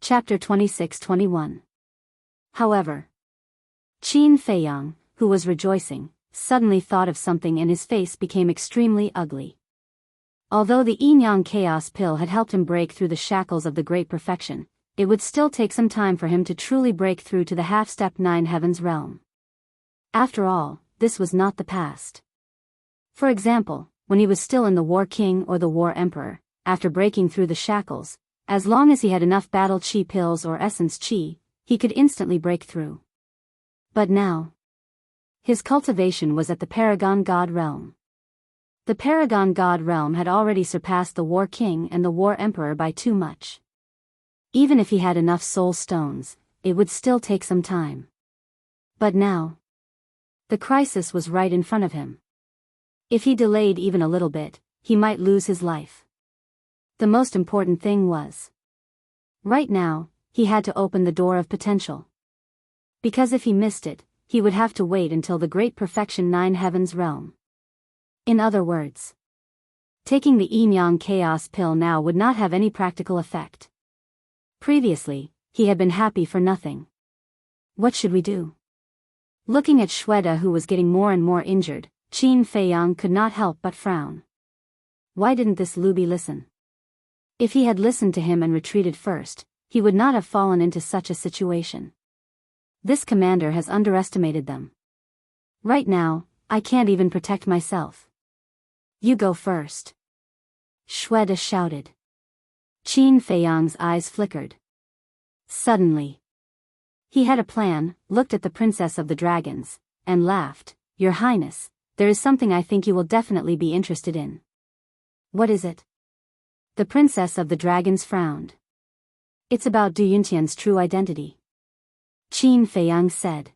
Chapter 26-21. However, Qin Feiyang, who was rejoicing, suddenly thought of something and his face became extremely ugly. Although the Yin-Yang Chaos Pill had helped him break through the shackles of the Great Perfection, it would still take some time for him to truly break through to the half-step Nine Heavens realm. After all, this was not the past. For example, when he was still in the War King or the War Emperor, after breaking through the shackles, as long as he had enough battle chi pills or essence chi, he could instantly break through. But now, his cultivation was at the Paragon God realm. The Paragon God realm had already surpassed the War King and the War Emperor by too much. Even if he had enough soul stones, it would still take some time. But now, the crisis was right in front of him. If he delayed even a little bit, he might lose his life. The most important thing was, right now, he had to open the door of potential. Because if he missed it, he would have to wait until the Great Perfection Nine Heavens realm. In other words, taking the Yin-Yang Chaos Pill now would not have any practical effect. Previously, he had been happy for nothing. What should we do? Looking at Shweta, who was getting more and more injured, Qin Feiyang could not help but frown. Why didn't this looby listen? If he had listened to him and retreated first, he would not have fallen into such a situation. This commander has underestimated them. Right now, I can't even protect myself. You go first. Shweta shouted. Qin Feiyang's eyes flickered. Suddenly, he had a plan, looked at the Princess of the Dragons, and laughed. Your Highness, there is something I think you will definitely be interested in. What is it? The Princess of the Dragons frowned. It's about Du Yuntian's true identity. Qin Feiyang said.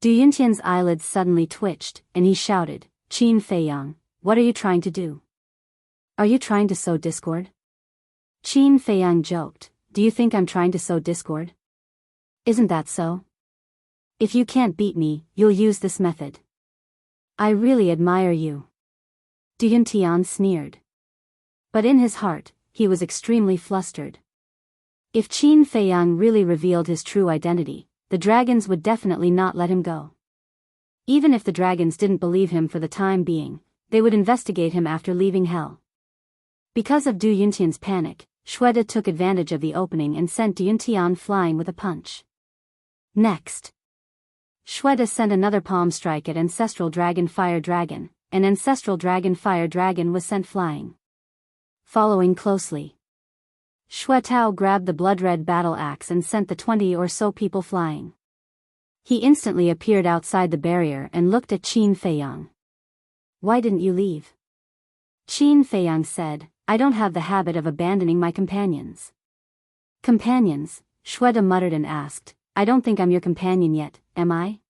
Du Yuntian's eyelids suddenly twitched, and he shouted, Qin Feiyang, what are you trying to do? Are you trying to sow discord? Qin Feiyang joked, do you think I'm trying to sow discord? Isn't that so? If you can't beat me, you'll use this method. I really admire you. Du Yuntian sneered. But in his heart, he was extremely flustered. If Qin Feiyang really revealed his true identity, the dragons would definitely not let him go. Even if the dragons didn't believe him for the time being, they would investigate him after leaving hell. Because of Du Yuntian's panic, Shweta took advantage of the opening and sent Du Yuntian flying with a punch. Next, Shweta sent another palm strike at Ancestral Dragon Fire Dragon, and Ancestral Dragon Fire Dragon was sent flying. Following closely, Shwetao grabbed the blood-red battle axe and sent the 20 or so people flying. He instantly appeared outside the barrier and looked at Qin Feiyang. Why didn't you leave? Qin Feiyang said, I don't have the habit of abandoning my companions. Companions? Shweta muttered and asked, I don't think I'm your companion yet, am I?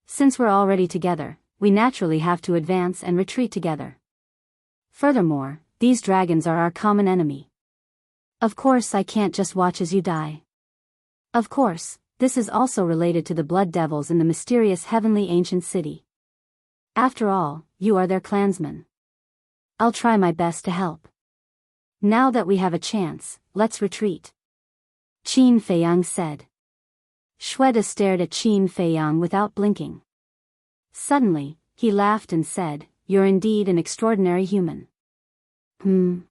Since we're already together, we naturally have to advance and retreat together. Furthermore, these dragons are our common enemy. Of course I can't just watch as you die. Of course, this is also related to the blood devils in the mysterious heavenly ancient city. After all, you are their clansmen. I'll try my best to help. Now that we have a chance, let's retreat. Qin Feiyang said. Shweta stared at Qin Feiyang without blinking. Suddenly, he laughed and said, You're indeed an extraordinary human. Qin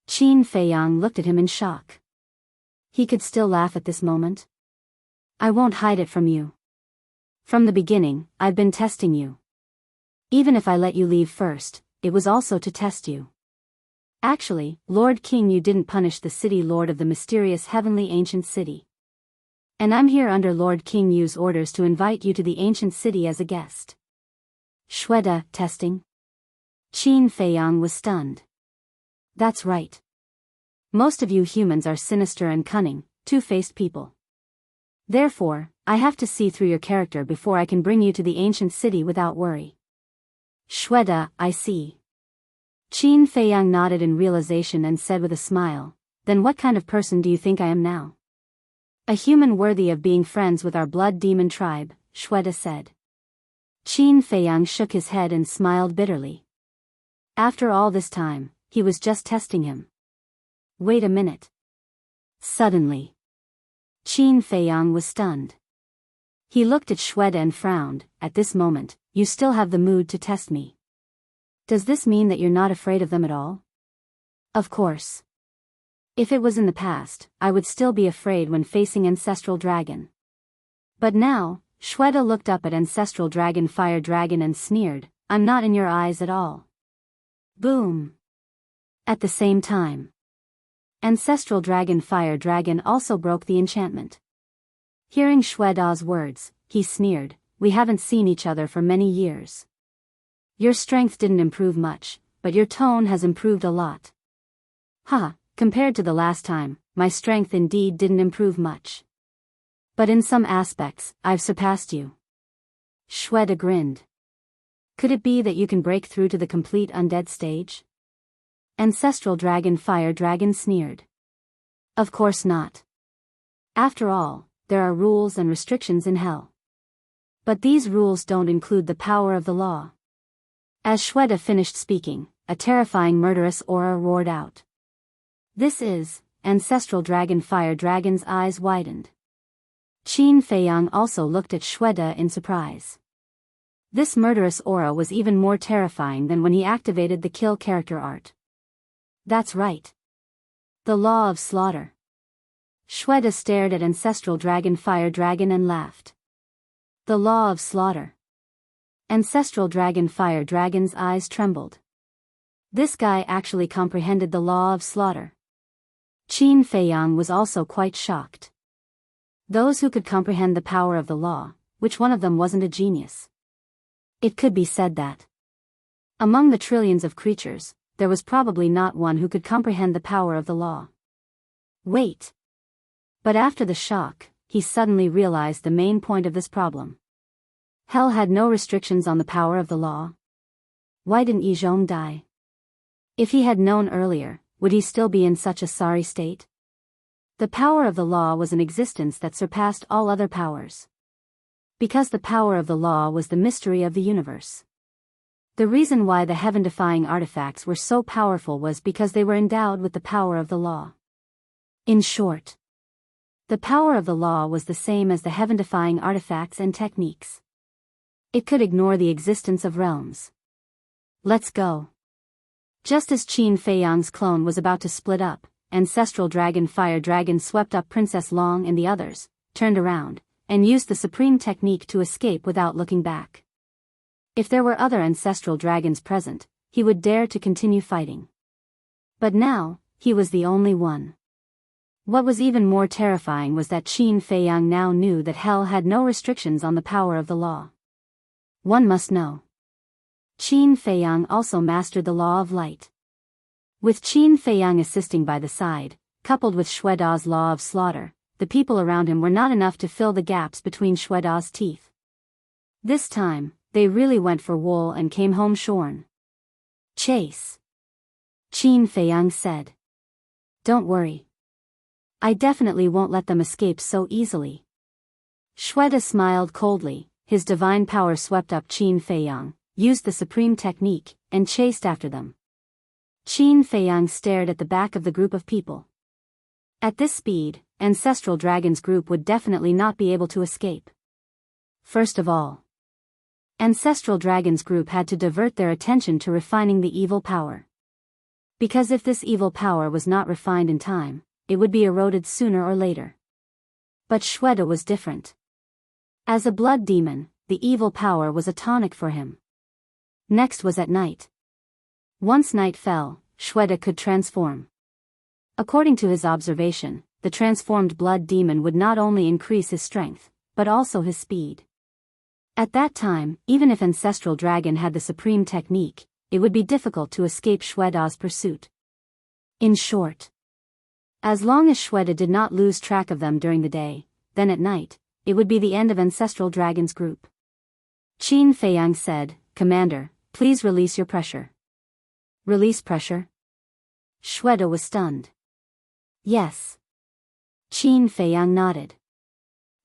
Feiyang looked at him in shock. He could still laugh at this moment. I won't hide it from you. From the beginning, I've been testing you. Even if I let you leave first, it was also to test you. Actually, Lord King, you didn't punish the city lord of the mysterious heavenly ancient city. And I'm here under Lord King Yu's orders to invite you to the ancient city as a guest. Shweta, testing? Qin Feiyang was stunned. That's right. Most of you humans are sinister and cunning, two-faced people. Therefore, I have to see through your character before I can bring you to the ancient city without worry. Shweta, I see. Qin Feiyang nodded in realization and said with a smile, Then what kind of person do you think I am now? A human worthy of being friends with our blood demon tribe, Shweta said. Qin Feiyang shook his head and smiled bitterly. After all this time, he was just testing him. Wait a minute. Suddenly, Qin Feiyang was stunned. He looked at Shweta and frowned. At this moment, you still have the mood to test me. Does this mean that you're not afraid of them at all? Of course. If it was in the past, I would still be afraid when facing Ancestral Dragon. But now, Shweta looked up at Ancestral Dragon Fire Dragon and sneered, I'm not in your eyes at all. Boom. At the same time, Ancestral Dragon Fire Dragon also broke the enchantment. Hearing Shweta's words, he sneered, we haven't seen each other for many years. Your strength didn't improve much, but your tone has improved a lot. Ha, compared to the last time, my strength indeed didn't improve much. But in some aspects, I've surpassed you. Shweta grinned. Could it be that you can break through to the complete undead stage? Ancestral Dragon Fire Dragon sneered. Of course not. After all, there are rules and restrictions in hell. But these rules don't include the power of the law. As Shweta finished speaking, a terrifying murderous aura roared out. This is, Ancestral Dragon Fire Dragon's eyes widened. Qin Feiyang also looked at Shweta in surprise. This murderous aura was even more terrifying than when he activated the kill character art. That's right. The law of slaughter. Shweta stared at Ancestral Dragon Fire Dragon and laughed. The law of slaughter. Ancestral Dragon Fire Dragon's eyes trembled. This guy actually comprehended the law of slaughter. Qin Feiyang was also quite shocked. Those who could comprehend the power of the law, which one of them wasn't a genius? It could be said that among the trillions of creatures, there was probably not one who could comprehend the power of the law. Wait. But after the shock, he suddenly realized the main point of this problem. Hell had no restrictions on the power of the law. Why didn't Yizhong die? If he had known earlier, would he still be in such a sorry state? The power of the law was an existence that surpassed all other powers. Because the power of the law was the mystery of the universe. The reason why the heaven-defying artifacts were so powerful was because they were endowed with the power of the law. In short, the power of the law was the same as the heaven-defying artifacts and techniques. It could ignore the existence of realms. Let's go. Just as Qin Feiyang's clone was about to split up, Ancestral Dragon Fire Dragon swept up Princess Long and the others, turned around, and used the supreme technique to escape without looking back. If there were other ancestral dragons present, he would dare to continue fighting. But now, he was the only one. What was even more terrifying was that Qin Feiyang now knew that hell had no restrictions on the power of the law. One must know. Qin Feiyang also mastered the law of light. With Qin Feiyang assisting by the side, coupled with Shweta's law of slaughter, the people around him were not enough to fill the gaps between Shweta's teeth. This time, they really went for wool and came home shorn. Chase. Qin Feiyang said. Don't worry. I definitely won't let them escape so easily. Shweta smiled coldly, his divine power swept up Qin Feiyang, used the supreme technique, and chased after them. Qin Feiyang stared at the back of the group of people. At this speed, Ancestral Dragon's group would definitely not be able to escape. First of all, Ancestral Dragon's group had to divert their attention to refining the evil power. Because if this evil power was not refined in time, it would be eroded sooner or later. But Shweta was different. As a blood demon, the evil power was a tonic for him. Next was at night. Once night fell, Shweta could transform. According to his observation, the transformed blood demon would not only increase his strength, but also his speed. At that time, even if Ancestral Dragon had the supreme technique, it would be difficult to escape Shweta's pursuit. In short, as long as Shweta did not lose track of them during the day, then at night, it would be the end of Ancestral Dragon's group. Qin Feiyang said, Commander, please release your pressure. Release pressure? Shweta was stunned. Yes. Qin Feiyang nodded.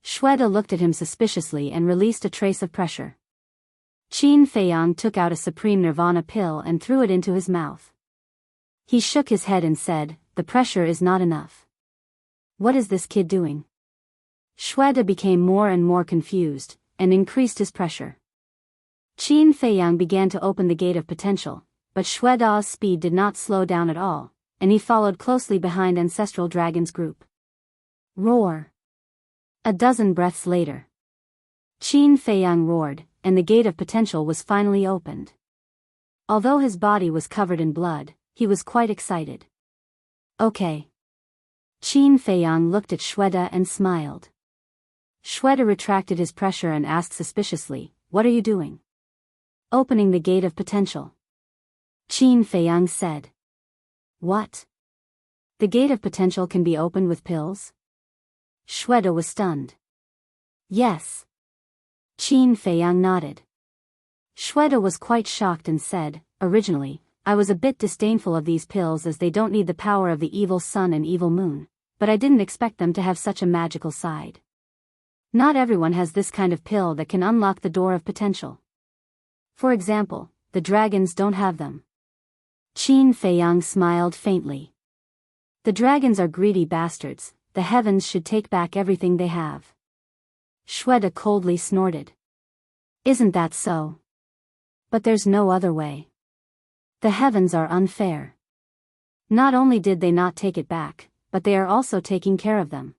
Shweta looked at him suspiciously and released a trace of pressure. Qin Feiyang took out a Supreme Nirvana pill and threw it into his mouth. He shook his head and said, the pressure is not enough. What is this kid doing? Shweta became more and more confused, and increased his pressure. Qin Feiyang began to open the gate of potential, but Shweta's speed did not slow down at all, and he followed closely behind Ancestral Dragon's group. Roar! A dozen breaths later, Qin Feiyang roared, and the gate of potential was finally opened. Although his body was covered in blood, he was quite excited. Okay. Qin Feiyang looked at Shweta and smiled. Shweta retracted his pressure and asked suspiciously, "What are you doing?" "Opening the gate of potential." Qin Feiyang said. "What? The gate of potential can be opened with pills?" Shweta was stunned. "Yes." Qin Feiyang nodded. Shweta was quite shocked and said, "Originally, I was a bit disdainful of these pills as they don't need the power of the evil sun and evil moon, but I didn't expect them to have such a magical side. Not everyone has this kind of pill that can unlock the door of potential. For example, the dragons don't have them." Qin Feiyang smiled faintly. "The dragons are greedy bastards, the heavens should take back everything they have." Shweta coldly snorted. "Isn't that so? But there's no other way. The heavens are unfair. Not only did they not take it back, but they are also taking care of them.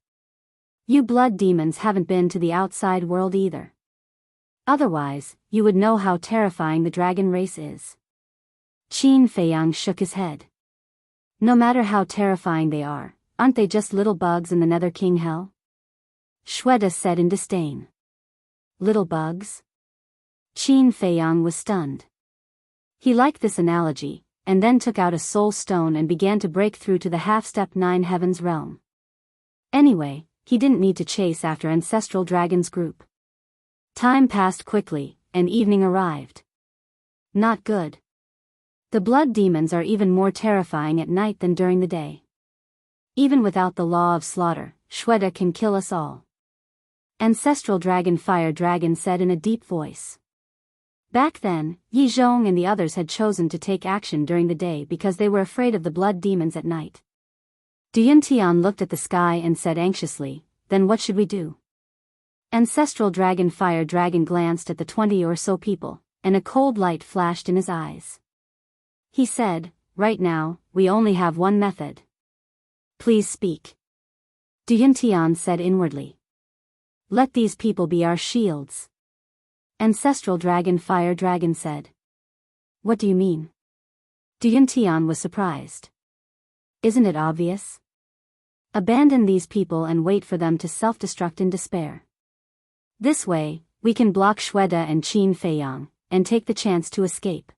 You blood demons haven't been to the outside world either. Otherwise, you would know how terrifying the dragon race is." Qin Feiyang shook his head. "No matter how terrifying they are, aren't they just little bugs in the Nether King Hell?" Shweta said in disdain. "Little bugs?" Qin Feiyang was stunned. He liked this analogy, and then took out a soul stone and began to break through to the half-step 9 heavens realm. Anyway, he didn't need to chase after Ancestral Dragon's group. Time passed quickly, and evening arrived. Not good. The blood demons are even more terrifying at night than during the day. Even without the law of slaughter, Shweta can kill us all. Ancestral Dragon Fire Dragon said in a deep voice. Back then, Yi Zhong and the others had chosen to take action during the day because they were afraid of the blood demons at night. Yuntian looked at the sky and said anxiously, "Then what should we do?" Ancestral Dragon Fire Dragon glanced at the 20 or so people, and a cold light flashed in his eyes. He said, "Right now, we only have one method." "Please speak." Yuntian said inwardly. "Let these people be our shields." Ancestral Dragon Fire Dragon said. "What do you mean?" Yuntian was surprised. "Isn't it obvious? Abandon these people and wait for them to self-destruct in despair. This way, we can block Shweta and Qin Feiyang, and take the chance to escape."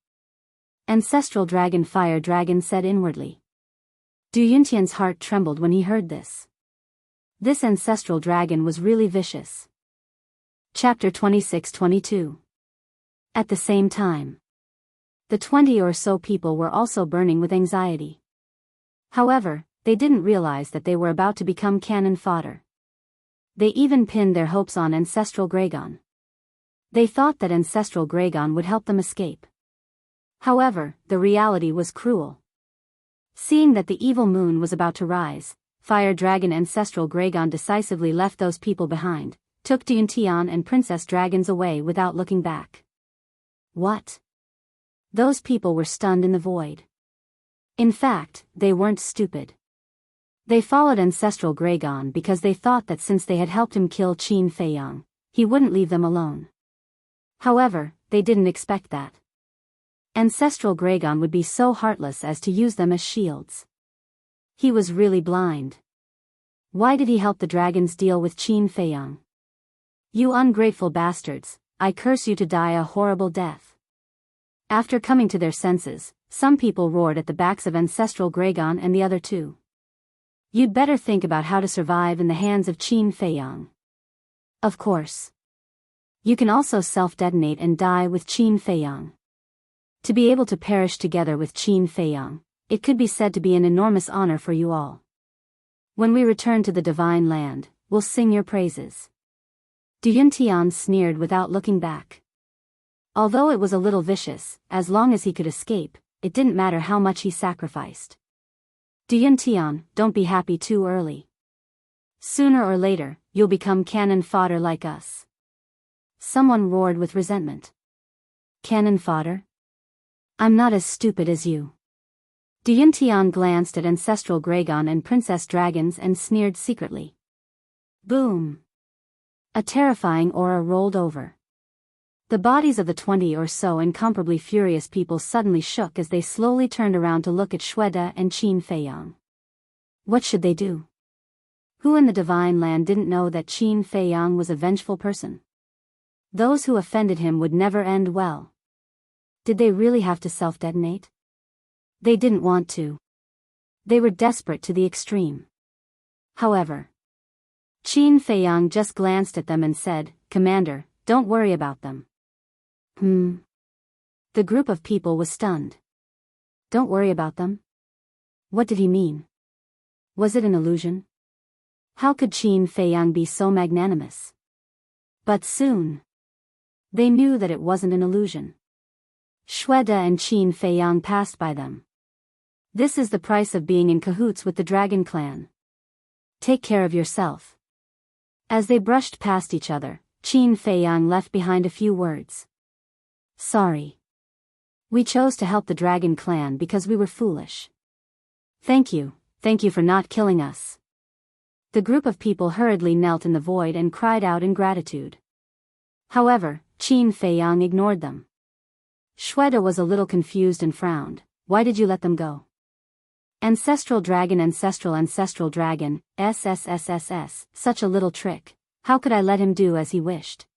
Ancestral Dragon Fire Dragon said inwardly. Yuntian's heart trembled when he heard this. This ancestral dragon was really vicious. Chapter 26-22. At the same time, the 20 or so people were also burning with anxiety. However, they didn't realize that they were about to become cannon fodder. They even pinned their hopes on Ancestral Gragon. They thought that Ancestral Gragon would help them escape. However, the reality was cruel. Seeing that the evil moon was about to rise, Fire Dragon Ancestral Gragon decisively left those people behind, took Yuntian and Princess Dragons away without looking back. What? Those people were stunned in the void. In fact, they weren't stupid. They followed Ancestral Gragon because they thought that since they had helped him kill Qin Feiyang, he wouldn't leave them alone. However, they didn't expect that Ancestral Gragon would be so heartless as to use them as shields. He was really blind. Why did he help the dragons deal with Qin Feiyang? "You ungrateful bastards, I curse you to die a horrible death." After coming to their senses, some people roared at the backs of Ancestral Gragon and the other two. "You'd better think about how to survive in the hands of Qin Feiyang. Of course. You can also self-detonate and die with Qin Feiyang. To be able to perish together with Qin Feiyang, it could be said to be an enormous honor for you all. When we return to the Divine Land, we'll sing your praises." Yuntian sneered without looking back. Although it was a little vicious, as long as he could escape, it didn't matter how much he sacrificed. Yuntian, don't be happy too early. Sooner or later, you'll become cannon fodder like us. Someone roared with resentment. Cannon fodder? I'm not as stupid as you. Diuntion glanced at Ancestral Dragon and Princess Dragons and sneered secretly. Boom! A terrifying aura rolled over. The bodies of the 20 or so incomparably furious people suddenly shook as they slowly turned around to look at Shweta and Qin Feiyang. What should they do? Who in the Divine Land didn't know that Qin Feiyang was a vengeful person? Those who offended him would never end well. Did they really have to self-detonate? They didn't want to. They were desperate to the extreme. However, Qin Feiyang just glanced at them and said, Commander, don't worry about them. The group of people was stunned. Don't worry about them? What did he mean? Was it an illusion? How could Qin Feiyang be so magnanimous? But soon, they knew that it wasn't an illusion. Shweta and Qin Feiyang passed by them. This is the price of being in cahoots with the Dragon Clan. Take care of yourself. As they brushed past each other, Qin Feiyang left behind a few words. Sorry. We chose to help the Dragon Clan because we were foolish. Thank you for not killing us. The group of people hurriedly knelt in the void and cried out in gratitude. However, Qin Feiyang ignored them. Shweta was a little confused and frowned. Why did you let them go? Ancestral Dragon, SSSSS, such a little trick. How could I let him do as he wished?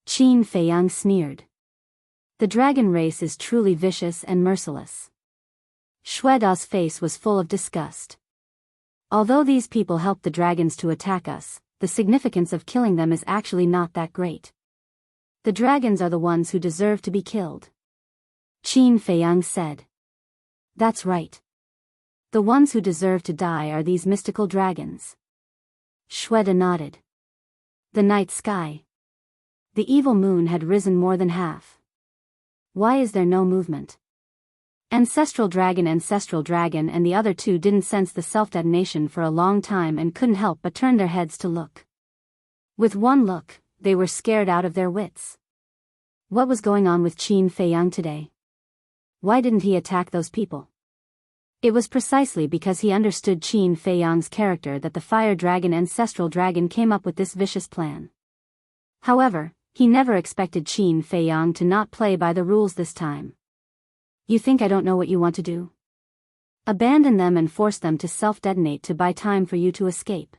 Qin Feiyang sneered. The dragon race is truly vicious and merciless. Shweta's face was full of disgust. Although these people helped the dragons to attack us, the significance of killing them is actually not that great. The dragons are the ones who deserve to be killed. Qin Feiyang said. That's right. The ones who deserve to die are these mystical dragons. Shweta nodded. The night sky. The evil moon had risen more than half. Why is there no movement? Ancestral Dragon and the other two didn't sense the self-detonation for a long time and couldn't help but turn their heads to look. With one look, they were scared out of their wits. What was going on with Qin Feiyang today? Why didn't he attack those people? It was precisely because he understood Qin Feiyang's character that the Fire Dragon Ancestral Dragon came up with this vicious plan. However, he never expected Qin Feiyang to not play by the rules this time. You think I don't know what you want to do? Abandon them and force them to self-detonate to buy time for you to escape.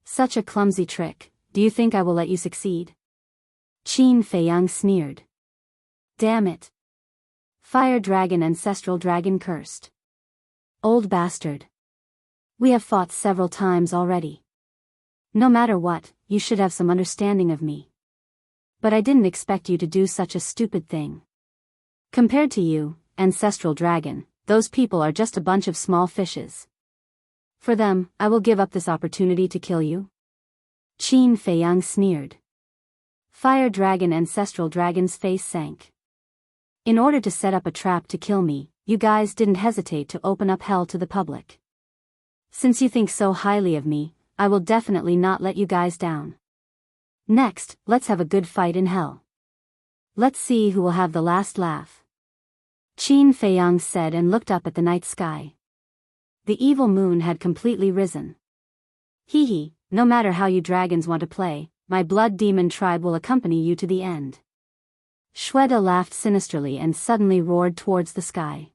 Such a clumsy trick. Do you think I will let you succeed? Qin Feiyang sneered. Damn it. Fire Dragon Ancestral Dragon cursed. Old bastard. We have fought several times already. No matter what, you should have some understanding of me. But I didn't expect you to do such a stupid thing. Compared to you, Ancestral Dragon, those people are just a bunch of small fishes. For them, I will give up this opportunity to kill you. Qin Feiyang sneered. Fire Dragon Ancestral Dragon's face sank. In order to set up a trap to kill me, you guys didn't hesitate to open up hell to the public. Since you think so highly of me, I will definitely not let you guys down. Next, let's have a good fight in hell. Let's see who will have the last laugh. Qin Feiyang said and looked up at the night sky. The evil moon had completely risen. Hee hee, no matter how you dragons want to play, my blood demon tribe will accompany you to the end. Shweta laughed sinisterly and suddenly roared towards the sky.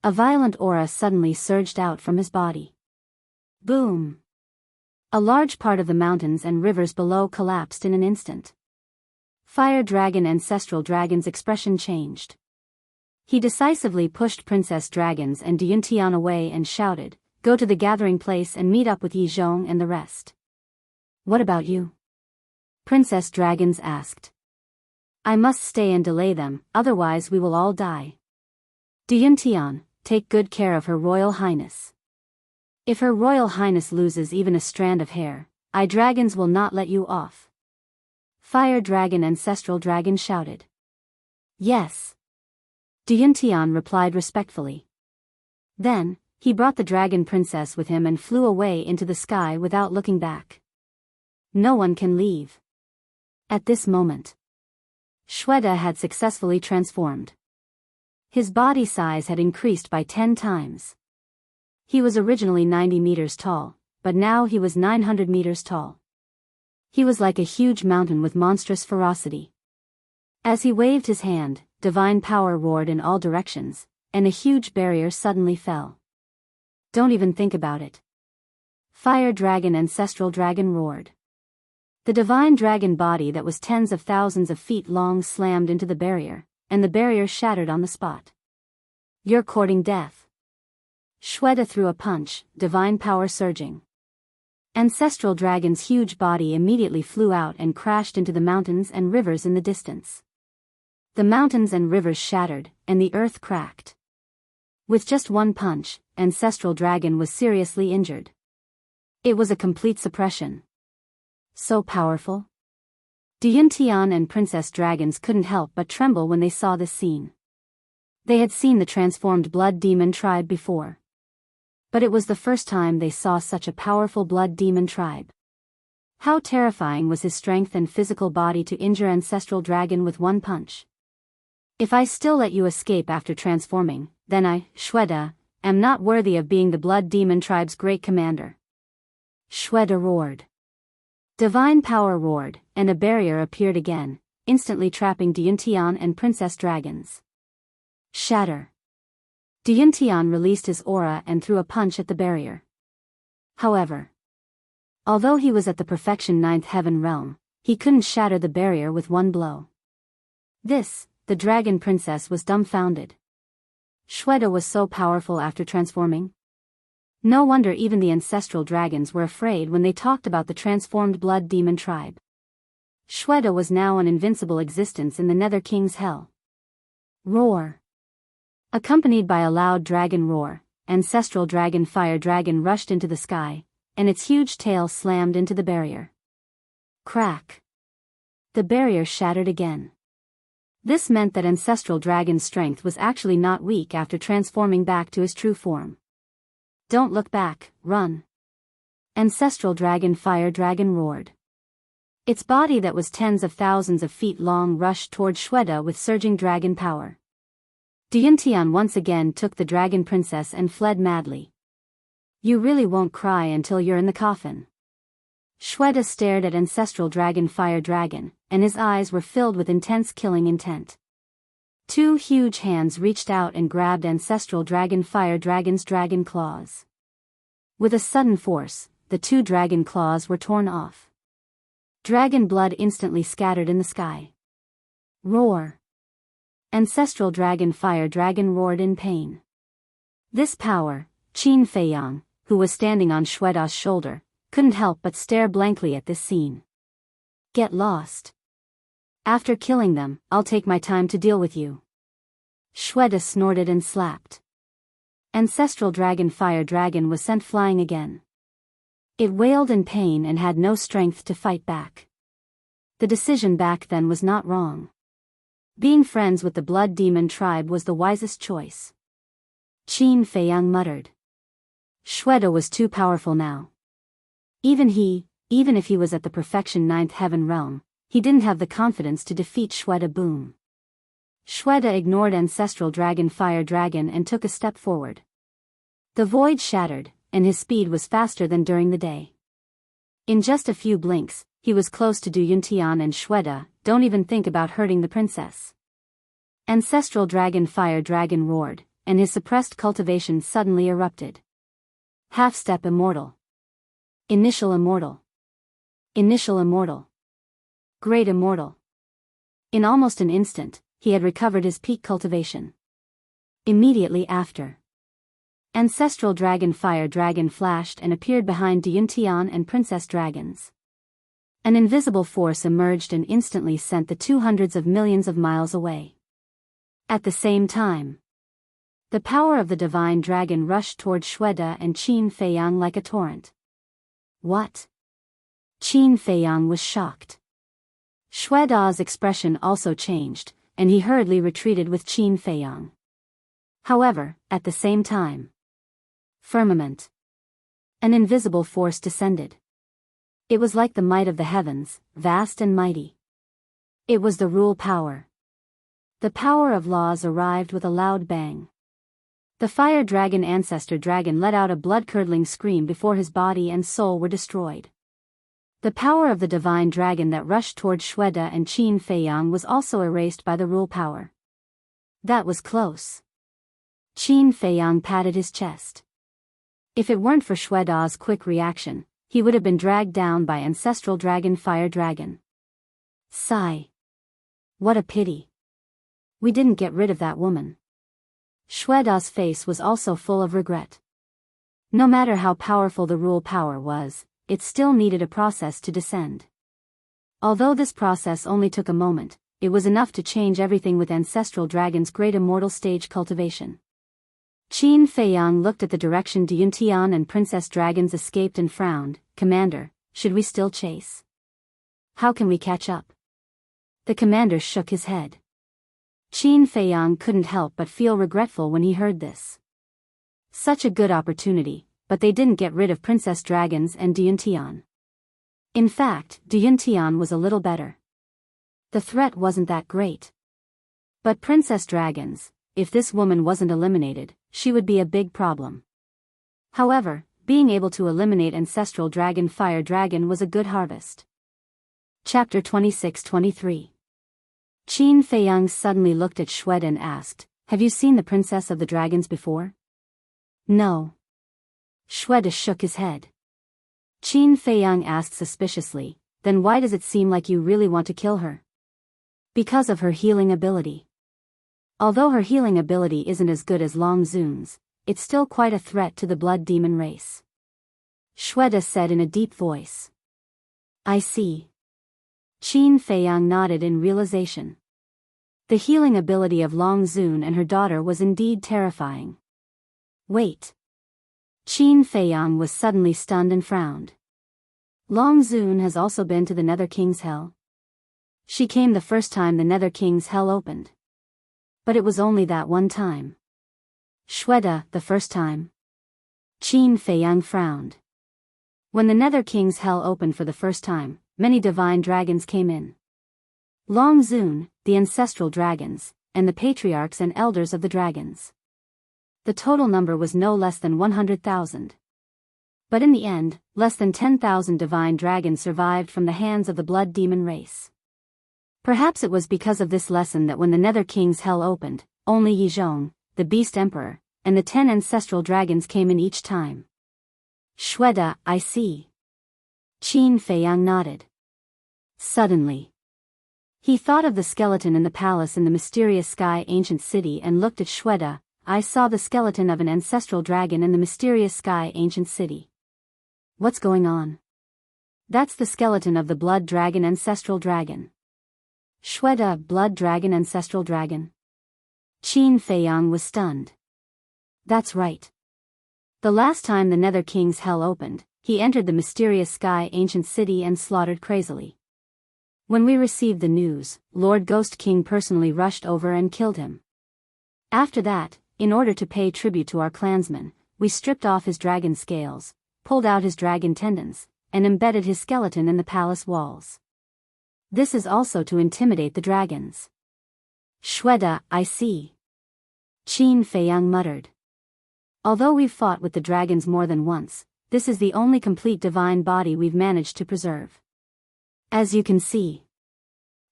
A violent aura suddenly surged out from his body. Boom! A large part of the mountains and rivers below collapsed in an instant. Fire Dragon Ancestral Dragon's expression changed. He decisively pushed Princess Dragons and Diuntion away and shouted, Go to the gathering place and meet up with Yi Zhong and the rest. What about you? Princess Dragons asked. I must stay and delay them, otherwise we will all die. Diuntion, take good care of Her Royal Highness. If Her Royal Highness loses even a strand of hair, I dragons will not let you off. Fire Dragon Ancestral Dragon shouted. Yes. Diuntion replied respectfully. Then, He brought the dragon princess with him and flew away into the sky without looking back. No one can leave. At this moment, Shweta had successfully transformed. His body size had increased by 10 times. He was originally 90 meters tall, but now he was 900 meters tall. He was like a huge mountain with monstrous ferocity. As he waved his hand, divine power roared in all directions, and a huge barrier suddenly fell. Don't even think about it. Fire Dragon Ancestral Dragon roared. The divine dragon body that was tens of thousands of feet long slammed into the barrier, and the barrier shattered on the spot. You're courting death. Shweta threw a punch, divine power surging. Ancestral Dragon's huge body immediately flew out and crashed into the mountains and rivers in the distance. The mountains and rivers shattered, and the earth cracked. With just one punch, Ancestral Dragon was seriously injured. It was a complete suppression. So powerful. Enchanting and Princess Dragons couldn't help but tremble when they saw this scene. They had seen the transformed blood demon tribe before. But it was the first time they saw such a powerful blood demon tribe. How terrifying was his strength and physical body to injure Ancestral Dragon with one punch. If I still let you escape after transforming, then I, Shweta, am not worthy of being the blood demon tribe's great commander. Shweta roared. Divine power roared, and a barrier appeared again, instantly trapping Enchanting and Princess Dragons. Shatter. Enchanting released his aura and threw a punch at the barrier. However, although he was at the perfection 9th heaven realm, he couldn't shatter the barrier with one blow. The dragon princess was dumbfounded. Shweta was so powerful after transforming. No wonder even the ancestral dragons were afraid when they talked about the transformed blood demon tribe. Shweta was now an invincible existence in the Nether King's hell. Roar. Accompanied by a loud dragon roar, Ancestral Dragon Fire Dragon rushed into the sky, and its huge tail slammed into the barrier. Crack. The barrier shattered again. This meant that Ancestral Dragon's strength was actually not weak after transforming back to his true form. Don't look back, run. Ancestral Dragon Fire Dragon roared. Its body that was tens of thousands of feet long rushed toward Shweta with surging dragon power. Enchanting once again took the dragon princess and fled madly. You really won't cry until you're in the coffin. Shweta stared at Ancestral Dragon Fire Dragon, and his eyes were filled with intense killing intent. Two huge hands reached out and grabbed Ancestral Dragon Fire Dragon's dragon claws. With a sudden force, the two dragon claws were torn off. Dragon blood instantly scattered in the sky. Roar. Ancestral Dragon Fire Dragon roared in pain. This power, Qin Feiyang, who was standing on Shweta's shoulder, couldn't help but stare blankly at this scene. Get lost. After killing them, I'll take my time to deal with you. Shweta snorted and slapped. Ancestral Dragon Fire Dragon was sent flying again. It wailed in pain and had no strength to fight back. The decision back then was not wrong. Being friends with the Blood Demon tribe was the wisest choice. Qin Feiyang muttered. Shweta was too powerful now. Even if he was at the perfection 9th heaven realm, he didn't have the confidence to defeat Shweta. Boom. Shweta ignored Ancestral Dragon Fire Dragon and took a step forward. The void shattered, and his speed was faster than during the day. In just a few blinks, he was close to Enchanting and Shweta. Don't even think about hurting the princess. Ancestral Dragon Fire Dragon roared, and his suppressed cultivation suddenly erupted. Half-step immortal. Initial immortal. Initial immortal. Great immortal. In almost an instant, he had recovered his peak cultivation. Immediately after, Ancestral Dragon Fire Dragon flashed and appeared behind Enchanting and Princess Dragons. An invisible force emerged and instantly sent the two hundreds of millions of miles away. At the same time, the power of the divine dragon rushed toward Shweta and Qin Feiyang like a torrent. What? Qin Feiyang was shocked. Shweta's expression also changed, and he hurriedly retreated with Qin Feiyang. However, at the same time, Firmament. An invisible force descended. It was like the might of the heavens, vast and mighty. It was the rule power. The power of laws arrived with a loud bang. The fire dragon ancestor dragon let out a blood-curdling scream before his body and soul were destroyed. The power of the divine dragon that rushed toward Shweta and Qin Feiyang was also erased by the rule power. That was close. Qin Feiyang patted his chest. If it weren't for Shweta's quick reaction, he would have been dragged down by ancestral dragon fire dragon. Sigh. What a pity. We didn't get rid of that woman. Shweta's face was also full of regret. No matter how powerful the rule power was, it still needed a process to descend. Although this process only took a moment, it was enough to change everything with ancestral dragon's great immortal stage cultivation. Qin Feiyang looked at the direction Dyuntian and Princess Dragons escaped and frowned. Commander, should we still chase? How can we catch up? The commander shook his head. Qin Feiyang couldn't help but feel regretful when he heard this. Such a good opportunity, but they didn't get rid of Princess Dragons and Dyuntian. In fact, Dyuntian was a little better. The threat wasn't that great. But Princess Dragons, if this woman wasn't eliminated, she would be a big problem. However, being able to eliminate ancestral dragon fire dragon was a good harvest. Chapter 26-23. Qin Feiyang suddenly looked at Shweta and asked, "Have you seen the Princess of the Dragons before?" "No." Shweta shook his head. Qin Feiyang asked suspiciously, "Then why does it seem like you really want to kill her?" "Because of her healing ability. Although her healing ability isn't as good as Long Zun's, it's still quite a threat to the blood demon race," Shweta said in a deep voice. "I see." Qin Feiyang nodded in realization. The healing ability of Long Zun and her daughter was indeed terrifying. Wait. Qin Feiyang was suddenly stunned and frowned. Long Zun has also been to the Nether King's Hell. She came the first time the Nether King's Hell opened. But it was only that one time. Shweta, the first time? Qin Feiyang frowned. When the Nether King's Hell opened for the first time, many divine dragons came in. Long Zun, the ancestral dragons, and the patriarchs and elders of the dragons. The total number was no less than 100,000. But in the end, less than 10,000 divine dragons survived from the hands of the blood demon race. Perhaps it was because of this lesson that when the Nether King's Hell opened, only Yizhong, the Beast Emperor, and the 10 ancestral dragons came in each time. Shweta, I see. Qin Feiyang nodded. Suddenly, he thought of the skeleton in the palace in the mysterious sky ancient city and looked at Shweta. I saw the skeleton of an ancestral dragon in the mysterious sky ancient city. What's going on? That's the skeleton of the blood dragon ancestral dragon. Shweta, blood dragon ancestral dragon. Qin Feiyang was stunned. That's right. The last time the Nether King's Hell opened, he entered the mysterious sky ancient city and slaughtered crazily. When we received the news, Lord Ghost King personally rushed over and killed him. After that, in order to pay tribute to our clansman, we stripped off his dragon scales, pulled out his dragon tendons, and embedded his skeleton in the palace walls. This is also to intimidate the dragons. Shweta, I see. Qin Feiyang muttered. Although we've fought with the dragons more than once, this is the only complete divine body we've managed to preserve. As you can see,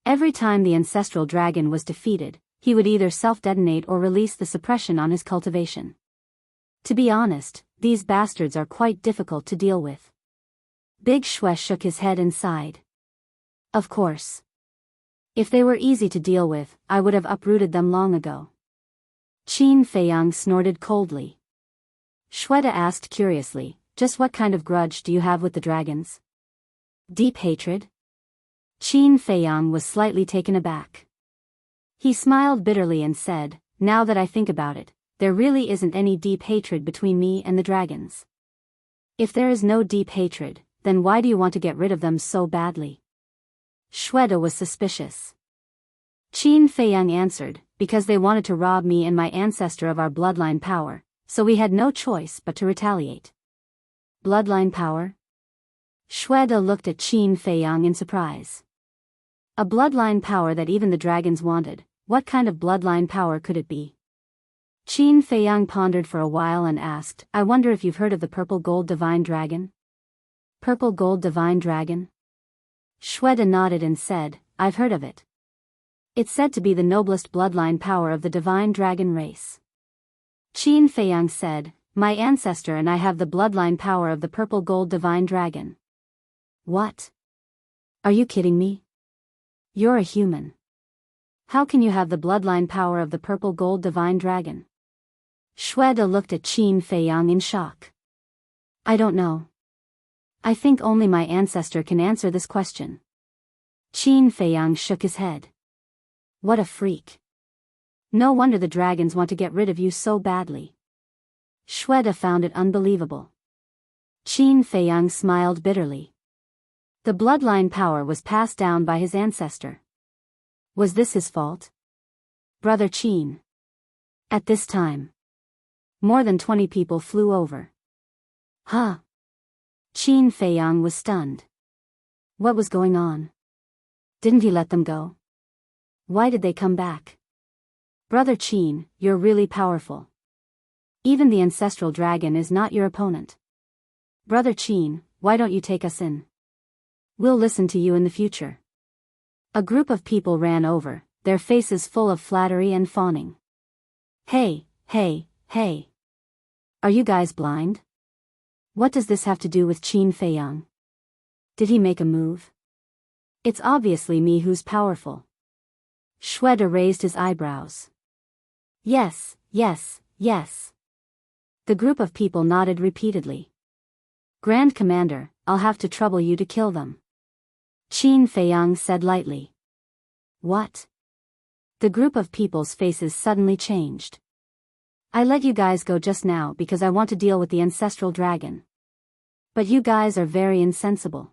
every time the ancestral dragon was defeated, he would either self-detonate or release the suppression on his cultivation. To be honest, these bastards are quite difficult to deal with. Big Shwe shook his head and sighed. Of course. If they were easy to deal with, I would have uprooted them long ago. Qin Feiyang snorted coldly. Shweta asked curiously, just what kind of grudge do you have with the dragons? Deep hatred? Qin Feiyang was slightly taken aback. He smiled bitterly and said, now that I think about it, there really isn't any deep hatred between me and the dragons. If there is no deep hatred, then why do you want to get rid of them so badly? Shweta was suspicious. Qin Feiyang answered, because they wanted to rob me and my ancestor of our bloodline power, so we had no choice but to retaliate. Bloodline power? Shweta looked at Qin Feiyang in surprise. A bloodline power that even the dragons wanted. What kind of bloodline power could it be? Qin Feiyang pondered for a while and asked, I wonder if you've heard of the Purple Gold Divine Dragon? Purple Gold Divine Dragon? Shweta nodded and said, I've heard of it. It's said to be the noblest bloodline power of the divine dragon race. Qin Feiyang said, my ancestor and I have the bloodline power of the Purple Gold Divine Dragon. What? Are you kidding me? You're a human. How can you have the bloodline power of the Purple Gold Divine Dragon? Shweta looked at Qin Feiyang in shock. I don't know. I think only my ancestor can answer this question. Qin Feiyang shook his head. What a freak. No wonder the dragons want to get rid of you so badly. Shweta found it unbelievable. Qin Feiyang smiled bitterly. The bloodline power was passed down by his ancestor. Was this his fault? Brother Qin. At this time, more than 20 people flew over. Huh? Qin Feiyang was stunned. What was going on? Didn't he let them go? Why did they come back? Brother Qin, you're really powerful. Even the ancestral dragon is not your opponent. Brother Qin, why don't you take us in? We'll listen to you in the future. A group of people ran over, their faces full of flattery and fawning. Hey, hey, hey. Are you guys blind? What does this have to do with Qin Feiyang? Did he make a move? It's obviously me who's powerful. Shweta raised his eyebrows. Yes, yes, yes. The group of people nodded repeatedly. Grand Commander, I'll have to trouble you to kill them. Qin Feiyang said lightly. What? The group of people's faces suddenly changed. I let you guys go just now because I want to deal with the ancestral dragon. But you guys are very insensible.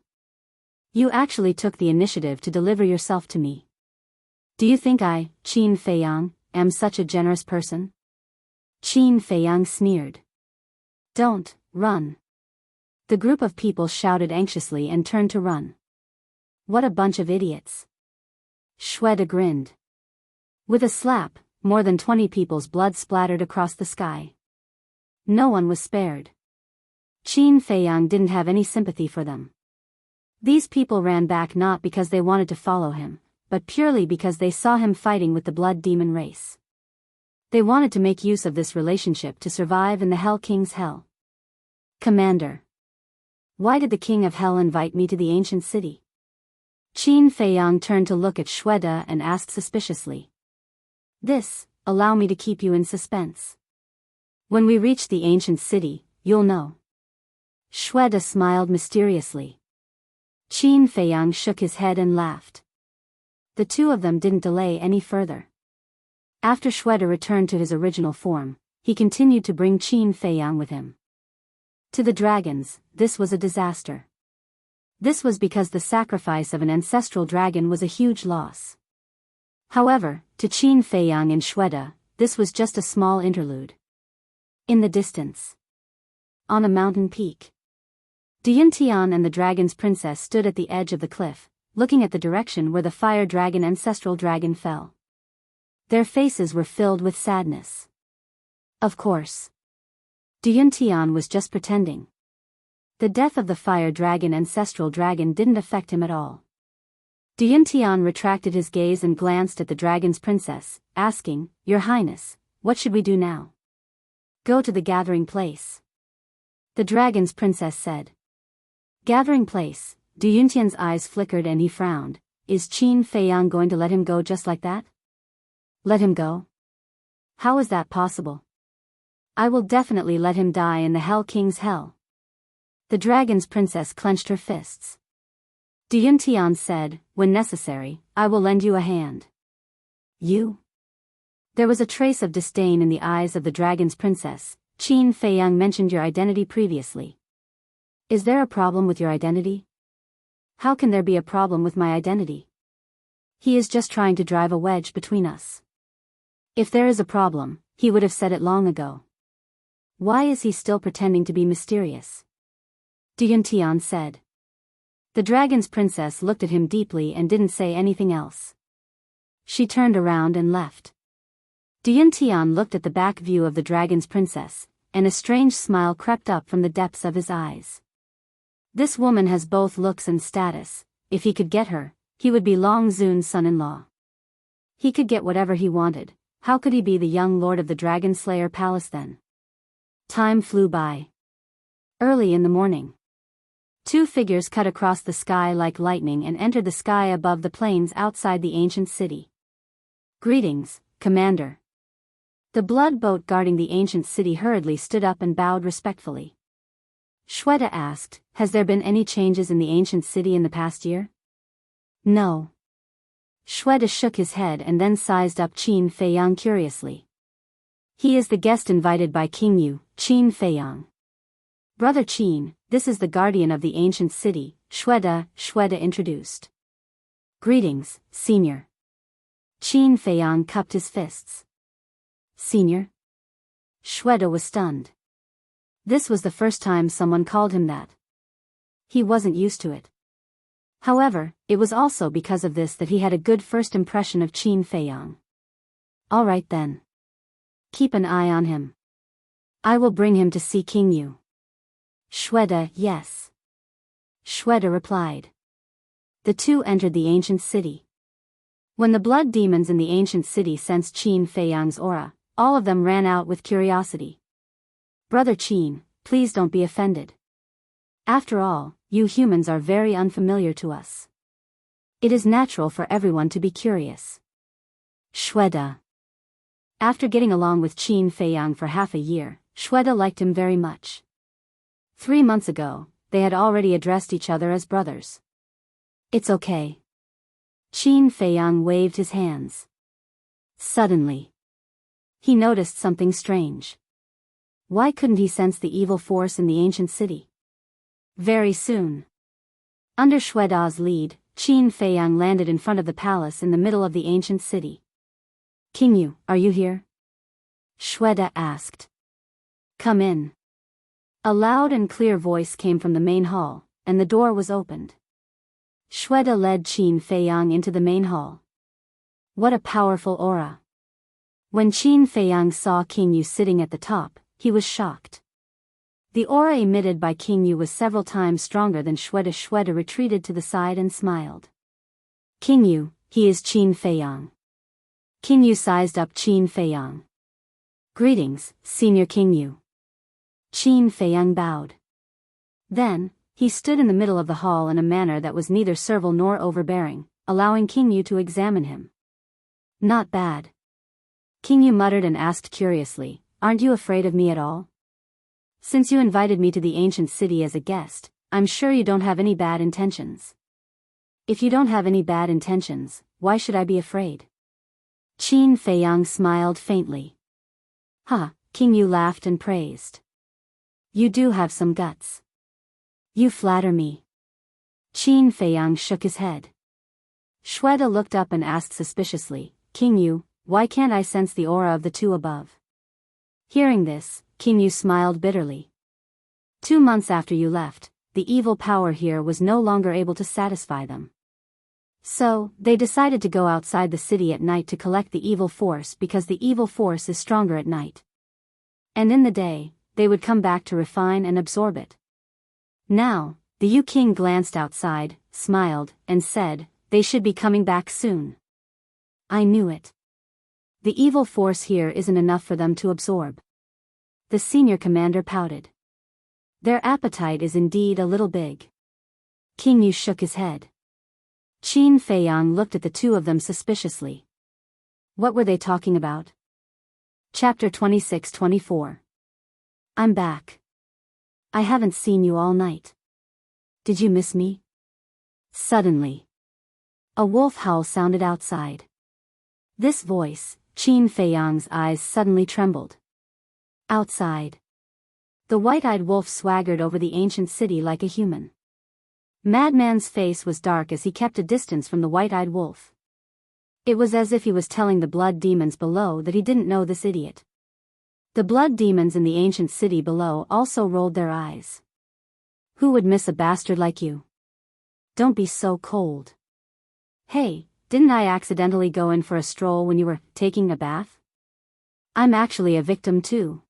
You actually took the initiative to deliver yourself to me. Do you think I, Qin Feiyang, am such a generous person? Qin Feiyang sneered. Don't, run. The group of people shouted anxiously and turned to run. What a bunch of idiots. Shweta grinned. With a slap, more than 20 people's blood splattered across the sky. No one was spared. Qin Feiyang didn't have any sympathy for them. These people ran back not because they wanted to follow him, but purely because they saw him fighting with the blood demon race. They wanted to make use of this relationship to survive in the Hell King's hell. Commander. Why did the King of Hell invite me to the ancient city? Qin Feiyang turned to look at Shweta and asked suspiciously. Allow me to keep you in suspense. When we reach the ancient city, you'll know. Shweta smiled mysteriously. Qin Feiyang shook his head and laughed. The two of them didn't delay any further. After Shweta returned to his original form, he continued to bring Qin Feiyang with him. To the dragons, this was a disaster. This was because the sacrifice of an ancestral dragon was a huge loss. However, to Qin Feiyang and Shweta, this was just a small interlude. In the distance, on a mountain peak, Yuntian and the dragon's princess stood at the edge of the cliff, looking at the direction where the fire dragon ancestral dragon fell. Their faces were filled with sadness. Of course, Yuntian was just pretending. The death of the fire dragon ancestral dragon didn't affect him at all. Yuntian retracted his gaze and glanced at the dragon's princess, asking, Your Highness, what should we do now? Go to the gathering place. The dragon's princess said. Gathering place. Yuntian's eyes flickered and he frowned. Is Qin Feiyang going to let him go just like that? Let him go? How is that possible? I will definitely let him die in the Hell King's hell. The dragon's princess clenched her fists. Yuntian said, When necessary, I will lend you a hand. You? There was a trace of disdain in the eyes of the dragon's princess. Qin Feiyang mentioned your identity previously. Is there a problem with your identity? How can there be a problem with my identity? He is just trying to drive a wedge between us. If there is a problem, he would have said it long ago. Why is he still pretending to be mysterious? Enchanting said. The dragon's princess looked at him deeply and didn't say anything else. She turned around and left. Enchanting looked at the back view of the dragon's princess, and a strange smile crept up from the depths of his eyes. This woman has both looks and status. If he could get her, he would be Long Zun's son-in-law. He could get whatever he wanted. How could he be the young lord of the Dragon Slayer Palace then? Time flew by. Early in the morning, two figures cut across the sky like lightning and entered the sky above the plains outside the ancient city. Greetings, Commander. The blood boat guarding the ancient city hurriedly stood up and bowed respectfully. Shweta asked, has there been any changes in the ancient city in the past year? No. Shweta shook his head and then sized up Qin Feiyang curiously. He is the guest invited by King Yu, Qin Feiyang. Brother Qin, this is the guardian of the ancient city, Shweta introduced. Greetings, Senior. Qin Feiyang cupped his fists. Senior? Shweta was stunned. This was the first time someone called him that. He wasn't used to it. However, it was also because of this that he had a good first impression of Qin Feiyang. All right then. Keep an eye on him. I will bring him to see King Yu. Shweta, yes. Shweta replied. The two entered the ancient city. When the blood demons in the ancient city sensed Qin Feiyang's aura, all of them ran out with curiosity. Brother Qin, please don't be offended. After all, you humans are very unfamiliar to us. It is natural for everyone to be curious. Shweta. After getting along with Qin Feiyang for half a year, Shweta liked him very much. 3 months ago, they had already addressed each other as brothers. It's okay. Qin Feiyang waved his hands. Suddenly, he noticed something strange. Why couldn't he sense the evil force in the ancient city? Very soon, under Shweta's lead, Qin Feiyang landed in front of the palace in the middle of the ancient city. King Yu, are you here? Shweta asked. Come in. A loud and clear voice came from the main hall, and the door was opened. Shweta led Qin Feiyang into the main hall. What a powerful aura. When Qin Feiyang saw King Yu sitting at the top, he was shocked. The aura emitted by King Yu was several times stronger than Shweta. Shweta retreated to the side and smiled. King Yu, he is Qin Feiyang. King Yu sized up Qin Feiyang. Greetings, Senior King Yu. Qin Feiyang bowed. Then, he stood in the middle of the hall in a manner that was neither servile nor overbearing, allowing King Yu to examine him. Not bad. King Yu muttered and asked curiously, aren't you afraid of me at all? Since you invited me to the ancient city as a guest, I'm sure you don't have any bad intentions. If you don't have any bad intentions, why should I be afraid? Qin Feiyang smiled faintly. Ha, King Yu laughed and praised. You do have some guts. You flatter me. Qin Feiyang shook his head. Shweta looked up and asked suspiciously, King Yu, why can't I sense the aura of the two above? Hearing this, King Yu smiled bitterly. 2 months after you left, the evil power here was no longer able to satisfy them. So, they decided to go outside the city at night to collect the evil force because the evil force is stronger at night. And in the day, they would come back to refine and absorb it. Now, the Yu King glanced outside, smiled, and said, they should be coming back soon. I knew it. The evil force here isn't enough for them to absorb. The senior commander pouted. Their appetite is indeed a little big. King Yu shook his head. Qin Feiyang looked at the two of them suspiciously. What were they talking about? Chapter 26-24. I'm back. I haven't seen you all night. Did you miss me? Suddenly, a wolf howl sounded outside. This voice, Qin Feiyang's eyes suddenly trembled. Outside, the white-eyed wolf swaggered over the ancient city like a human. Madman's face was dark as he kept a distance from the white-eyed wolf. It was as if he was telling the blood demons below that he didn't know this idiot. The blood demons in the ancient city below also rolled their eyes. Who would miss a bastard like you? Don't be so cold. Hey, didn't I accidentally go in for a stroll when you were taking a bath? I'm actually a victim too.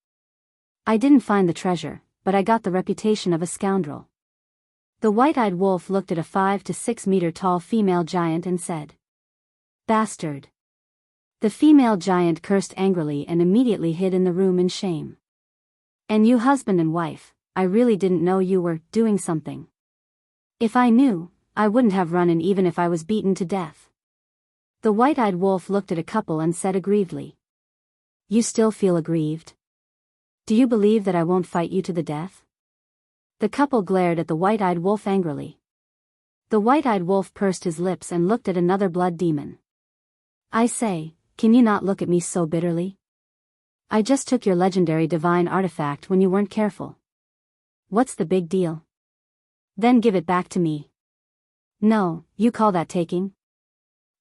I didn't find the treasure, but I got the reputation of a scoundrel. The white-eyed wolf looked at a 5 to 6 meter tall female giant and said, "Bastard." The female giant cursed angrily and immediately hid in the room in shame. "And you husband and wife, I really didn't know you were doing something. If I knew, I wouldn't have run in even if I was beaten to death." The white-eyed wolf looked at a couple and said aggrievedly, "You still feel aggrieved? Do you believe that I won't fight you to the death?" The couple glared at the white-eyed wolf angrily. The white-eyed wolf pursed his lips and looked at another blood demon. "I say, can you not look at me so bitterly? I just took your legendary divine artifact when you weren't careful. What's the big deal? Then give it back to me." "No, you call that taking?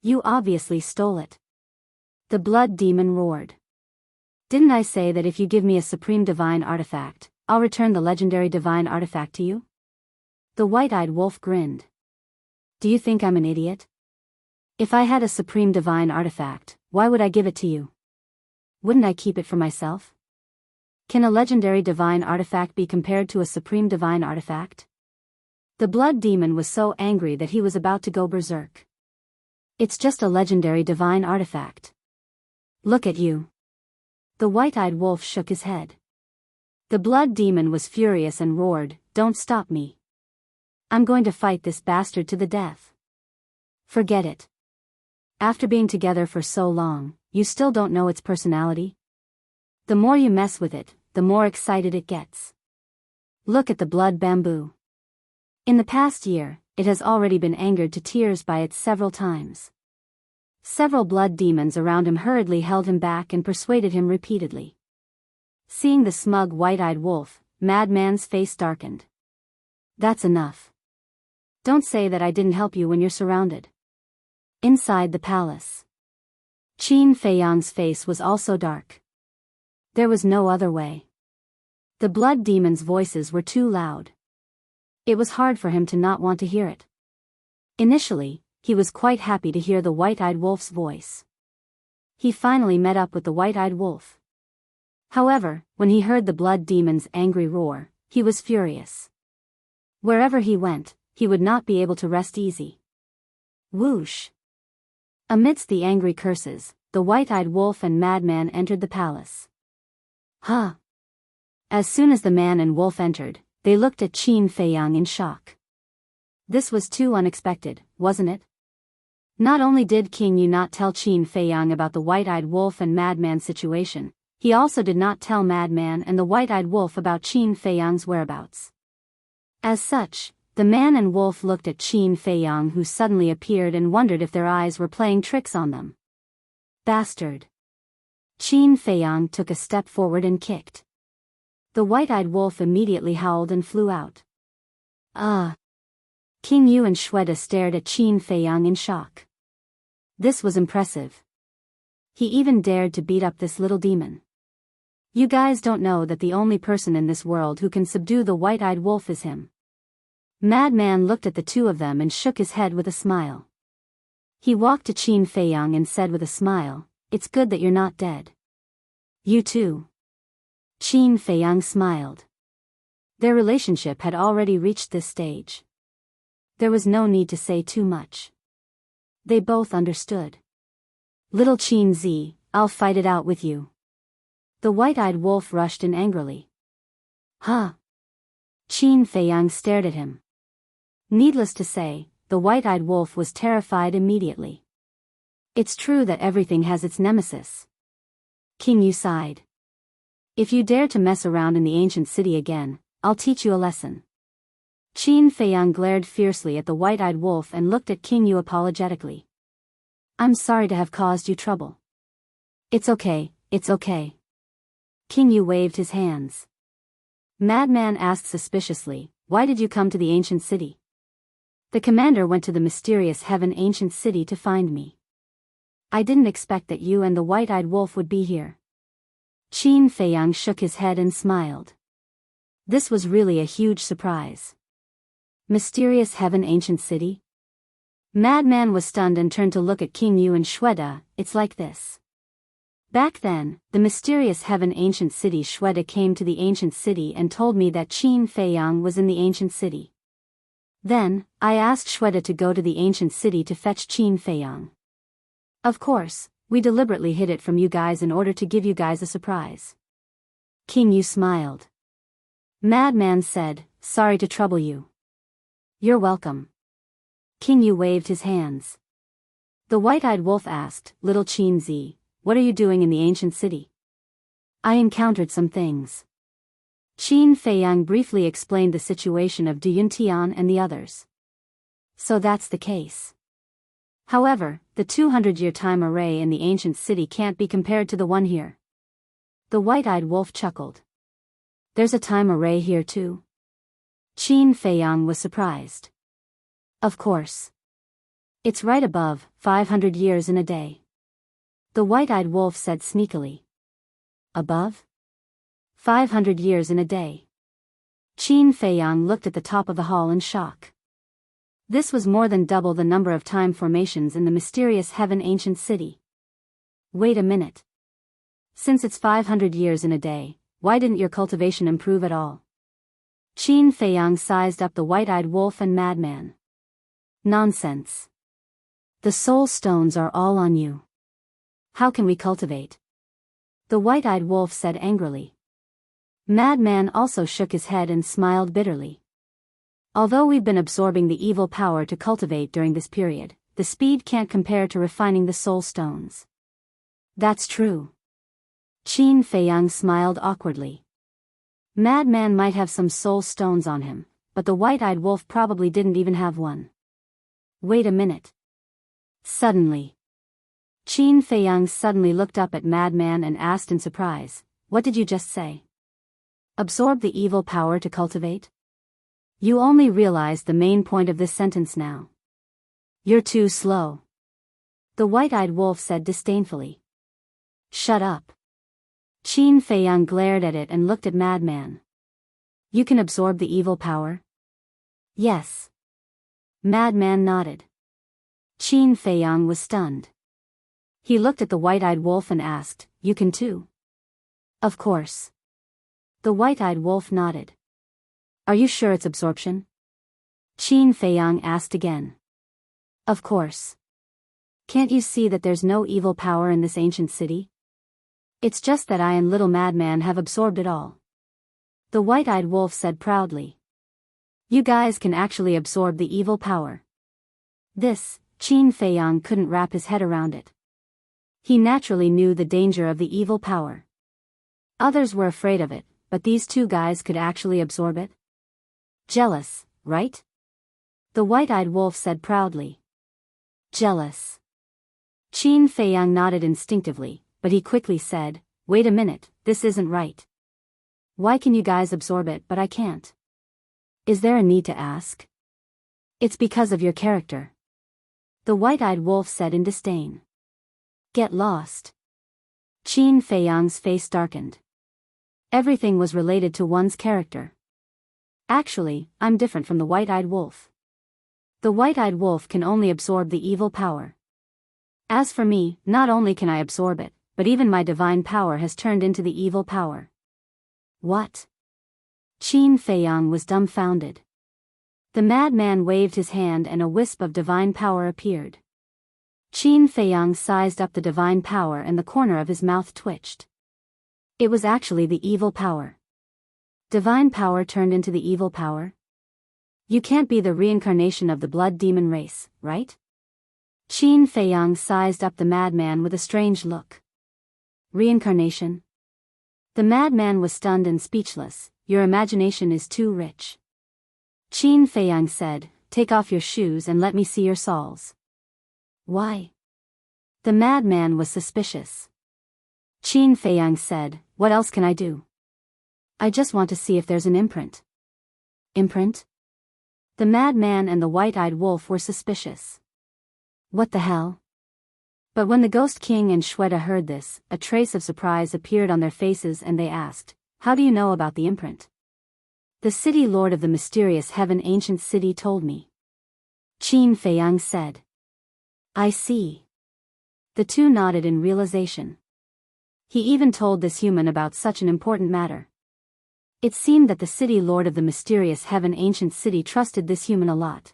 You obviously stole it." The blood demon roared. "Didn't I say that if you give me a supreme divine artifact, I'll return the legendary divine artifact to you?" The white-eyed wolf grinned. "Do you think I'm an idiot? If I had a supreme divine artifact, why would I give it to you? Wouldn't I keep it for myself? Can a legendary divine artifact be compared to a supreme divine artifact?" The blood demon was so angry that he was about to go berserk. "It's just a legendary divine artifact. Look at you." The white-eyed wolf shook his head. The blood demon was furious and roared, "Don't stop me. I'm going to fight this bastard to the death." "Forget it. After being together for so long, you still don't know its personality? The more you mess with it, the more excited it gets. Look at the blood bamboo. In the past year, it has already been angered to tears by it several times." Several blood demons around him hurriedly held him back and persuaded him repeatedly. Seeing the smug white-eyed wolf, Madman's face darkened. "That's enough. Don't say that I didn't help you when you're surrounded." Inside the palace, Qin Feiyang's face was also dark. There was no other way. The blood demons' voices were too loud. It was hard for him to not want to hear it. Initially, he was quite happy to hear the white-eyed wolf's voice. He finally met up with the white-eyed wolf. However, when he heard the blood demon's angry roar, he was furious. Wherever he went, he would not be able to rest easy. Whoosh! Amidst the angry curses, the white-eyed wolf and Madman entered the palace. Huh! As soon as the man and wolf entered, they looked at Qin Feiyang in shock. This was too unexpected, wasn't it? Not only did King Yu not tell Qin Feiyang about the white-eyed wolf and Madman situation, he also did not tell Madman and the white-eyed wolf about Qin Feiyang's whereabouts. As such, the man and wolf looked at Qin Feiyang, who suddenly appeared, and wondered if their eyes were playing tricks on them. Bastard! Qin Feiyang took a step forward and kicked. The white-eyed wolf immediately howled and flew out. King Yu and Shweta stared at Qin Feiyang in shock. This was impressive. He even dared to beat up this little demon. You guys don't know that the only person in this world who can subdue the white-eyed wolf is him. Madman looked at the two of them and shook his head with a smile. He walked to Qin Feiyang and said with a smile, "It's good that you're not dead." "You too." Qin Feiyang smiled. Their relationship had already reached this stage. There was no need to say too much. They both understood. "Little Qin Zi, I'll fight it out with you." The white-eyed wolf rushed in angrily. Huh? Qin Feiyang stared at him. Needless to say, the white-eyed wolf was terrified immediately. It's true that everything has its nemesis. King Yu sighed. "If you dare to mess around in the ancient city again, I'll teach you a lesson." Qin Feiyang glared fiercely at the white-eyed wolf and looked at King Yu apologetically. "I'm sorry to have caused you trouble." It's okay. King Yu waved his hands. Madman asked suspiciously, "Why did you come to the ancient city?" "The commander went to the mysterious heaven ancient city to find me. I didn't expect that you and the white-eyed wolf would be here." Qin Feiyang shook his head and smiled. This was really a huge surprise. Mysterious Heaven Ancient City? Madman was stunned and turned to look at King Yu and Shweta. It's like this. Back then, the mysterious Heaven Ancient City. Shweta came to the Ancient City and told me that Qin Feiyang was in the Ancient City. Then, I asked Shweta to go to the Ancient City to fetch Qin Feiyang. Of course, we deliberately hid it from you guys in order to give you guys a surprise. King Yu smiled. Madman said, sorry to trouble you. You're welcome. King Yu waved his hands. The white-eyed wolf asked, Little Qin Zi, what are you doing in the ancient city? I encountered some things. Qin Feiyang briefly explained the situation of Du Yuntian and the others. So that's the case. However, the 200-year time array in the ancient city can't be compared to the one here. The white-eyed wolf chuckled. There's a time array here too? Qin Feiyang was surprised. Of course. It's right above, 500 years in a day. The white-eyed wolf said sneakily. Above? 500 years in a day. Qin Feiyang looked at the top of the hall in shock. This was more than double the number of time formations in the mysterious Heaven Ancient City. Wait a minute. Since it's 500 years in a day, why didn't your cultivation improve at all? Qin Feiyang sized up the white-eyed wolf and madman. Nonsense. The soul stones are all on you. How can we cultivate? The white-eyed wolf said angrily. Madman also shook his head and smiled bitterly. Although we've been absorbing the evil power to cultivate during this period, the speed can't compare to refining the soul stones. That's true. Qin Feiyang smiled awkwardly. Madman might have some soul stones on him, but the white-eyed wolf probably didn't even have one. Wait a minute. Suddenly. Qin Feiyang suddenly looked up at Madman and asked in surprise, what did you just say? Absorb the evil power to cultivate? You only realized the main point of this sentence now. You're too slow. The white-eyed wolf said disdainfully. Shut up. Qin Feiyang glared at it and looked at Madman. You can absorb the evil power? Yes. Madman nodded. Qin Feiyang was stunned. He looked at the white-eyed wolf and asked, you can too? Of course. The white-eyed wolf nodded. Are you sure it's absorption? Qin Feiyang asked again. Of course. Can't you see that there's no evil power in this ancient city? It's just that I and little Madman have absorbed it all. The white-eyed wolf said proudly. You guys can actually absorb the evil power. This, Qin Feiyang couldn't wrap his head around it. He naturally knew the danger of the evil power. Others were afraid of it, but these two guys could actually absorb it. Jealous, right? The white-eyed wolf said proudly. Jealous. Qin Feiyang nodded instinctively, but he quickly said, wait a minute, this isn't right. Why can you guys absorb it but I can't? Is there a need to ask? It's because of your character. The white-eyed wolf said in disdain. Get lost. Qin Feiyang's face darkened. Everything was related to one's character. Actually, I'm different from the white-eyed wolf. The white-eyed wolf can only absorb the evil power. As for me, not only can I absorb it, but even my divine power has turned into the evil power. What? Qin Feiyang was dumbfounded. The madman waved his hand and a wisp of divine power appeared. Qin Feiyang sized up the divine power and the corner of his mouth twitched. It was actually the evil power. Divine power turned into the evil power? You can't be the reincarnation of the blood demon race, right? Qin Feiyang sized up the madman with a strange look. Reincarnation? The madman was stunned and speechless. Your imagination is too rich. Qin Feiyang said, take off your shoes and let me see your soles. Why? The madman was suspicious. Qin Feiyang said, what else can I do? I just want to see if there's an imprint. Imprint? The madman and the white-eyed wolf were suspicious. What the hell? But when the Ghost King and Shweta heard this, a trace of surprise appeared on their faces and they asked, "How do you know about the imprint?" "The city lord of the mysterious heaven ancient city told me," Qin Feiyang said. "I see." The two nodded in realization. He even told this human about such an important matter. It seemed that the city lord of the mysterious heaven ancient city trusted this human a lot.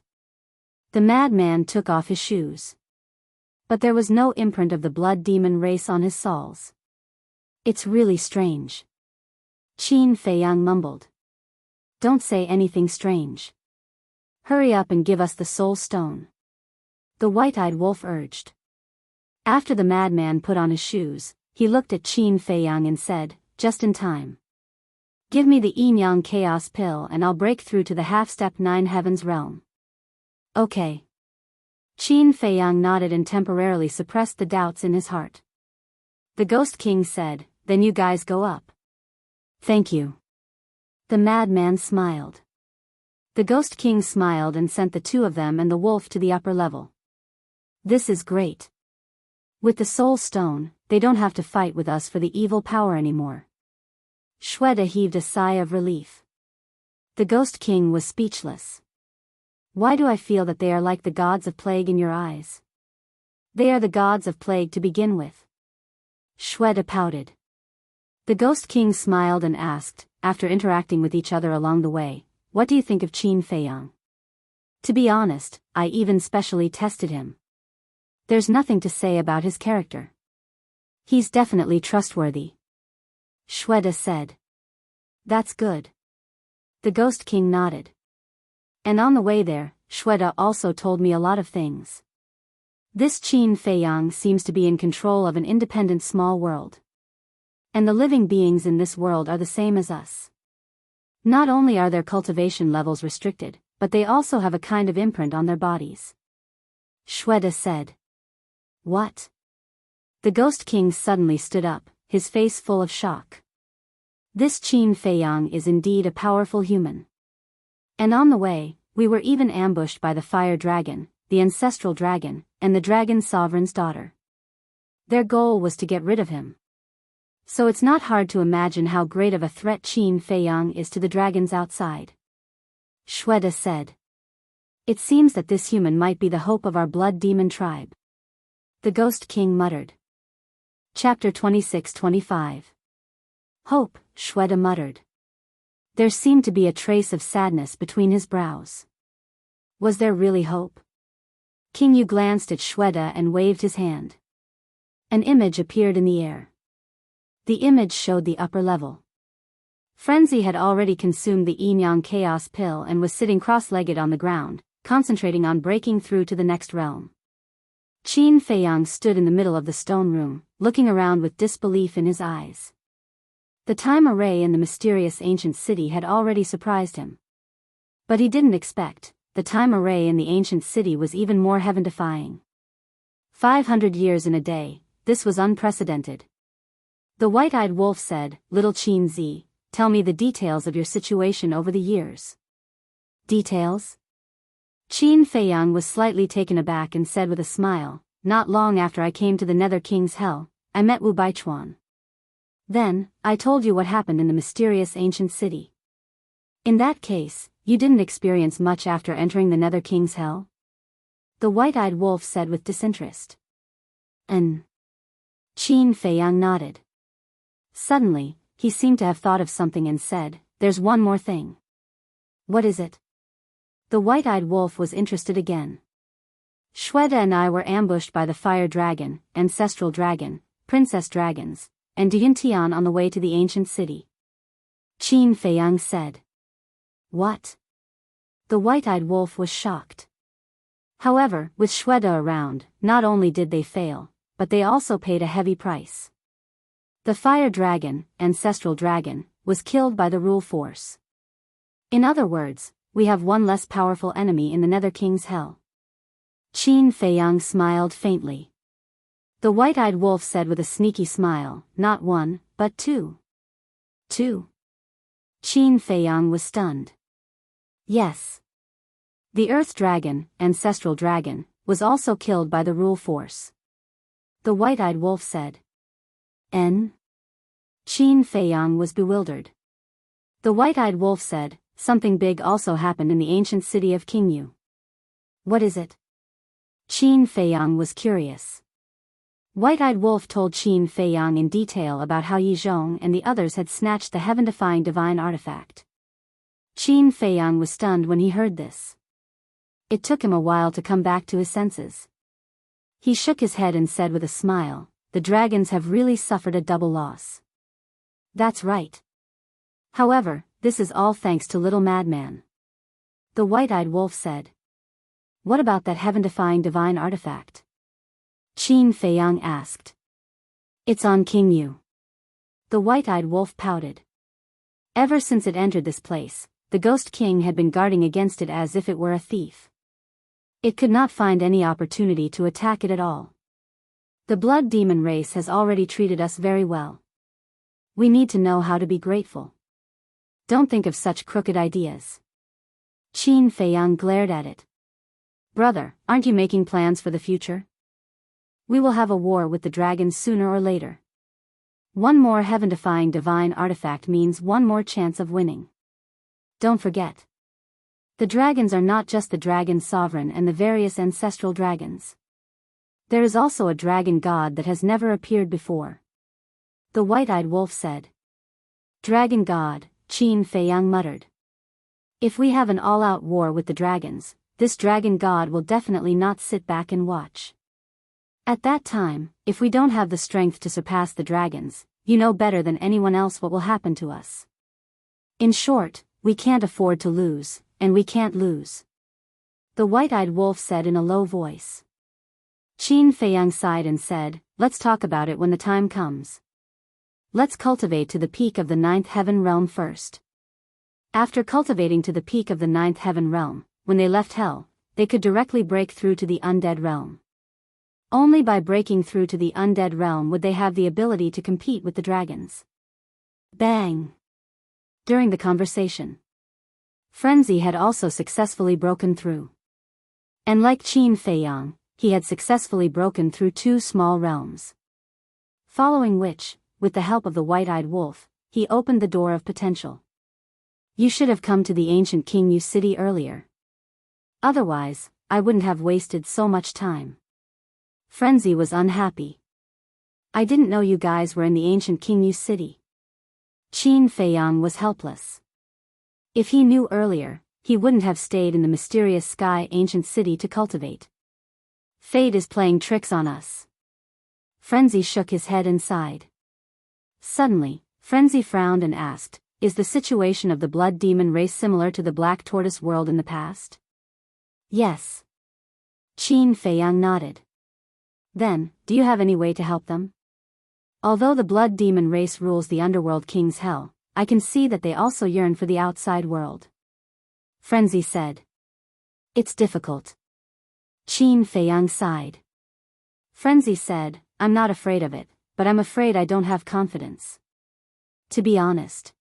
The madman took off his shoes. But there was no imprint of the blood demon race on his soles. "It's really strange," Qin Feiyang mumbled. "Don't say anything strange. Hurry up and give us the soul stone," the white-eyed wolf urged. After the madman put on his shoes, he looked at Qin Feiyang and said, "Just in time. Give me the yin-yang chaos pill and I'll break through to the half-step 9 heavens realm." "Okay." Qin Feiyang nodded and temporarily suppressed the doubts in his heart. The Ghost King said, "Then you guys go up." "Thank you." The madman smiled. The Ghost King smiled and sent the two of them and the wolf to the upper level. "This is great. With the soul stone, they don't have to fight with us for the evil power anymore." Shweta heaved a sigh of relief. The Ghost King was speechless. "Why do I feel that they are like the gods of plague in your eyes?" "They are the gods of plague to begin with." Shweta pouted. The Ghost King smiled and asked, after interacting with each other along the way, "What do you think of Qin Feiyang?" "To be honest, I even specially tested him. There's nothing to say about his character. He's definitely trustworthy," Shweta said. "That's good." The Ghost King nodded. "And on the way there, Shweta also told me a lot of things. This Qin Feiyang seems to be in control of an independent small world. And the living beings in this world are the same as us. Not only are their cultivation levels restricted, but they also have a kind of imprint on their bodies." Shweta said. "What?" The Ghost King suddenly stood up, his face full of shock. "This Qin Feiyang is indeed a powerful human. And on the way, we were even ambushed by the fire dragon, the ancestral dragon, and the dragon sovereign's daughter. Their goal was to get rid of him. So it's not hard to imagine how great of a threat Qin Feiyang is to the dragons outside," Shweta said. "It seems that this human might be the hope of our blood demon tribe," the Ghost King muttered. Chapter 26-25. "Hope," Shweta muttered. There seemed to be a trace of sadness between his brows. Was there really hope? King Yu glanced at Shweta and waved his hand. An image appeared in the air. The image showed the upper level. Frenzy had already consumed the yin-yang chaos pill and was sitting cross-legged on the ground, concentrating on breaking through to the next realm. Qin Feiyang stood in the middle of the stone room, looking around with disbelief in his eyes. The time array in the mysterious ancient city had already surprised him. But he didn't expect, the time array in the ancient city was even more heaven-defying. 500 years in a day, this was unprecedented. The white-eyed wolf said, "Little Qin Zi, tell me the details of your situation over the years." "Details?" Qin Feiyang was slightly taken aback and said with a smile, "Not long after I came to the Nether King's Hell, I met Wu Baichuan. Then, I told you what happened in the mysterious ancient city. In that case, you didn't experience much after entering the Nether King's Hell?" The white-eyed wolf said with disinterest. Qin Feiyang nodded. Suddenly, he seemed to have thought of something and said, "There's one more thing." "What is it?" The white-eyed wolf was interested again. "Shweta and I were ambushed by the fire dragon, ancestral dragon, princess dragons, and Diantian on the way to the ancient city," Qin Feiyang said. "What?" The white-eyed wolf was shocked. However, with Shweta around, not only did they fail, but they also paid a heavy price. The fire dragon, ancestral dragon, was killed by the rule force. In other words, we have one less powerful enemy in the Nether King's Hell. Qin Feiyang smiled faintly. The white-eyed wolf said with a sneaky smile, "Not one, but two." "Two?" Qin Feiyang was stunned. "Yes. The earth dragon, ancestral dragon, was also killed by the rule force. The white-eyed wolf said. N? Qin Feiyang was bewildered. The white-eyed wolf said, something big also happened in the ancient city of Qingyu. What is it? Qin Feiyang was curious. White-eyed wolf told Qin Feiyang in detail about how Yi Zhong and the others had snatched the heaven-defying divine artifact. Qin Feiyang was stunned when he heard this. It took him a while to come back to his senses. He shook his head and said with a smile, the dragons have really suffered a double loss. That's right. However, this is all thanks to little madman. The white-eyed wolf said. What about that heaven-defying divine artifact? Qin Feiyang asked. It's on Qingyu. The white-eyed wolf pouted. Ever since it entered this place, the Ghost King had been guarding against it as if it were a thief. It could not find any opportunity to attack it at all. The blood demon race has already treated us very well. We need to know how to be grateful. Don't think of such crooked ideas. Qin Feiyang glared at it. Brother, aren't you making plans for the future? We will have a war with the dragons sooner or later. One more heaven-defying divine artifact means one more chance of winning. Don't forget. The dragons are not just the dragon sovereign and the various ancestral dragons. There is also a dragon god that has never appeared before. The white-eyed wolf said. Dragon god, Qin Feiyang muttered. If we have an all-out war with the dragons, this dragon god will definitely not sit back and watch. At that time, if we don't have the strength to surpass the dragons, you know better than anyone else what will happen to us. In short, we can't afford to lose, and we can't lose. The white-eyed wolf said in a low voice. Qin Feiyang sighed and said, let's talk about it when the time comes. Let's cultivate to the peak of the 9th heaven realm first. After cultivating to the peak of the 9th heaven realm, when they left hell, they could directly break through to the undead realm. Only by breaking through to the undead realm would they have the ability to compete with the dragons. Bang! During the conversation, Frenzy had also successfully broken through. And like Qin Feiyang, he had successfully broken through 2 small realms. Following which, with the help of the white-eyed wolf, he opened the door of potential. You should have come to the ancient Qingyu city earlier. Otherwise, I wouldn't have wasted so much time. Frenzy was unhappy. I didn't know you guys were in the ancient Qingyu city. Qin Feiyang was helpless. If he knew earlier, he wouldn't have stayed in the mysterious sky ancient city to cultivate. Fate is playing tricks on us. Frenzy shook his head and sighed. Suddenly, Frenzy frowned and asked, is the situation of the blood demon race similar to the Black Tortoise world in the past? Yes. Qin Feiyang nodded. Then, do you have any way to help them? Although the blood demon race rules the underworld king's hell, I can see that they also yearn for the outside world. Frenzy said. It's difficult. Qin Feiyang sighed. Frenzy said, I'm not afraid of it, but I'm afraid I don't have confidence. To be honest,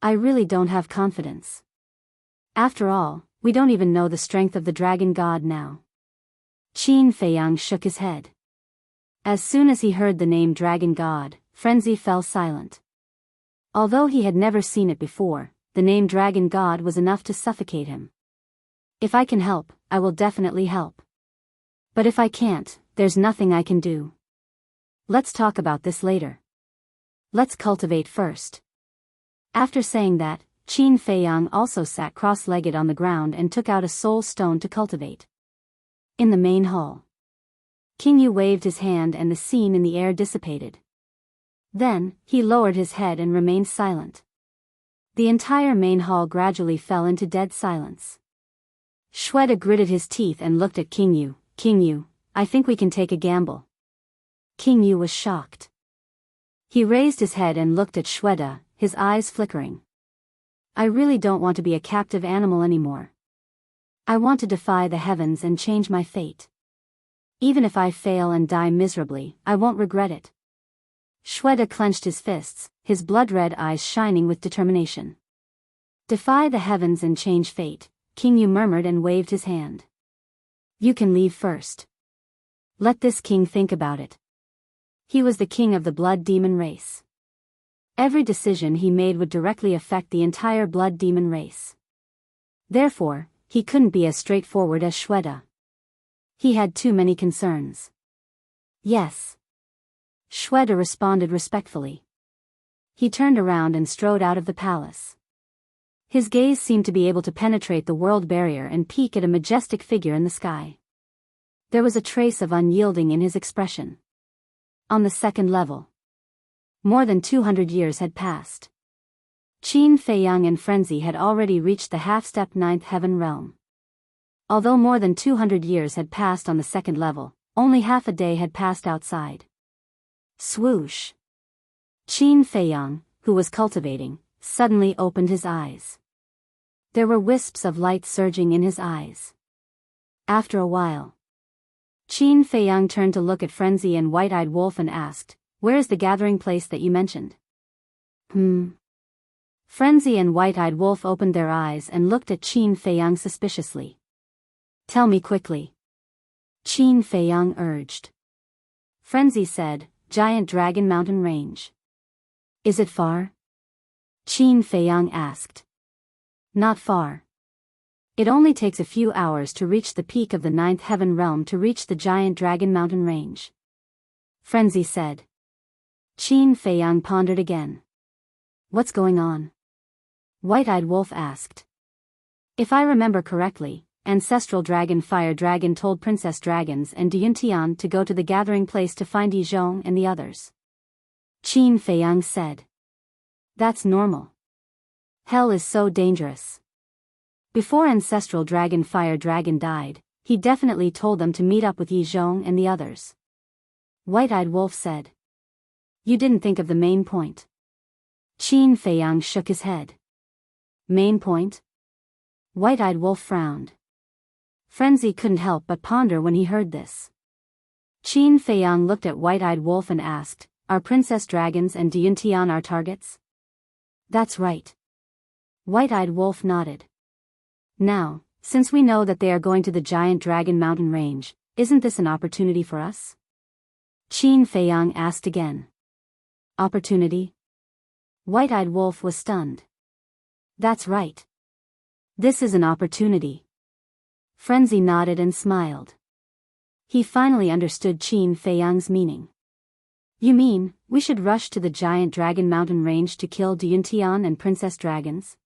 I really don't have confidence. After all, we don't even know the strength of the dragon god now. Qin Feiyang shook his head. As soon as he heard the name dragon god, Frenzy fell silent. Although he had never seen it before, the name dragon god was enough to suffocate him. If I can help, I will definitely help. But if I can't, there's nothing I can do. Let's talk about this later. Let's cultivate first. After saying that, Qin Feiyang also sat cross-legged on the ground and took out a soul stone to cultivate. In the main hall, Qingyu waved his hand and the scene in the air dissipated. Then, he lowered his head and remained silent. The entire main hall gradually fell into dead silence. Shweta gritted his teeth and looked at Qingyu. Qingyu, I think we can take a gamble. Qingyu was shocked. He raised his head and looked at Shweta, his eyes flickering. I really don't want to be a captive animal anymore. I want to defy the heavens and change my fate. Even if I fail and die miserably, I won't regret it. Shweta clenched his fists, his blood-red eyes shining with determination. Defy the heavens and change fate, Qingyu murmured and waved his hand. You can leave first. Let this king think about it. He was the king of the blood demon race. Every decision he made would directly affect the entire blood demon race. Therefore, he couldn't be as straightforward as Shweta. He had too many concerns. Yes. Shweta responded respectfully. He turned around and strode out of the palace. His gaze seemed to be able to penetrate the world barrier and peek at a majestic figure in the sky. There was a trace of unyielding in his expression. On the second level. More than 200 years had passed. Qin Feiyang and Frenzy had already reached the half-step ninth heaven realm. Although more than 200 years had passed on the second level, only half a day had passed outside. Swoosh. Qin Feiyang, who was cultivating, suddenly opened his eyes. There were wisps of light surging in his eyes. After a while, Qin Feiyang turned to look at Frenzy and White-Eyed Wolf and asked, "Where is the gathering place that you mentioned?" Frenzy and White-Eyed Wolf opened their eyes and looked at Qin Feiyang suspiciously. "Tell me quickly," Qin Feiyang urged. Frenzy said, "Giant Dragon Mountain Range." "Is it far?" Qin Feiyang asked. "Not far. It only takes a few hours to reach the peak of the ninth heaven realm to reach the Giant Dragon Mountain Range," Frenzy said. Qin Feiyang pondered again. "What's going on?" White-Eyed Wolf asked. "If I remember correctly, Ancestral Dragon Fire Dragon told Princess Dragons and Dyuntian to go to the gathering place to find Yizhong and the others," Qin Feiyang said. "That's normal. Hell is so dangerous. Before Ancestral Dragon Fire Dragon died, he definitely told them to meet up with Yizhong and the others," White-Eyed Wolf said. "You didn't think of the main point." Qin Feiyang shook his head. "Main point?" White-Eyed Wolf frowned. Frenzy couldn't help but ponder when he heard this. Qin Feiyang looked at White-Eyed Wolf and asked, "Are Princess Dragons and Dyuntian our targets?" "That's right." White-Eyed Wolf nodded. "Now, since we know that they are going to the Giant Dragon Mountain Range, isn't this an opportunity for us?" Qin Feiyang asked again. "Opportunity?" White-Eyed Wolf was stunned. "That's right. This is an opportunity." Frenzy nodded and smiled. He finally understood Qin Feiyang's meaning. "You mean, we should rush to the Giant Dragon Mountain Range to kill Dyuntian and Princess Dragons?"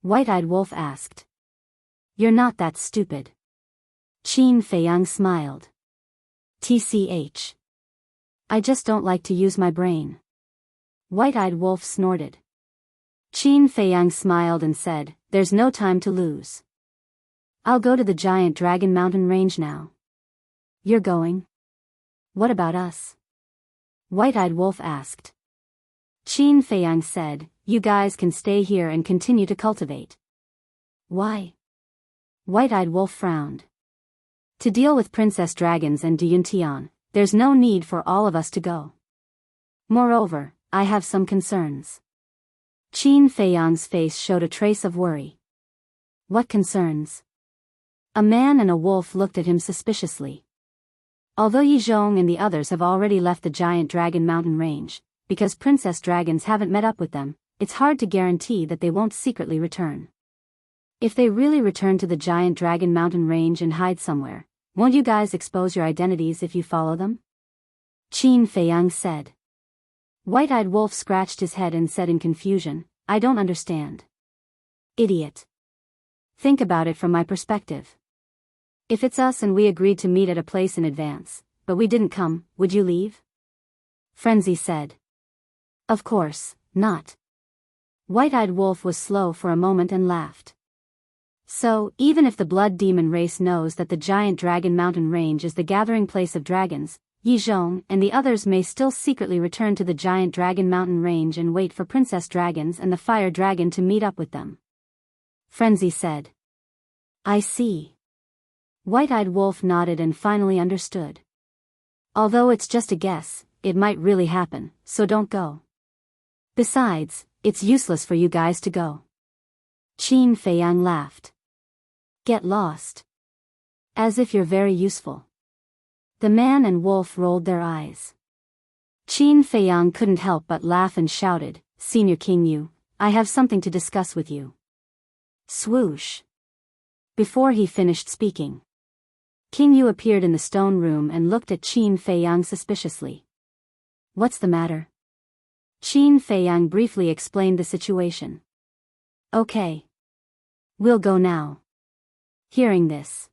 White-Eyed Wolf asked. "You're not that stupid." Qin Feiyang smiled. "TCH. I just don't like to use my brain." White-Eyed Wolf snorted. Qin Feiyang smiled and said, "There's no time to lose. I'll go to the Giant Dragon Mountain Range now." "You're going? What about us?" White-Eyed Wolf asked. Qin Feiyang said, "You guys can stay here and continue to cultivate." "Why?" White-Eyed Wolf frowned. "To deal with Princess Dragons and Dyuntian, there's no need for all of us to go. Moreover, I have some concerns." Qin Feiyang's face showed a trace of worry. "What concerns?" A man and a wolf looked at him suspiciously. Although Yizhong and the others have already left the Giant Dragon Mountain Range, because Princess Dragons haven't met up with them, it's hard to guarantee that they won't secretly return. If they really return to the Giant Dragon Mountain Range and hide somewhere, won't you guys expose your identities if you follow them?" Qin Feiyang said. White-Eyed Wolf scratched his head and said in confusion, "I don't understand." "Idiot. Think about it from my perspective. If it's us and we agreed to meet at a place in advance, but we didn't come, would you leave?" Frenzy said. "Of course, not." White-Eyed Wolf was slow for a moment and laughed. "So, even if the blood demon race knows that the Giant Dragon Mountain Range is the gathering place of dragons, Yizhong and the others may still secretly return to the Giant Dragon Mountain Range and wait for Princess Dragons and the Fire Dragon to meet up with them," Frenzy said. "I see." White-Eyed Wolf nodded and finally understood. "Although it's just a guess, it might really happen, so don't go. Besides, it's useless for you guys to go." Qin Feiyang laughed. "Get lost. As if you're very useful." The man and wolf rolled their eyes. Qin Feiyang couldn't help but laugh and shouted, "Senior King Yu, I have something to discuss with you." Swoosh. Before he finished speaking, King Yu appeared in the stone room and looked at Qin Feiyang suspiciously. "What's the matter?" Qin Feiyang briefly explained the situation. "Okay. We'll go now." Hearing this,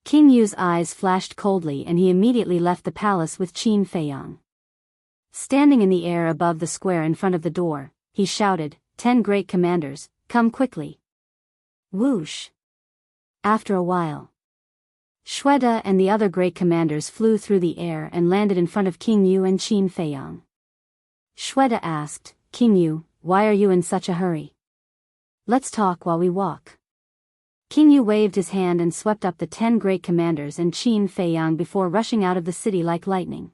King Yu's eyes flashed coldly and he immediately left the palace with Qin Feiyang. Standing in the air above the square in front of the door, he shouted, "10 great commanders, come quickly." Whoosh. After a while, Shweta and the other great commanders flew through the air and landed in front of King Yu and Qin Feiyang. Shweta asked, "King Yu, why are you in such a hurry? Let's talk while we walk." King Yu waved his hand and swept up the 10 great commanders and Qin Feiyang before rushing out of the city like lightning.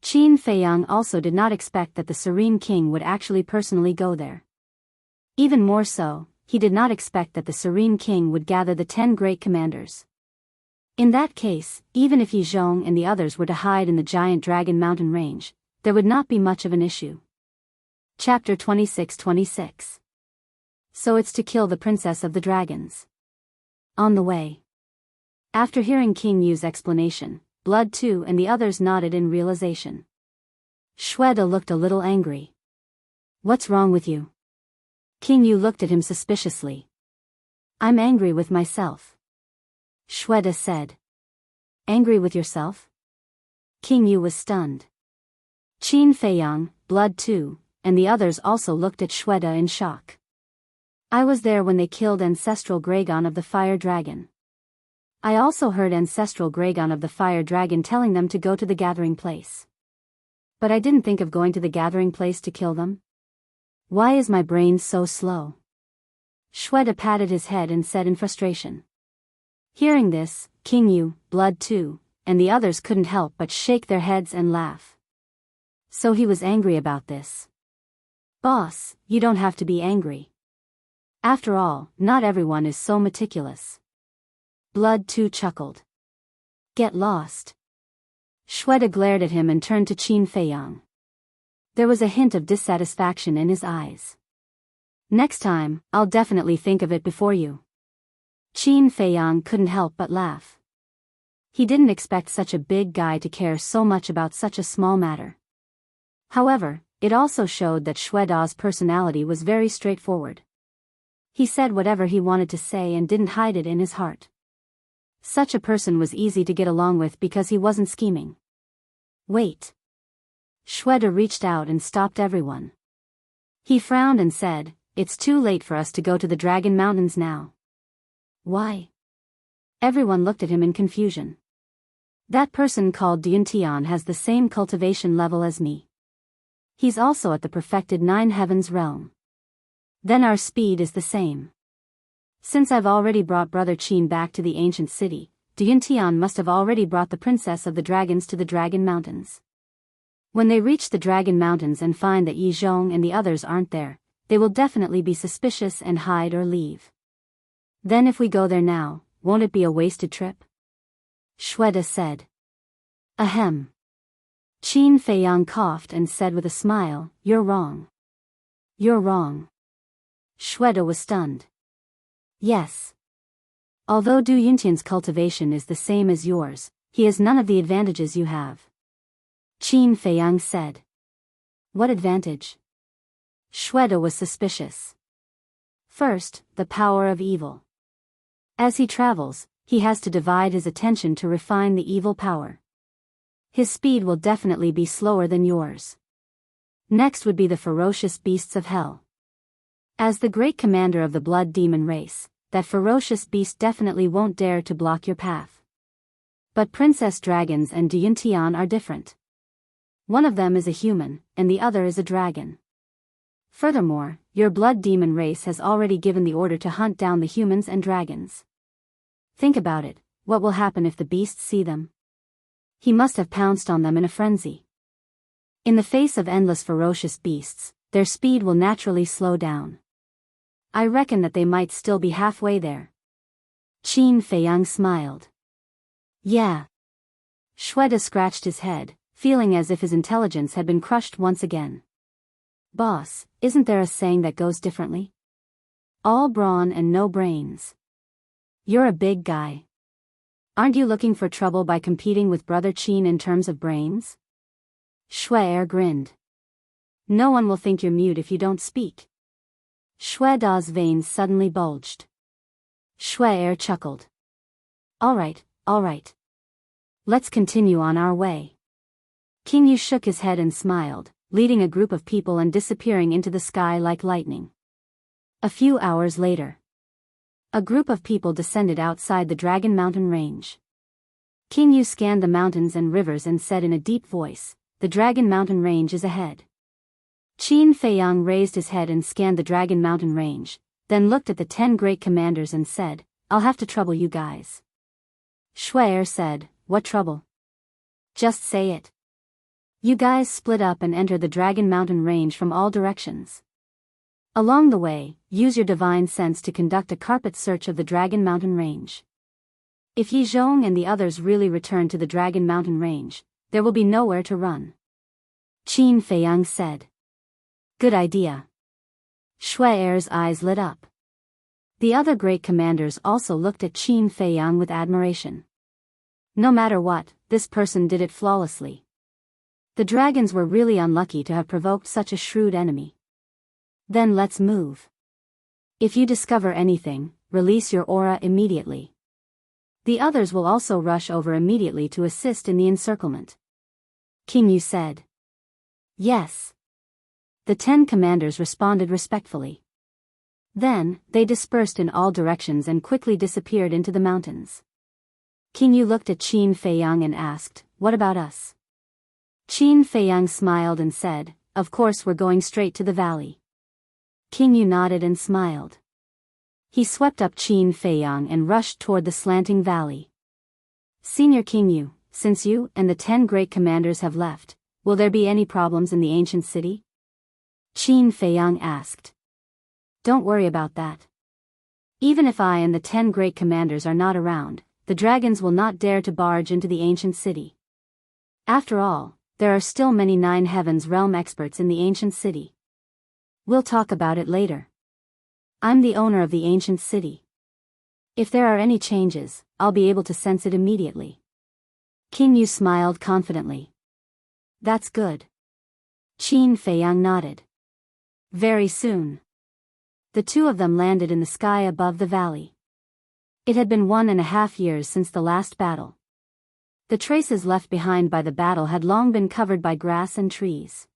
Qin Feiyang also did not expect that the Serene King would actually personally go there. Even more so, he did not expect that the Serene King would gather the 10 great commanders. In that case, even if Yi Zhong and the others were to hide in the giant Dragon Mountain range, there would not be much of an issue. Chapter 26-26. So it's to kill the Princess of the Dragons. On the way. After hearing King Yu's explanation, Blood 2 and the others nodded in realization. Shweta looked a little angry. "What's wrong with you?" King Yu looked at him suspiciously. "I'm angry with myself," Shweta said. "Angry with yourself?" King Yu was stunned. Qin Feiyang, Blood 2, and the others also looked at Shweta in shock. "I was there when they killed Ancestral Gragon of the Fire Dragon. I also heard Ancestral Gragon of the Fire Dragon telling them to go to the gathering place. But I didn't think of going to the gathering place to kill them. Why is my brain so slow?" Shweta patted his head and said in frustration. Hearing this, King Yu, Blood 2, and the others couldn't help but shake their heads and laugh. So he was angry about this. "Boss, you don't have to be angry. After all, not everyone is so meticulous." Blood 2 chuckled. "Get lost." Shweta glared at him and turned to Qin Feiyang. There was a hint of dissatisfaction in his eyes. "Next time, I'll definitely think of it before you." Qin Feiyang couldn't help but laugh. He didn't expect such a big guy to care so much about such a small matter. However, it also showed that Shweta's personality was very straightforward. He said whatever he wanted to say and didn't hide it in his heart. Such a person was easy to get along with because he wasn't scheming. "Wait." Shweta reached out and stopped everyone. He frowned and said, "It's too late for us to go to the Dragon Mountains now." "Why?" Everyone looked at him in confusion. "That person called Diantian has the same cultivation level as me. He's also at the perfected 9 heavens realm. Then our speed is the same. Since I've already brought Brother Qin back to the ancient city, Diantian must have already brought the Princess of the Dragons to the Dragon Mountains. When they reach the Dragon Mountains and find that Yi Zhong and the others aren't there, they will definitely be suspicious and hide or leave. Then if we go there now, won't it be a wasted trip?" Shweta said. "Ahem." Qin Feiyang coughed and said with a smile, "You're wrong. You're wrong." Shweta was stunned. "Yes. Although Du Yuntian's cultivation is the same as yours, he has none of the advantages you have." Qin Feiyang said. "What advantage?" Shweta was suspicious. "First, the power of evil. As he travels, he has to divide his attention to refine the evil power. His speed will definitely be slower than yours. Next would be the ferocious beasts of hell. As the great commander of the blood demon race, that ferocious beast definitely won't dare to block your path. But princess dragons and Diantian are different. One of them is a human, and the other is a dragon. Furthermore, your blood demon race has already given the order to hunt down the humans and dragons. Think about it, what will happen if the beasts see them? He must have pounced on them in a frenzy. In the face of endless ferocious beasts, their speed will naturally slow down. I reckon that they might still be halfway there." Qin Feiyang smiled. "Yeah." Shweta scratched his head, feeling as if his intelligence had been crushed once again. Boss, isn't there a saying that goes differently? All brawn and no brains. You're a big guy. Aren't you looking for trouble by competing with Brother Qin in terms of brains? Shui grinned. No one will think you're mute if you don't speak. Shui Da's veins suddenly bulged. Shui chuckled. All right. Let's continue on our way. King Yu shook his head and smiled, leading a group of people and disappearing into the sky like lightning. A few hours later, a group of people descended outside the Dragon Mountain range. King Yu scanned the mountains and rivers and said in a deep voice, "The Dragon Mountain range is ahead." Qin Feiyang raised his head and scanned the Dragon Mountain range, then looked at the 10 great commanders and said, "I'll have to trouble you guys." Shui said, "What trouble? Just say it." You guys split up and entered the Dragon Mountain range from all directions. Along the way, use your divine sense to conduct a carpet search of the Dragon Mountain range. If Yi Zhong and the others really return to the Dragon Mountain range, there will be nowhere to run. Qin Feiyang said. Good idea. Shui's eyes lit up. The other great commanders also looked at Qin Feiyang with admiration. No matter what, this person did it flawlessly. The dragons were really unlucky to have provoked such a shrewd enemy. Then let's move. If you discover anything, release your aura immediately. The others will also rush over immediately to assist in the encirclement. King Yu said. Yes. The 10 commanders responded respectfully. Then, they dispersed in all directions and quickly disappeared into the mountains. King Yu looked at Qin Feiyang and asked, "What about us?" Qin Feiyang smiled and said, "Of course we're going straight to the valley." King Yu nodded and smiled. He swept up Qin Feiyang and rushed toward the slanting valley. Senior King Yu, since you and the 10 great commanders have left, will there be any problems in the ancient city? Qin Feiyang asked. Don't worry about that. Even if I and the 10 great commanders are not around, the dragons will not dare to barge into the ancient city. After all, there are still many 9 Heavens realm experts in the ancient city. We'll talk about it later. I'm the owner of the ancient city. If there are any changes, I'll be able to sense it immediately. King Yu smiled confidently. That's good. Qin Feiyang nodded. Very soon. The two of them landed in the sky above the valley. It had been 1.5 years since the last battle. The traces left behind by the battle had long been covered by grass and trees.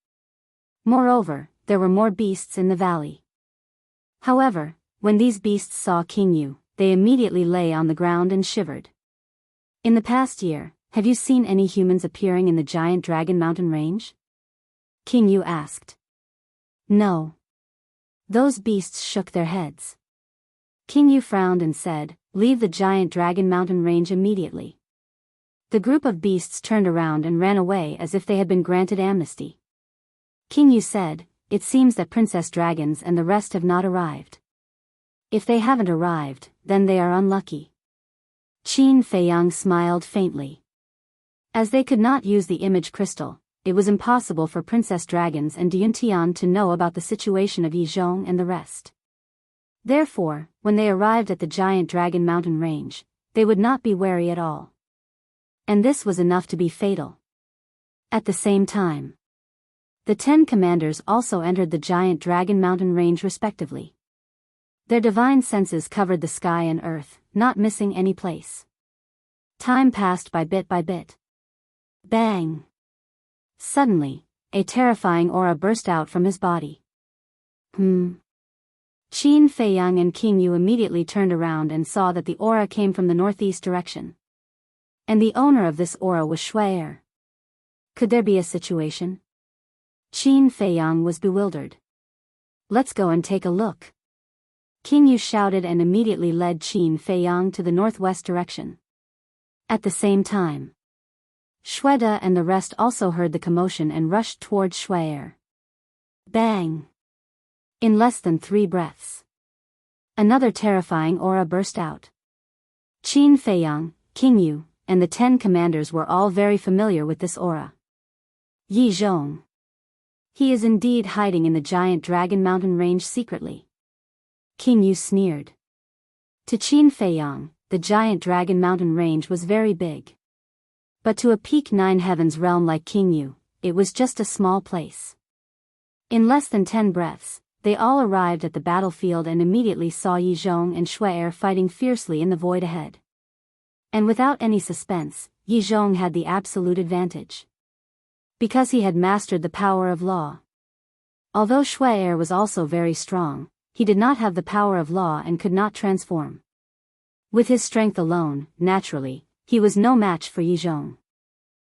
Moreover, there were more beasts in the valley. However, when these beasts saw King Yu, they immediately lay on the ground and shivered. In the past year, have you seen any humans appearing in the giant Dragon Mountain range? King Yu asked. No. Those beasts shook their heads. King Yu frowned and said, "Leave the giant Dragon Mountain range immediately." The group of beasts turned around and ran away as if they had been granted amnesty. King Yu said, "It seems that Princess Dragons and the rest have not arrived. If they haven't arrived, then they are unlucky." Qin Feiyang smiled faintly. As they could not use the image crystal, it was impossible for Princess Dragons and Yuntian to know about the situation of Yi Zhong and the rest. Therefore, when they arrived at the giant Dragon Mountain range, they would not be wary at all. And this was enough to be fatal. At the same time, the 10 commanders also entered the giant Dragon Mountain range respectively. Their divine senses covered the sky and earth, not missing any place. Time passed by bit. Bang! Suddenly, a terrifying aura burst out from his body. Qin Feiyang and King Yu immediately turned around and saw that the aura came from the northeast direction. And the owner of this aura was Shui. Could there be a situation? Qin Feiyang was bewildered. Let's go and take a look. King Yu shouted and immediately led Qin Feiyang to the northwest direction. At the same time, Shui and the rest also heard the commotion and rushed towards Shui. Bang! In less than 3 breaths, another terrifying aura burst out. Qin Feiyang, King Yu, and the 10 commanders were all very familiar with this aura. Yi Zhong. He is indeed hiding in the giant dragon mountain range secretly. King Yu sneered. To Qin Feiyang, the giant dragon mountain range was very big. But to a peak 9 heavens realm like King Yu, it was just a small place. In less than 10 breaths, they all arrived at the battlefield and immediately saw Yi Zhong and Shui fighting fiercely in the void ahead. And without any suspense, Yi Zhong had the absolute advantage. Because he had mastered the power of law. Although Shui was also very strong, he did not have the power of law and could not transform. With his strength alone, naturally, he was no match for Yi Zhong.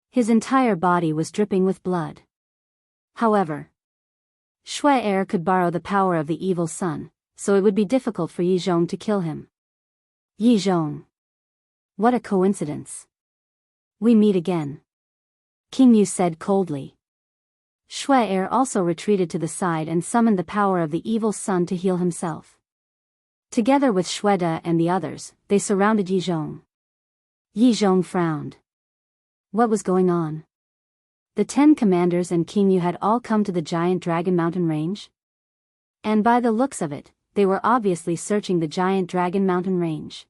His entire body was dripping with blood. However, Shui could borrow the power of the evil sun, so it would be difficult for Yi Zhong to kill him. Yi Zhong. What a coincidence. We meet again. King Yu said coldly. Shui also retreated to the side and summoned the power of the evil sun to heal himself. Together with Shui and the others, they surrounded Yi Zhong. Yi Zhong frowned. What was going on? The 10 commanders and King Yu had all come to the giant dragon mountain range? And by the looks of it, they were obviously searching the giant dragon mountain range.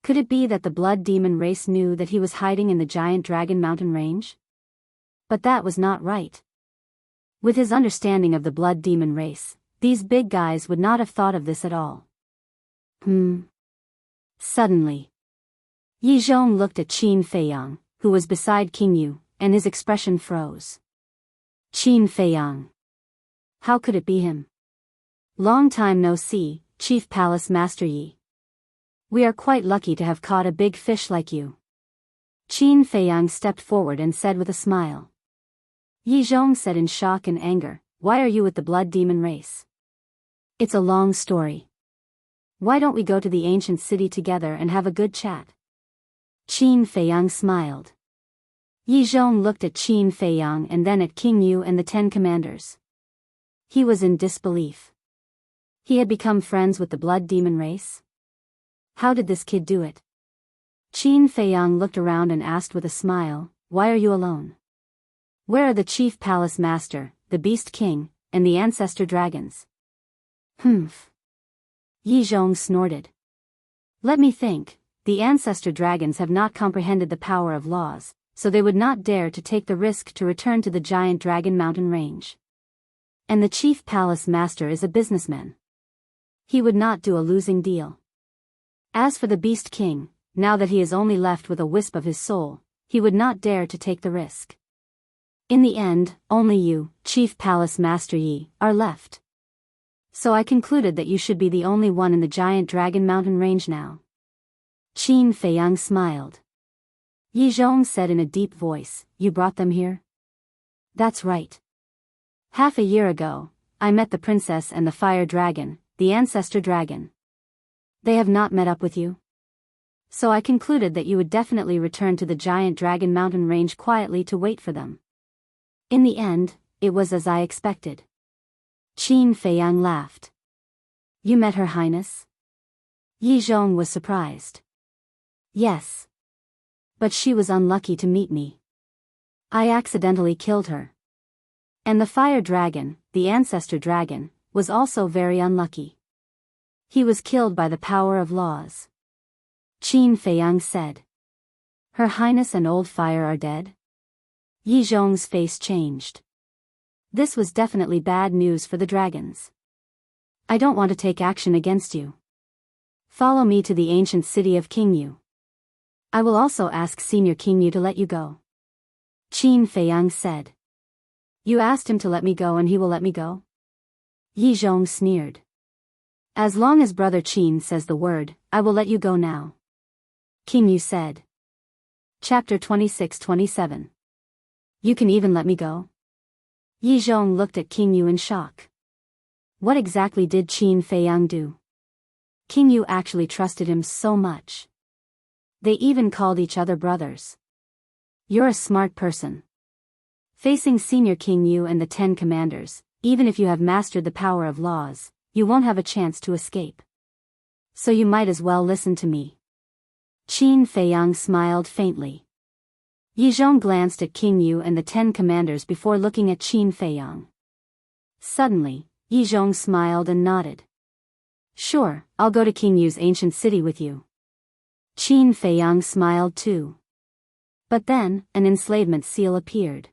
Could it be that the blood demon race knew that he was hiding in the giant dragon mountain range? But that was not right. With his understanding of the blood demon race, these big guys would not have thought of this at all. Suddenly, Yi Zhong looked at Qin Feiyang, who was beside King Yu, and his expression froze. Qin Feiyang. How could it be him? Long time no see, Chief Palace Master Yi. We are quite lucky to have caught a big fish like you. Qin Feiyang stepped forward and said with a smile. Yi Zhong said in shock and anger, why are you with the blood demon race? It's a long story. Why don't we go to the ancient city together and have a good chat? Qin Feiyang smiled. Yi Zhong looked at Qin Feiyang and then at King Yu and the 10 commanders. He was in disbelief. He had become friends with the blood demon race? How did this kid do it? Qin Feiyang looked around and asked with a smile, why are you alone? Where are the chief palace master, the beast king, and the ancestor dragons? Yi Zhong snorted. Let me think, the ancestor dragons have not comprehended the power of laws, so they would not dare to take the risk to return to the giant dragon mountain range. And the chief palace master is a businessman. He would not do a losing deal. As for the beast king, now that he is only left with a wisp of his soul, he would not dare to take the risk. In the end, only you, Chief Palace Master Yi, are left. So I concluded that you should be the only one in the giant dragon mountain range now. Qin Feiyang smiled. Yi Zhong said in a deep voice, you brought them here? That's right. Half a year ago, I met the princess and the fire dragon, the ancestor dragon. They have not met up with you? So I concluded that you would definitely return to the giant dragon mountain range quietly to wait for them. In the end, it was as I expected. Qin Feiyang laughed. You met Her Highness? Yi Zhong was surprised. Yes. But she was unlucky to meet me. I accidentally killed her. And the fire dragon, the ancestor dragon, was also very unlucky. He was killed by the power of laws. Qin Feiyang said. Her Highness and Old Fire are dead? Yi Zhong's face changed. This was definitely bad news for the dragons. I don't want to take action against you. Follow me to the ancient city of King Yu. I will also ask Senior King Yu to let you go. Qin Feiyang said. You asked him to let me go and he will let me go? Yi Zhong sneered. As long as Brother Qin says the word, I will let you go now. King Yu said. Chapter 26-27. You can even let me go? Yi Zhong looked at King Yu in shock. What exactly did Qin Feiyang do? King Yu actually trusted him so much. They even called each other brothers. You're a smart person. Facing Senior King Yu and the 10 commanders, even if you have mastered the power of laws, you won't have a chance to escape. So you might as well listen to me. Qin Feiyang smiled faintly. Yi Zhong glanced at King Yu and the 10 commanders before looking at Qin Feiyang. Suddenly, Yi Zhong smiled and nodded. Sure, I'll go to King Yu's ancient city with you. Qin Feiyang smiled too. But then, an enslavement seal appeared.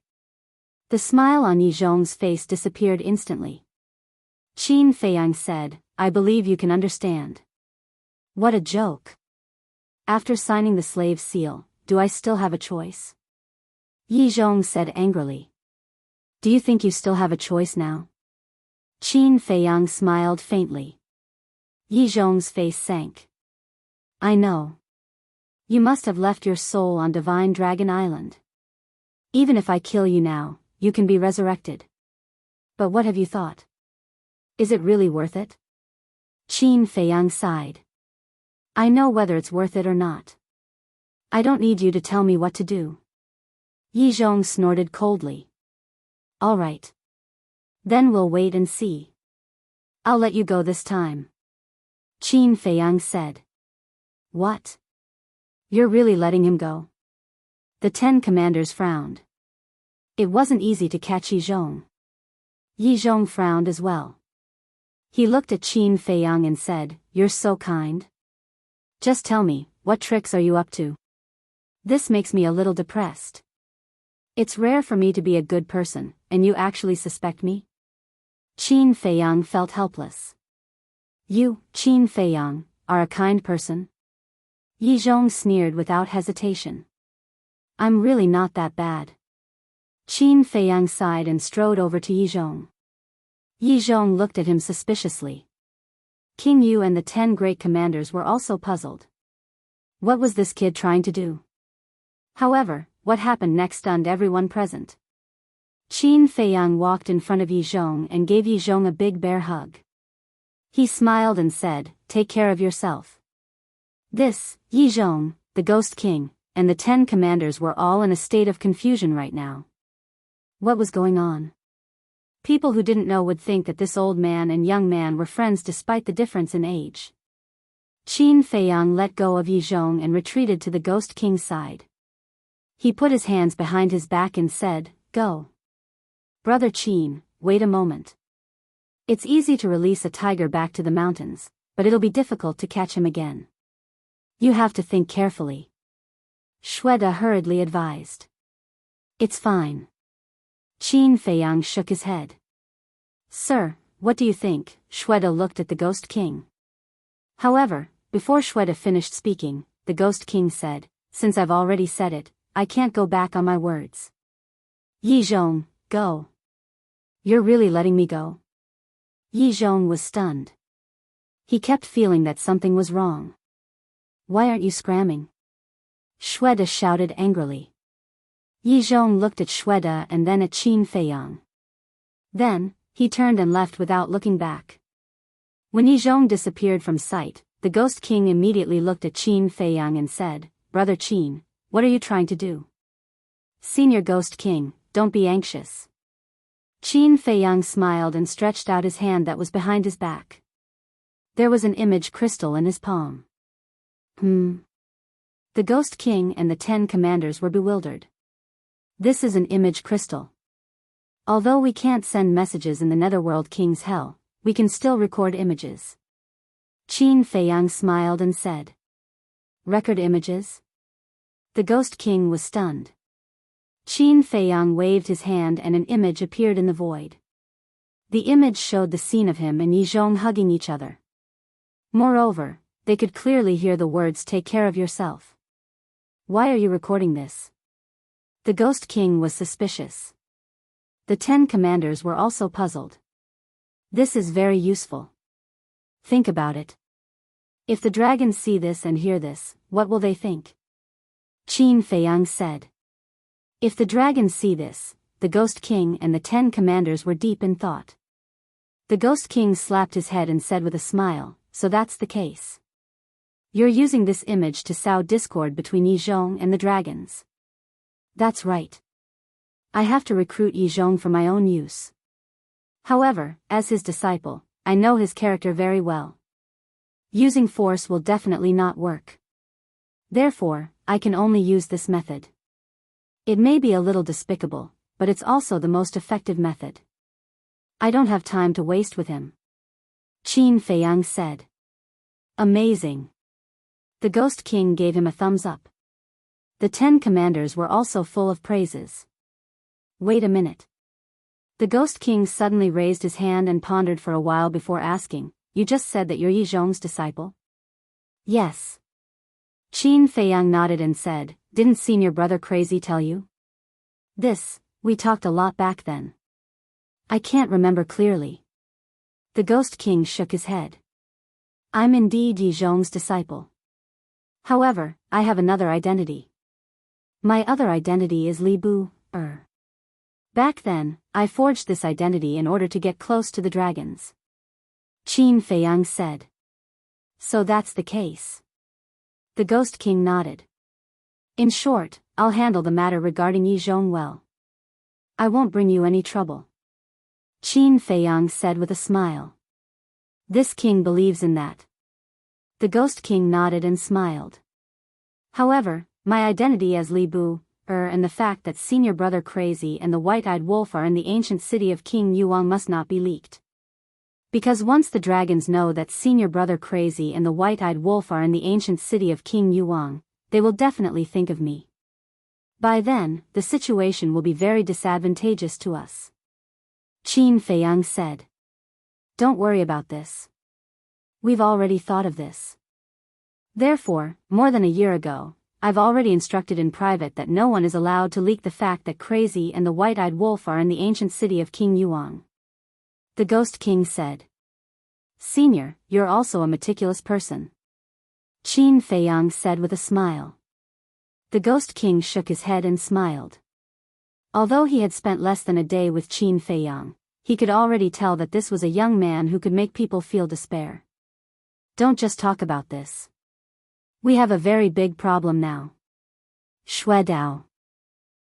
The smile on Yi Zhong's face disappeared instantly. Qin Feiyang said, I believe you can understand. What a joke. After signing the slave seal, do I still have a choice? Yi Zhong said angrily. Do you think you still have a choice now? Qin Feiyang smiled faintly. Yi Zhong's face sank. I know. You must have left your soul on Divine Dragon Island. Even if I kill you now, you can be resurrected. But what have you thought? Is it really worth it? Qin Feiyang sighed. I know whether it's worth it or not. I don't need you to tell me what to do. Yi Zhong snorted coldly. All right. Then we'll wait and see. I'll let you go this time. Qin Feiyang said. What? You're really letting him go? The 10 commanders frowned. It wasn't easy to catch Yi Zhong. Yi Zhong frowned as well. He looked at Qin Feiyang and said, You're so kind. Just tell me, what tricks are you up to? This makes me a little depressed. It's rare for me to be a good person, and you actually suspect me? Qin Feiyang felt helpless. You, Qin Feiyang, are a kind person? Yi Zhong sneered without hesitation. I'm really not that bad. Qin Feiyang sighed and strode over to Yi Zhong. Yi Zhong looked at him suspiciously. King Yu and the 10 great commanders were also puzzled. What was this kid trying to do? However, what happened next stunned everyone present. Qin Feiyang walked in front of Yi Zhong and gave Yi Zhong a big bear hug. He smiled and said, Take care of yourself. This, Yi Zhong, the Ghost King, and the 10 commanders were all in a state of confusion right now. What was going on? People who didn't know would think that this old man and young man were friends despite the difference in age. Qin Feiyang let go of Yi Zhong and retreated to the Ghost King's side. He put his hands behind his back and said, Go. Brother Qin, wait a moment. It's easy to release a tiger back to the mountains, but it'll be difficult to catch him again. You have to think carefully. Shweta hurriedly advised. It's fine. Qin Feiyang shook his head. Sir, what do you think? Shweta looked at the Ghost King. However, before Shweta finished speaking, the Ghost King said, Since I've already said it, I can't go back on my words. Yi Zhong, go. You're really letting me go? Yi Zhong was stunned. He kept feeling that something was wrong. Why aren't you scramming? Shweta shouted angrily. Yi Zhong looked at Shweta and then at Qin Feiyang. Then, he turned and left without looking back. When Yi Zhong disappeared from sight, the Ghost King immediately looked at Qin Feiyang and said, Brother Qin, what are you trying to do? Senior Ghost King, don't be anxious. Qin Feiyang smiled and stretched out his hand that was behind his back. There was an image crystal in his palm. The Ghost King and the 10 commanders were bewildered. This is an image crystal. Although we can't send messages in the Netherworld King's hell, we can still record images. Qin Feiyang smiled and said. Record images? The Ghost King was stunned. Qin Feiyang waved his hand and an image appeared in the void. The image showed the scene of him and Yi Zhong hugging each other. Moreover, they could clearly hear the words Take care of yourself. Why are you recording this? The Ghost King was suspicious. The 10 commanders were also puzzled. This is very useful. Think about it. If the dragons see this and hear this, what will they think? Qin Feiyang said. If the dragons see this, the Ghost King and the 10 commanders were deep in thought. The Ghost King slapped his head and said with a smile, So that's the case. You're using this image to sow discord between Yi Zhong and the dragons. That's right. I have to recruit Yi Zhong for my own use. However, as his disciple, I know his character very well. Using force will definitely not work. Therefore, I can only use this method. It may be a little despicable, but it's also the most effective method. I don't have time to waste with him. Qin Feiyang said. Amazing. The Ghost King gave him a thumbs up. The 10 commanders were also full of praises. Wait a minute. The Ghost King suddenly raised his hand and pondered for a while before asking, you just said that you're Yi Zhong's disciple? Yes. Qin Feiyang nodded and said, didn't Senior Brother Crazy tell you? We talked a lot back then. I can't remember clearly. The Ghost King shook his head. I'm indeed Yi Zhong's disciple. However, I have another identity. My other identity is Li Bu. Back then, I forged this identity in order to get close to the dragons. Qin Feiyang said. So that's the case. The Ghost King nodded. In short, I'll handle the matter regarding Yi Zhong well. I won't bring you any trouble. Qin Feiyang said with a smile. This king believes in that. The Ghost King nodded and smiled. However, my identity as Li Bu, and the fact that Senior Brother Crazy and the White-Eyed Wolf are in the ancient city of King Yuan must not be leaked. Because once the dragons know that Senior Brother Crazy and the White-Eyed Wolf are in the ancient city of King Yuan, they will definitely think of me. By then, the situation will be very disadvantageous to us. Qin Feiyang said. Don't worry about this. We've already thought of this. Therefore, more than a year ago, I've already instructed in private that no one is allowed to leak the fact that Crazy and the White-Eyed Wolf are in the ancient city of King Yuan. The Ghost King said. Senior, you're also a meticulous person. Qin Feiyang said with a smile. The Ghost King shook his head and smiled. Although he had spent less than a day with Qin Feiyang, he could already tell that this was a young man who could make people feel despair. Don't just talk about this. We have a very big problem now. Xue Dao.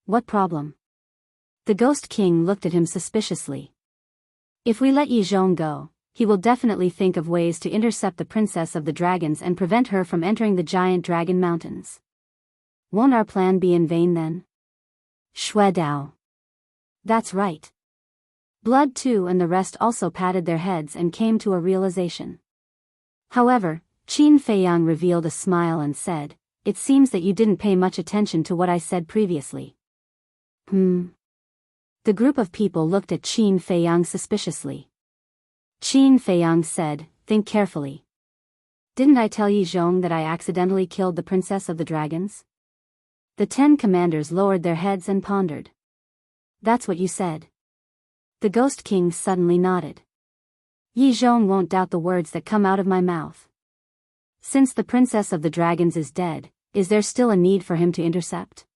What problem? The Ghost King looked at him suspiciously. If we let Yi Zhong go, he will definitely think of ways to intercept the Princess of the Dragons and prevent her from entering the giant dragon mountains. Won't our plan be in vain then? Xue Dao. That's right. Blood too and the rest also patted their heads and came to a realization. However, Qin Feiyang revealed a smile and said, it seems that you didn't pay much attention to what I said previously. The group of people looked at Qin Feiyang suspiciously. Qin Feiyang said, think carefully. Didn't I tell Yi Zhong that I accidentally killed the Princess of the Dragons? The 10 commanders lowered their heads and pondered. That's what you said. The Ghost King suddenly nodded. Yi Zhong won't doubt the words that come out of my mouth. Since the Princess of the Dragons is dead, is there still a need for him to intercept?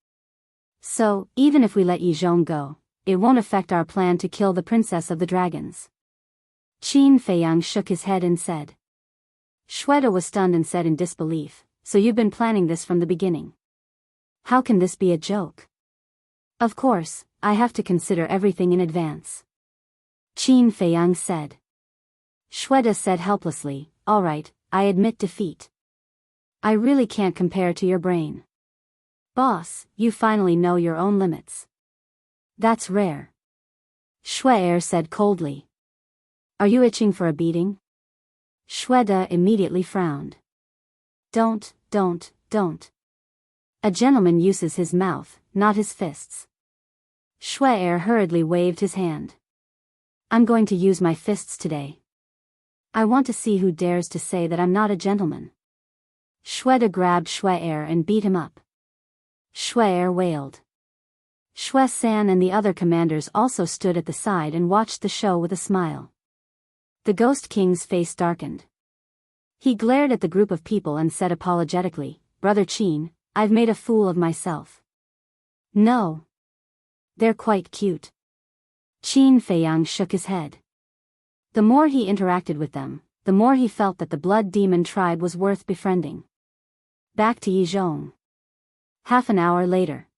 So, even if we let Yi Zhong go, it won't affect our plan to kill the Princess of the Dragons. Qin Feiyang shook his head and said. Xue was stunned and said in disbelief, so you've been planning this from the beginning. How can this be a joke? Of course, I have to consider everything in advance. Qin Feiyang said. Xue said helplessly, all right, I admit defeat. I really can't compare to your brain. Boss, you finally know your own limits. That's rare. Xue said coldly. Are you itching for a beating? Xue immediately frowned. Don't. A gentleman uses his mouth, not his fists. Xue hurriedly waved his hand. I'm going to use my fists today. I want to see who dares to say that I'm not a gentleman. Xue grabbed Xue and beat him up. Xue wailed. Xue-san and the other commanders also stood at the side and watched the show with a smile. The Ghost King's face darkened. He glared at the group of people and said apologetically, Brother Qin, I've made a fool of myself. No. They're quite cute. Qin Feiyang shook his head. The more he interacted with them, the more he felt that the Blood Demon tribe was worth befriending. Back to Yi Zhong. Half an hour later.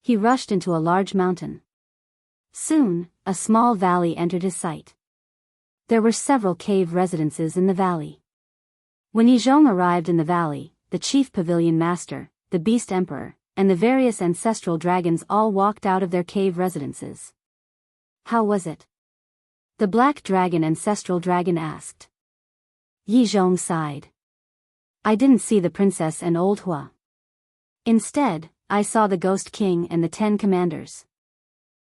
He rushed into a large mountain. Soon, a small valley entered his sight. There were several cave residences in the valley. When Yi Zhong arrived in the valley, the chief pavilion master, the Beast Emperor, and the various ancestral dragons all walked out of their cave residences. How was it? The black dragon ancestral dragon asked. Yi Zhong sighed. I didn't see the princess and old Hua. Instead, I saw the Ghost King and the 10 commanders.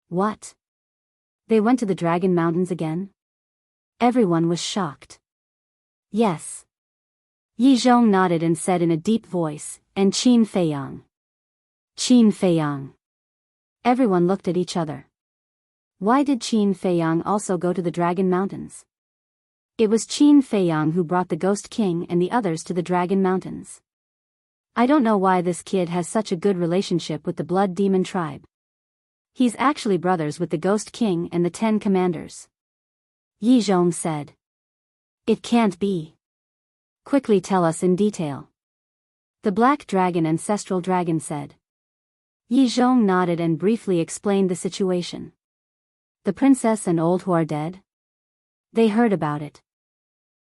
What? They went to the Dragon Mountains again? Everyone was shocked. Yes. Yi Zhong nodded and said in a deep voice, and Qin Feiyang. Qin Feiyang. Everyone looked at each other. Why did Qin Feiyang also go to the Dragon Mountains? It was Qin Feiyang who brought the Ghost King and the others to the Dragon Mountains. I don't know why this kid has such a good relationship with the Blood Demon tribe. He's actually brothers with the Ghost King and the 10 commanders. Yi Zhong said. It can't be. Quickly tell us in detail. The black dragon ancestral dragon said. Yi Zhong nodded and briefly explained the situation. The princess and old Hua are dead? They heard about it.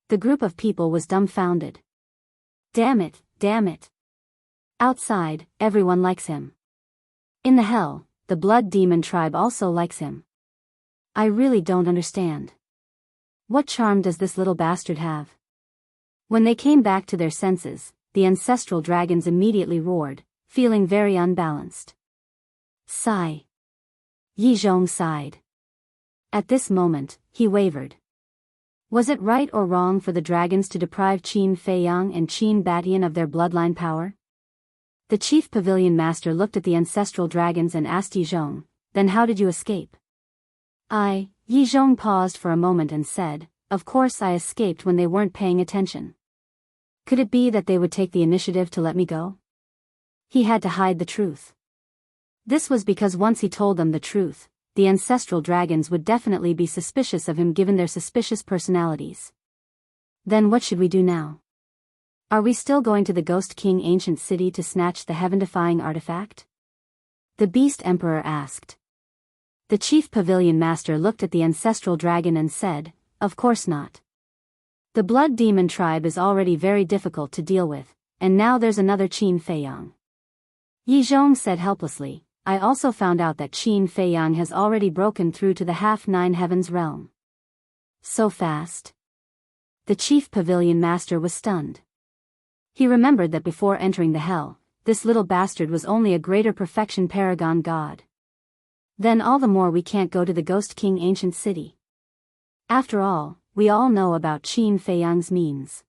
The group of people was dumbfounded. Damn it, damn it. Outside, everyone likes him. In the hell, the Blood Demon tribe also likes him. I really don't understand. What charm does this little bastard have? When they came back to their senses, the ancestral dragons immediately roared, feeling very unbalanced. Sigh. Yi Zhong sighed. At this moment, he wavered. Was it right or wrong for the dragons to deprive Qin Feiyang and Qin Batian of their bloodline power? The chief pavilion master looked at the ancestral dragons and asked Yi Zhong, then how did you escape? Yi Zhong paused for a moment and said, of course I escaped when they weren't paying attention. Could it be that they would take the initiative to let me go? He had to hide the truth. This was because once he told them the truth, the ancestral dragons would definitely be suspicious of him given their suspicious personalities. Then what should we do now? Are we still going to the Ghost King ancient city to snatch the heaven-defying artifact? The Beast Emperor asked. The chief pavilion master looked at the ancestral dragon and said, of course not. The Blood Demon tribe is already very difficult to deal with, and now there's another Qin Feiyang. Yi Zhong said helplessly, I also found out that Qin Feiyang has already broken through to the half-nine heavens realm. So fast? The chief pavilion master was stunned. He remembered that before entering the hell, this little bastard was only a greater perfection paragon god. Then all the more we can't go to the Ghost King ancient city. After all, we all know about Qin Feiyang's means.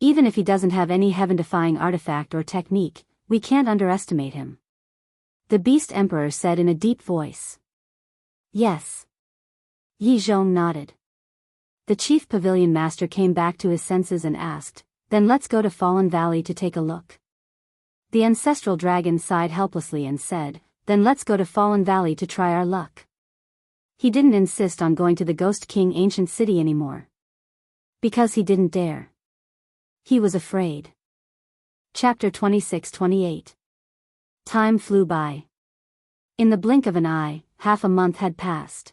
Even if he doesn't have any heaven-defying artifact or technique, we can't underestimate him. The Beast Emperor said in a deep voice. Yes. Yi Zhong nodded. The chief pavilion master came back to his senses and asked, then let's go to Fallen Valley to take a look. The ancestral dragon sighed helplessly and said, then let's go to Fallen Valley to try our luck. He didn't insist on going to the Ghost King ancient city anymore. Because he didn't dare. He was afraid. Chapter 26-28. Time flew by. In the blink of an eye, half a month had passed.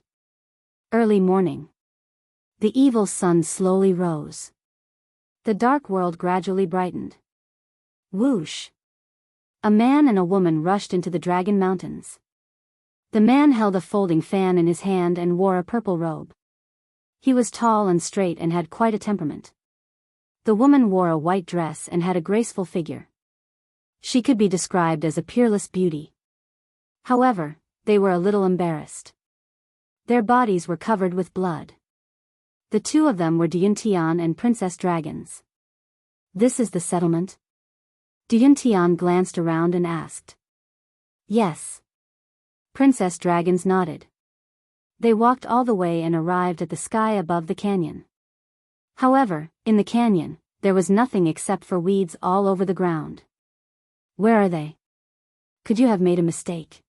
Early morning. The evil sun slowly rose. The dark world gradually brightened. Whoosh! A man and a woman rushed into the Dragon Mountains. The man held a folding fan in his hand and wore a purple robe. He was tall and straight and had quite a temperament. The woman wore a white dress and had a graceful figure. She could be described as a peerless beauty. However, they were a little embarrassed. Their bodies were covered with blood. The two of them were Yuntian and Princess Dragons. This is the settlement? Yuntian glanced around and asked. Yes. Princess Dragons nodded. They walked all the way and arrived at the sky above the canyon. However, in the canyon, there was nothing except for weeds all over the ground. Where are they? Could you have made a mistake?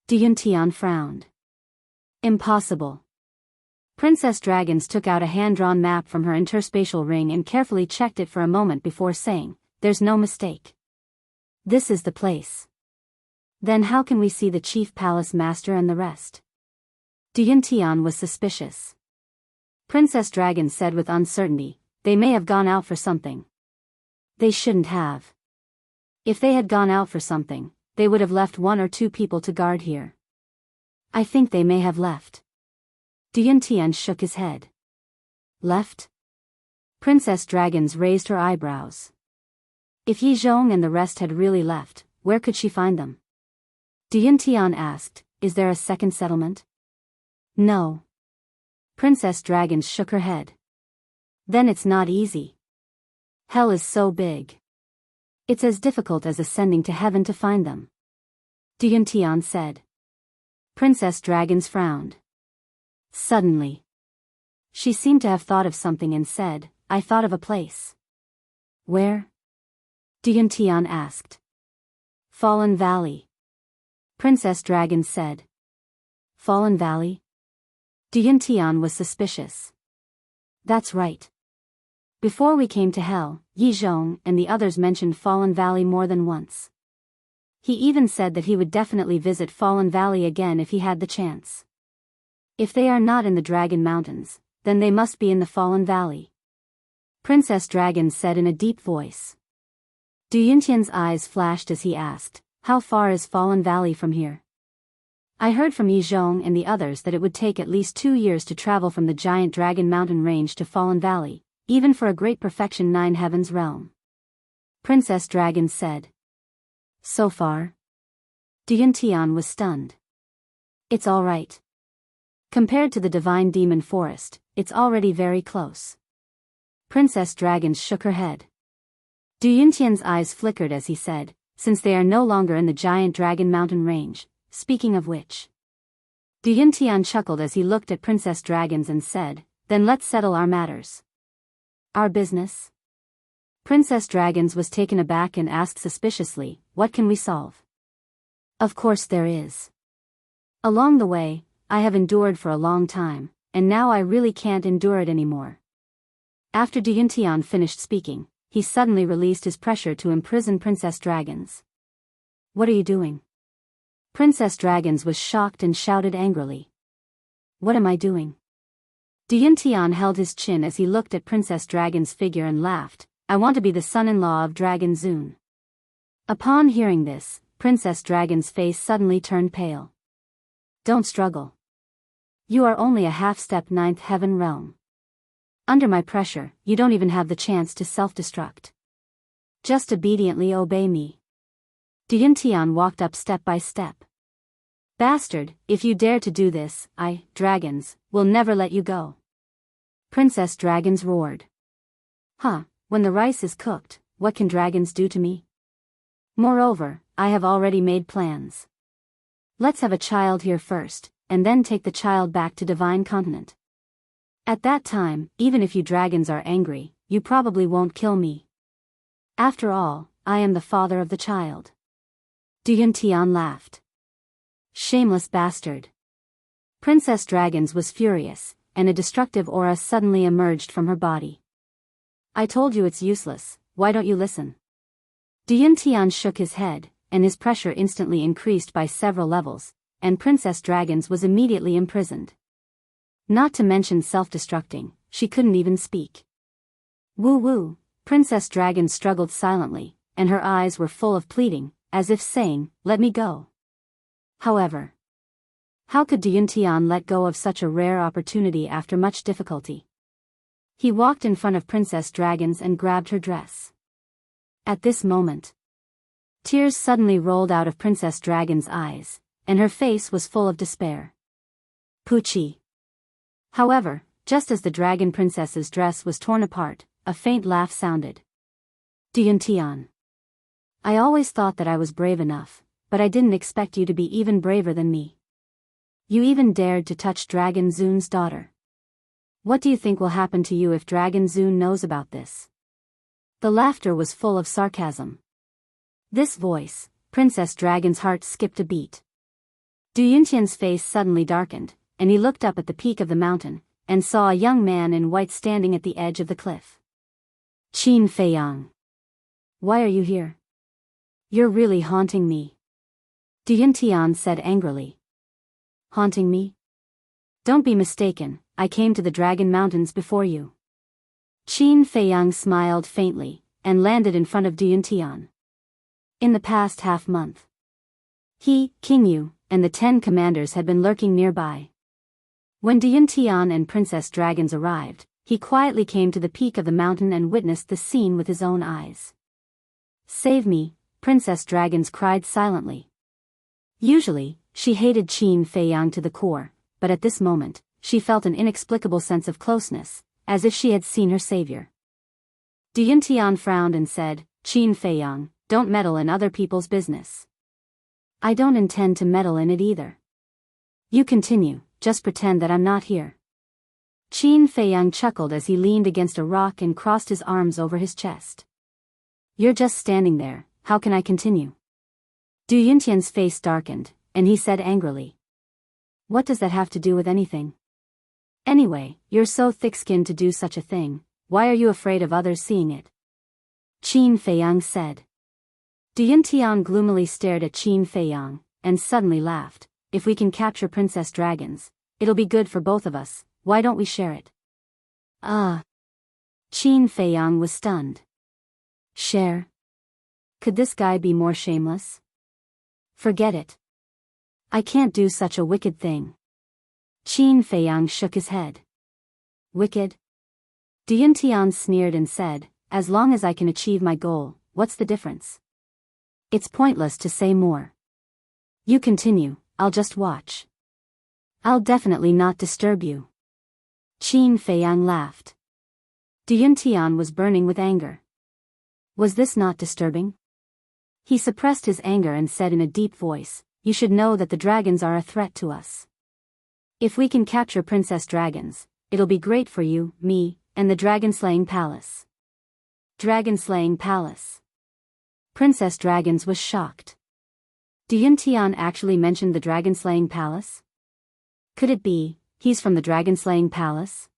Yuntian frowned. Impossible. Princess Dragons took out a hand-drawn map from her interspatial ring and carefully checked it for a moment before saying, there's no mistake. This is the place. Then how can we see the chief palace master and the rest? Yuntian was suspicious. Princess Dragon said with uncertainty, they may have gone out for something. They shouldn't have. If they had gone out for something, they would have left 1 or 2 people to guard here. I think they may have left. Diantian shook his head. Left? Princess Dragons raised her eyebrows. If Yi Zhong and the rest had really left, where could she find them? Diantian asked, is there a second settlement? No. Princess Dragons shook her head. Then it's not easy. Hell is so big. It's as difficult as ascending to heaven to find them. Diantian said. Princess Dragons frowned. Suddenly, she seemed to have thought of something and said, I thought of a place. Where? Diantian asked. Fallen Valley. Princess Dragon said. Fallen Valley? Diantian was suspicious. That's right. Before we came to Hell, Yi Zhong and the others mentioned Fallen Valley more than once. He even said that he would definitely visit Fallen Valley again if he had the chance. If they are not in the Dragon Mountains, then they must be in the Fallen Valley. Princess Dragon said in a deep voice. Du Yintian's eyes flashed as he asked, how far is Fallen Valley from here? I heard from Yi Zhong and the others that it would take at least 2 years to travel from the giant Dragon Mountain range to Fallen Valley, even for a great perfection 9 heavens realm. Princess Dragon said. So far? Du Yintian was stunned. It's all right. Compared to the Divine Demon Forest, it's already very close. Princess Dragon shook her head. Du Yintian's eyes flickered as he said, since they are no longer in the giant Dragon Mountain range, speaking of which. Du Yintian chuckled as he looked at Princess Dragons and said, then let's settle our matters. Our business? Princess Dragons was taken aback and asked suspiciously, what can we solve? Of course there is. Along the way, I have endured for a long time, and now I really can't endure it anymore. After Du Yintian finished speaking, he suddenly released his pressure to imprison Princess Dragons. What are you doing? Princess Dragons was shocked and shouted angrily. What am I doing? Du Yintian held his chin as he looked at Princess Dragon's figure and laughed, I want to be the son-in-law of Dragon Zun. Upon hearing this, Princess Dragon's face suddenly turned pale. Don't struggle. You are only a half-step 9th heaven realm. Under my pressure, you don't even have the chance to self-destruct. Just obediently obey me. Du Yintian walked up step by step. Bastard, if you dare to do this, I, dragons, will never let you go. Princess Dragons roared. Huh, when the rice is cooked, what can dragons do to me? Moreover, I have already made plans. Let's have a child here first, and then take the child back to Divine Continent. At that time, even if you dragons are angry, you probably won't kill me. After all, I am the father of the child. Du Yintian laughed. Shameless bastard. Princess Dragons was furious, and a destructive aura suddenly emerged from her body. I told you it's useless, why don't you listen? Du Yintian shook his head, and his pressure instantly increased by several levels, and Princess Dragons was immediately imprisoned. Not to mention self-destructing, she couldn't even speak. Woo-woo, Princess Dragon struggled silently, and her eyes were full of pleading, as if saying, let me go. However, how could Du Yintian let go of such a rare opportunity after much difficulty? He walked in front of Princess Dragons and grabbed her dress. At this moment, tears suddenly rolled out of Princess Dragon's eyes, and her face was full of despair. Poochie. However, just as the Dragon Princess's dress was torn apart, a faint laugh sounded. Du Yintian. I always thought that I was brave enough, but I didn't expect you to be even braver than me. You even dared to touch Dragon Zun's daughter. What do you think will happen to you if Dragon Zun knows about this? The laughter was full of sarcasm. This voice, Princess Dragon's heart skipped a beat. Du Yintian's face suddenly darkened, and he looked up at the peak of the mountain, and saw a young man in white standing at the edge of the cliff. Qin Feiyang. Why are you here? You're really haunting me. Du Yintian said angrily. Haunting me? Don't be mistaken, I came to the Dragon Mountains before you. Qin Feiyang smiled faintly, and landed in front of Du Yintian. In the past half-month, He, King Yu, and the 10 commanders had been lurking nearby. When Yuntian and Princess Dragons arrived, he quietly came to the peak of the mountain and witnessed the scene with his own eyes. "Save me," Princess Dragons cried silently. Usually, she hated Qin Feiyang to the core, but at this moment, she felt an inexplicable sense of closeness, as if she had seen her savior. Yuntian frowned and said, "Qin Feiyang, don't meddle in other people's business." "I don't intend to meddle in it either. You continue, just pretend that I'm not here." Qin Feiyang chuckled as he leaned against a rock and crossed his arms over his chest. "You're just standing there, how can I continue?" Du Yuntian's face darkened, and he said angrily. "What does that have to do with anything? Anyway, you're so thick-skinned to do such a thing, why are you afraid of others seeing it?" Qin Feiyang said. Du Yuntian gloomily stared at Qin Feiyang, and suddenly laughed. "If we can capture Princess Dragons, it'll be good for both of us, why don't we share it?" Qin Feiyang was stunned. Share? Could this guy be more shameless? Forget it. I can't do such a wicked thing. Qin Feiyang shook his head. Wicked? Du Yuntian sneered and said, "As long as I can achieve my goal, what's the difference? It's pointless to say more. You continue, I'll just watch. I'll definitely not disturb you." Qin Feiyang laughed. Du Yuntian was burning with anger. Was this not disturbing? He suppressed his anger and said in a deep voice, "You should know that the dragons are a threat to us. If we can capture Princess Dragons, it'll be great for you, me, and the dragon-slaying palace." Dragon-slaying palace. Princess Dragons was shocked. Du Yuntian actually mentioned the dragon-slaying palace? Could it be, he's from the dragon-slaying palace?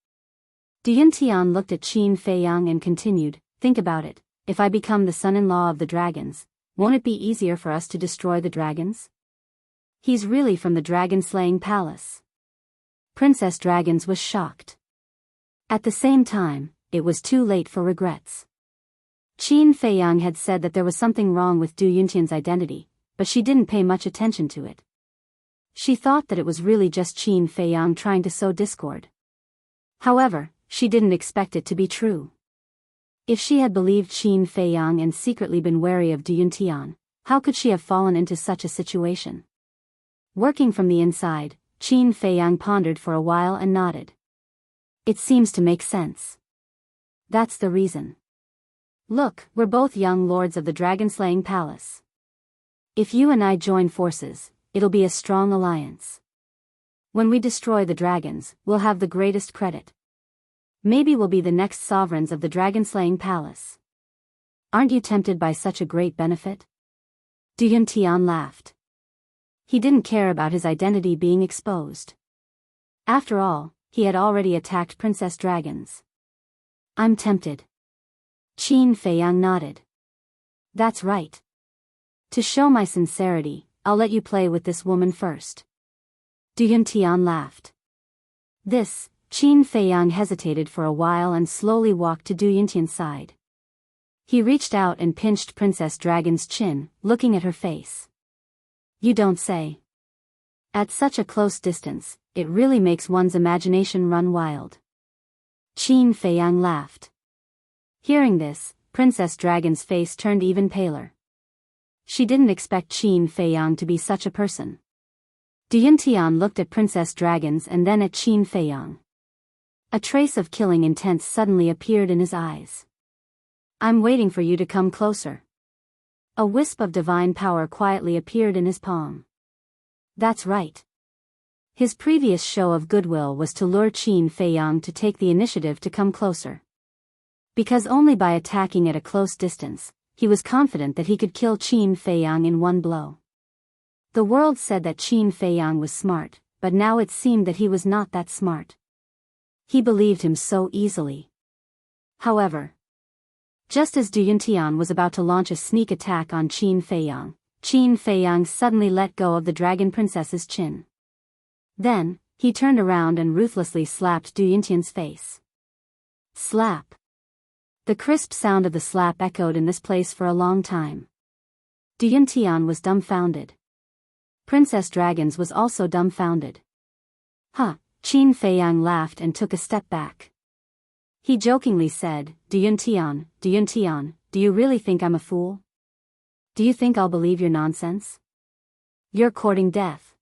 Du Yuntian looked at Qin Feiyang and continued, "Think about it, if I become the son-in-law of the dragons, won't it be easier for us to destroy the dragons? He's really from the dragon-slaying palace." Princess Dragons was shocked. At the same time, it was too late for regrets. Qin Feiyang had said that there was something wrong with Du Yuntian's identity, but she didn't pay much attention to it. She thought that it was really just Qin Feiyang trying to sow discord. However, she didn't expect it to be true. If she had believed Qin Feiyang and secretly been wary of Du Yuntian, how could she have fallen into such a situation? Working from the inside, Qin Feiyang pondered for a while and nodded. "It seems to make sense. That's the reason. Look, we're both young lords of the dragon-slaying palace. If you and I join forces, it'll be a strong alliance. When we destroy the dragons, we'll have the greatest credit. Maybe we'll be the next sovereigns of the dragon-slaying palace. Aren't you tempted by such a great benefit?" Du Yuntian laughed. He didn't care about his identity being exposed. After all, he had already attacked Princess Dragons. "I'm tempted." Qin Feiyang nodded. "That's right. To show my sincerity, I'll let you play with this woman first." Du Yuntian laughed. Qin Feiyang hesitated for a while and slowly walked to Du Yuntian's side. He reached out and pinched Princess Dragon's chin, looking at her face. "You don't say. At such a close distance, it really makes one's imagination run wild." Qin Feiyang laughed. Hearing this, Princess Dragon's face turned even paler. She didn't expect Qin Feiyang to be such a person. Du Yuntian looked at Princess Dragons and then at Qin Feiyang. A trace of killing intent suddenly appeared in his eyes. "I'm waiting for you to come closer." A wisp of divine power quietly appeared in his palm. That's right. His previous show of goodwill was to lure Qin Feiyang to take the initiative to come closer. Because only by attacking at a close distance, he was confident that he could kill Qin Feiyang in one blow. The world said that Qin Feiyang was smart, but now it seemed that he was not that smart. He believed him so easily. However, just as Du Yuntian was about to launch a sneak attack on Qin Feiyang suddenly let go of the dragon princess's chin. Then, he turned around and ruthlessly slapped Du Yuntian's face. Slap. The crisp sound of the slap echoed in this place for a long time. Du Yuntian was dumbfounded. Princess Dragons was also dumbfounded. Huh, Qin Feiyang laughed and took a step back. He jokingly said, Yuntian, do you really think I'm a fool? Do you think I'll believe your nonsense? You're courting death.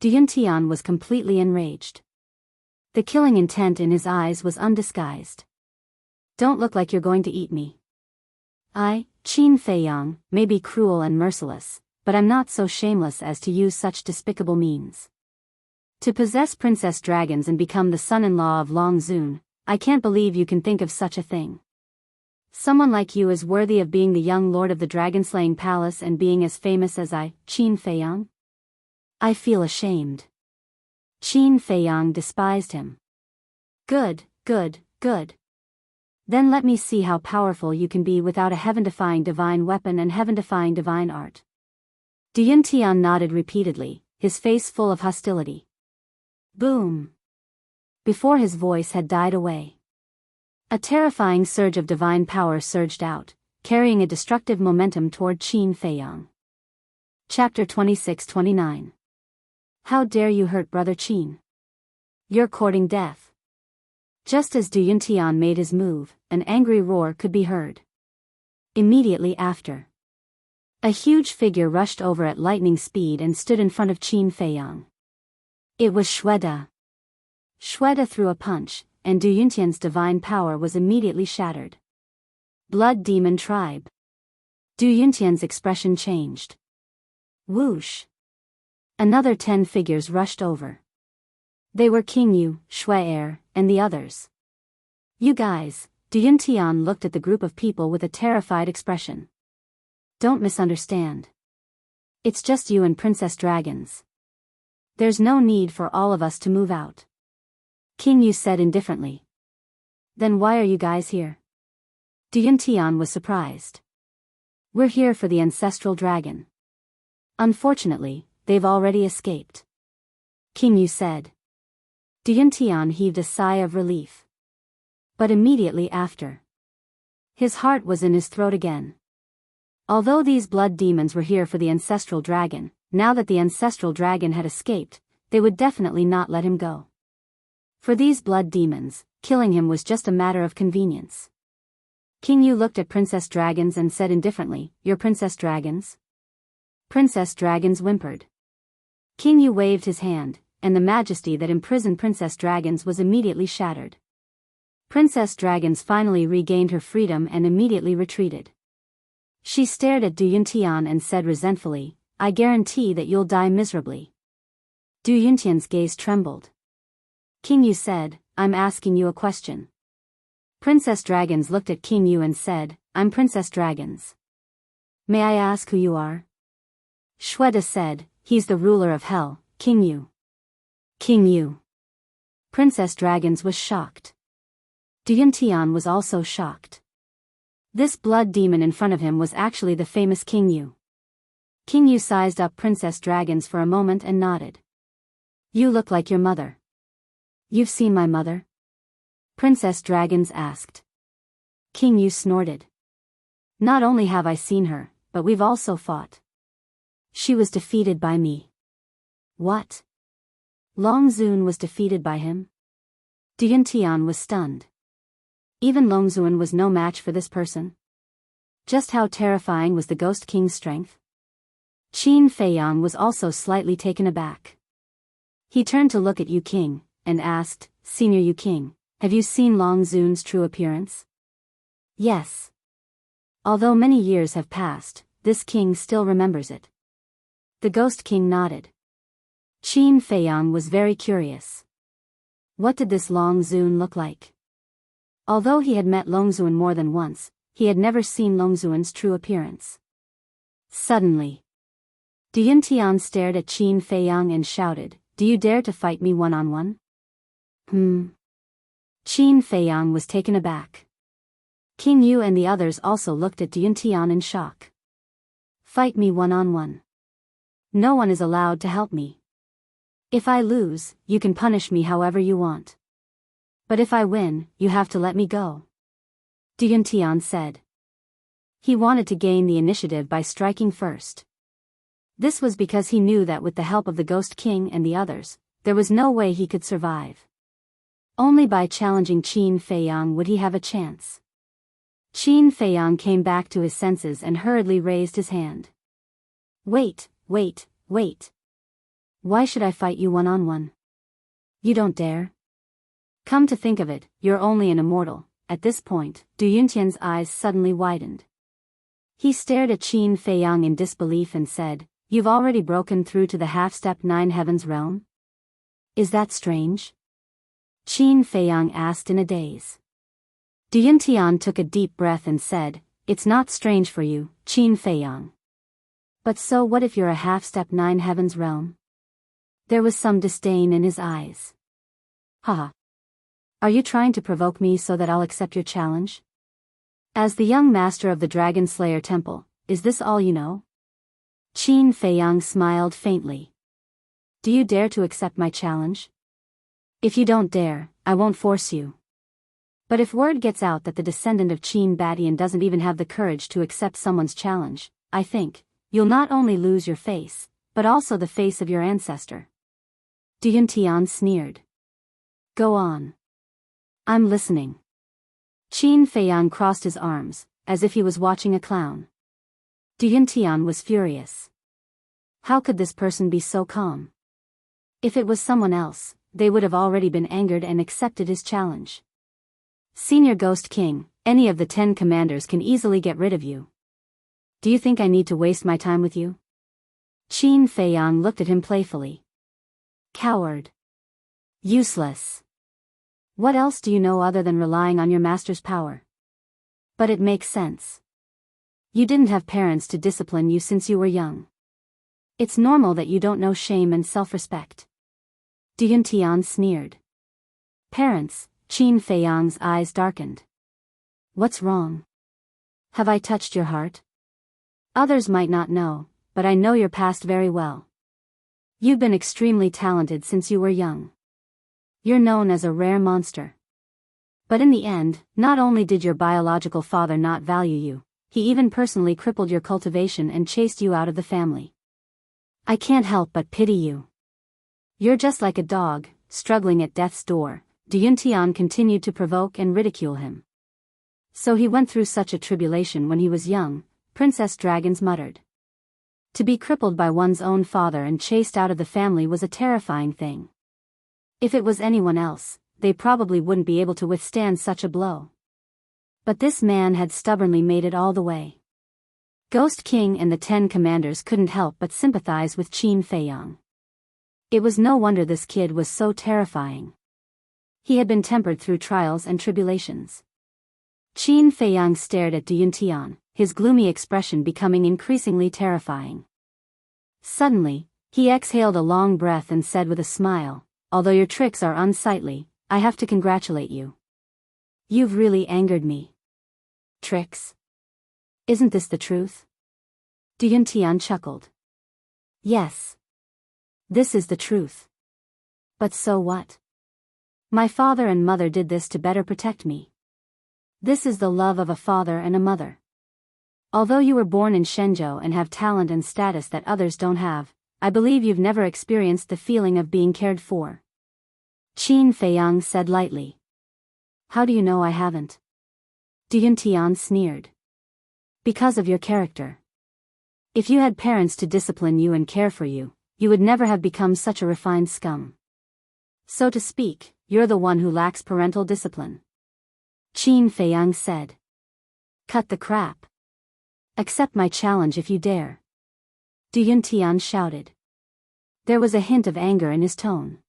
Yuntian was completely enraged. The killing intent in his eyes was undisguised. Don't look like you're going to eat me. I, Qin Feiyang, may be cruel and merciless, but I'm not so shameless as to use such despicable means. To possess Princess Dragons and become the son-in-law of Long Zun, I can't believe you can think of such a thing. Someone like you is worthy of being the young lord of the dragon-slaying palace and being as famous as I, Qin Feiyang? I feel ashamed. Qin Feiyang despised him. Good. Then let me see how powerful you can be without a heaven-defying divine weapon and heaven-defying divine art. Yuntian nodded repeatedly, his face full of hostility. Boom! Before his voice had died away, a terrifying surge of divine power surged out, carrying a destructive momentum toward Qin Feiyang. Chapter 26-29. How dare you hurt Brother Qin? You're courting death. Just as Yuntian made his move, an angry roar could be heard. Immediately after, a huge figure rushed over at lightning speed and stood in front of Qin Feiyang. It was Shweta. Shweta threw a punch, and Yuntian's divine power was immediately shattered. Blood Demon Tribe. Yuntian's expression changed. Whoosh! Another 10 figures rushed over. They were King Yu, Shui and the others. You guys, Yuntian looked at the group of people with a terrified expression. Don't misunderstand. It's just you and Princess Dragons. There's no need for all of us to move out. King Yu said indifferently. Then why are you guys here? Yuntian was surprised. We're here for the ancestral dragon. Unfortunately, they've already escaped. King Yu said. Yuntian heaved a sigh of relief. But immediately after, his heart was in his throat again. Although these blood demons were here for the ancestral dragon, now that the ancestral dragon had escaped, they would definitely not let him go. For these blood demons, killing him was just a matter of convenience. King Yu looked at Princess Dragons and said indifferently, You're Princess Dragons? Princess Dragons whimpered. King Yu waved his hand, and the majesty that imprisoned Princess Dragons was immediately shattered. Princess Dragons finally regained her freedom and immediately retreated. She stared at Yuntian and said resentfully, I guarantee that you'll die miserably. Yuntian's gaze trembled. King Yu said, I'm asking you a question. Princess Dragons looked at King Yu and said, I'm Princess Dragons. May I ask who you are? Shweta said, He's the ruler of hell, King Yu. King Yu. Princess Dragons was shocked. Yuntian was also shocked. This blood demon in front of him was actually the famous King Yu. King Yu sized up Princess Dragons for a moment and nodded. You look like your mother. You've seen my mother? Princess Dragons asked. King Yu snorted. Not only have I seen her, but we've also fought. She was defeated by me. What? Long Zun was defeated by him? Yuntian was stunned. Even Long Zun was no match for this person. Just how terrifying was the Ghost King's strength? Qin Feiyang was also slightly taken aback. He turned to look at Yu King, and asked, Senior Yu King, have you seen Long Zun's true appearance? Yes. Although many years have passed, this king still remembers it. The Ghost King nodded. Qin Feiyang was very curious. What did this Long Zun look like? Although he had met Long Zun more than once, he had never seen Long Zun's true appearance. Suddenly, Yuntian stared at Qin Feiyang and shouted, Do you dare to fight me one-on-one? Qin Feiyang was taken aback. King Yu and the others also looked at Yuntian in shock. Fight me one-on-one. No one is allowed to help me. If I lose, you can punish me however you want. But if I win, you have to let me go. Yuntian said. He wanted to gain the initiative by striking first. This was because he knew that with the help of the Ghost King and the others, there was no way he could survive. Only by challenging Qin Feiyang would he have a chance. Qin Feiyang came back to his senses and hurriedly raised his hand. Wait. Why should I fight you one-on-one? You don't dare. Come to think of it, you're only an immortal. At this point, Du Yuntian's eyes suddenly widened. He stared at Qin Feiyang in disbelief and said, You've already broken through to the half-step 9 heavens realm? Is that strange? Qin Feiyang asked in a daze. Du Yuntian took a deep breath and said, It's not strange for you, Qin Feiyang. But so what if you're a half-step 9 heavens realm? There was some disdain in his eyes. Haha. Are you trying to provoke me so that I'll accept your challenge? As the young master of the Dragon Slayer Temple, is this all you know? Qin Feiyang smiled faintly. Do you dare to accept my challenge? If you don't dare, I won't force you. But if word gets out that the descendant of Qin Badian doesn't even have the courage to accept someone's challenge, I think, you'll not only lose your face, but also the face of your ancestor. Du Yuntian sneered. Go on. I'm listening. Qin Feiyang crossed his arms, as if he was watching a clown. Du Yuntian was furious. How could this person be so calm? If it was someone else, they would have already been angered and accepted his challenge. Senior Ghost King, any of the 10 commanders can easily get rid of you. Do you think I need to waste my time with you? Qin Feiyang looked at him playfully. Coward. Useless. What else do you know other than relying on your master's power? But it makes sense. You didn't have parents to discipline you since you were young. It's normal that you don't know shame and self-respect. Du Yuntian sneered. Parents, Qin Feiyang's eyes darkened. What's wrong? Have I touched your heart? Others might not know, but I know your past very well. You've been extremely talented since you were young. You're known as a rare monster. But in the end, not only did your biological father not value you, he even personally crippled your cultivation and chased you out of the family. I can't help but pity you. You're just like a dog, struggling at death's door. Du Yuntian continued to provoke and ridicule him. So he went through such a tribulation when he was young, Princess Dragons muttered. To be crippled by one's own father and chased out of the family was a terrifying thing. If it was anyone else, they probably wouldn't be able to withstand such a blow. But this man had stubbornly made it all the way. Ghost King and the 10 commanders couldn't help but sympathize with Qin Feiyang. It was no wonder this kid was so terrifying. He had been tempered through trials and tribulations. Qin Feiyang stared at Du Yuntian, his gloomy expression becoming increasingly terrifying. Suddenly, he exhaled a long breath and said with a smile, Although your tricks are unsightly, I have to congratulate you. You've really angered me. Tricks? Isn't this the truth? Du Yuntian chuckled. Yes. This is the truth. But so what? My father and mother did this to better protect me. This is the love of a father and a mother. Although you were born in Shenzhou and have talent and status that others don't have, I believe you've never experienced the feeling of being cared for. Qin Feiyang said lightly. How do you know I haven't? Du Yuntian sneered. Because of your character. If you had parents to discipline you and care for you, you would never have become such a refined scum. So to speak, you're the one who lacks parental discipline. Qin Feiyang said. Cut the crap. Accept my challenge if you dare. Du Yuntian shouted. There was a hint of anger in his tone.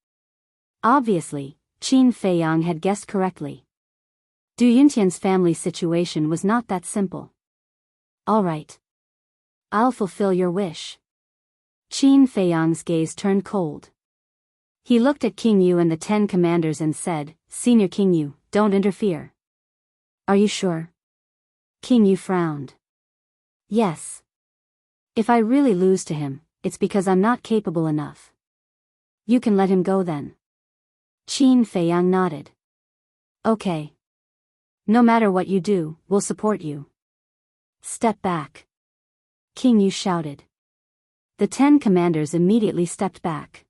Obviously, Qin Feiyang had guessed correctly. Du Yuntian's family situation was not that simple. All right. I'll fulfill your wish. Qin Feiyang's gaze turned cold. He looked at King Yu and the 10 commanders and said, Senior King Yu, don't interfere. Are you sure? King Yu frowned. Yes. If I really lose to him, it's because I'm not capable enough. You can let him go then. Qin Feiyang nodded. Okay. No matter what you do, we'll support you. Step back. King Yu shouted. The 10 commanders immediately stepped back.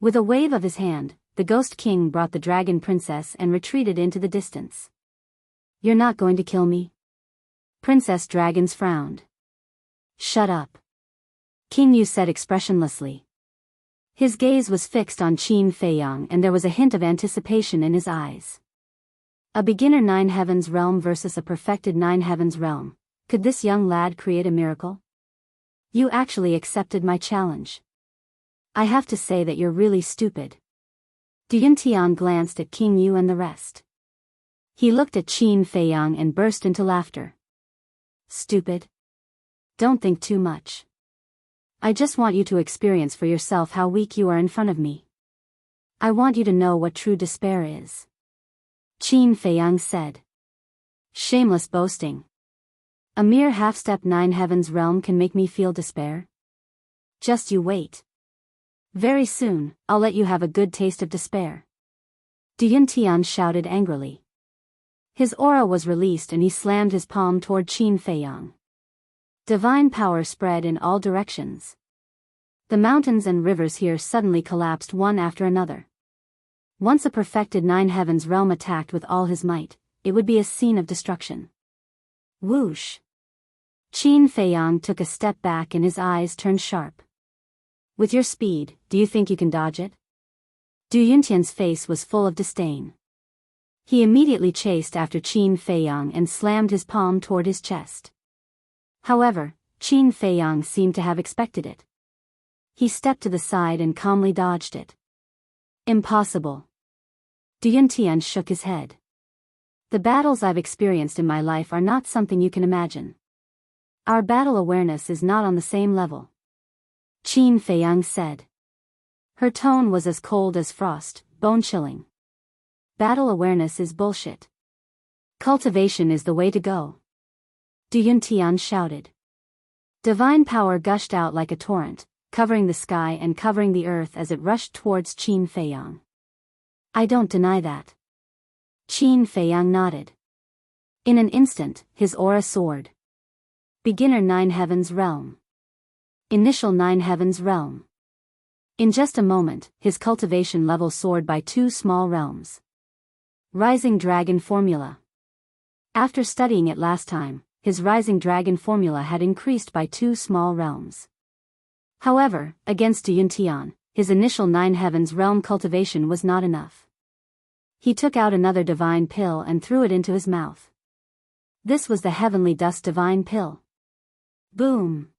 With a wave of his hand, the Ghost King brought the Dragon Princess and retreated into the distance. "You're not going to kill me?" Princess Dragons frowned. "Shut up," King Yu said expressionlessly. His gaze was fixed on Qin Feiyang and there was a hint of anticipation in his eyes. A beginner Nine Heavens realm versus a perfected Nine Heavens realm. Could this young lad create a miracle? "You actually accepted my challenge. I have to say that you're really stupid." Du Yuntian glanced at King Yu and the rest. He looked at Qin Feiyang and burst into laughter. "Stupid? Don't think too much. I just want you to experience for yourself how weak you are in front of me. I want you to know what true despair is," Qin Feiyang said. "Shameless boasting. A mere half-step Nine Heavens realm can make me feel despair? Just you wait. Very soon, I'll let you have a good taste of despair." Du Yuntian shouted angrily. His aura was released and he slammed his palm toward Qin Feiyang. Divine power spread in all directions. The mountains and rivers here suddenly collapsed one after another. Once a perfected Nine Heavens realm attacked with all his might, it would be a scene of destruction. Whoosh! Qin Feiyang took a step back and his eyes turned sharp. "With your speed, do you think you can dodge it?" Du Yuntian's face was full of disdain. He immediately chased after Qin Feiyang and slammed his palm toward his chest. However, Qin Feiyang seemed to have expected it. He stepped to the side and calmly dodged it. "Impossible." Du Yuntian shook his head. "The battles I've experienced in my life are not something you can imagine. Our battle awareness is not on the same level," Qin Feiyang said. Her tone was as cold as frost, bone-chilling. "Battle awareness is bullshit. Cultivation is the way to go," Du Yuntian shouted. Divine power gushed out like a torrent, covering the sky and covering the earth as it rushed towards Qin Feiyang. "I don't deny that." Qin Feiyang nodded. In an instant, his aura soared. Beginner Nine Heavens realm. Initial Nine Heavens realm. In just a moment, his cultivation level soared by 2 small realms. Rising Dragon Formula. After studying it last time, his Rising Dragon Formula had increased by 2 small realms. However, against Du Yuntian, his initial Nine Heavens realm cultivation was not enough. He took out another divine pill and threw it into his mouth. This was the Heavenly Dust Divine Pill. Boom!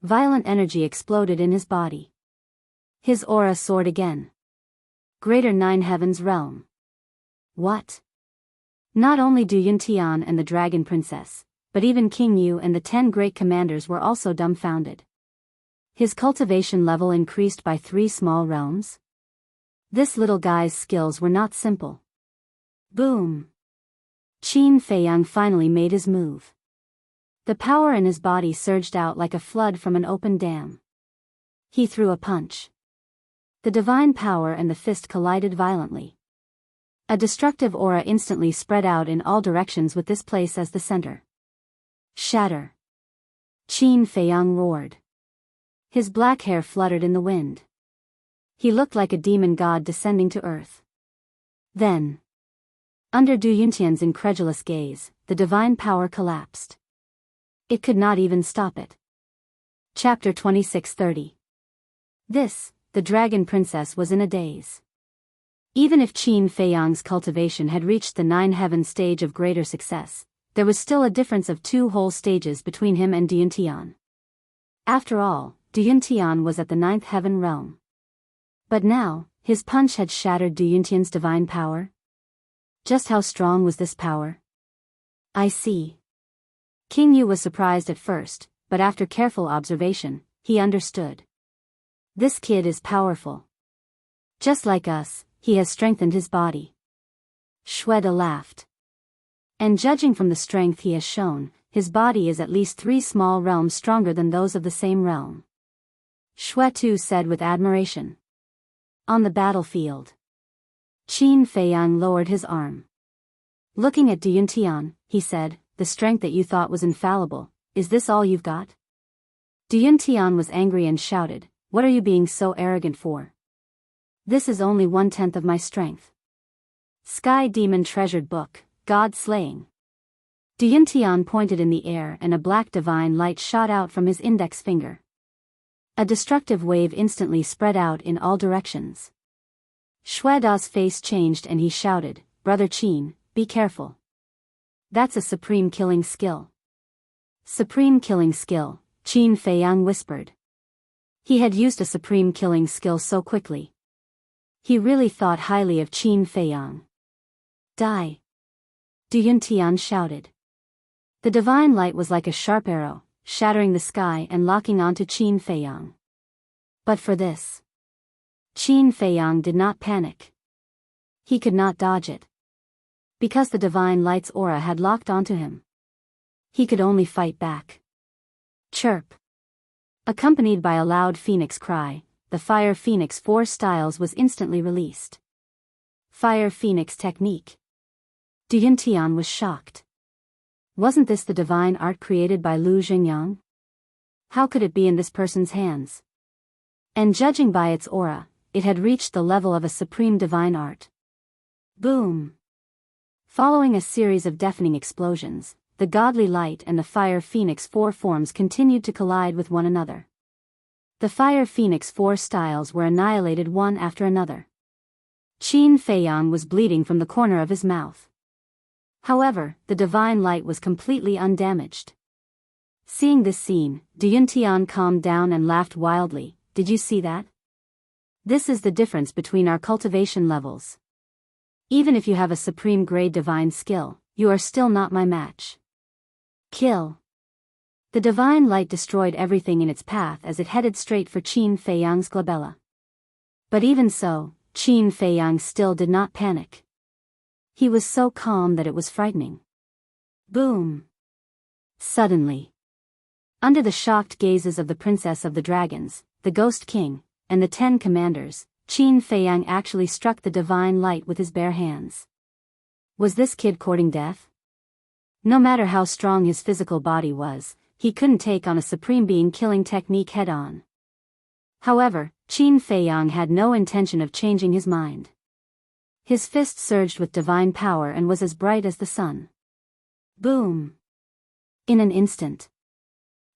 Violent energy exploded in his body. His aura soared again. Greater Nine Heavens realm. What? Not only Du Yuntian and the Dragon Princess, but even King Yu and the 10 great commanders were also dumbfounded. His cultivation level increased by 3 small realms? This little guy's skills were not simple. Boom! Qin Feiyang finally made his move. The power in his body surged out like a flood from an open dam. He threw a punch. The divine power and the fist collided violently. A destructive aura instantly spread out in all directions with this place as the center. Shatter! Qin Feiyang roared. His black hair fluttered in the wind. He looked like a demon god descending to earth. Then, under Du Yuntian's incredulous gaze, the divine power collapsed. It could not even stop it. Chapter 26:30. This, the Dragon Princess was in a daze. Even if Qin Feiyang's cultivation had reached the Nine Heavens stage of greater success, there was still a difference of 2 whole stages between him and Du Yuntian. After all, Du Yuntian was at the 9th Heaven realm. But now, his punch had shattered Du Yuntian's divine power. Just how strong was this power? I see. King Yu was surprised at first, but after careful observation, he understood. This kid is powerful. Just like us, he has strengthened his body. Shweda laughed. And judging from the strength he has shown, his body is at least 3 small realms stronger than those of the same realm. Shue too said with admiration. On the battlefield. Qin Feiyang lowered his arm. Looking at Du Yuntian, he said, the strength that you thought was infallible, is this all you've got? Tian was angry and shouted, "What are you being so arrogant for? This is only 1/10 of my strength." Sky Demon Treasured Book, God Slaying. Tian pointed in the air and a black divine light shot out from his index finger. A destructive wave instantly spread out in all directions. Shueda's face changed and he shouted, "Brother Qin, be careful. That's a supreme killing skill." Supreme killing skill, Qin Feiyang whispered. He had used a supreme killing skill so quickly. He really thought highly of Qin Feiyang. Die! Tian shouted. The divine light was like a sharp arrow, shattering the sky and locking onto Qin Feiyang. But for this, Qin Feiyang did not panic. He could not dodge it. Because the divine light's aura had locked onto him, he could only fight back. Chirp! Accompanied by a loud phoenix cry, the Fire Phoenix 4 styles was instantly released. Fire Phoenix technique. Tian was shocked. Wasn't this the divine art created by Lu Xingyang? How could it be in this person's hands? And judging by its aura, it had reached the level of a supreme divine art. Boom! Following a series of deafening explosions, the godly light and the Fire Phoenix 4 forms continued to collide with one another. The Fire Phoenix 4 styles were annihilated one after another. Qin Feiyang was bleeding from the corner of his mouth. However, the divine light was completely undamaged. Seeing this scene, Tian calmed down and laughed wildly. "Did you see that? This is the difference between our cultivation levels. Even if you have a supreme grade divine skill, you are still not my match." Kill! The divine light destroyed everything in its path as it headed straight for Qin Feiyang's glabella. But even so, Qin Feiyang still did not panic. He was so calm that it was frightening. Boom! Suddenly, under the shocked gazes of the Princess of the Dragons, the Ghost King, and the 10 commanders, Qin Feiyang actually struck the divine light with his bare hands. Was this kid courting death? No matter how strong his physical body was, he couldn't take on a supreme being killing technique head-on. However, Qin Feiyang had no intention of changing his mind. His fist surged with divine power and was as bright as the sun. Boom! In an instant,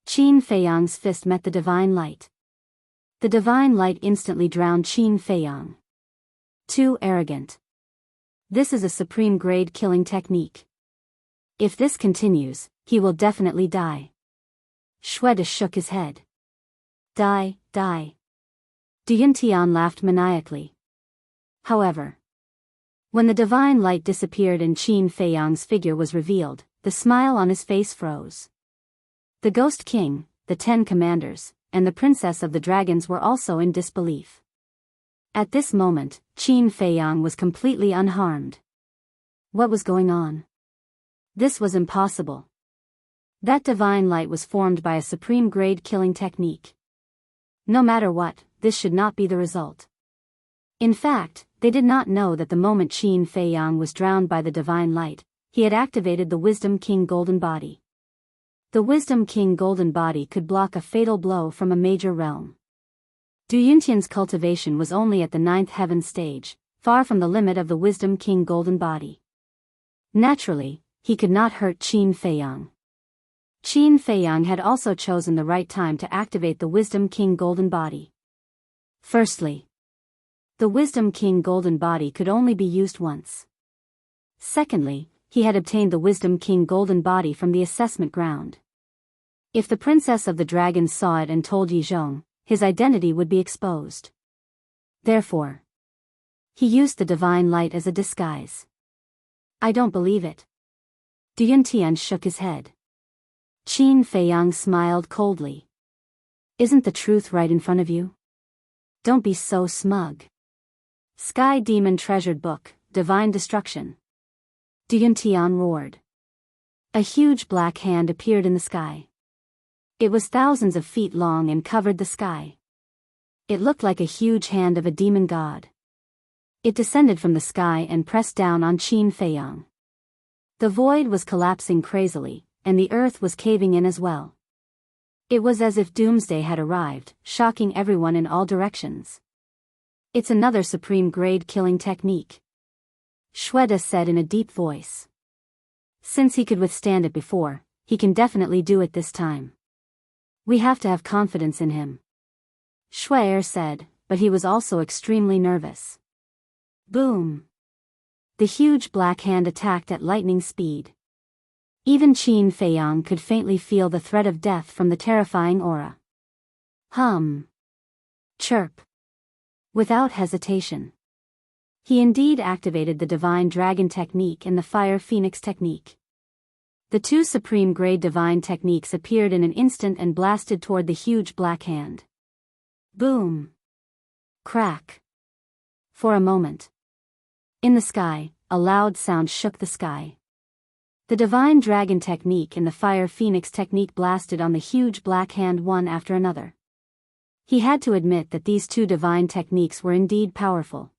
Qin Feiyang's fist met the divine light. The divine light instantly drowned Qin Feiyang. Too arrogant. This is a supreme grade killing technique. If this continues, he will definitely die. Shueda shook his head. Die, die. Tian laughed maniacally. However, when the divine light disappeared and Qin Feiyang's figure was revealed, the smile on his face froze. The Ghost King, the 10 commanders, and the Princess of the Dragons were also in disbelief. At this moment, Qin Feiyang was completely unharmed. What was going on? This was impossible. That divine light was formed by a supreme grade killing technique. No matter what, this should not be the result. In fact, they did not know that the moment Qin Feiyang was drowned by the divine light, he had activated the Wisdom King Golden Body. The Wisdom King Golden Body could block a fatal blow from a major realm. Tian's cultivation was only at the 9th heaven stage, far from the limit of the Wisdom King Golden Body. Naturally, he could not hurt Qin Feiyang. Qin Feiyang had also chosen the right time to activate the Wisdom King Golden Body. Firstly, the Wisdom King Golden Body could only be used once. Secondly, he had obtained the Wisdom King Golden Body from the assessment ground. If the Princess of the Dragons saw it and told Yizhong, his identity would be exposed. Therefore, he used the divine light as a disguise. I don't believe it. Tian shook his head. Qin Feiyang smiled coldly. Isn't the truth right in front of you? Don't be so smug. Sky Demon Treasured Book, Divine Destruction. Tian roared. A huge black hand appeared in the sky. It was thousands of feet long and covered the sky. It looked like a huge hand of a demon god. It descended from the sky and pressed down on Qin Feiyang. The void was collapsing crazily, and the earth was caving in as well. It was as if doomsday had arrived, shocking everyone in all directions. It's another supreme-grade killing technique, Shweta said in a deep voice. Since he could withstand it before, he can definitely do it this time. We have to have confidence in him, Shweta said, but he was also extremely nervous. Boom! The huge black hand attacked at lightning speed. Even Qin Feiyang could faintly feel the threat of death from the terrifying aura. Hum. Chirp. Without hesitation, he indeed activated the Divine Dragon Technique and the Fire Phoenix Technique. The two supreme-grade divine techniques appeared in an instant and blasted toward the huge black hand. Boom. Crack. For a moment, in the sky, a loud sound shook the sky. The Divine Dragon Technique and the Fire Phoenix Technique blasted on the huge black hand one after another. He had to admit that these two divine techniques were indeed powerful.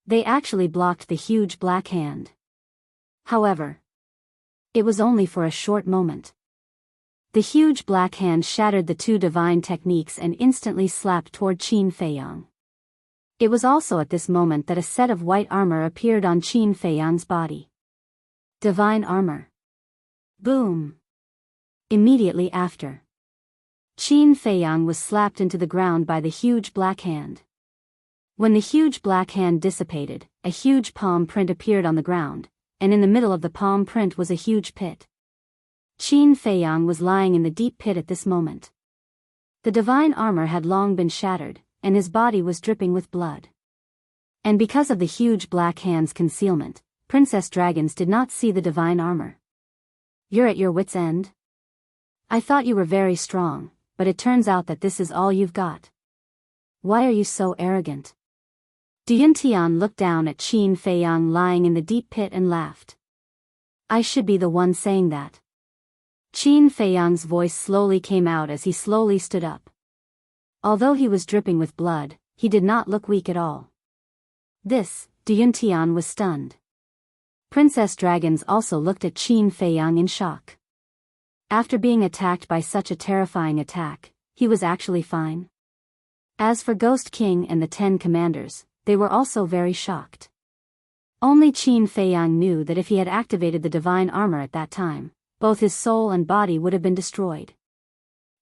They actually blocked the huge black hand. However, it was only for a short moment. The huge black hand shattered the two divine techniques and instantly slapped toward Qin Feiyang. It was also at this moment that a set of white armor appeared on Qin Feiyang's body. Divine armor. Boom. Immediately after, Qin Feiyang was slapped into the ground by the huge black hand. When the huge black hand dissipated, a huge palm print appeared on the ground, and in the middle of the palm print was a huge pit. Qin Feiyang was lying in the deep pit at this moment. The divine armor had long been shattered, and his body was dripping with blood. And because of the huge black hand's concealment, Princess Dragons did not see the divine armor. You're at your wit's end? I thought you were very strong, but it turns out that this is all you've got. Why are you so arrogant? Duyuntian looked down at Qin Feiyang lying in the deep pit and laughed. I should be the one saying that. Qin Feiyang's voice slowly came out as he slowly stood up. Although he was dripping with blood, he did not look weak at all. Duyuntian was stunned. Princess Dragons also looked at Qin Feiyang in shock. After being attacked by such a terrifying attack, he was actually fine. As for Ghost King and the 10 commanders, they were also very shocked. Only Qin Feiyang knew that if he had activated the divine armor at that time, both his soul and body would have been destroyed.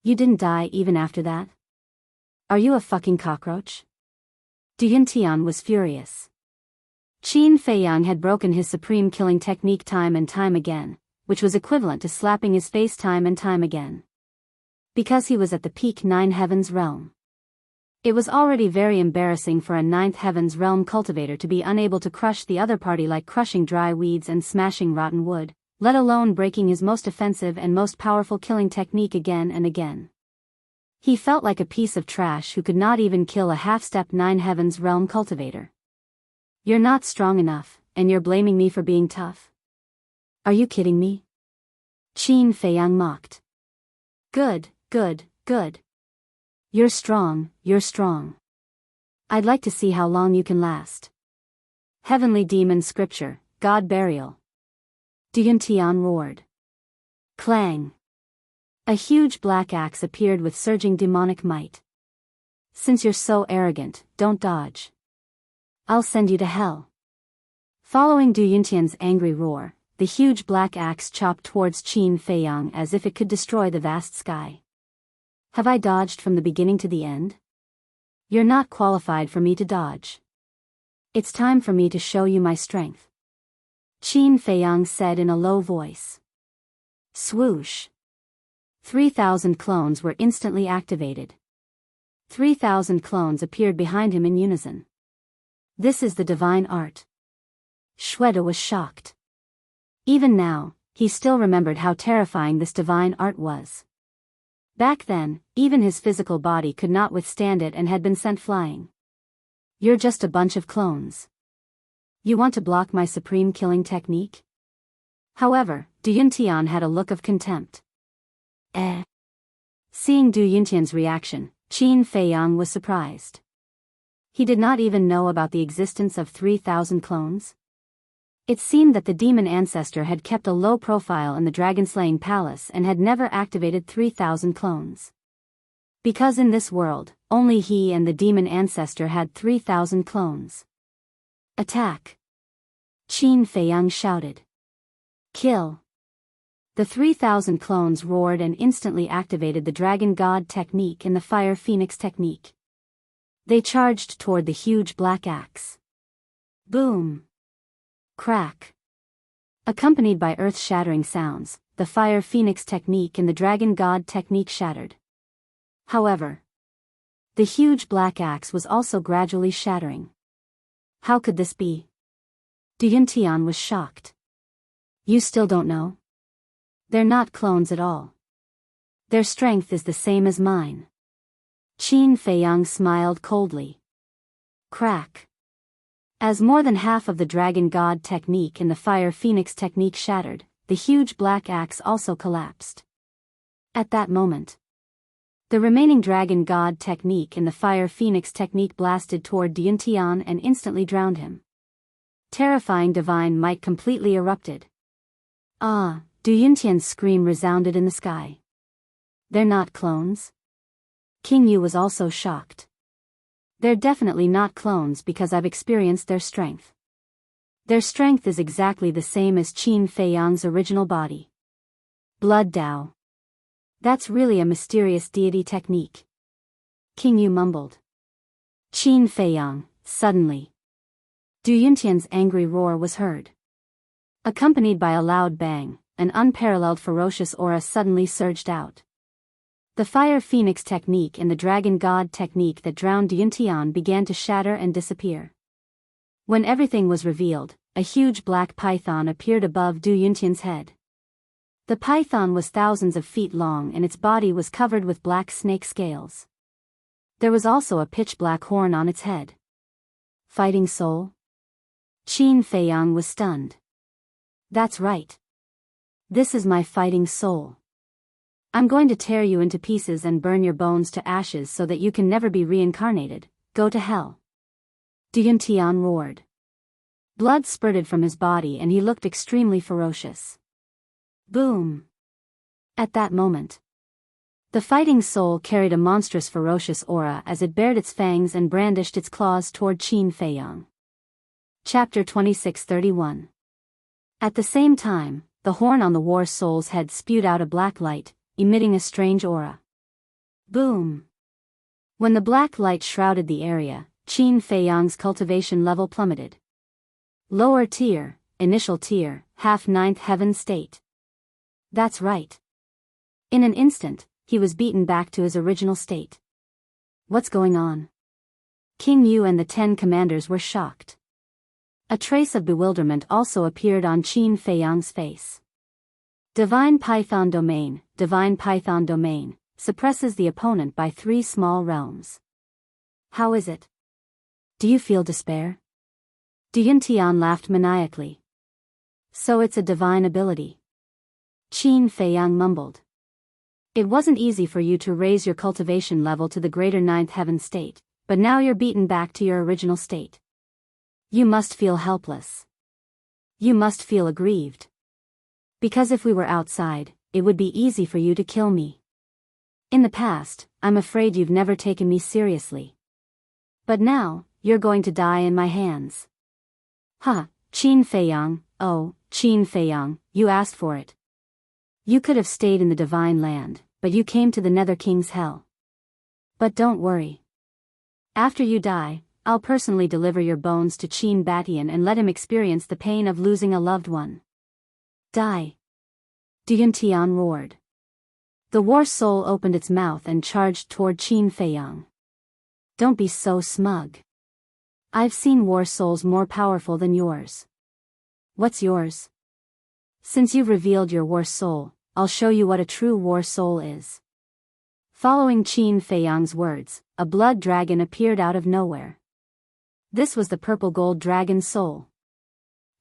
You didn't die even after that? Are you a fucking cockroach? Duyuntian was furious. Qin Feiyang had broken his supreme killing technique time and time again, which was equivalent to slapping his face time and time again. Because he was at the peak 9 Heavens realm. It was already very embarrassing for a 9th Heavens realm cultivator to be unable to crush the other party like crushing dry weeds and smashing rotten wood, let alone breaking his most offensive and most powerful killing technique again and again. He felt like a piece of trash who could not even kill a half-step 9 Heavens realm cultivator. You're not strong enough, and you're blaming me for being tough? Are you kidding me? Qin Feiyang mocked. Good. You're strong. I'd like to see how long you can last. Heavenly Demon Scripture, God Burial. Duyuntian roared. Clang. A huge black axe appeared with surging demonic might. Since you're so arrogant, don't dodge. I'll send you to hell. Following Duyuntian's angry roar, the huge black axe chopped towards Qin Feiyang as if it could destroy the vast sky. Have I dodged from the beginning to the end? You're not qualified for me to dodge. It's time for me to show you my strength. Qin Feiyang said in a low voice. Swoosh. 3,000 clones were instantly activated. 3,000 clones appeared behind him in unison. This is the divine art. Shweta was shocked. Even now, he still remembered how terrifying this divine art was. Back then, even his physical body could not withstand it and had been sent flying. You're just a bunch of clones. You want to block my supreme killing technique? However, Duyuntian had a look of contempt. Seeing Duyuntian's reaction, Qin Feiyang was surprised. He did not even know about the existence of 3,000 clones. It seemed that the demon ancestor had kept a low profile in the dragon-slaying palace and had never activated 3,000 clones. Because in this world, only he and the demon ancestor had 3,000 clones. Attack! Qin Feiyang shouted. Kill! The 3,000 clones roared and instantly activated the Dragon God technique and the Fire Phoenix technique. They charged toward the huge black axe. Boom! Crack! Accompanied by earth-shattering sounds, the Fire Phoenix technique and the Dragon God technique shattered. However, the huge black axe was also gradually shattering. How could this be? Yuntian was shocked. You still don't know? They're not clones at all. Their strength is the same as mine. Qin Feiyang smiled coldly. Crack! As more than half of the Dragon God technique and the Fire Phoenix technique shattered, the huge black axe also collapsed. At that moment, the remaining Dragon God technique and the Fire Phoenix technique blasted toward Yuntian and instantly drowned him. Terrifying divine might completely erupted. Ah! Yuntian's scream resounded in the sky. They're not clones? King Yu was also shocked. They're definitely not clones because I've experienced their strength. Their strength is exactly the same as Qin Feiyang's original body. Blood Dao. That's really a mysterious deity technique. King Yu mumbled. Qin Feiyang, suddenly. Yuntian's angry roar was heard. Accompanied by a loud bang, an unparalleled ferocious aura suddenly surged out. The Fire Phoenix technique and the Dragon God technique that drowned Yuntian began to shatter and disappear. When everything was revealed, a huge black python appeared above Yuntian's head. The python was thousands of feet long and its body was covered with black snake scales. There was also a pitch-black horn on its head. Fighting soul? Qin Feiyang was stunned. That's right. This is my fighting soul. I'm going to tear you into pieces and burn your bones to ashes so that you can never be reincarnated. Go to hell. Yuntian roared. Blood spurted from his body and he looked extremely ferocious. Boom! At that moment, the fighting soul carried a monstrous ferocious aura as it bared its fangs and brandished its claws toward Qin Feiyang. Chapter 26:31. At the same time, the horn on the war soul's head spewed out a black light, emitting a strange aura. Boom! When the black light shrouded the area, Qin Feiyang's cultivation level plummeted. Lower tier, initial tier, half-ninth heaven state. That's right. In an instant, he was beaten back to his original state. What's going on? King Yu and the 10 commanders were shocked. A trace of bewilderment also appeared on Qin Feiyang's face. Divine Python Domain, suppresses the opponent by 3 small realms. How is it? Do you feel despair? Yuntian laughed maniacally. So it's a divine ability. Qin Feiyang mumbled. It wasn't easy for you to raise your cultivation level to the greater 9th heaven state, but now you're beaten back to your original state. You must feel helpless. You must feel aggrieved. Because if we were outside, it would be easy for you to kill me. In the past, I'm afraid you've never taken me seriously. But now, you're going to die in my hands. Ha, Qin Feiyang, oh, Qin Feiyang, you asked for it. You could have stayed in the divine land, but you came to the Nether King's hell. But don't worry. After you die, I'll personally deliver your bones to Qin Batian and let him experience the pain of losing a loved one. Die! Yuntian roared. The war soul opened its mouth and charged toward Qin Feiyang. Don't be so smug. I've seen war souls more powerful than yours. What's yours? Since you've revealed your war soul, I'll show you what a true war soul is. Following Qin Feiyang's words, a blood dragon appeared out of nowhere. This was the purple gold dragon soul.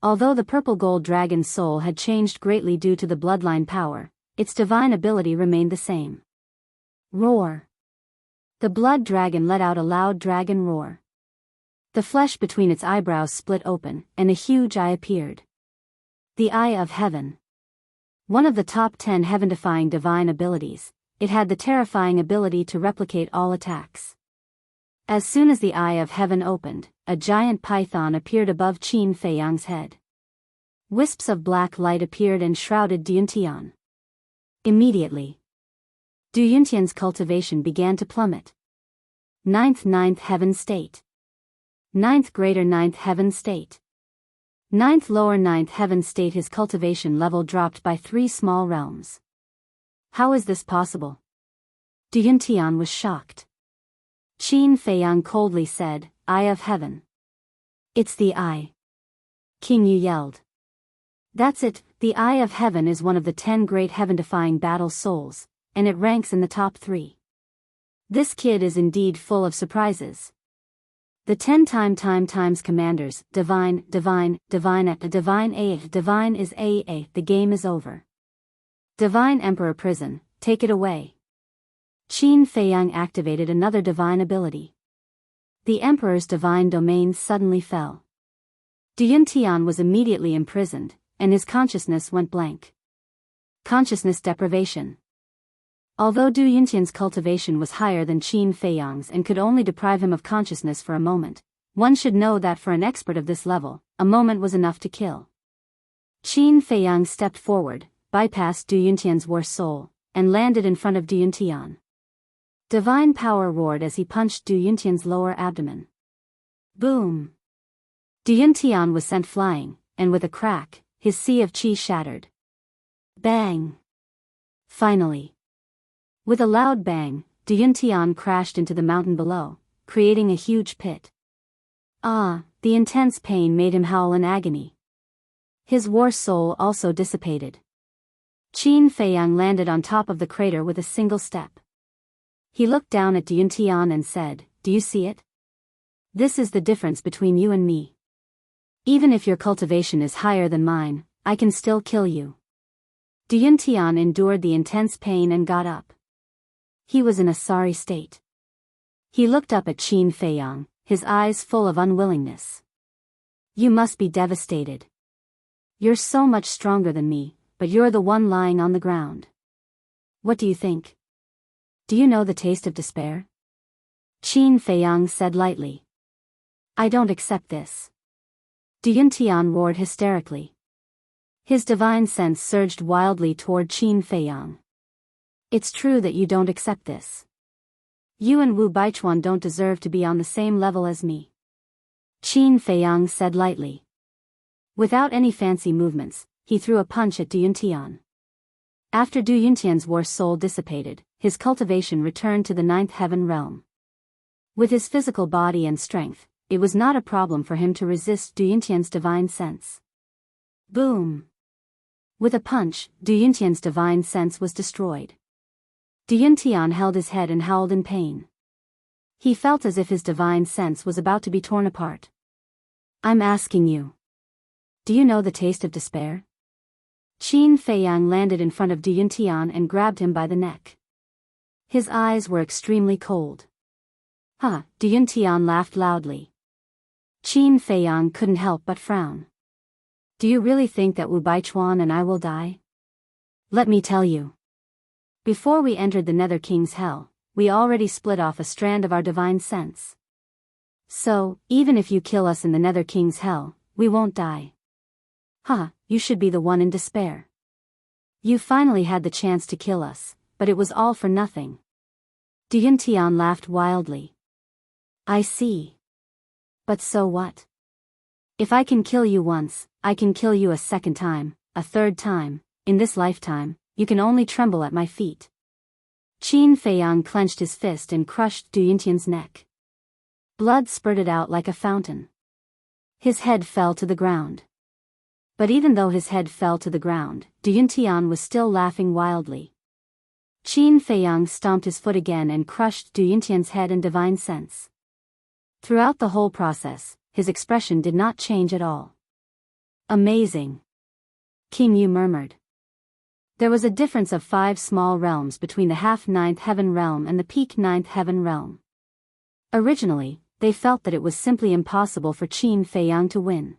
Although the purple gold dragon soul had changed greatly due to the bloodline power, its divine ability remained the same. Roar! The blood dragon let out a loud dragon roar. The flesh between its eyebrows split open, and a huge eye appeared. The Eye of Heaven. One of the top 10 heaven-defying divine abilities, it had the terrifying ability to replicate all attacks. As soon as the Eye of Heaven opened, a giant python appeared above Qin Feiyang's head. Wisps of black light appeared and shrouded Duyuntian. Immediately, Duyuntian's cultivation began to plummet. Ninth Heaven State. Greater Ninth Heaven State. Lower Ninth Heaven State. His cultivation level dropped by 3 small realms. How is this possible? Duyuntian was shocked. Qin Feiyang coldly said, Eye of Heaven. It's the Eye. King Yu yelled. That's it, the Eye of Heaven is one of the 10 great heaven-defying battle souls, and it ranks in the top 3. This kid is indeed full of surprises. The 10 times commanders, divine is AA, the game is over. Divine Emperor Prison, take it away. Qin Feiyang activated another divine ability. The Emperor's divine domain suddenly fell. Duyuntian was immediately imprisoned, and his consciousness went blank. Consciousness deprivation. Although Duyuntian's cultivation was higher than Qin Feiyang's and could only deprive him of consciousness for a moment, one should know that for an expert of this level, a moment was enough to kill. Qin Feiyang stepped forward, bypassed Duyuntian's worst soul, and landed in front of Duyuntian. Divine power roared as he punched Duyuntian's lower abdomen. Boom! Duyuntian was sent flying, and with a crack, his sea of qi shattered. Bang! Finally. With a loud bang, Duyuntian crashed into the mountain below, creating a huge pit. Ah, the intense pain made him howl in agony. His war soul also dissipated. Qin Feiyang landed on top of the crater with a single step. He looked down at Duyuntian and said, Do you see it? This is the difference between you and me. Even if your cultivation is higher than mine, I can still kill you. Duyuntian endured the intense pain and got up. He was in a sorry state. He looked up at Qin Feiyang, his eyes full of unwillingness. You must be devastated. You're so much stronger than me, but you're the one lying on the ground. What do you think? Do you know the taste of despair? Qin Feiyang said lightly. I don't accept this. Duyuntian roared hysterically. His divine sense surged wildly toward Qin Feiyang. It's true that you don't accept this. You and Wu Baichuan don't deserve to be on the same level as me. Qin Feiyang said lightly. Without any fancy movements, he threw a punch at Duyuntian. After Duyuntian's war soul dissipated, his cultivation returned to the 9th heaven realm. With his physical body and strength, it was not a problem for him to resist Duyuntian's divine sense. Boom! With a punch, Duyuntian's divine sense was destroyed. Duyuntian held his head and howled in pain. He felt as if his divine sense was about to be torn apart. I'm asking you. Do you know the taste of despair? Qin Feiyang landed in front of Duyuntian and grabbed him by the neck. His eyes were extremely cold. Ha! Duyuntian laughed loudly. Qin Feiyang couldn't help but frown. Do you really think that Wu Baichuan and I will die? Let me tell you. Before we entered the Nether King's Hell, we already split off a strand of our divine sense. So, even if you kill us in the Nether King's Hell, we won't die. Ha, you should be the one in despair. You finally had the chance to kill us, but it was all for nothing. Duyuntian laughed wildly. I see. But so what? If I can kill you once, I can kill you a second time, a third time, in this lifetime, you can only tremble at my feet. Qin Feiyang clenched his fist and crushed Duyuntian's neck. Blood spurted out like a fountain. His head fell to the ground. But even though his head fell to the ground, Duyuntian was still laughing wildly. Qin Feiyang stomped his foot again and crushed Duyuntian's head and divine sense. Throughout the whole process, his expression did not change at all. Amazing. King Yu murmured. There was a difference of 5 small realms between the half 9th heaven realm and the peak 9th heaven realm. Originally, they felt that it was simply impossible for Qin Feiyang to win.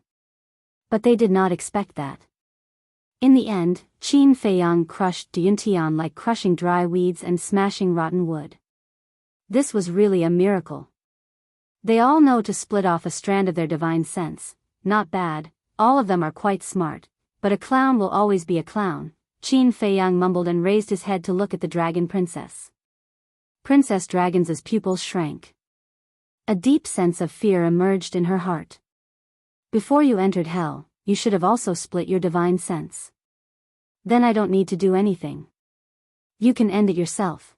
But they did not expect that. In the end, Qin Feiyang crushed Yuntian like crushing dry weeds and smashing rotten wood. This was really a miracle. They all know to split off a strand of their divine sense. Not bad, all of them are quite smart, but a clown will always be a clown, Qin Feiyang mumbled and raised his head to look at the dragon princess. Princess Dragon's pupils shrank. A deep sense of fear emerged in her heart. Before you entered hell, you should have also split your divine sense. Then I don't need to do anything. You can end it yourself.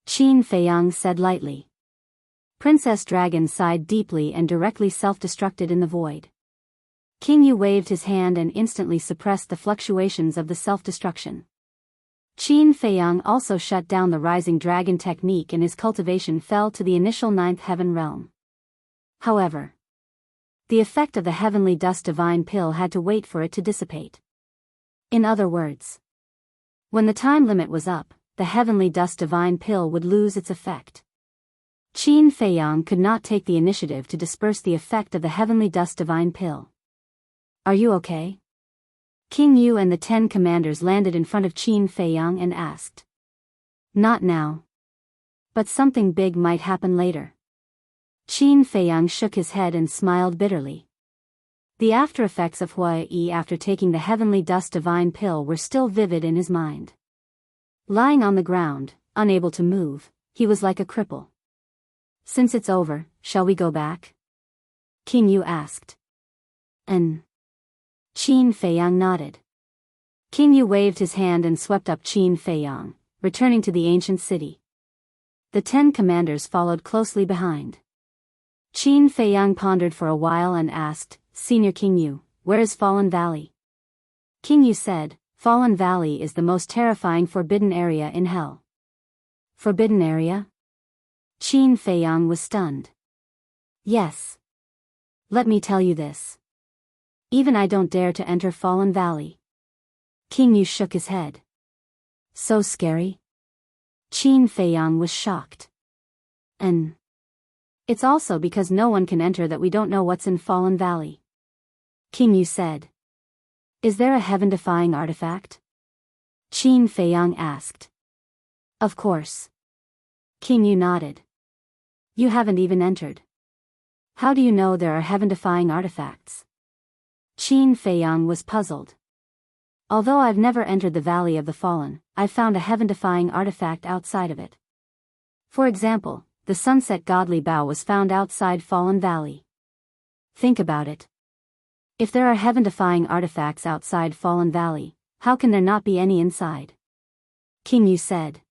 Qin Feiyang said lightly. Princess Dragon sighed deeply and directly self-destructed in the void. King Yu waved his hand and instantly suppressed the fluctuations of the self-destruction. Qin Feiyang also shut down the rising dragon technique and his cultivation fell to the initial 9th heaven realm. However, the effect of the heavenly dust divine pill had to wait for it to dissipate. In other words, when the time limit was up, the heavenly dust divine pill would lose its effect. Qin Feiyang could not take the initiative to disperse the effect of the heavenly dust divine pill. Are you okay? King Yu and the 10 commanders landed in front of Qin Feiyang and asked. Not now. But something big might happen later. Qin Feiyang shook his head and smiled bitterly. The after-effects of Huai after taking the heavenly dust divine pill were still vivid in his mind. Lying on the ground, unable to move, he was like a cripple. Since it's over, shall we go back? King Yu asked. Qin Feiyang nodded. King Yu waved his hand and swept up Qin Feiyang, returning to the ancient city. The 10 commanders followed closely behind. Qin Feiyang pondered for a while and asked, Senior King Yu, where is Fallen Valley? King Yu said, Fallen Valley is the most terrifying forbidden area in hell. Forbidden area? Qin Feiyang was stunned. Yes. Let me tell you this. Even I don't dare to enter Fallen Valley. King Yu shook his head. So scary? Qin Feiyang was shocked. And it's also because no one can enter that we don't know what's in Fallen Valley. King Yu said. Is there a heaven-defying artifact? Qin Feiyang asked. Of course. King Yu nodded. You haven't even entered. How do you know there are heaven-defying artifacts? Qin Feiyang was puzzled. Although I've never entered the Valley of the Fallen, I've found a heaven-defying artifact outside of it. For example, the sunset godly bow was found outside Fallen Valley. Think about it. If there are heaven-defying artifacts outside Fallen Valley, how can there not be any inside? King Yu said.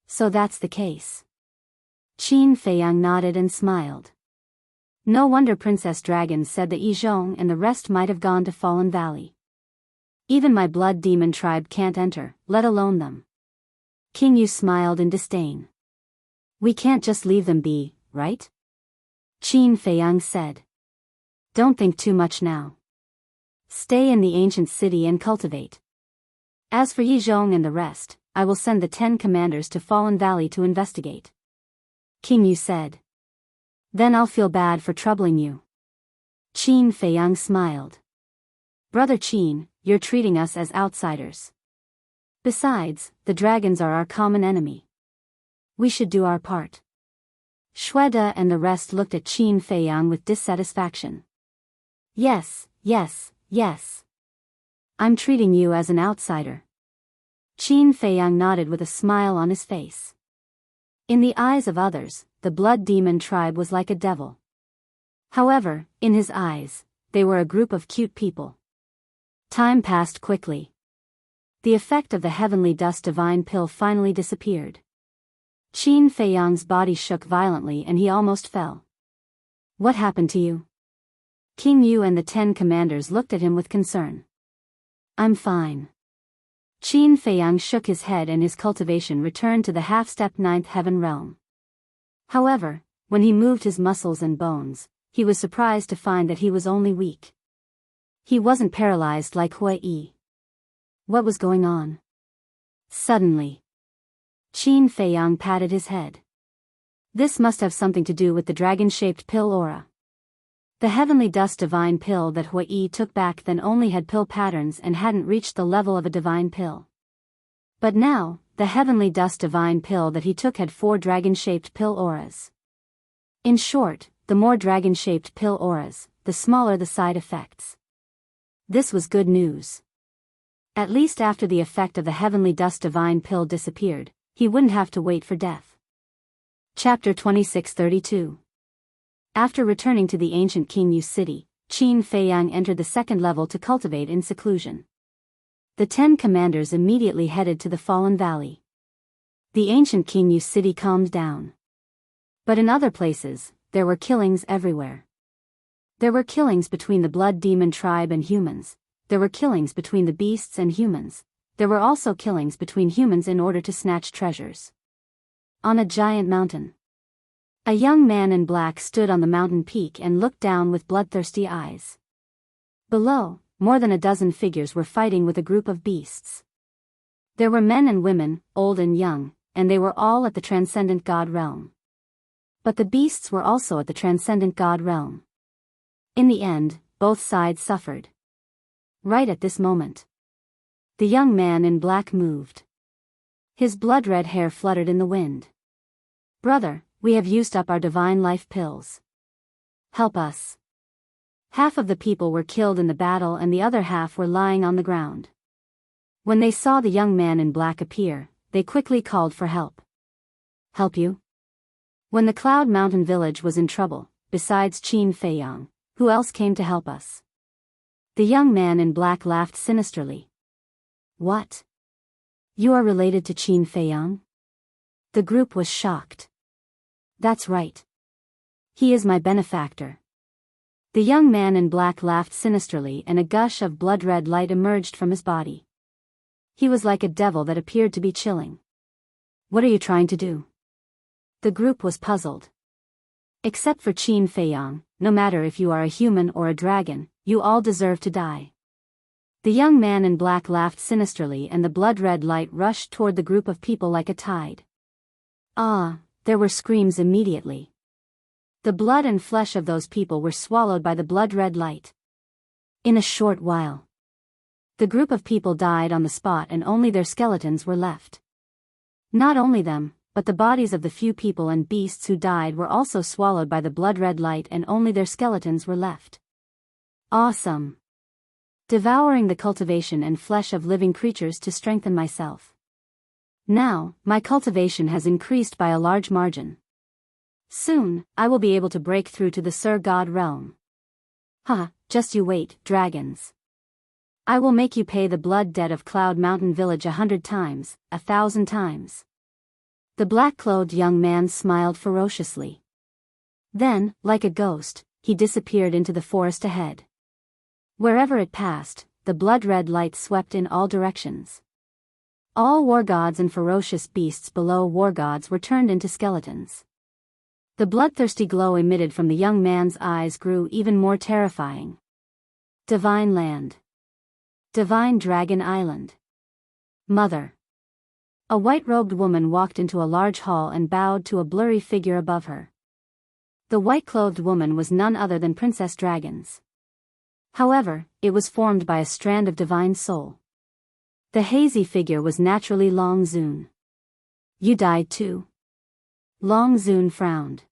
So that's the case. Qin Feiyang nodded and smiled. No wonder Princess Dragon said that Yizhong and the rest might have gone to Fallen Valley. Even my blood demon tribe can't enter, let alone them. King Yu smiled in disdain. We can't just leave them be, right? Qin Feiyang said. Don't think too much now. Stay in the ancient city and cultivate. As for Yizhong and the rest, I will send the 10 commanders to Fallen Valley to investigate. King Yu said. Then I'll feel bad for troubling you. Qin Feiyang smiled. Brother Qin, you're treating us as outsiders. Besides, the dragons are our common enemy. We should do our part. Xuede and the rest looked at Qin Feiyang with dissatisfaction. Yes, yes, yes. I'm treating you as an outsider. Qin Feiyang nodded with a smile on his face. In the eyes of others, the blood demon tribe was like a devil. However, in his eyes, they were a group of cute people. Time passed quickly. The effect of the heavenly dust divine pill finally disappeared. Qin Feiyang's body shook violently and he almost fell. What happened to you? King Yu and the 10 commanders looked at him with concern. I'm fine. Qin Feiyang shook his head and his cultivation returned to the half-step 9th heaven realm. However, when he moved his muscles and bones, he was surprised to find that he was only weak. He wasn't paralyzed like Huai. What was going on? Suddenly, Qin Feiyang patted his head. This must have something to do with the dragon-shaped pill aura. The heavenly dust divine pill that Hui took back then only had pill patterns and hadn't reached the level of a divine pill. But now, the heavenly dust divine pill that he took had 4 dragon-shaped pill auras. In short, the more dragon-shaped pill auras, the smaller the side effects. This was good news. At least after the effect of the heavenly dust divine pill disappeared, he wouldn't have to wait for death. Chapter 2632. After returning to the ancient King Yu city, Qin Feiyang entered the second level to cultivate in seclusion. The 10 commanders immediately headed to the Fallen Valley. The ancient King Yu city calmed down. But in other places, there were killings everywhere. There were killings between the blood demon tribe and humans. There were killings between the beasts and humans. There were also killings between humans in order to snatch treasures. On a giant mountain, a young man in black stood on the mountain peak and looked down with bloodthirsty eyes. Below, more than a dozen figures were fighting with a group of beasts. There were men and women, old and young, and they were all at the transcendent god realm. But the beasts were also at the transcendent god realm. In the end, both sides suffered. Right at this moment, the young man in black moved. His blood-red hair fluttered in the wind. "Brother, we have used up our divine life pills. Help us." Half of the people were killed in the battle and the other half were lying on the ground. When they saw the young man in black appear, they quickly called for help. "Help you?" When the Cloud Mountain village was in trouble, besides Qin Feiyang, who else came to help us? The young man in black laughed sinisterly. "What? You are related to Qin Feiyang?" The group was shocked. "That's right. He is my benefactor." The young man in black laughed sinisterly and a gush of blood-red light emerged from his body. He was like a devil that appeared to be chilling. "What are you trying to do?" The group was puzzled. Except for Qin Feiyang, no matter if you are a human or a dragon, you all deserve to die. The young man in black laughed sinisterly and the blood-red light rushed toward the group of people like a tide. Ah! There were screams immediately. The blood and flesh of those people were swallowed by the blood-red light. In a short while, the group of people died on the spot and only their skeletons were left. Not only them, but the bodies of the few people and beasts who died were also swallowed by the blood-red light and only their skeletons were left. Awesome! Devouring the cultivation and flesh of living creatures to strengthen myself. Now, my cultivation has increased by a large margin. Soon, I will be able to break through to the Sur God realm. Just you wait, dragons. I will make you pay the blood debt of Cloud Mountain Village 100 times, 1,000 times. The black-clothed young man smiled ferociously. Then, like a ghost, he disappeared into the forest ahead. Wherever it passed, the blood-red light swept in all directions. All war gods and ferocious beasts below war gods were turned into skeletons. The bloodthirsty glow emitted from the young man's eyes grew even more terrifying. Divine Land. Divine Dragon Island. Mother. A white-robed woman walked into a large hall and bowed to a blurry figure above her. The white-clothed woman was none other than Princess Dragons. However, it was formed by a strand of divine soul. The hazy figure was naturally Long Zun. "You died too?" Long Zun frowned.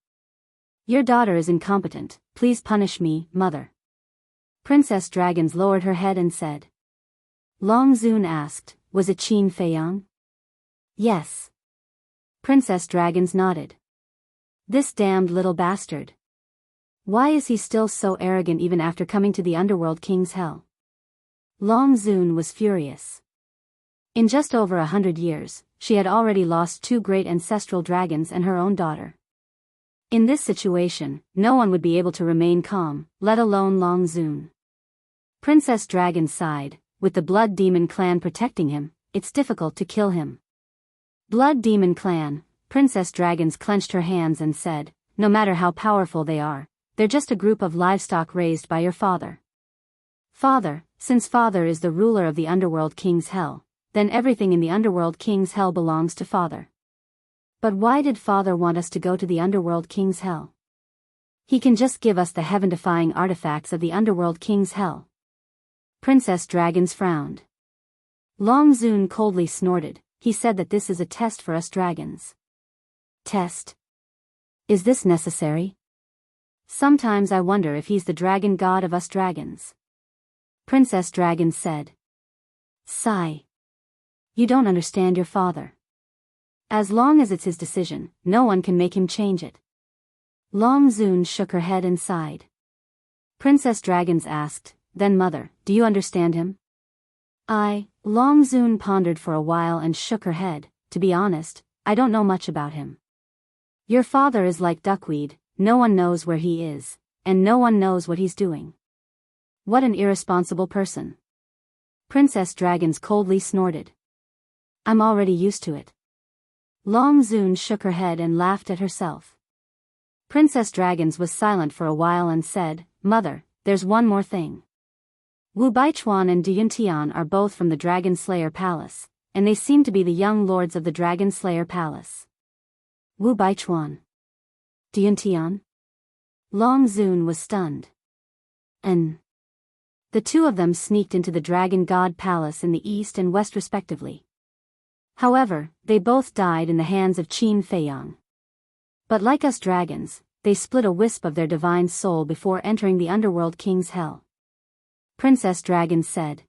"Your daughter is incompetent, please punish me, mother." Princess Dragons lowered her head and said. Long Zun asked, "Was it Qin Feiyang?" "Yes." Princess Dragons nodded. "This damned little bastard. Why is he still so arrogant even after coming to the Underworld King's hell?" Long Zun was furious. In just over 100 years, she had already lost 2 great ancestral dragons and her own daughter. In this situation, no one would be able to remain calm, let alone Long Zun. Princess Dragon sighed, with the Blood Demon clan protecting him, it's difficult to kill him. Blood Demon clan, Princess Dragons clenched her hands and said, no matter how powerful they are, they're just a group of livestock raised by your father. Father, since father is the ruler of the Underworld King's hell, then everything in the Underworld King's hell belongs to father. But why did father want us to go to the Underworld King's hell? He can just give us the heaven-defying artifacts of the underworld king's hell. Princess Dragons frowned. Long Zun coldly snorted. He said that this is a test for us dragons. Test? Is this necessary? Sometimes I wonder if he's the dragon god of us dragons. Princess Dragon said. Sigh. You don't understand your father. As long as it's his decision, no one can make him change it. Long Zun shook her head and sighed. Princess Dragons asked, then mother, do you understand him? Long Zun pondered for a while and shook her head. To be honest, I don't know much about him. Your father is like duckweed, no one knows where he is, and no one knows what he's doing. What an irresponsible person. Princess Dragons coldly snorted. I'm already used to it. Long Zun shook her head and laughed at herself. Princess Dragons was silent for a while and said, Mother, there's one more thing. Wu Baichuan and Duyuntian are both from the Dragon Slayer Palace, and they seem to be the young lords of the Dragon Slayer Palace. Wu Baichuan. Duyuntian? Long Zun was stunned. The two of them sneaked into the Dragon God Palace in the east and west respectively. However, they both died in the hands of Qin Feiyang. But like us dragons, they split a wisp of their divine soul before entering the underworld king's hell. Princess Dragon said.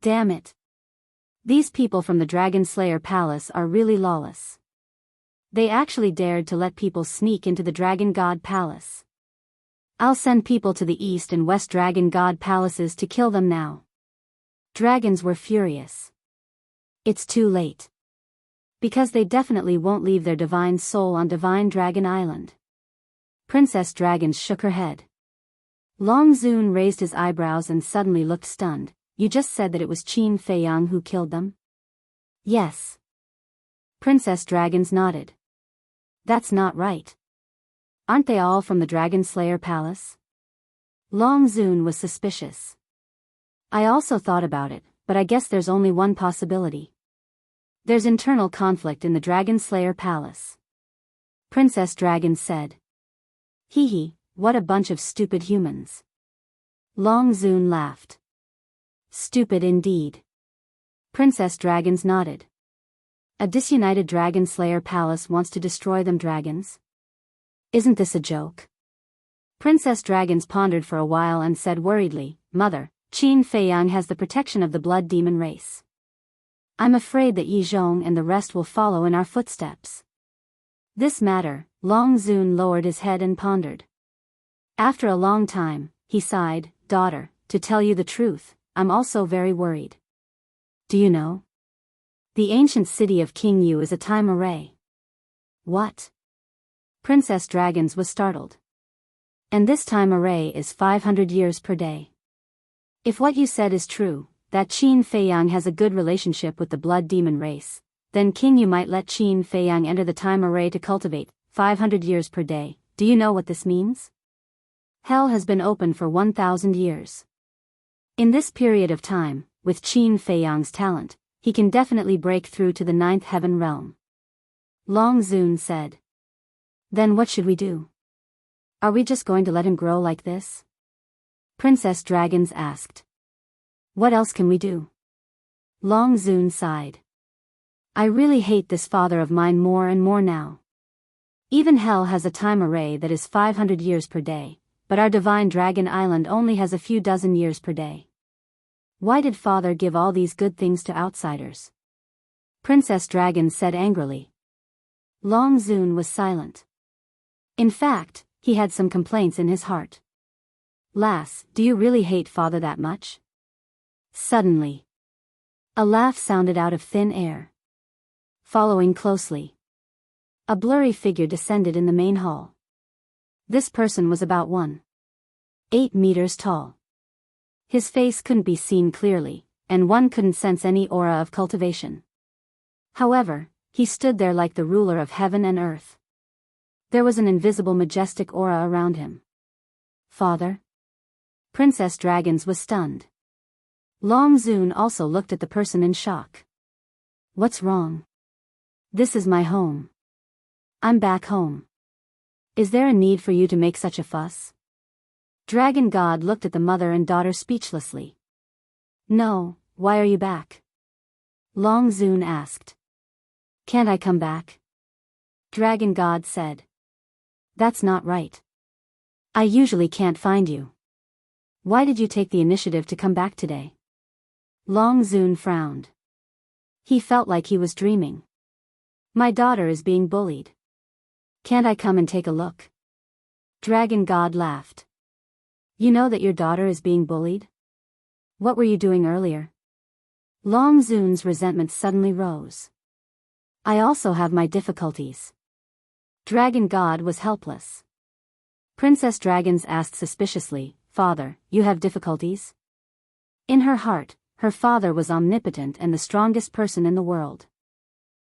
Damn it. These people from the Dragon Slayer Palace are really lawless. They actually dared to let people sneak into the Dragon God Palace. I'll send people to the East and West Dragon God Palaces to kill them now. Dragons were furious. It's too late. Because they definitely won't leave their divine soul on Divine Dragon Island. Princess Dragons shook her head. Long Zun raised his eyebrows and suddenly looked stunned. You just said that it was Qin Feiyang who killed them? Yes. Princess Dragons nodded. That's not right. Aren't they all from the Dragon Slayer Palace? Long Zun was suspicious. I also thought about it, but I guess there's only one possibility. There's internal conflict in the Dragon Slayer Palace. Princess Dragon said. Hee hee, what a bunch of stupid humans. Long Zun laughed. Stupid indeed. Princess Dragons nodded. A disunited Dragon Slayer Palace wants to destroy them dragons? Isn't this a joke? Princess Dragons pondered for a while and said worriedly, Mother, Qin Feiyang has the protection of the blood demon race. I'm afraid that Yi Zhong and the rest will follow in our footsteps. This matter, Long Zun lowered his head and pondered. After a long time, he sighed, Daughter, to tell you the truth, I'm also very worried. Do you know? The ancient city of King Yu is a time array. What? Princess Dragons was startled. And this time array is 500 years per day. If what you said is true, that Qin Feiyang has a good relationship with the blood demon race, then King Yu might let Qin Feiyang enter the time array to cultivate 500 years per day. Do you know what this means? Hell has been open for 1,000 years. In this period of time, with Qin Feiyang's talent, he can definitely break through to the 9th heaven realm. Long Zun said. Then what should we do? Are we just going to let him grow like this? Princess Dragons asked. What else can we do? Long Zun sighed. I really hate this father of mine more and more now. Even hell has a time array that is 500 years per day, but our divine Dragon Island only has a few dozen years per day. Why did father give all these good things to outsiders? Princess Dragon said angrily. Long Zun was silent. In fact, he had some complaints in his heart. Lass, do you really hate father that much? Suddenly, a laugh sounded out of thin air. Following closely, a blurry figure descended in the main hall. This person was about 1.8 meters tall. His face couldn't be seen clearly, and one couldn't sense any aura of cultivation. However, he stood there like the ruler of heaven and earth. There was an invisible majestic aura around him. Father? Princess Dragons was stunned. Long Zun also looked at the person in shock. What's wrong? This is my home. I'm back home. Is there a need for you to make such a fuss? Dragon God looked at the mother and daughter speechlessly. No, why are you back? Long Zun asked. Can't I come back? Dragon God said. That's not right. I usually can't find you. Why did you take the initiative to come back today? Long Zun frowned. He felt like he was dreaming. My daughter is being bullied. Can't I come and take a look? Dragon God laughed. You know that your daughter is being bullied? What were you doing earlier? Long Zun's resentment suddenly rose. I also have my difficulties. Dragon God was helpless. Princess Dragons asked suspiciously, Father, you have difficulties? In her heart, her father was omnipotent and the strongest person in the world.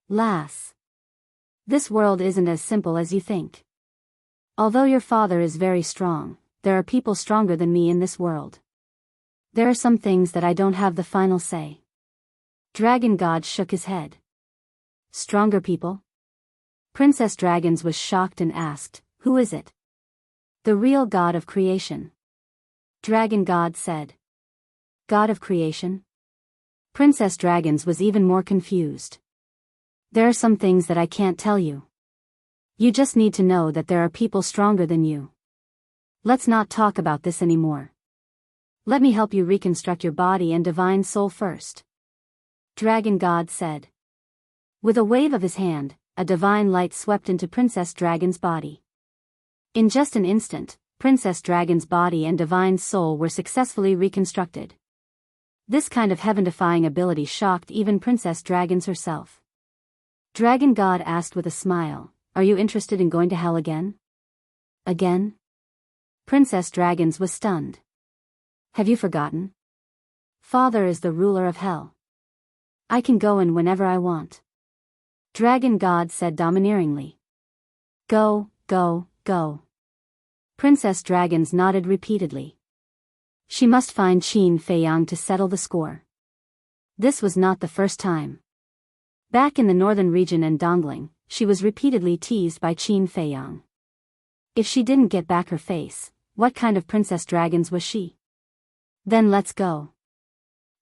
Lass. This world isn't as simple as you think. Although your father is very strong, there are people stronger than me in this world. There are some things that I don't have the final say. Dragon God shook his head. Stronger people? Princess Dragons was shocked and asked, Who is it? The real God of creation. Dragon God said. God of creation? Princess Dragons was even more confused. There are some things that I can't tell you. You just need to know that there are people stronger than you. Let's not talk about this anymore. Let me help you reconstruct your body and divine soul first. Dragon God said. With a wave of his hand, a divine light swept into Princess Dragon's body. In just an instant, Princess Dragon's body and divine soul were successfully reconstructed. This kind of heaven-defying ability shocked even Princess Dragons herself. Dragon God asked with a smile, Are you interested in going to hell again? Again? Princess Dragons was stunned. Have you forgotten? Father is the ruler of hell. I can go in whenever I want. Dragon God said domineeringly. Go, go, go. Princess Dragons nodded repeatedly. She must find Qin Feiyang to settle the score. This was not the first time. Back in the northern region and Dongling, she was repeatedly teased by Qin Feiyang. If she didn't get back her face, what kind of Princess Dragons was she? Then let's go.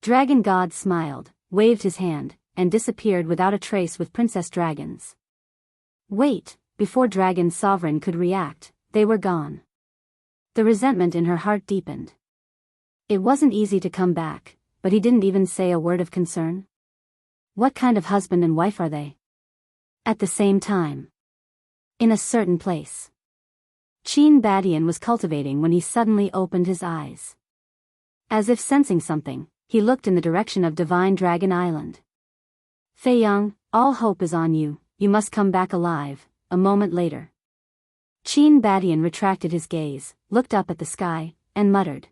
Dragon God smiled, waved his hand, and disappeared without a trace with Princess Dragons. Wait, before Dragon Sovereign could react, they were gone. The resentment in her heart deepened. It wasn't easy to come back, but he didn't even say a word of concern. What kind of husband and wife are they? At the same time. In a certain place. Qin Badian was cultivating when he suddenly opened his eyes. As if sensing something, he looked in the direction of Divine Dragon Island. Feiyang, all hope is on you, you must come back alive. A moment later. Qin Badian retracted his gaze, looked up at the sky, and muttered.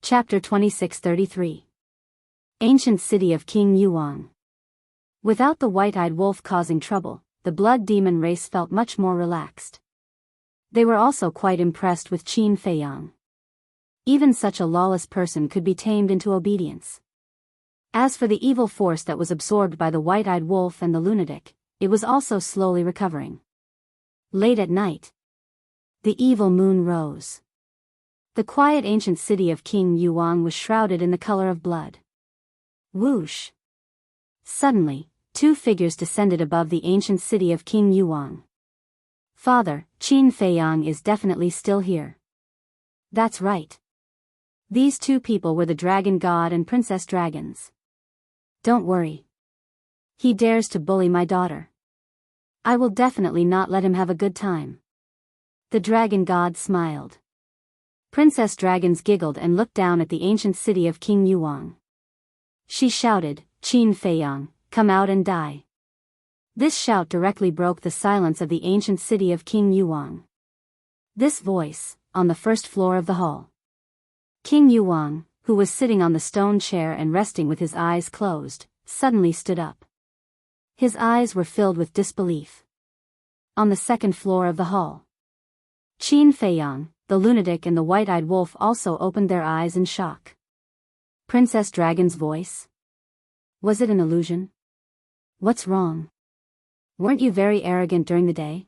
Chapter 2633. Ancient City of King Yuang. Without the white-eyed wolf causing trouble, the blood demon race felt much more relaxed. They were also quite impressed with Qin Feiyang. Even such a lawless person could be tamed into obedience. As for the evil force that was absorbed by the white-eyed wolf and the lunatic, it was also slowly recovering. Late at night. The evil moon rose. The quiet ancient city of King Yuang was shrouded in the color of blood. Whoosh! Suddenly, two figures descended above the ancient city of King Yuang. Father, Qin Feiyang is definitely still here. That's right. These two people were the Dragon God and Princess Dragons. Don't worry. He dares to bully my daughter. I will definitely not let him have a good time. The Dragon God smiled. Princess Dragons giggled and looked down at the ancient city of King Yuang. She shouted, Qin Feiyang, come out and die. This shout directly broke the silence of the ancient city of King Yuang. This voice, on the first floor of the hall. King Yuang, who was sitting on the stone chair and resting with his eyes closed, suddenly stood up. His eyes were filled with disbelief. On the second floor of the hall. Qin Feiyang, the lunatic and the white-eyed wolf also opened their eyes in shock. Princess Dragon's voice? Was it an illusion? What's wrong? Weren't you very arrogant during the day?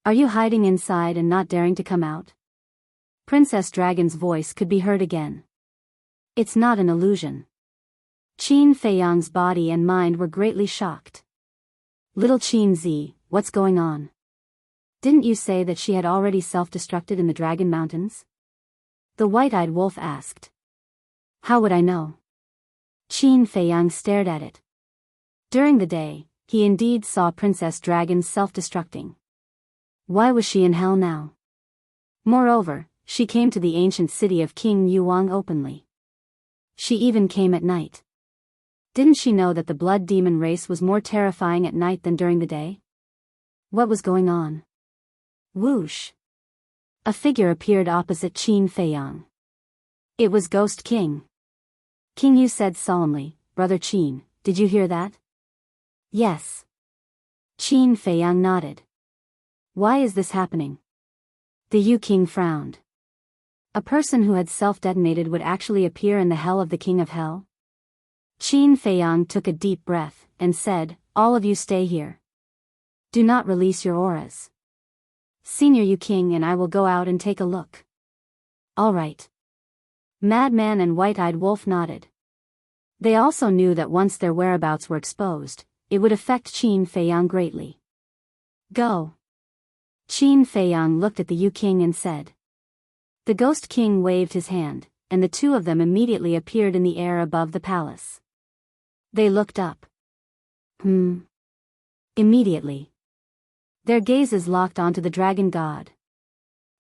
Are you hiding inside and not daring to come out? Princess Dragon's voice could be heard again. It's not an illusion. Qin Feiyang's body and mind were greatly shocked. Little Qin Zi, what's going on? Didn't you say that she had already self-destructed in the Dragon Mountains? The white-eyed wolf asked. How would I know? Qin Feiyang stared at it. During the day, he indeed saw Princess Dragon self-destructing. Why was she in hell now? Moreover, she came to the ancient city of King Yuang openly. She even came at night. Didn't she know that the blood demon race was more terrifying at night than during the day? What was going on? Whoosh! A figure appeared opposite Qin Feiyang. It was Ghost King. King Yu said solemnly, Brother Qin, did you hear that? Yes. Qin Feiyang nodded. Why is this happening? The Yu King frowned. A person who had self-detonated would actually appear in the hell of the King of Hell? Qin Feiyang took a deep breath, and said, all of you stay here. Do not release your auras. Senior Yu King and I will go out and take a look. All right. Madman and White-Eyed Wolf nodded. They also knew that once their whereabouts were exposed, it would affect Qin Feiyang greatly. Go. Qin Feiyang looked at the Yu King and said. The Ghost King waved his hand, and the two of them immediately appeared in the air above the palace. They looked up. Immediately. Their gazes locked onto the dragon god.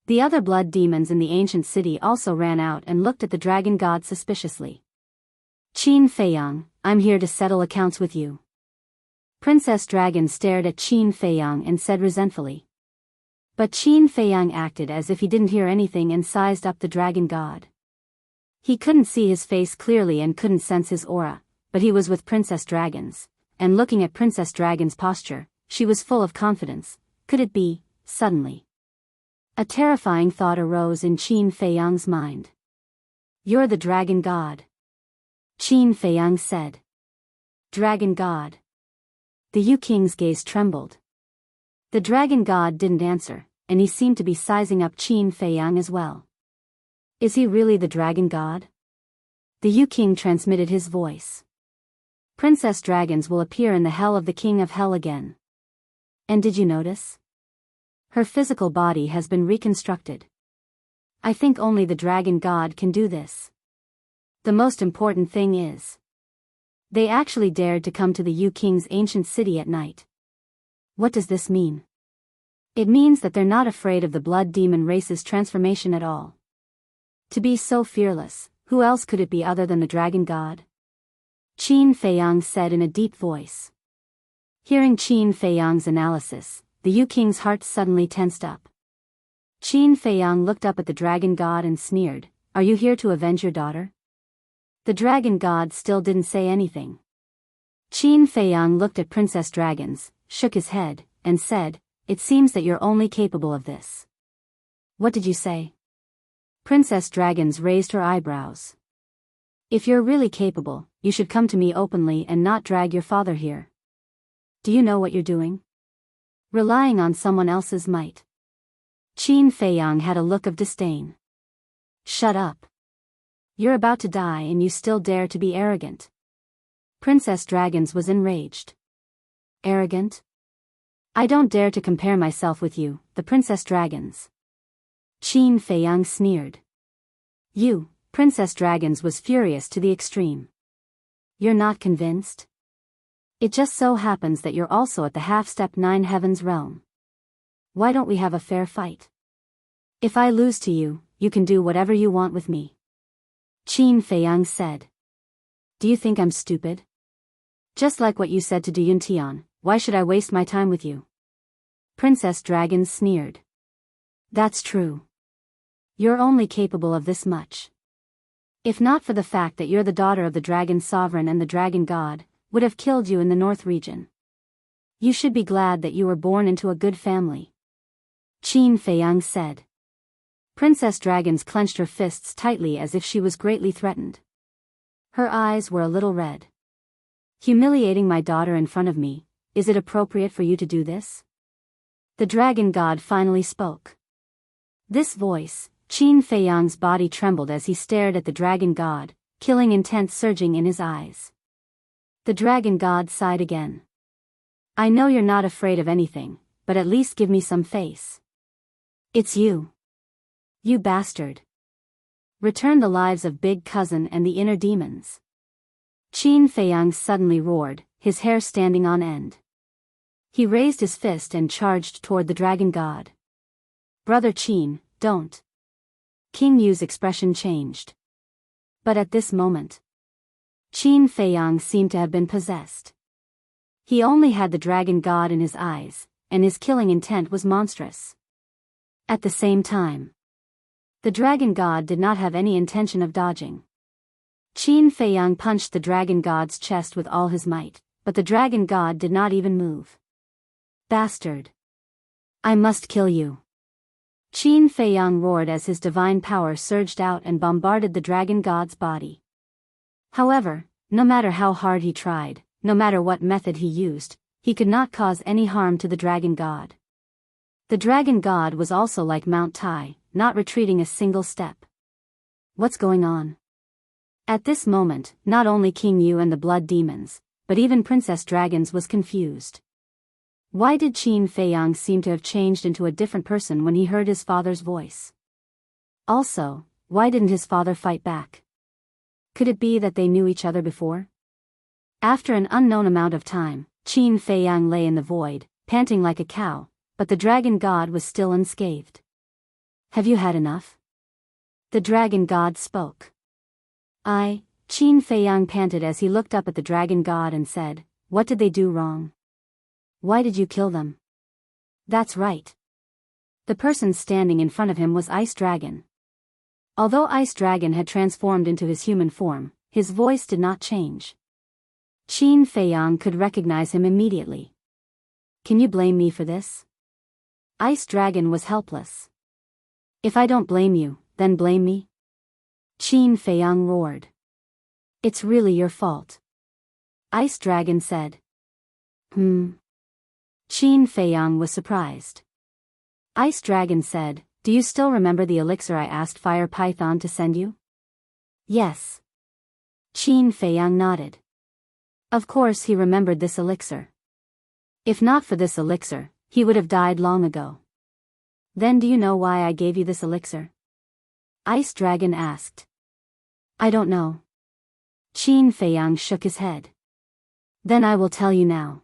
The other blood demons in the ancient city also ran out and looked at the dragon god suspiciously. Qin Feiyang, I'm here to settle accounts with you. Princess Dragon stared at Qin Feiyang and said resentfully. But Qin Feiyang acted as if he didn't hear anything and sized up the dragon god. He couldn't see his face clearly and couldn't sense his aura, but he was with Princess Dragon's, and looking at Princess Dragon's posture, she was full of confidence. Could it be, suddenly? A terrifying thought arose in Qin Feiyang's mind. You're the dragon god. Qin Feiyang said. Dragon god. The Yu King's gaze trembled. The dragon god didn't answer, and he seemed to be sizing up Qin Feiyang as well. Is he really the dragon god? The Yu King transmitted his voice. Princess Dragons will appear in the hell of the King of Hell again. And did you notice? Her physical body has been reconstructed. I think only the dragon god can do this. The most important thing is, they actually dared to come to the Yu King's ancient city at night. What does this mean? It means that they're not afraid of the blood demon race's transformation at all. To be so fearless, who else could it be other than the dragon god? Qin Feiyang said in a deep voice. Hearing Qin Feiyang's analysis, the Yu King's heart suddenly tensed up. Qin Feiyang looked up at the dragon god and sneered, Are you here to avenge your daughter? The dragon god still didn't say anything. Qin Feiyang looked at Princess Dragons, shook his head, and said, It seems that you're only capable of this. What did you say? Princess Dragons raised her eyebrows. If you're really capable, you should come to me openly and not drag your father here. Do you know what you're doing? Relying on someone else's might. Qin Feiyang had a look of disdain. Shut up. You're about to die and you still dare to be arrogant. Princess Dragons was enraged. Arrogant? I don't dare to compare myself with you, the Princess Dragons. Qin Feiyang sneered. You, Princess Dragons was furious to the extreme. You're not convinced? It just so happens that you're also at the half-step 9 heavens realm. Why don't we have a fair fight? If I lose to you, you can do whatever you want with me. Qin Feiyang said. Do you think I'm stupid? Just like what you said to Duyuntian, why should I waste my time with you? Princess Dragon sneered. That's true. You're only capable of this much. If not for the fact that you're the daughter of the Dragon Sovereign and the Dragon God, would have killed you in the North region. You should be glad that you were born into a good family. Qin Feiyang said. Princess Dragons clenched her fists tightly as if she was greatly threatened. Her eyes were a little red. Humiliating my daughter in front of me, is it appropriate for you to do this? The dragon god finally spoke. This voice, Qin Feiyang's body trembled as he stared at the dragon god, killing intent surging in his eyes. The dragon god sighed again. I know you're not afraid of anything, but at least give me some face. It's you. You bastard. Return the lives of Big Cousin and the inner demons. Qin Feiyang suddenly roared, his hair standing on end. He raised his fist and charged toward the dragon god. Brother Qin, don't. King Yu's expression changed. But at this moment, Qin Feiyang seemed to have been possessed. He only had the dragon god in his eyes, and his killing intent was monstrous. At the same time, the dragon god did not have any intention of dodging. Qin Feiyang punched the dragon god's chest with all his might, but the dragon god did not even move. Bastard. I must kill you. Qin Feiyang roared as his divine power surged out and bombarded the dragon god's body. However, no matter how hard he tried, no matter what method he used, he could not cause any harm to the dragon god. The dragon god was also like Mount Tai, not retreating a single step. What's going on? At this moment, not only King Yu and the blood demons, but even Princess Dragons was confused. Why did Qin Feiyang seem to have changed into a different person when he heard his father's voice? Also, why didn't his father fight back? Could it be that they knew each other before? After an unknown amount of time, Qin Feiyang lay in the void, panting like a cow, but the dragon god was still unscathed. Have you had enough? The dragon god spoke. Qin Feiyang panted as he looked up at the dragon god and said, what did they do wrong? Why did you kill them? That's right. The person standing in front of him was Ice Dragon. Although Ice Dragon had transformed into his human form, his voice did not change. Qin Feiyang could recognize him immediately. Can you blame me for this? Ice Dragon was helpless. If I don't blame you, then blame me? Qin Feiyang roared. It's really your fault. Ice Dragon said. Qin Feiyang was surprised. Ice Dragon said, do you still remember the elixir I asked Fire Python to send you? Yes. Qin Feiyang nodded. Of course he remembered this elixir. If not for this elixir, he would have died long ago. Then do you know why I gave you this elixir? Ice Dragon asked. I don't know. Qin Feiyang shook his head. Then I will tell you now.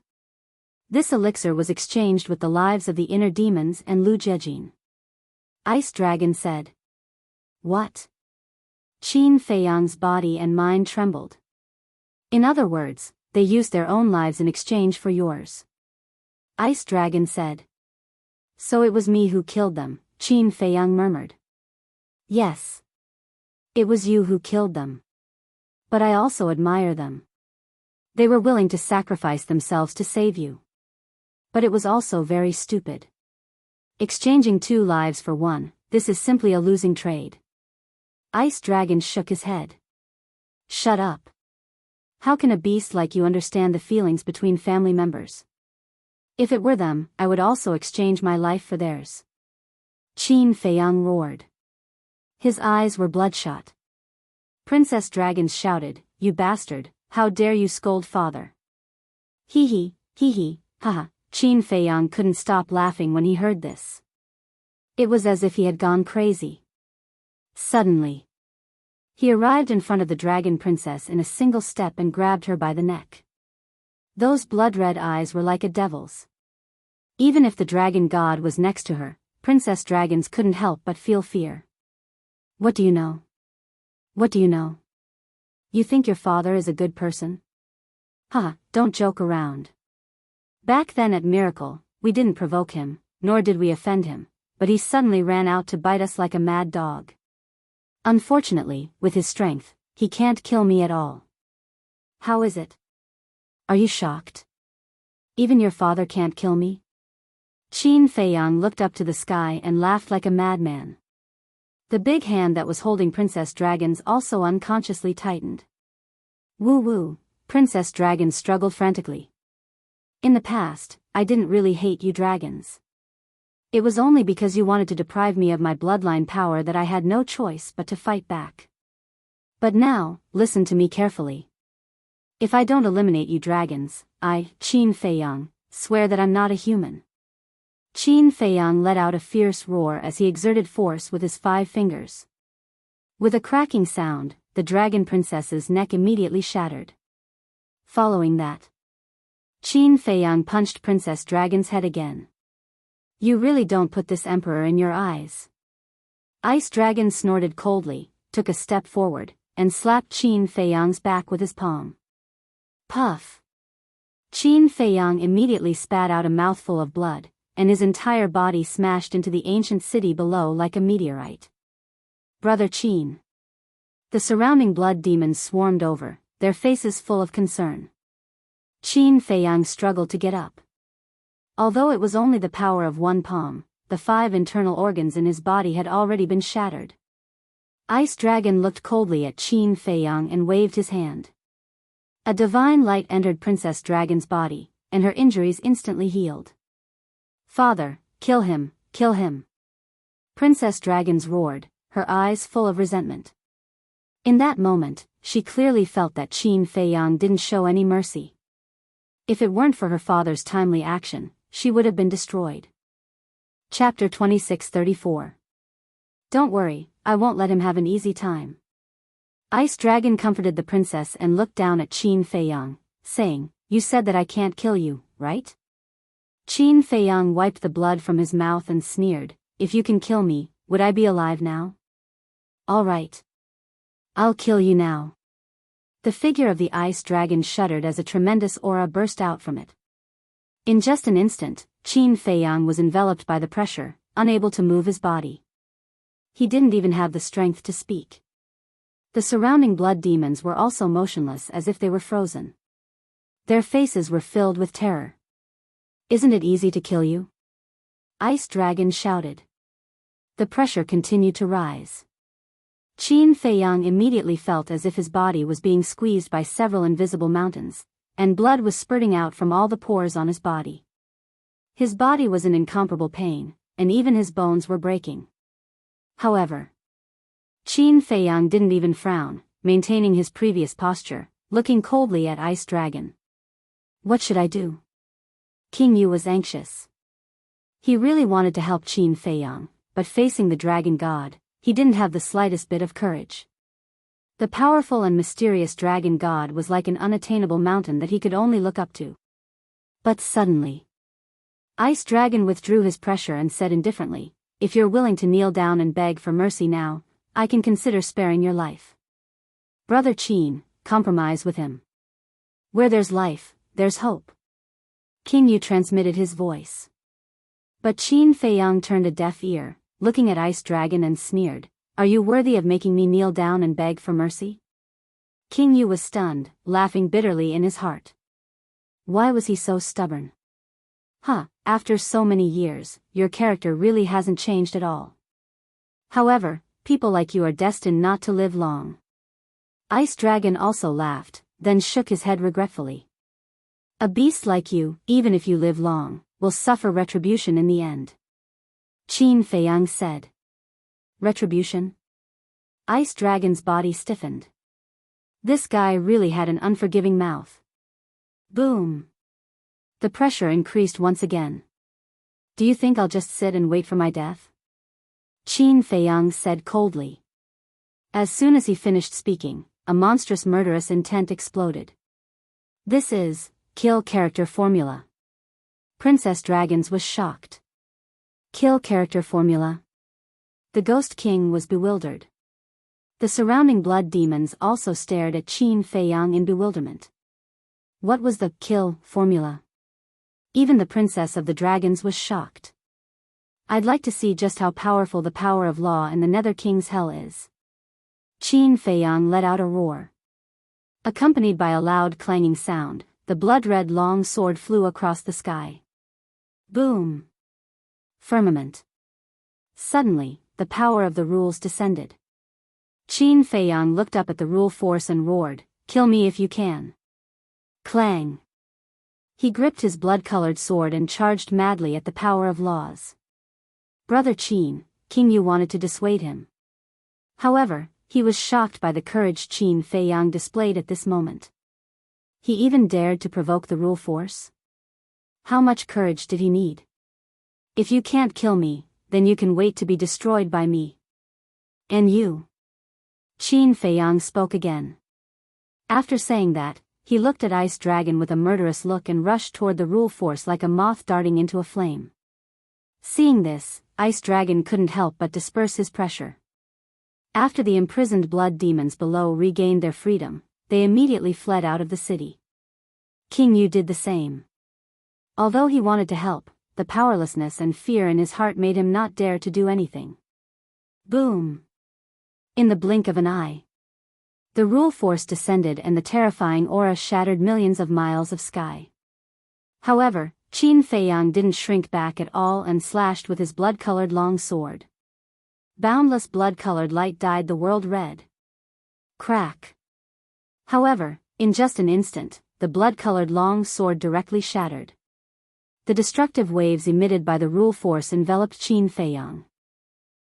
This elixir was exchanged with the lives of the inner demons and Lu Jiejin. Ice Dragon said. What? Qin Feiyang's body and mind trembled. In other words, they used their own lives in exchange for yours. Ice Dragon said. So it was me who killed them, Qin Feiyang murmured. Yes. It was you who killed them. But I also admire them. They were willing to sacrifice themselves to save you. But it was also very stupid. Exchanging 2 lives for 1, this is simply a losing trade. Ice Dragon shook his head. Shut up. How can a beast like you understand the feelings between family members? If it were them, I would also exchange my life for theirs. Qin Feiyang roared. His eyes were bloodshot. Princess Dragons shouted, you bastard, how dare you scold father? Hee hee, haha. Qin Feiyang couldn't stop laughing when he heard this. It was as if he had gone crazy. Suddenly, he arrived in front of the dragon princess in a single step and grabbed her by the neck. Those blood-red eyes were like a devil's. Even if the dragon god was next to her, Princess Dragons couldn't help but feel fear. What do you know? What do you know? You think your father is a good person? Don't joke around. Back then at Miracle, we didn't provoke him, nor did we offend him, but he suddenly ran out to bite us like a mad dog. Unfortunately, with his strength, he can't kill me at all. How is it? Are you shocked? Even your father can't kill me? Qin Feiyang looked up to the sky and laughed like a madman. The big hand that was holding Princess Dragons also unconsciously tightened. Woo, Princess Dragons struggled frantically. In the past, I didn't really hate you dragons. It was only because you wanted to deprive me of my bloodline power that I had no choice but to fight back. But now, listen to me carefully. If I don't eliminate you dragons, I, Qin Feiyang, swear that I'm not a human. Qin Feiyang let out a fierce roar as he exerted force with his 5 fingers. With a cracking sound, the dragon princess's neck immediately shattered. Following that, Qin Feiyang punched Princess Dragon's head again. You really don't put this emperor in your eyes. Ice Dragon snorted coldly, took a step forward, and slapped Qin Feiyang's back with his palm. Puff! Qin Feiyang immediately spat out a mouthful of blood, and his entire body smashed into the ancient city below like a meteorite. Brother Qin. The surrounding blood demons swarmed over, their faces full of concern. Qin Feiyang struggled to get up. Although it was only the power of one palm, the 5 internal organs in his body had already been shattered. Ice Dragon looked coldly at Qin Feiyang and waved his hand. A divine light entered Princess Dragon's body, and her injuries instantly healed. Father, kill him, kill him. Princess Dragons roared, her eyes full of resentment. In that moment, she clearly felt that Qin Feiyang didn't show any mercy. If it weren't for her father's timely action, she would have been destroyed. Chapter 26:34. Don't worry, I won't let him have an easy time. Ice Dragon comforted the princess and looked down at Qin Feiyang, saying, You said that I can't kill you, right? Qin Feiyang wiped the blood from his mouth and sneered, If you can kill me, would I be alive now? All right. I'll kill you now. The figure of the ice dragon shuddered as a tremendous aura burst out from it. In just an instant, Qin Feiyang was enveloped by the pressure, unable to move his body. He didn't even have the strength to speak. The surrounding blood demons were also motionless as if they were frozen. Their faces were filled with terror. Isn't it easy to kill you? Ice Dragon shouted. The pressure continued to rise. Qin Feiyang immediately felt as if his body was being squeezed by several invisible mountains, and blood was spurting out from all the pores on his body. His body was in incomparable pain, and even his bones were breaking. However, Qin Feiyang didn't even frown, maintaining his previous posture, looking coldly at Ice Dragon. What should I do? King Yu was anxious. He really wanted to help Qin Feiyang, but facing the dragon god, he didn't have the slightest bit of courage. The powerful and mysterious dragon god was like an unattainable mountain that he could only look up to. But suddenly, Ice Dragon withdrew his pressure and said indifferently, If you're willing to kneel down and beg for mercy now, I can consider sparing your life. Brother Qin, compromise with him. Where there's life, there's hope. King Yu transmitted his voice. But Qin Feiyang turned a deaf ear, looking at Ice Dragon and sneered, Are you worthy of making me kneel down and beg for mercy? King Yu was stunned, laughing bitterly in his heart. Why was he so stubborn? After so many years, your character really hasn't changed at all. However, people like you are destined not to live long. Ice Dragon also laughed, then shook his head regretfully. A beast like you, even if you live long, will suffer retribution in the end. Qin Feiyang said. Retribution? Ice Dragon's body stiffened. This guy really had an unforgiving mouth. Boom! The pressure increased once again. Do you think I'll just sit and wait for my death? Qin Feiyang said coldly. As soon as he finished speaking, a monstrous murderous intent exploded. This is, kill character formula. Princess Dragons was shocked. Kill character formula? The Ghost King was bewildered. The surrounding blood demons also stared at Qin Feiyang in bewilderment. What was the kill formula? Even the Princess of the Dragons was shocked. I'd like to see just how powerful the power of law in the Nether King's hell is. Qin Feiyang let out a roar. Accompanied by a loud clanging sound, the blood-red long sword flew across the sky. Boom! Firmament. Suddenly, the power of the rules descended. Qin Feiyang looked up at the rule force and roared, Kill me if you can. Clang! He gripped his blood-colored sword and charged madly at the power of laws. Brother Qin, King Yu wanted to dissuade him. However, he was shocked by the courage Qin Feiyang displayed at this moment. He even dared to provoke the rule force? How much courage did he need? If you can't kill me, then you can wait to be destroyed by me. And you? Qin Feiyang spoke again. After saying that, he looked at Ice Dragon with a murderous look and rushed toward the rule force like a moth darting into a flame. Seeing this, Ice Dragon couldn't help but disperse his pressure. After the imprisoned blood demons below regained their freedom, they immediately fled out of the city. King Yu did the same. Although he wanted to help, the powerlessness and fear in his heart made him not dare to do anything. Boom! In the blink of an eye, the rule force descended and the terrifying aura shattered millions of miles of sky. However, Qin Feiyang didn't shrink back at all and slashed with his blood-colored long sword. Boundless blood-colored light dyed the world red. Crack! However, in just an instant, the blood-colored long sword directly shattered. The destructive waves emitted by the rule force enveloped Qin Feiyang.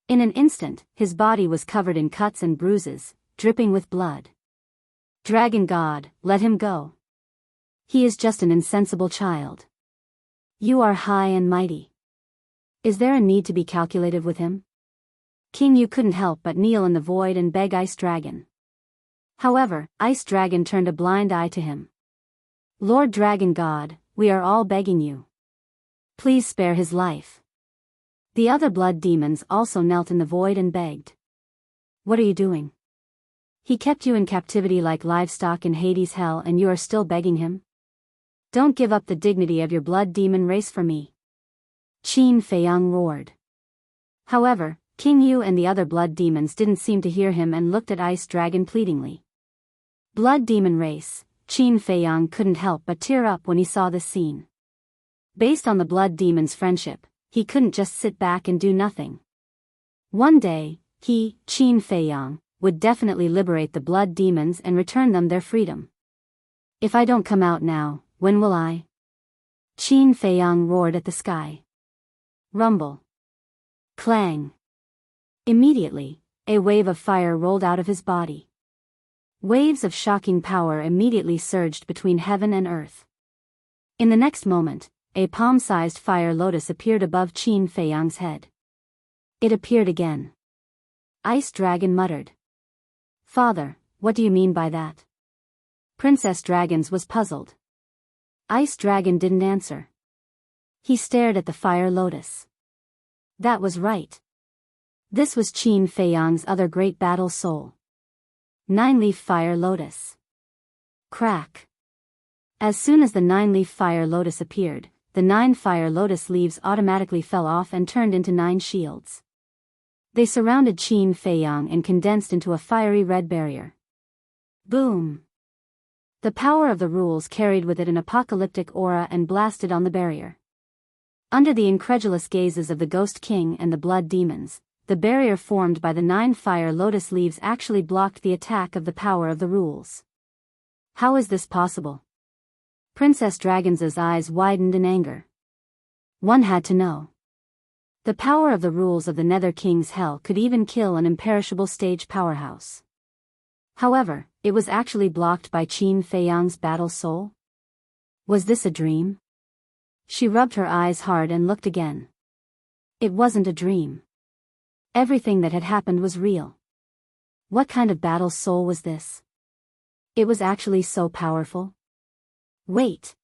In an instant, his body was covered in cuts and bruises, dripping with blood. Dragon God, let him go. He is just an insensible child. You are high and mighty. Is there a need to be calculative with him? King Yu couldn't help but kneel in the void and beg Ice Dragon. However, Ice Dragon turned a blind eye to him. Lord Dragon God, we are all begging you. Please spare his life. The other blood demons also knelt in the void and begged. What are you doing? He kept you in captivity like livestock in Hades' hell and you are still begging him? Don't give up the dignity of your blood demon race for me. Qin Feiyang roared. However, King Yu and the other blood demons didn't seem to hear him and looked at Ice Dragon pleadingly. Blood demon race, Qin Feiyang couldn't help but tear up when he saw this scene. Based on the blood demon's friendship, he couldn't just sit back and do nothing. One day, he, Qin Feiyang, would definitely liberate the blood demons and return them their freedom. If I don't come out now, when will I? Qin Feiyang roared at the sky. Rumble. Clang. Immediately, a wave of fire rolled out of his body. Waves of shocking power immediately surged between heaven and earth. In the next moment, a palm-sized fire lotus appeared above Qin Feiyang's head. It appeared again. Ice Dragon muttered. Father, what do you mean by that? Princess Dragons was puzzled. Ice Dragon didn't answer. He stared at the fire lotus. That was right. This was Qin Feiyang's other great battle soul. Nine-leaf fire lotus. Crack. As soon as the nine-leaf fire lotus appeared, the 9 fire lotus leaves automatically fell off and turned into 9 shields. They surrounded Qin Feiyang and condensed into a fiery red barrier. Boom! The power of the rules carried with it an apocalyptic aura and blasted on the barrier. Under the incredulous gazes of the Ghost King and the blood demons, the barrier formed by the 9 fire lotus leaves actually blocked the attack of the power of the rules. How is this possible? Princess Dragons' eyes widened in anger. One had to know. The power of the rules of the Nether King's Hell could even kill an imperishable stage powerhouse. However, it was actually blocked by Qin Feiyang's battle soul? Was this a dream? She rubbed her eyes hard and looked again. It wasn't a dream. Everything that had happened was real. What kind of battle soul was this? It was actually so powerful. Wait.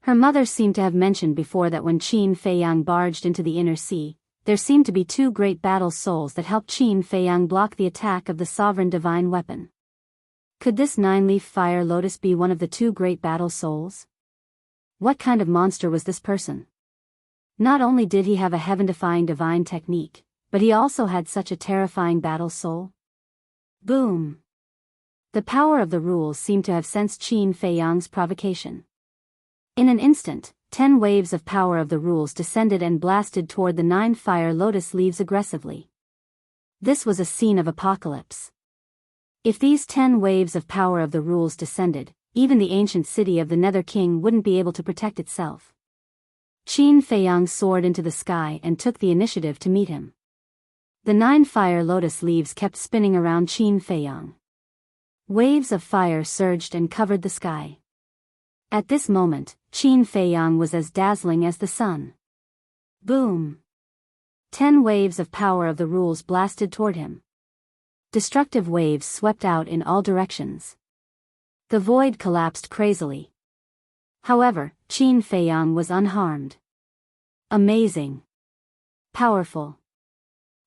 Her mother seemed to have mentioned before that when Qin Feiyang barged into the inner sea, there seemed to be 2 great battle souls that helped Qin Feiyang block the attack of the sovereign divine weapon. Could this 9-leaf fire lotus be one of the 2 great battle souls? What kind of monster was this person? Not only did he have a heaven-defying divine technique, but he also had such a terrifying battle soul. Boom! The power of the rules seemed to have sensed Qin Feiyang's provocation. In an instant, 10 waves of power of the rules descended and blasted toward the 9 fire lotus leaves aggressively. This was a scene of apocalypse. If these 10 waves of power of the rules descended, even the ancient city of the Nether King wouldn't be able to protect itself. Qin Feiyang soared into the sky and took the initiative to meet him. The 9 fire lotus leaves kept spinning around Qin Feiyang. Waves of fire surged and covered the sky. At this moment, Qin Feiyang was as dazzling as the sun. Boom! 10 waves of power of the rules blasted toward him. Destructive waves swept out in all directions. The void collapsed crazily. However, Qin Feiyang was unharmed. Amazing. Powerful.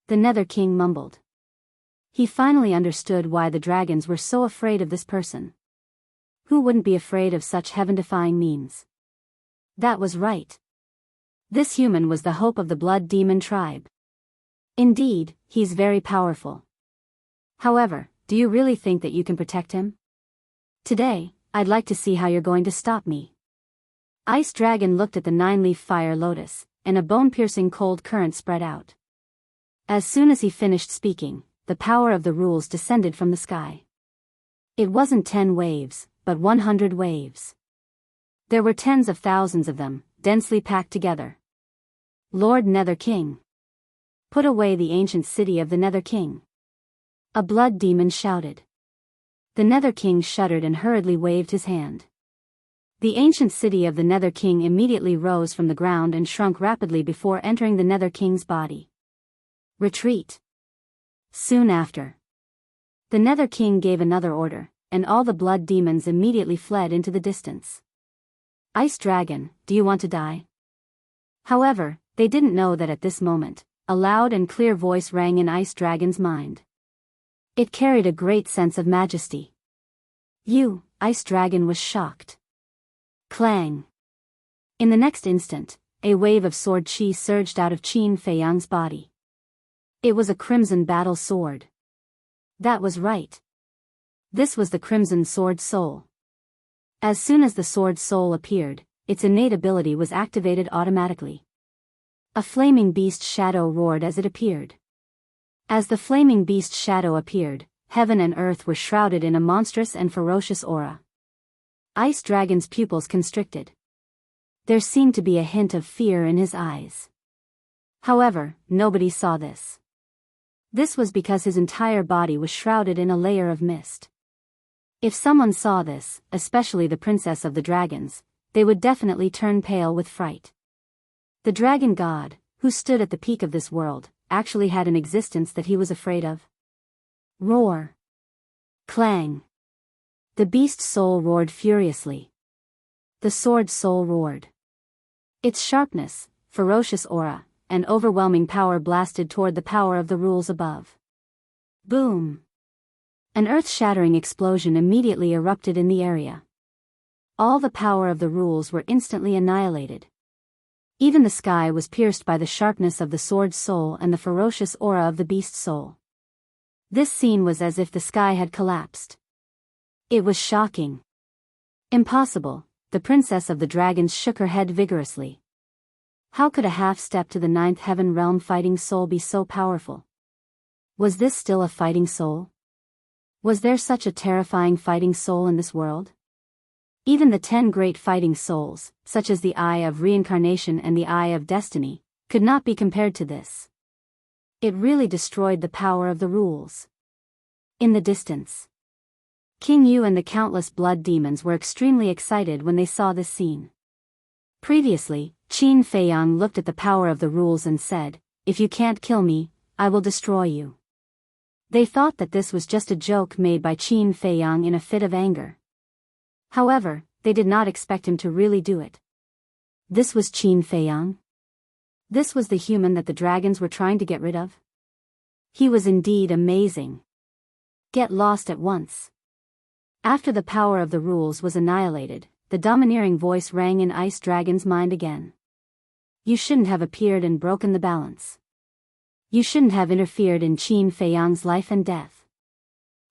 The Nether King mumbled. He finally understood why the dragons were so afraid of this person. Who wouldn't be afraid of such heaven-defying means? That was right. This human was the hope of the Blood Demon tribe. Indeed, he's very powerful. However, do you really think that you can protect him? Today, I'd like to see how you're going to stop me. Ice Dragon looked at the 9-leaf fire lotus, and a bone-piercing cold current spread out. As soon as he finished speaking, the power of the rules descended from the sky. It wasn't 10 waves, but 100 waves. There were tens of thousands of them, densely packed together. Lord Nether King. Put away the ancient city of the Nether King. A blood demon shouted. The Nether King shuddered and hurriedly waved his hand. The ancient city of the Nether King immediately rose from the ground and shrunk rapidly before entering the Nether King's body. Retreat. Soon after, the Nether King gave another order, and all the blood demons immediately fled into the distance. Ice Dragon, do you want to die? However, they didn't know that at this moment, a loud and clear voice rang in Ice Dragon's mind. It carried a great sense of majesty. You, Ice Dragon was shocked. Clang. In the next instant, a wave of sword chi surged out of Qin Feiyang's body. It was a crimson battle sword. That was right. This was the Crimson Sword Soul. As soon as the Sword Soul appeared, its innate ability was activated automatically. A flaming beast shadow roared as it appeared. As the flaming beast shadow appeared, heaven and earth were shrouded in a monstrous and ferocious aura. Ice Dragon's pupils constricted. There seemed to be a hint of fear in his eyes. However, nobody saw this. This was because his entire body was shrouded in a layer of mist. If someone saw this, especially the Princess of the Dragons, they would definitely turn pale with fright. The Dragon God, who stood at the peak of this world, actually had an existence that he was afraid of. Roar. Clang. The beast soul roared furiously. The sword soul roared. Its sharpness, ferocious aura, and overwhelming power blasted toward the power of the rules above. Boom! An earth-shattering explosion immediately erupted in the area. All the power of the rules were instantly annihilated. Even the sky was pierced by the sharpness of the sword soul and the ferocious aura of the beast soul. This scene was as if the sky had collapsed. It was shocking. Impossible, the Princess of the Dragons shook her head vigorously. How could a half-step to the 9th heaven realm fighting soul be so powerful? Was this still a fighting soul? Was there such a terrifying fighting soul in this world? Even the 10 great fighting souls, such as the Eye of Reincarnation and the Eye of Destiny, could not be compared to this. It really destroyed the power of the rules. In the distance, King Yu and the countless blood demons were extremely excited when they saw this scene. Previously, Qin Feiyang looked at the power of the rules and said, "If you can't kill me, I will destroy you." They thought that this was just a joke made by Qin Feiyang in a fit of anger. However, they did not expect him to really do it. This was Qin Feiyang. This was the human that the dragons were trying to get rid of. He was indeed amazing. Get lost at once. After the power of the rules was annihilated, the domineering voice rang in Ice Dragon's mind again. You shouldn't have appeared and broken the balance. You shouldn't have interfered in Qin Feiyang's life and death.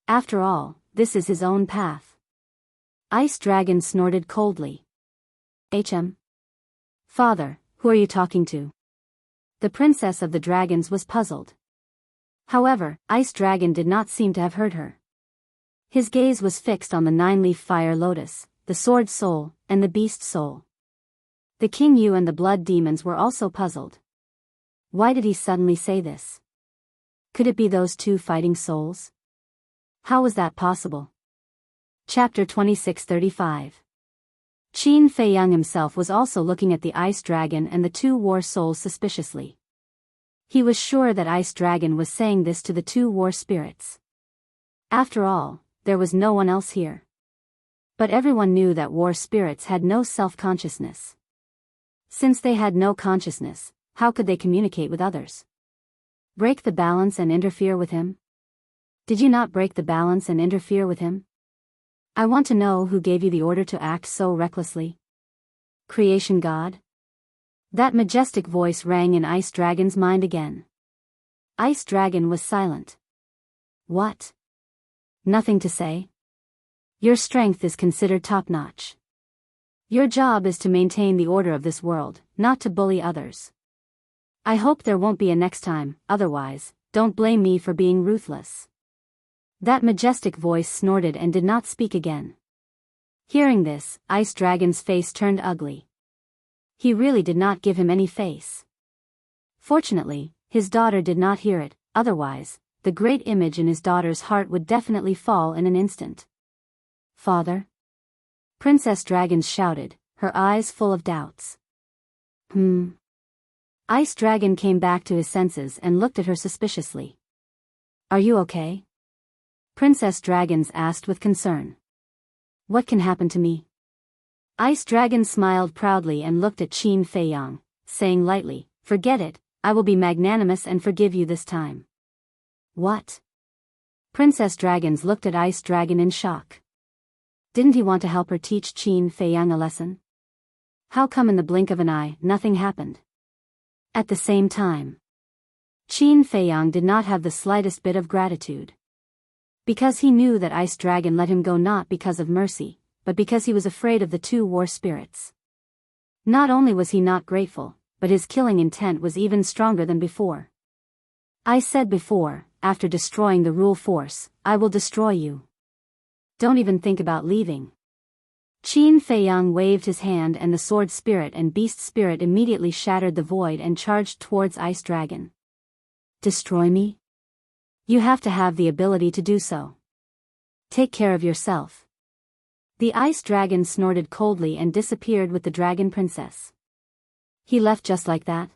After all, this is his own path. Ice Dragon snorted coldly. Father, who are you talking to? The Princess of the Dragons was puzzled. However, Ice Dragon did not seem to have heard her. His gaze was fixed on the 9-leaf fire lotus, the sword soul, and the beast soul. The King Yu and the blood demons were also puzzled. Why did he suddenly say this? Could it be those two fighting souls? How was that possible? Chapter 26:35. Qin Feiyang himself was also looking at the ice dragon and the two war souls suspiciously. He was sure that Ice Dragon was saying this to the two war spirits. After all, there was no one else here. But everyone knew that war spirits had no self-consciousness. Since they had no consciousness, how could they communicate with others? Break the balance and interfere with him? Did you not break the balance and interfere with him? I want to know who gave you the order to act so recklessly. Creation God? That majestic voice rang in Ice Dragon's mind again. Ice Dragon was silent. What? Nothing to say? Your strength is considered top-notch. Your job is to maintain the order of this world, not to bully others. I hope there won't be a next time, otherwise, don't blame me for being ruthless. That majestic voice snorted and did not speak again. Hearing this, Ice Dragon's face turned ugly. He really did not give him any face. Fortunately, his daughter did not hear it, otherwise, the great image in his daughter's heart would definitely fall in an instant. Father? Princess Dragon shouted, her eyes full of doubts. Ice Dragon came back to his senses and looked at her suspiciously. Are you okay? Princess Dragons asked with concern. What can happen to me? Ice Dragon smiled proudly and looked at Qin Feiyang, saying lightly, forget it, I will be magnanimous and forgive you this time. What? Princess Dragons looked at Ice Dragon in shock. Didn't he want to help her teach Qin Feiyang a lesson? How come in the blink of an eye, nothing happened? At the same time, Qin Feiyang did not have the slightest bit of gratitude. Because he knew that Ice Dragon let him go not because of mercy, but because he was afraid of the two war spirits. Not only was he not grateful, but his killing intent was even stronger than before. I said before, after destroying the rule force, I will destroy you. Don't even think about leaving. Qin Feiyang waved his hand and the sword spirit and beast spirit immediately shattered the void and charged towards Ice Dragon. Destroy me? You have to have the ability to do so. Take care of yourself. The Ice Dragon snorted coldly and disappeared with the Dragon Princess. He left just like that?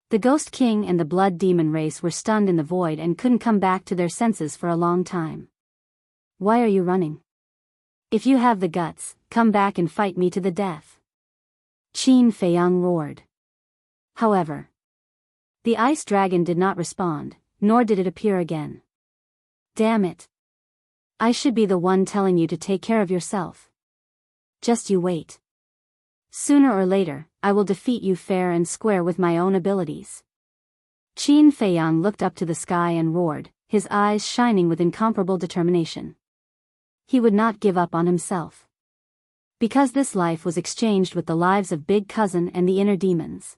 The Ghost King and the Blood Demon race were stunned in the void and couldn't come back to their senses for a long time. Why are you running? If you have the guts, come back and fight me to the death. Qin Feiyang roared. However, the Ice Dragon did not respond, nor did it appear again. Damn it. I should be the one telling you to take care of yourself. Just you wait. Sooner or later, I will defeat you fair and square with my own abilities. Qin Feiyang looked up to the sky and roared, his eyes shining with incomparable determination. He would not give up on himself. Because this life was exchanged with the lives of Big Cousin and the inner demons.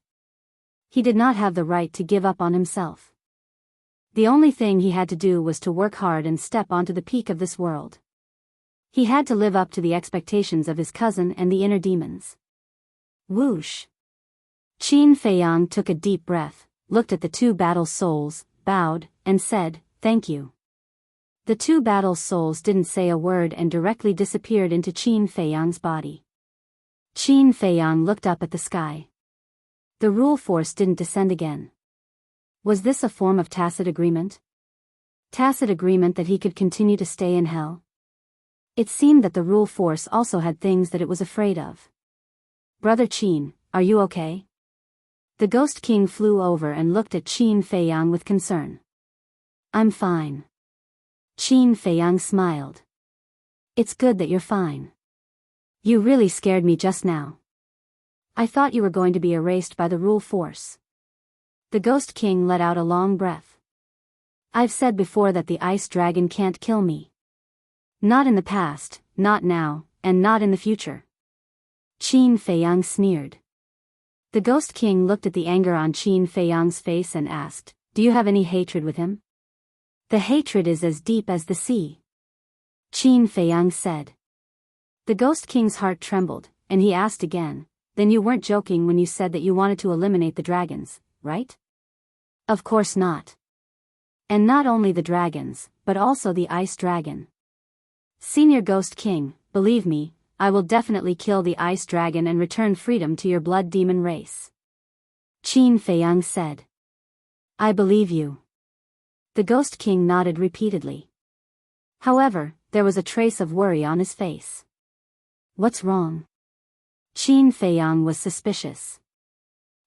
He did not have the right to give up on himself. The only thing he had to do was to work hard and step onto the peak of this world. He had to live up to the expectations of his cousin and the inner demons. Whoosh! Qin Feiyang took a deep breath, looked at the two battle souls, bowed, and said, "Thank you." The two battle souls didn't say a word and directly disappeared into Qin Feiyang's body. Qin Feiyang looked up at the sky. The rule force didn't descend again. Was this a form of tacit agreement? Tacit agreement that he could continue to stay in hell? It seemed that the rule force also had things that it was afraid of. Brother Qin, are you okay? The Ghost King flew over and looked at Qin Feiyang with concern. I'm fine. Qin Feiyang smiled. It's good that you're fine. You really scared me just now. I thought you were going to be erased by the rule force. The Ghost King let out a long breath. I've said before that the Ice Dragon can't kill me. Not in the past, not now, and not in the future. Qin Feiyang sneered. The Ghost King looked at the anger on Qin Feiyang's face and asked, "Do you have any hatred with him?" "The hatred is as deep as the sea," Qin Feiyang said. The Ghost King's heart trembled, and he asked again, then you weren't joking when you said that you wanted to eliminate the dragons, right? Of course not. And not only the dragons, but also the ice dragon. Senior Ghost King, believe me, I will definitely kill the ice dragon and return freedom to your blood demon race. Qin Feiyang said. I believe you. The Ghost King nodded repeatedly. However, there was a trace of worry on his face. What's wrong? Qin Feiyang was suspicious.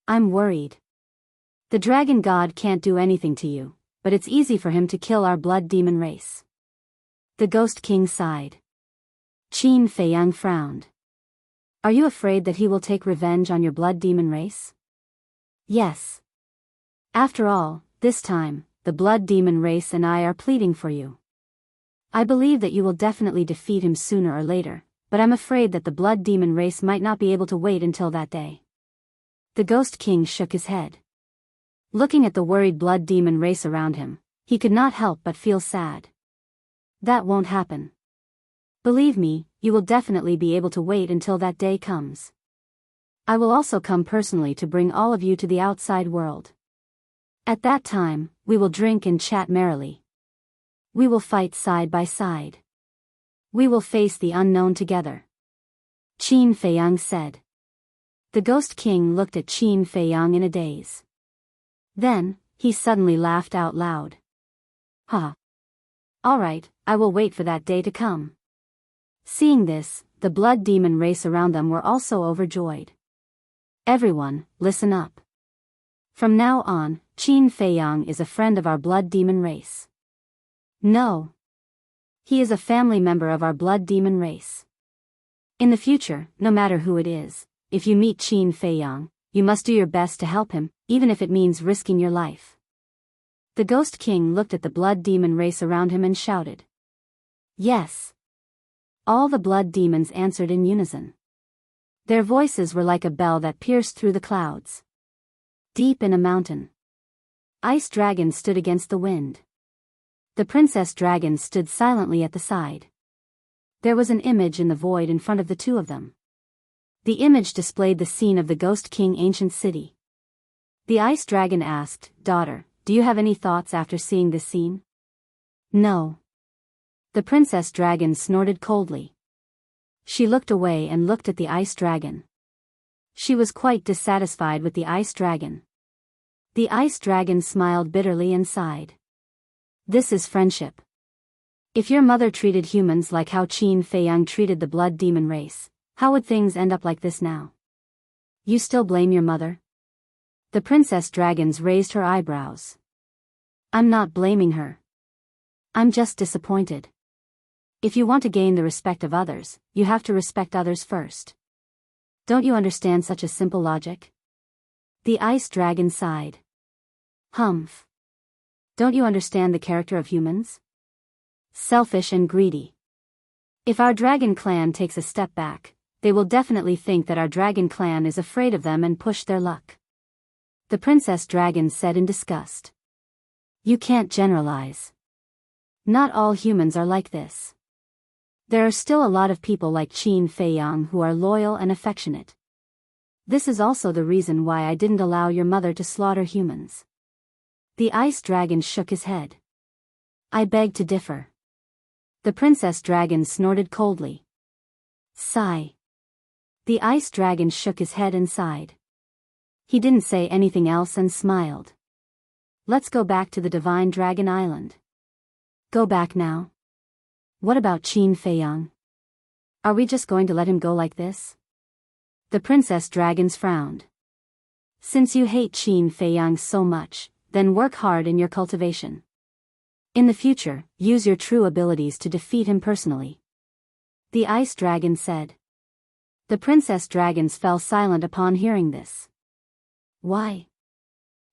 I'm worried. The dragon god can't do anything to you, but it's easy for him to kill our blood demon race. The Ghost King sighed. Qin Feiyang frowned. Are you afraid that he will take revenge on your blood demon race? Yes. After all, this time, the blood demon race and I are pleading for you. I believe that you will definitely defeat him sooner or later, but I'm afraid that the blood demon race might not be able to wait until that day. The Ghost King shook his head. Looking at the worried blood demon race around him, he could not help but feel sad. That won't happen. Believe me, you will definitely be able to wait until that day comes. I will also come personally to bring all of you to the outside world. At that time, we will drink and chat merrily. We will fight side by side. We will face the unknown together. Qin Feiyang said. The Ghost King looked at Qin Feiyang in a daze. Then, he suddenly laughed out loud. Ha! Alright, I will wait for that day to come. Seeing this, the blood demon race around them were also overjoyed. Everyone, listen up. From now on, Qin Feiyang is a friend of our blood demon race. No. He is a family member of our blood demon race. In the future, no matter who it is, if you meet Qin Feiyang, you must do your best to help him, even if it means risking your life. The Ghost King looked at the blood demon race around him and shouted. Yes. All the blood demons answered in unison. Their voices were like a bell that pierced through the clouds. Deep in a mountain, Ice Dragon stood against the wind. The Princess Dragon stood silently at the side. There was an image in the void in front of the two of them. The image displayed the scene of the Ghost King ancient city. The Ice Dragon asked, Daughter, do you have any thoughts after seeing this scene? No. The Princess Dragon snorted coldly. She looked away and looked at the Ice Dragon. She was quite dissatisfied with the Ice Dragon. The Ice Dragon smiled bitterly and sighed. This is friendship. If your mother treated humans like how Qin Feiyang treated the blood demon race, how would things end up like this now? You still blame your mother? The Princess Dragons raised her eyebrows. I'm not blaming her. I'm just disappointed. If you want to gain the respect of others, you have to respect others first. Don't you understand such a simple logic? The Ice Dragon sighed. Humph. Don't you understand the character of humans? Selfish and greedy. If our dragon clan takes a step back, they will definitely think that our dragon clan is afraid of them and push their luck. The Princess Dragon said in disgust. You can't generalize. Not all humans are like this. There are still a lot of people like Qin Feiyang who are loyal and affectionate. This is also the reason why I didn't allow your mother to slaughter humans. The Ice Dragon shook his head. I beg to differ. The Princess Dragon snorted coldly. Sigh. The Ice Dragon shook his head and sighed. He didn't say anything else and smiled. Let's go back to the Divine Dragon Island. Go back now? What about Qin Feiyang? Are we just going to let him go like this? The Princess Dragons frowned. Since you hate Qin Feiyang so much, then work hard in your cultivation. In the future, use your true abilities to defeat him personally. The Ice Dragon said. The Princess Dragons fell silent upon hearing this. Why?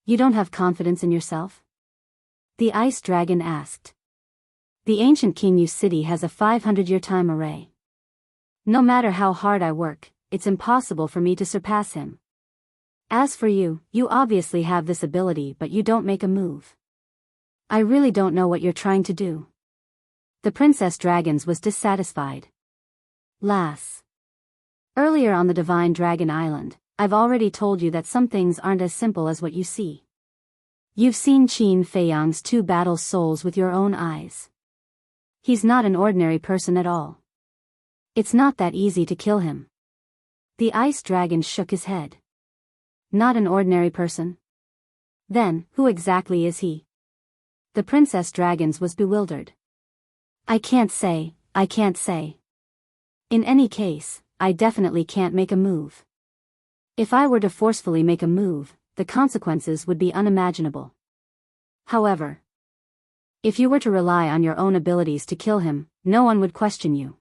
You don't have confidence in yourself? The Ice Dragon asked. The ancient King Yu city has a 500-year time array. No matter how hard I work, it's impossible for me to surpass him. As for you, you obviously have this ability but you don't make a move. I really don't know what you're trying to do. The Princess Dragons was dissatisfied. Lass. Earlier on the Divine Dragon Island, I've already told you that some things aren't as simple as what you see. You've seen Qin Feiyang's 2 battle souls with your own eyes. He's not an ordinary person at all. It's not that easy to kill him. The ice dragon shook his head. Not an ordinary person? Then, who exactly is he? The Princess Dragons was bewildered. I can't say. In any case, I definitely can't make a move. If I were to forcefully make a move, the consequences would be unimaginable. However, if you were to rely on your own abilities to kill him, no one would question you.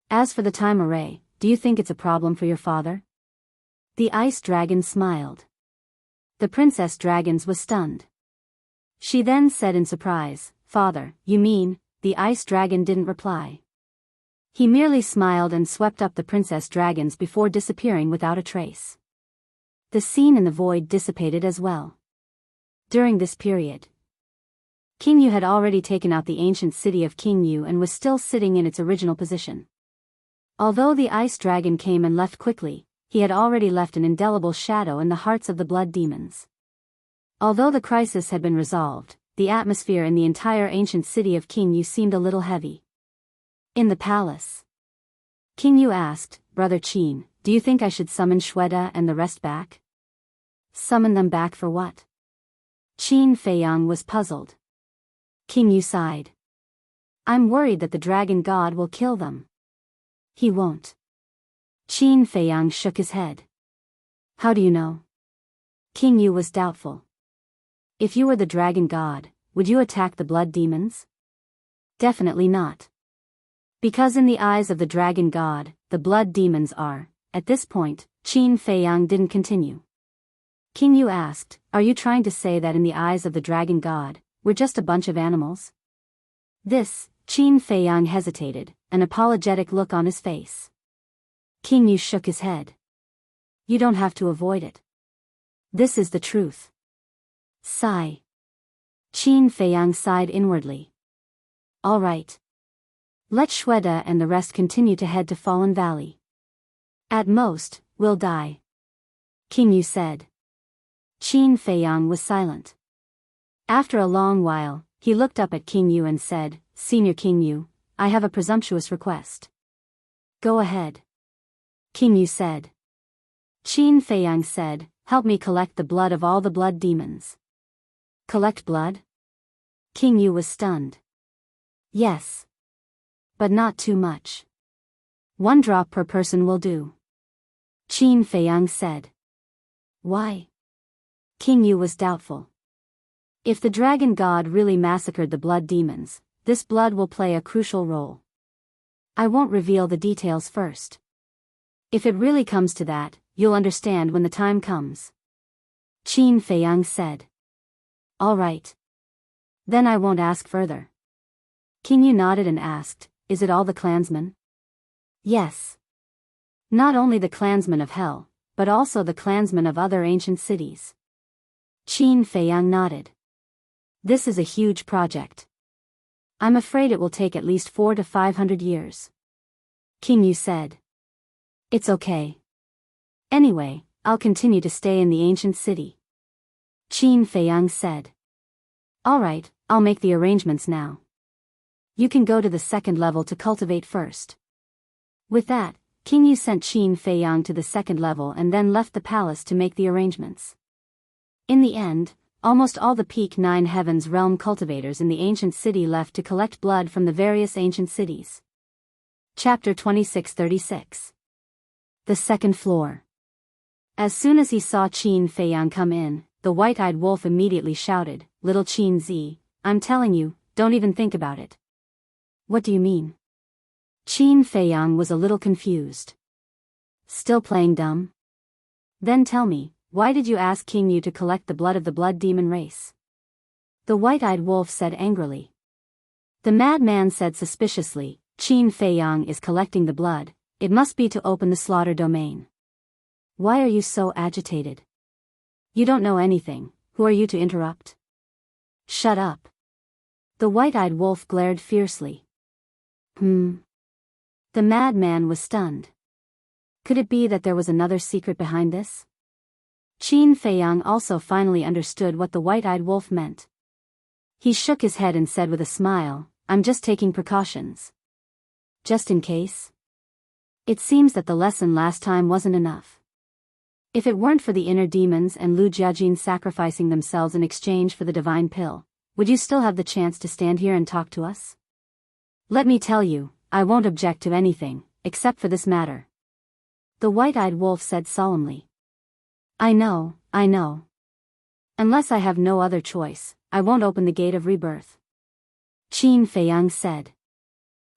As for the time array, do you think it's a problem for your father? The ice dragon smiled. The Princess Dragons was stunned. She then said in surprise, Father, you mean? The ice dragon didn't reply. He merely smiled and swept up the Princess Dragons before disappearing without a trace. The scene in the void dissipated as well. During this period, King Yu had already taken out the ancient city of King Yu and was still sitting in its original position. Although the ice dragon came and left quickly, he had already left an indelible shadow in the hearts of the blood demons. Although the crisis had been resolved, the atmosphere in the entire ancient city of King Yu seemed a little heavy. In the palace, King Yu asked, Brother Qin, do you think I should summon Shweta and the rest back? Summon them back for what? Qin Feiyang was puzzled. King Yu sighed. I'm worried that the dragon god will kill them. He won't. Qin Feiyang shook his head. How do you know? King Yu was doubtful. If you were the dragon god, would you attack the blood demons? Definitely not. Because in the eyes of the dragon god, the blood demons are. At this point, Qin Feiyang didn't continue. King Yu asked, Are you trying to say that in the eyes of the dragon god, we're just a bunch of animals? This, Qin Feiyang hesitated, an apologetic look on his face. King Yu shook his head. You don't have to avoid it. This is the truth. Sigh. Qin Feiyang sighed inwardly. All right. Let Shweta and the rest continue to head to Fallen Valley. At most, we'll die. King Yu said. Qin Feiyang was silent. After a long while, he looked up at King Yu and said, Senior King Yu, I have a presumptuous request. Go ahead. King Yu said. Qin Feiyang said, Help me collect the blood of all the blood demons. Collect blood? King Yu was stunned. Yes. But not too much. 1 drop per person will do. Qin Feiyang said. Why? King Yu was doubtful. If the dragon god really massacred the blood demons, this blood will play a crucial role. I won't reveal the details first. If it really comes to that, you'll understand when the time comes. Qin Feiyang said. All right. Then I won't ask further. King Yu nodded and asked, Is it all the clansmen? Yes. Not only the clansmen of Hell, but also the clansmen of other ancient cities. Qin Feiyang nodded. This is a huge project. I'm afraid it will take at least 400 to 500 years. King Yu said. It's okay. Anyway, I'll continue to stay in the ancient city. Qin Feiyang said. All right, I'll make the arrangements now. You can go to the 2nd level to cultivate first. With that, King Yu sent Qin Feiyang to the 2nd level and then left the palace to make the arrangements. In the end, almost all the Peak 9 Heavens realm cultivators in the ancient city left to collect blood from the various ancient cities. Chapter 2636. The 2nd floor. As soon as he saw Qin Feiyang come in, the white-eyed wolf immediately shouted, Little Qin Zi, I'm telling you, don't even think about it. What do you mean? Qin Feiyang was a little confused. Still playing dumb? Then tell me, why did you ask King Yu to collect the blood of the blood demon race? The white-eyed wolf said angrily. The madman said suspiciously, Qin Feiyang is collecting the blood, it must be to open the slaughter domain. Why are you so agitated? You don't know anything, who are you to interrupt? Shut up. The white-eyed wolf glared fiercely. The madman was stunned. Could it be that there was another secret behind this? Qin Feiyang also finally understood what the white-eyed wolf meant. He shook his head and said with a smile, "I'm just taking precautions. Just in case." It seems that the lesson last time wasn't enough. If it weren't for the inner demons and Lu Jiajin sacrificing themselves in exchange for the divine pill, would you still have the chance to stand here and talk to us? Let me tell you, I won't object to anything, except for this matter. The white-eyed wolf said solemnly. I know. Unless I have no other choice, I won't open the gate of rebirth. Qin Feiyang said.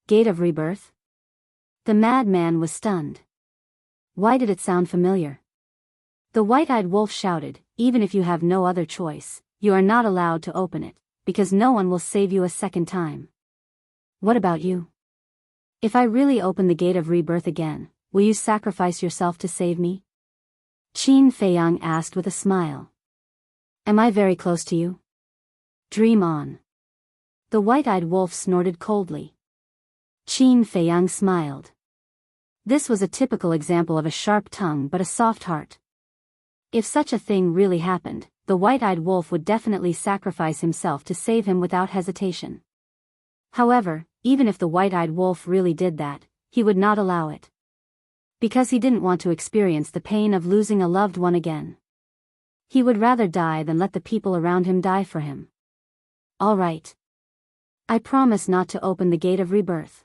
Gate of rebirth? The madman was stunned. Why did it sound familiar? The white-eyed wolf shouted, even if you have no other choice, you are not allowed to open it, because no one will save you a second time. What about you? If I really open the gate of rebirth again, will you sacrifice yourself to save me? Qin Feiyang asked with a smile. Am I very close to you? Dream on. The white-eyed wolf snorted coldly. Qin Feiyang smiled. This was a typical example of a sharp tongue but a soft heart. If such a thing really happened, the white-eyed wolf would definitely sacrifice himself to save him without hesitation. However, even if the white-eyed wolf really did that, he would not allow it. Because he didn't want to experience the pain of losing a loved one again. He would rather die than let the people around him die for him. All right. I promise not to open the gate of rebirth.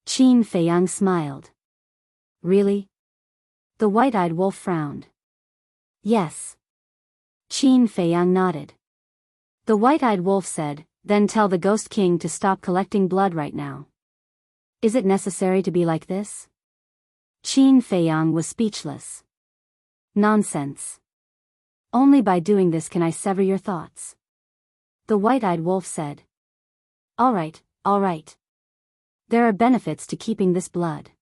Qin Feiyang smiled. Really? The white-eyed wolf frowned. Yes. Qin Feiyang nodded. The white-eyed wolf said, then tell the Ghost King to stop collecting blood right now. Is it necessary to be like this? Qin Feiyang was speechless. Nonsense. Only by doing this can I sever your thoughts. The white-eyed wolf said. All right. There are benefits to keeping this blood.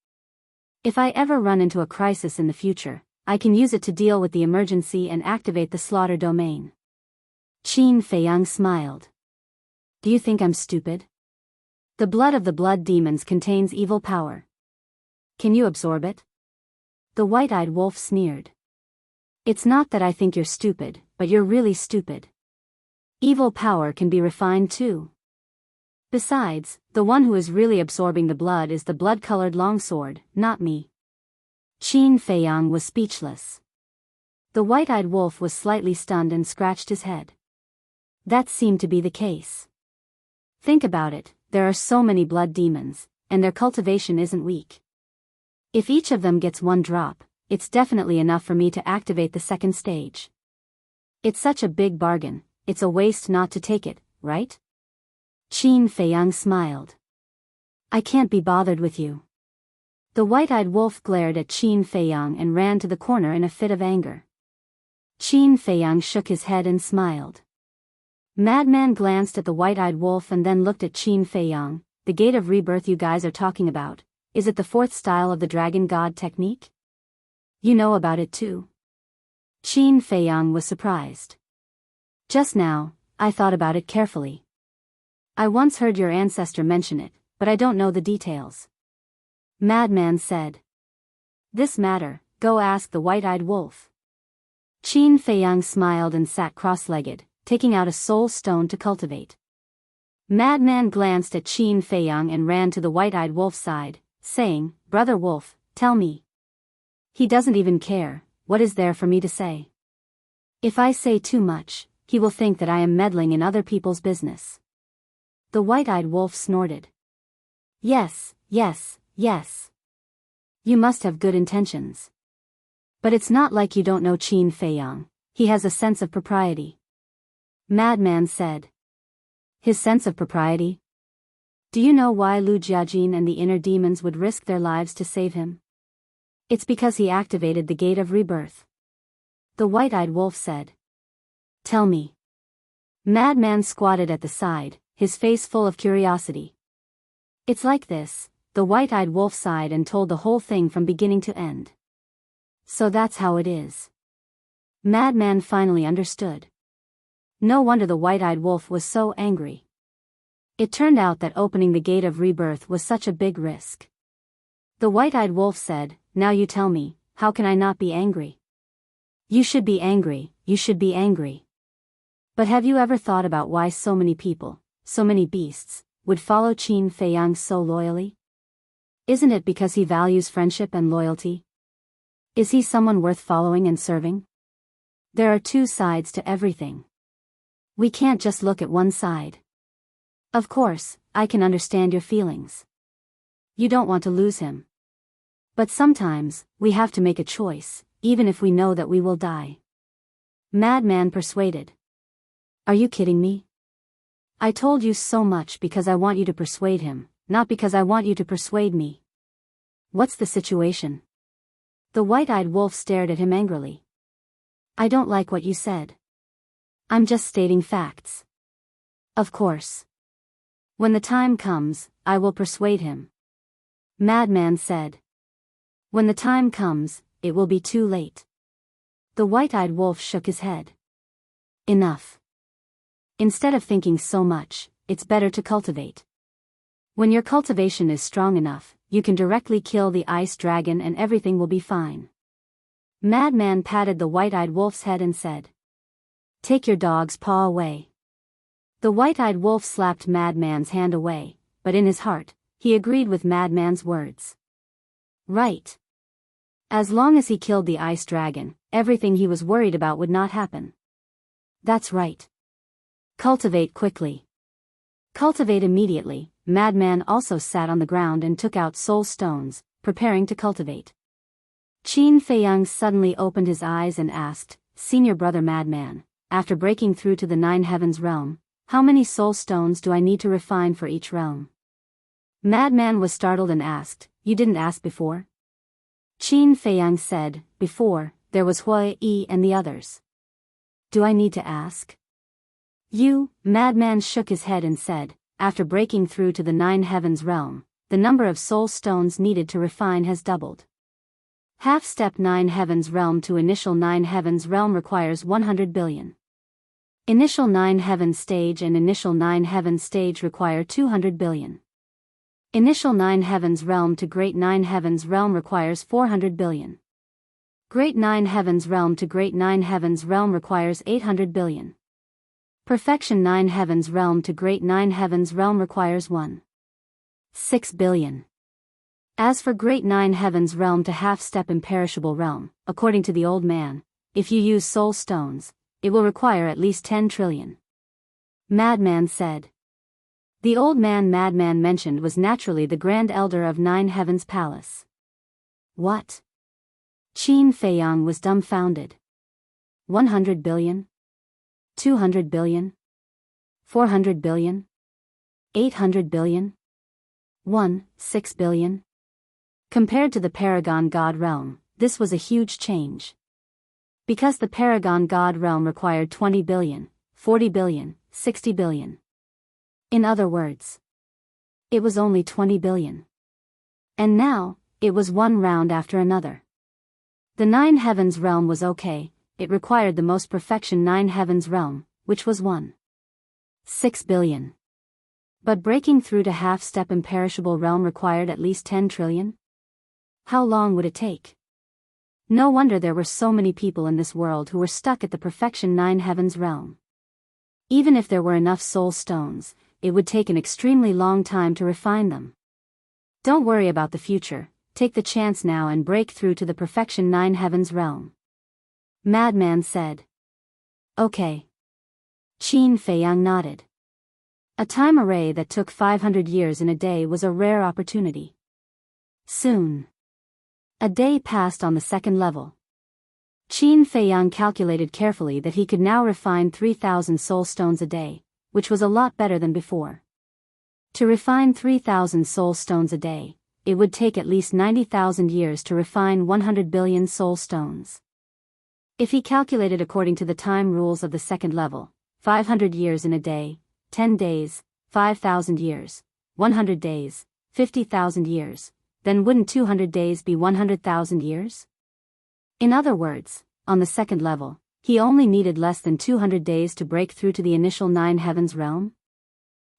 If I ever run into a crisis in the future, I can use it to deal with the emergency and activate the slaughter domain. Qin Feiyang smiled. Do you think I'm stupid? The blood of the blood demons contains evil power. Can you absorb it? The white-eyed wolf sneered. It's not that I think you're stupid, but you're really stupid. Evil power can be refined too. Besides, the one who is really absorbing the blood is the blood-colored longsword, not me. Qin Feiyang was speechless. The white-eyed wolf was slightly stunned and scratched his head. That seemed to be the case. Think about it, there are so many blood demons, and their cultivation isn't weak. If each of them gets one drop, it's definitely enough for me to activate the second stage. It's such a big bargain, it's a waste not to take it, right? Qin Feiyang smiled. I can't be bothered with you. The white-eyed wolf glared at Qin Feiyang and ran to the corner in a fit of anger. Qin Feiyang shook his head and smiled. Madman glanced at the white-eyed wolf and then looked at Qin Feiyang. The gate of rebirth you guys are talking about, is it the fourth style of the dragon god technique? You know about it too? Qin Feiyang was surprised. Just now, I thought about it carefully. I once heard your ancestor mention it, but I don't know the details. Madman said. This matter, go ask the white-eyed wolf. Qin Feiyang smiled and sat cross-legged, taking out a soul stone to cultivate. Madman glanced at Qin Feiyang and ran to the white-eyed wolf's side, saying, Brother Wolf, tell me. He doesn't even care, what is there for me to say? If I say too much, he will think that I am meddling in other people's business. The white-eyed wolf snorted. Yes. You must have good intentions. But it's not like you don't know Qin Feiyang, he has a sense of propriety. Madman said. His sense of propriety? Do you know why Lu Jiajin and the inner demons would risk their lives to save him? It's because he activated the gate of rebirth. The white-eyed wolf said. Tell me. Madman squatted at the side, his face full of curiosity. It's like this, the white-eyed wolf sighed and told the whole thing from beginning to end. So that's how it is. Madman finally understood. No wonder the white-eyed wolf was so angry. It turned out that opening the gate of rebirth was such a big risk. The white-eyed wolf said, now you tell me, how can I not be angry? You should be angry, you should be angry. But have you ever thought about why so many people, so many beasts, would follow Qin Feiyang so loyally? Isn't it because he values friendship and loyalty? Is he someone worth following and serving? There are two sides to everything. We can't just look at one side. Of course, I can understand your feelings. You don't want to lose him. But sometimes, we have to make a choice, even if we know that we will die. Madman persuaded. Are you kidding me? I told you so much because I want you to persuade him, not because I want you to persuade me. What's the situation? The white-eyed wolf stared at him angrily. I don't like what you said. I'm just stating facts. Of course. When the time comes, I will persuade him. Madman said. When the time comes, it will be too late. The white-eyed wolf shook his head. Enough. Instead of thinking so much, it's better to cultivate. When your cultivation is strong enough, you can directly kill the ice dragon and everything will be fine. Madman patted the white-eyed wolf's head and said, Take your dog's paw away. The white-eyed wolf slapped Madman's hand away, but in his heart, he agreed with Madman's words. Right. As long as he killed the ice dragon, everything he was worried about would not happen. That's right. Cultivate quickly. Cultivate immediately. Madman also sat on the ground and took out soul stones, preparing to cultivate. Qin Feiyang suddenly opened his eyes and asked, Senior brother Madman, after breaking through to the Nine Heavens realm, how many soul stones do I need to refine for each realm? Madman was startled and asked, You didn't ask before? Qin Feiyang said, Before, there was Hui Yi and the others. Do I need to ask? You, Madman shook his head and said, After breaking through to the Nine Heavens realm, the number of soul stones needed to refine has doubled. Half-step Nine Heavens realm to initial Nine Heavens realm requires 100 billion. Initial Nine Heavens stage and initial Nine Heavens stage require 200 billion. Initial Nine Heavens realm to Great Nine Heavens realm requires 400 billion. Great Nine Heavens realm to Great Nine Heavens realm requires 800 billion. Perfection Nine Heavens realm to Great Nine Heavens realm requires 1.6 billion. As for Great Nine Heavens realm to half-step imperishable realm, according to the old man, if you use soul stones, it will require at least 10 trillion. Madman said. The old man Madman mentioned was naturally the Grand Elder of Nine Heavens Palace. What? Qin Feiyang was dumbfounded. 100 billion? 200 billion? 400 billion? 800 billion? 1.6 billion? Compared to the Paragon God realm, this was a huge change. Because the Paragon God realm required 20 billion, 40 billion, 60 billion. In other words, it was only 20 billion. And now, it was one round after another. The Nine Heavens realm was okay, it required the most perfection Nine Heavens realm, which was 1.6 billion. But breaking through to half-step imperishable realm required at least 10 trillion? How long would it take? No wonder there were so many people in this world who were stuck at the perfection Nine Heavens realm. Even if there were enough soul stones, it would take an extremely long time to refine them. Don't worry about the future, take the chance now and break through to the perfection Nine Heavens realm. Madman said. Okay. Qin Feiyang nodded. A time array that took 500 years in a day was a rare opportunity. Soon. A day passed on the second level. Qin Feiyang calculated carefully that he could now refine 3,000 soul stones a day, which was a lot better than before. To refine 3,000 soul stones a day, it would take at least 90,000 years to refine 100 billion soul stones. If he calculated according to the time rules of the second level, 500 years in a day, 10 days, 5,000 years, 100 days, 50,000 years, then wouldn't 200 days be 100,000 years? In other words, on the second level, he only needed less than 200 days to break through to the initial Nine Heavens realm?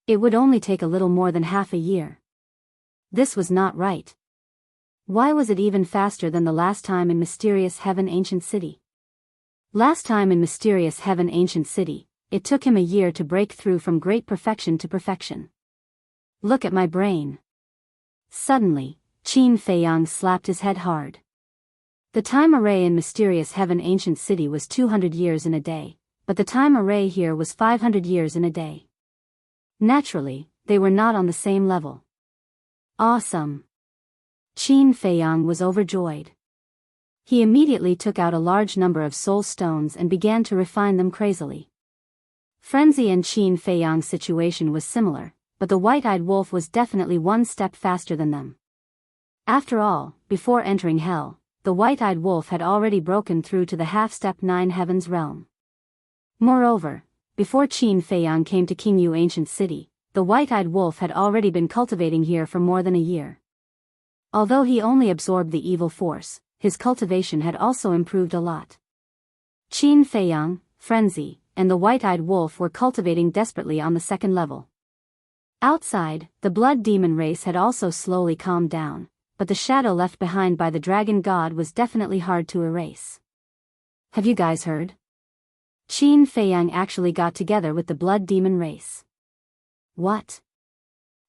It would only take a little more than half a year. This was not right. Why was it even faster than the last time in Mysterious Heaven Ancient City? Last time in Mysterious Heaven Ancient City, it took him a year to break through from great perfection to perfection. Look at my brain. Suddenly, Qin Feiyang slapped his head hard. The time array in Mysterious Heaven Ancient City was 200 years in a day, but the time array here was 500 years in a day. Naturally, they were not on the same level. Awesome! Qin Feiyang was overjoyed. He immediately took out a large number of soul stones and began to refine them crazily. Frenzy and Qin Feiyang's situation was similar, but the white-eyed wolf was definitely one step faster than them. After all, before entering hell, the white-eyed wolf had already broken through to the half-step 9 heavens realm. Moreover, before Qin Feiyang came to Qingyu Ancient City, the white-eyed wolf had already been cultivating here for more than a year. Although he only absorbed the evil force, his cultivation had also improved a lot. Qin Feiyang, Frenzy, and the white-eyed wolf were cultivating desperately on the second level. Outside, the blood demon race had also slowly calmed down, but the shadow left behind by the dragon god was definitely hard to erase. Have you guys heard? Qin Feiyang actually got together with the blood demon race. What?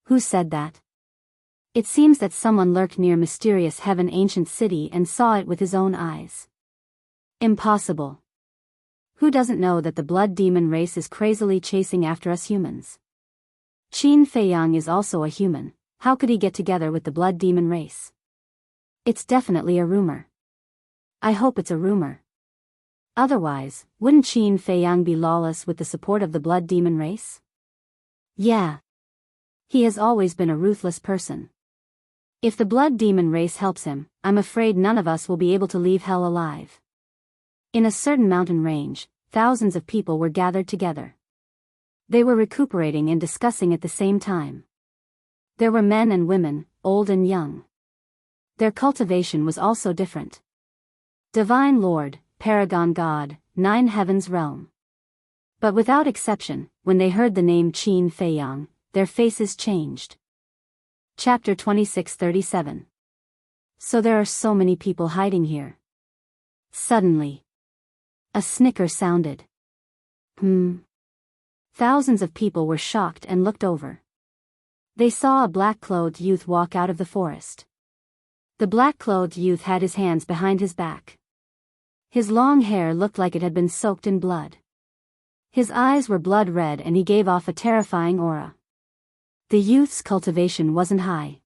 Who said that? It seems that someone lurked near Mysterious Heaven Ancient City and saw it with his own eyes. Impossible. Who doesn't know that the blood demon race is crazily chasing after us humans? Qin Feiyang is also a human. How could he get together with the blood demon race? It's definitely a rumor. I hope it's a rumor. Otherwise, wouldn't Qin Feiyang be lawless with the support of the blood demon race? Yeah. He has always been a ruthless person. If the blood demon race helps him, I'm afraid none of us will be able to leave hell alive. In a certain mountain range, thousands of people were gathered together. They were recuperating and discussing at the same time. There were men and women, old and young. Their cultivation was also different. Divine Lord, Paragon God, 9 heavens realm. But without exception, when they heard the name Qin Feiyang, their faces changed. Chapter 2637. So there are so many people hiding here. Suddenly, a snicker sounded. Thousands of people were shocked and looked over. They saw a black-clothed youth walk out of the forest. The black-clothed youth had his hands behind his back. His long hair looked like it had been soaked in blood. His eyes were blood red and he gave off a terrifying aura. The youth's cultivation wasn't high.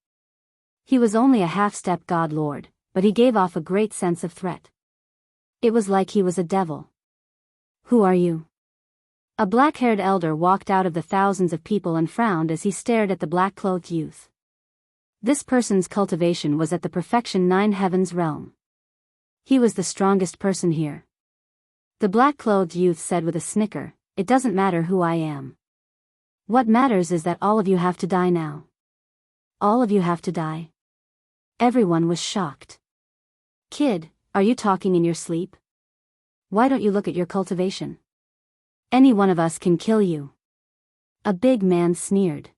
He was only a half-step god lord, but he gave off a great sense of threat. It was like he was a devil. Who are you? A black-haired elder walked out of the thousands of people and frowned as he stared at the black-clothed youth. This person's cultivation was at the perfection 9 heavens realm. He was the strongest person here. The black-clothed youth said with a snicker, "It doesn't matter who I am. What matters is that all of you have to die now." All of you have to die? Everyone was shocked. Kid, are you talking in your sleep? Why don't you look at your cultivation? Any one of us can kill you. A big man sneered.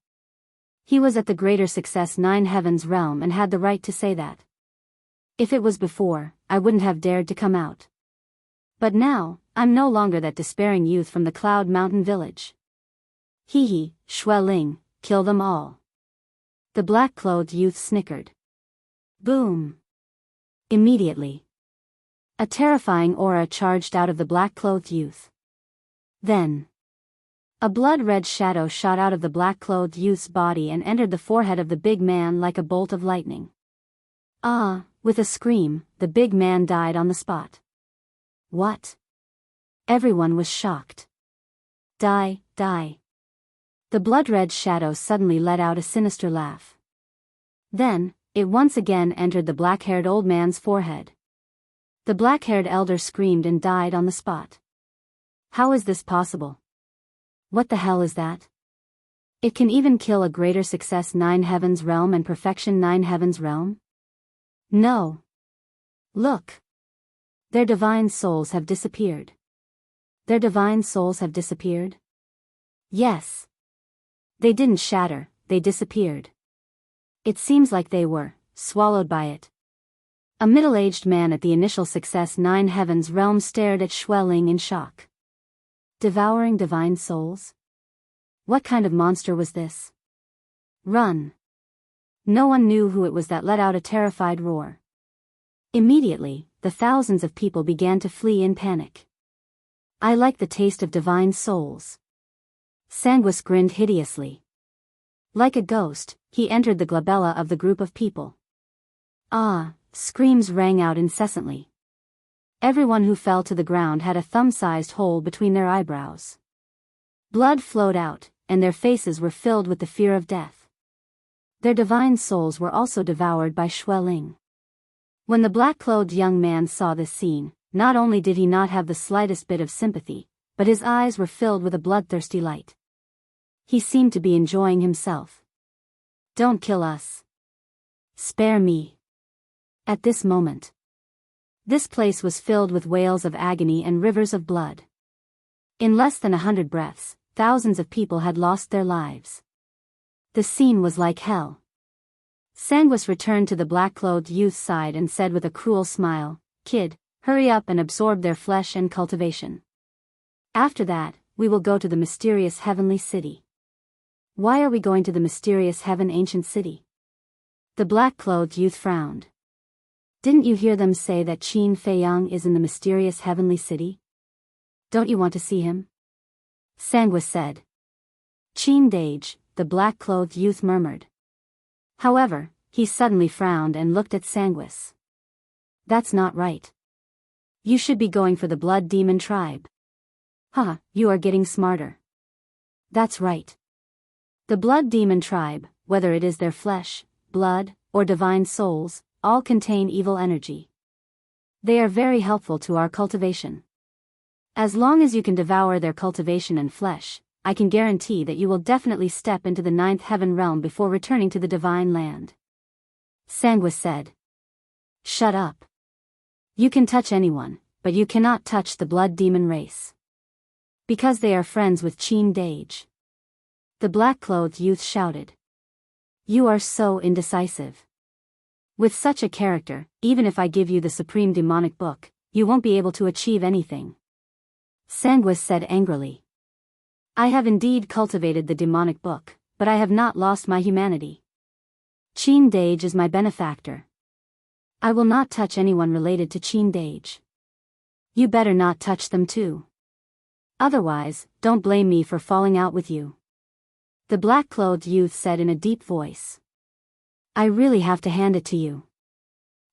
He was at the greater success 9 heavens realm and had the right to say that. If it was before, I wouldn't have dared to come out. But now, I'm no longer that despairing youth from the Cloud Mountain village. Hee, Shui Ling, kill them all. The black-clothed youth snickered. Boom. Immediately, a terrifying aura charged out of the black-clothed youth. Then, a blood-red shadow shot out of the black-clothed youth's body and entered the forehead of the big man like a bolt of lightning. With a scream, the big man died on the spot. What? Everyone was shocked. Die, die. The blood-red shadow suddenly let out a sinister laugh. Then, it once again entered the black-haired old man's forehead. The black-haired elder screamed and died on the spot. How is this possible? What the hell is that? It can even kill a greater success 9 heavens realm and perfection 9 heavens realm? No. Look. Their divine souls have disappeared. Their divine souls have disappeared? Yes. They didn't shatter, they disappeared. It seems like they were swallowed by it, A middle-aged man at the initial Success 9 Heavens realm stared at Xueling in shock. Devouring divine souls? What kind of monster was this? Run! No one knew who it was that let out a terrified roar. Immediately, the thousands of people began to flee in panic. I like the taste of divine souls. Sanguis grinned hideously. Like a ghost, he entered the glabella of the group of people. Ah! Screams rang out incessantly. Everyone who fell to the ground had a thumb-sized hole between their eyebrows. Blood flowed out, and their faces were filled with the fear of death. Their divine souls were also devoured by Xueling. When the black-clothed young man saw this scene, not only did he not have the slightest bit of sympathy, but his eyes were filled with a bloodthirsty light. He seemed to be enjoying himself. Don't kill us. Spare me. At this moment, this place was filled with wails of agony and rivers of blood. In less than 100 breaths, thousands of people had lost their lives. The scene was like hell. Sanguis returned to the black-clothed youth's side and said with a cruel smile, "Kid, hurry up and absorb their flesh and cultivation. After that, we will go to the mysterious heavenly city." Why are we going to the mysterious heaven ancient city? The black-clothed youth frowned. Didn't you hear them say that Qin Feiyang is in the mysterious heavenly city? Don't you want to see him? Sanguis said. Qin Dage, the black-clothed youth murmured. However, he suddenly frowned and looked at Sanguis. That's not right. You should be going for the blood demon tribe. Huh, you are getting smarter. That's right. The blood demon tribe, whether it is their flesh, blood, or divine souls, all contain evil energy. They are very helpful to our cultivation. As long as you can devour their cultivation and flesh, I can guarantee that you will definitely step into the 9th heaven realm before returning to the divine land. Sanguis said. Shut up. You can touch anyone, but you cannot touch the blood demon race. Because they are friends with Qin Dage. The black-clothed youth shouted. You are so indecisive. With such a character, even if I give you the supreme demonic book, you won't be able to achieve anything. Sanguis said angrily. I have indeed cultivated the demonic book, but I have not lost my humanity. Qin Dage is my benefactor. I will not touch anyone related to Qin Dage. You better not touch them too. Otherwise, don't blame me for falling out with you. The black-clothed youth said in a deep voice. I really have to hand it to you.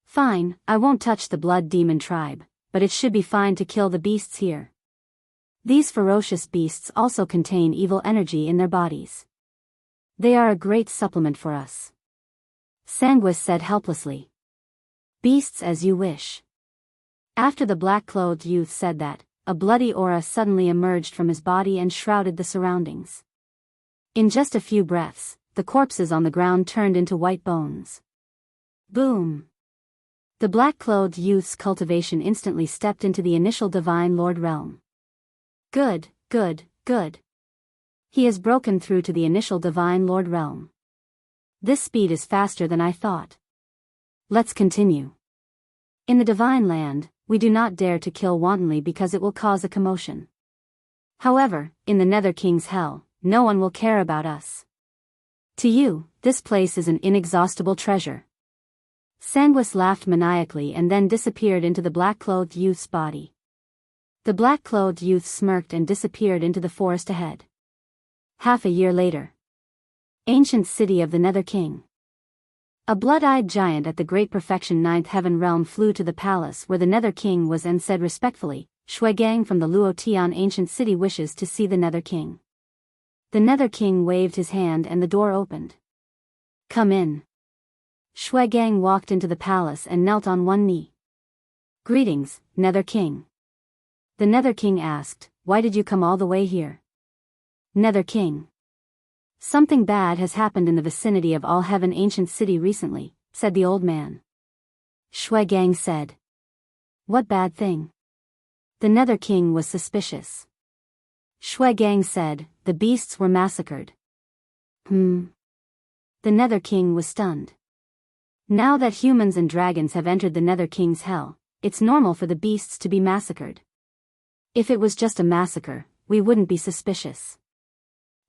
Fine, I won't touch the blood demon tribe, but it should be fine to kill the beasts here. These ferocious beasts also contain evil energy in their bodies. They are a great supplement for us. Sanguis said helplessly. Beasts as you wish. After the black-clothed youth said that, a bloody aura suddenly emerged from his body and shrouded the surroundings. In just a few breaths, the corpses on the ground turned into white bones. Boom! The black-clothed youth's cultivation instantly stepped into the initial Divine Lord realm. Good, good, good. He has broken through to the initial Divine Lord realm. This speed is faster than I thought. Let's continue. In the Divine Land, we do not dare to kill wantonly because it will cause a commotion. However, in the Nether King's Hell, no one will care about us. To you, this place is an inexhaustible treasure. Sanguis laughed maniacally and then disappeared into the black-clothed youth's body. The black-clothed youth smirked and disappeared into the forest ahead. Half a year later. Ancient city of the Nether King. A blood-eyed giant at the Great Perfection 9th Heaven realm flew to the palace where the Nether King was and said respectfully, Shuigang from the Luotian ancient city wishes to see the Nether King. The Nether King waved his hand and the door opened. Come in. Shuigang walked into the palace and knelt on one knee. Greetings, Nether King. The Nether King asked, why did you come all the way here? Nether King. Something bad has happened in the vicinity of All Heaven Ancient City recently, said the old man. Shuigang said. What bad thing? The Nether King was suspicious. Shuigang said, the beasts were massacred. The Nether King was stunned. Now that humans and dragons have entered the Nether King's hell, it's normal for the beasts to be massacred. If it was just a massacre, we wouldn't be suspicious.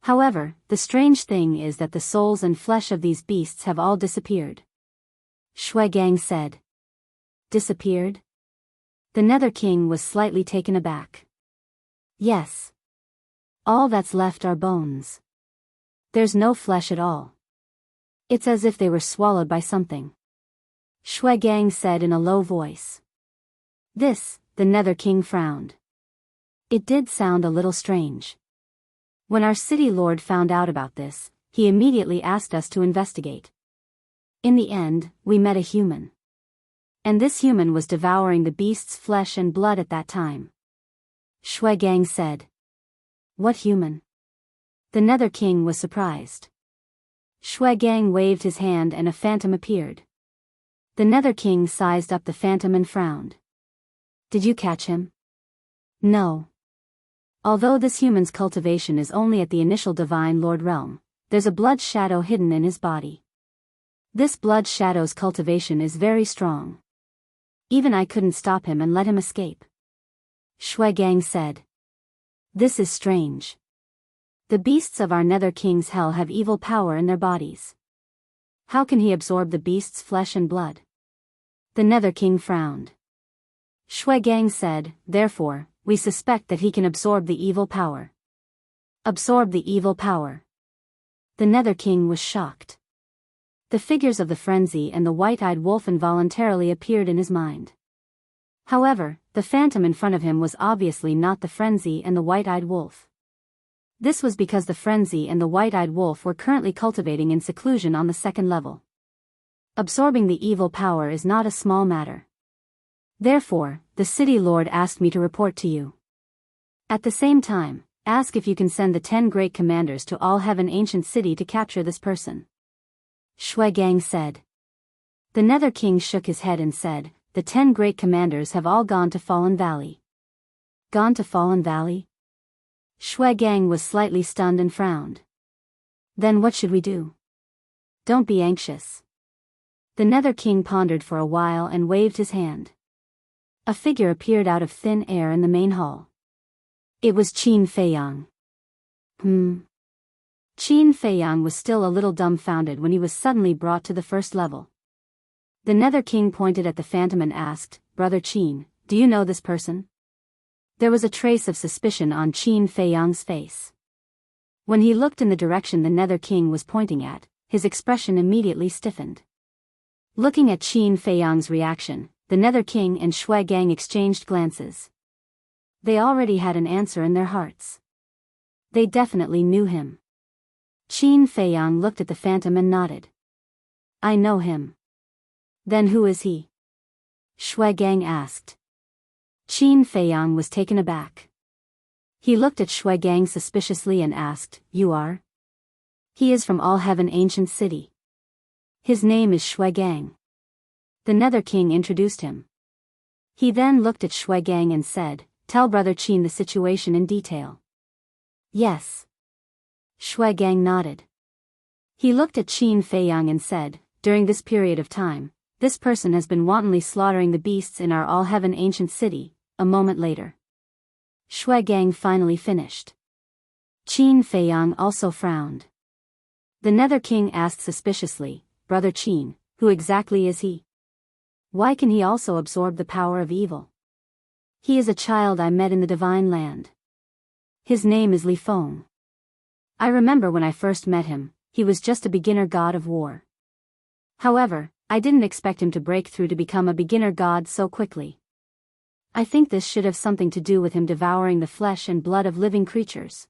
However, the strange thing is that the souls and flesh of these beasts have all disappeared. Shui Gang said. Disappeared? The Nether King was slightly taken aback. Yes. All that's left are bones. There's no flesh at all. It's as if they were swallowed by something. Shui Gang said in a low voice. This, the Nether King frowned. It did sound a little strange. When our city lord found out about this, he immediately asked us to investigate. In the end, we met a human. And this human was devouring the beast's flesh and blood at that time. Shui Gang said. What human? The Nether King was surprised. Shui Gang waved his hand and a phantom appeared. The Nether King sized up the phantom and frowned. Did you catch him? No. Although this human's cultivation is only at the initial Divine Lord realm, there's a blood shadow hidden in his body. This blood shadow's cultivation is very strong. Even I couldn't stop him and let him escape. Shui Gang said. This is strange. The beasts of our Nether King's hell have evil power in their bodies. How can he absorb the beast's flesh and blood? The Nether King frowned. Shui Gang said, therefore, we suspect that he can absorb the evil power. Absorb the evil power. The Nether King was shocked. The figures of the frenzy and the white-eyed wolf involuntarily appeared in his mind. However, the phantom in front of him was obviously not the frenzy and the white-eyed wolf. This was because the frenzy and the white-eyed wolf were currently cultivating in seclusion on the second level. Absorbing the evil power is not a small matter. Therefore, the city lord asked me to report to you. At the same time, ask if you can send the 10 great commanders to all Heaven Ancient City to capture this person. Shui Gang said. The Nether King shook his head and said, the 10 great commanders have all gone to Fallen Valley. Gone to Fallen Valley? Shui Gang was slightly stunned and frowned. Then what should we do? Don't be anxious. The Nether King pondered for a while and waved his hand. A figure appeared out of thin air in the main hall. It was Qin Feiyang. Qin Feiyang was still a little dumbfounded when he was suddenly brought to the first level. The Nether King pointed at the phantom and asked, Brother Qin, do you know this person? There was a trace of suspicion on Qin Feiyang's face. When he looked in the direction the Nether King was pointing at, his expression immediately stiffened. Looking at Qin Feiyang's reaction, the Nether King and Shui Gang exchanged glances. They already had an answer in their hearts. They definitely knew him. Qin Feiyang looked at the phantom and nodded. I know him. Then who is he? Shui Gang asked. Qin Feiyang was taken aback. He looked at Shui Gang suspiciously and asked, You are? He is from All Heaven Ancient City. His name is Shui Gang. The Nether King introduced him. He then looked at Shui Gang and said, Tell Brother Qin the situation in detail. Yes. Shui Gang nodded. He looked at Qin Feiyang and said, During this period of time, this person has been wantonly slaughtering the beasts in our All Heaven Ancient City. A moment later, Shui Gang finally finished. Qin Feiyang also frowned. The Nether King asked suspiciously, Brother Qin, who exactly is he? Why can he also absorb the power of evil? He is a child I met in the Divine Land. His name is Li Feng. I remember when I first met him, he was just a beginner god of war. However, I didn't expect him to break through to become a beginner god so quickly. I think this should have something to do with him devouring the flesh and blood of living creatures.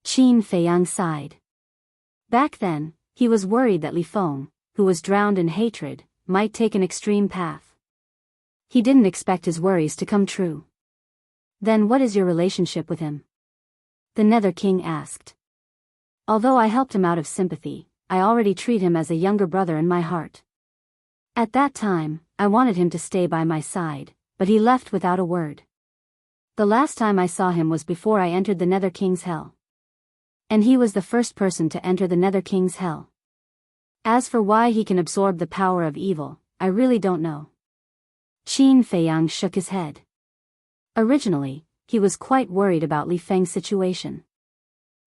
Qin Feiyang sighed. Back then, he was worried that Li Feng, who was drowned in hatred, might take an extreme path. He didn't expect his worries to come true. Then what is your relationship with him? The Nether King asked. Although I helped him out of sympathy, I already treat him as a younger brother in my heart. At that time, I wanted him to stay by my side, but he left without a word. The last time I saw him was before I entered the Nether King's hell. And he was the first person to enter the Nether King's hell. As for why he can absorb the power of evil, I really don't know. Qin Feiyang shook his head. Originally, he was quite worried about Li Feng's situation.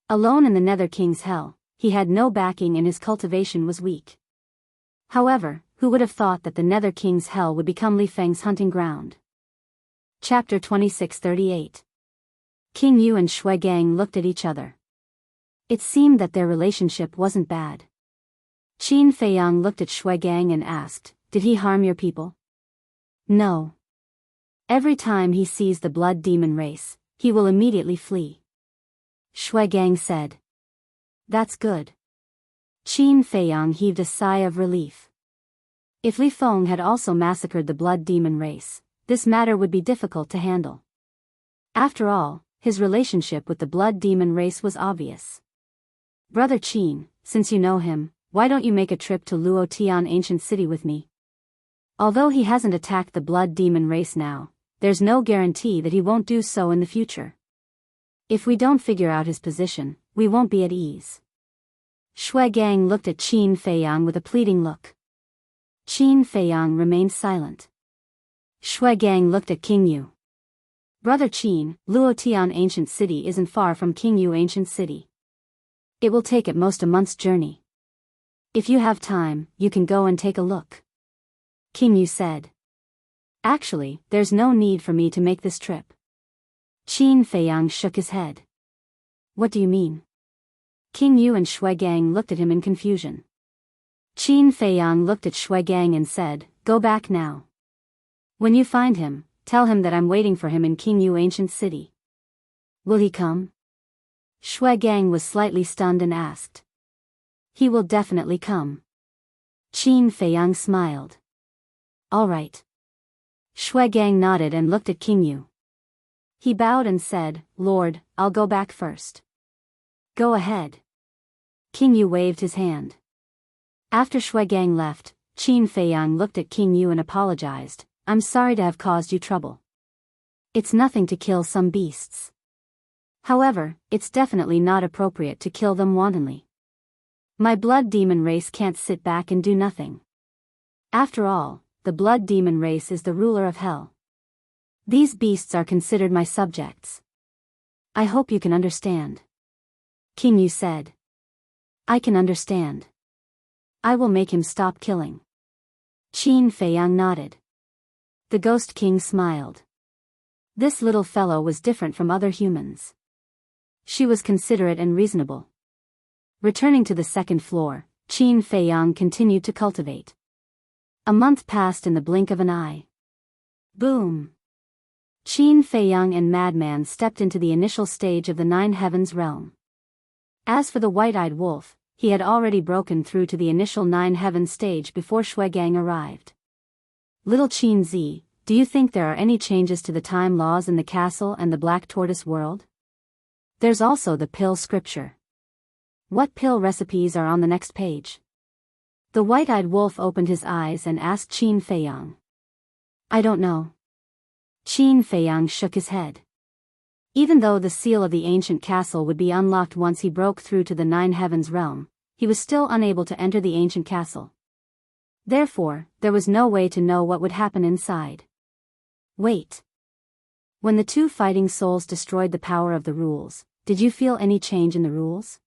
Alone in the Nether King's hell, he had no backing and his cultivation was weak. However, who would have thought that the Nether King's hell would become Li Feng's hunting ground? Chapter 2638. King Yu and Shui Gang looked at each other. It seemed that their relationship wasn't bad. Qin Feiyang looked at Shui Gang and asked, "Did he harm your people?" "No. Every time he sees the blood demon race, he will immediately flee." Shui Gang said. "That's good." Qin Feiyang heaved a sigh of relief. If Li Feng had also massacred the blood demon race, this matter would be difficult to handle. After all, his relationship with the blood demon race was obvious. "Brother Qin, since you know him, why don't you make a trip to Luotian Ancient City with me? Although he hasn't attacked the blood demon race now, there's no guarantee that he won't do so in the future. If we don't figure out his position, we won't be at ease." Shui Gang looked at Qin Feiyang with a pleading look. Qin Feiyang remained silent. Shui Gang looked at King Yu. "Brother Qin, Luotian Ancient City isn't far from King Yu Ancient City. It will take at most a month's journey. If you have time, you can go and take a look." King Yu said. "Actually, there's no need for me to make this trip." Qin Feiyang shook his head. "What do you mean?" King Yu and Shui Gang looked at him in confusion. Qin Feiyang looked at Shui Gang and said, "Go back now. When you find him, tell him that I'm waiting for him in King Yu Ancient City." "Will he come?" Shui Gang was slightly stunned and asked. "He will definitely come." Qin Feiyang smiled. "All right." Shui Gang nodded and looked at King Yu. He bowed and said, "Lord, I'll go back first." "Go ahead." King Yu waved his hand. After Shui Gang left, Qin Feiyang looked at King Yu and apologized. "I'm sorry to have caused you trouble. It's nothing to kill some beasts. However, it's definitely not appropriate to kill them wantonly. My blood demon race can't sit back and do nothing. After all, the blood demon race is the ruler of hell. These beasts are considered my subjects. I hope you can understand." King Yu said. "I can understand. I will make him stop killing." Qin Feiyang nodded. The Ghost King smiled. This little fellow was different from other humans. She was considerate and reasonable. Returning to the second floor, Qin Feiyang continued to cultivate. A month passed in the blink of an eye. Boom! Qin Feiyang and Madman stepped into the initial stage of the Nine Heavens realm. As for the White-Eyed Wolf, he had already broken through to the initial Nine Heavens stage before Shui Gang arrived. "Little Qin Zi, do you think there are any changes to the time laws in the castle and the Black Tortoise world? There's also the pill scripture. What pill recipes are on the next page?" The White-Eyed Wolf opened his eyes and asked Qin Feiyang. "I don't know." Qin Feiyang shook his head. Even though the seal of the ancient castle would be unlocked once he broke through to the Nine Heavens realm, he was still unable to enter the ancient castle. Therefore, there was no way to know what would happen inside. Wait. When the two fighting souls destroyed the power of the rules, did you feel any change in the rules?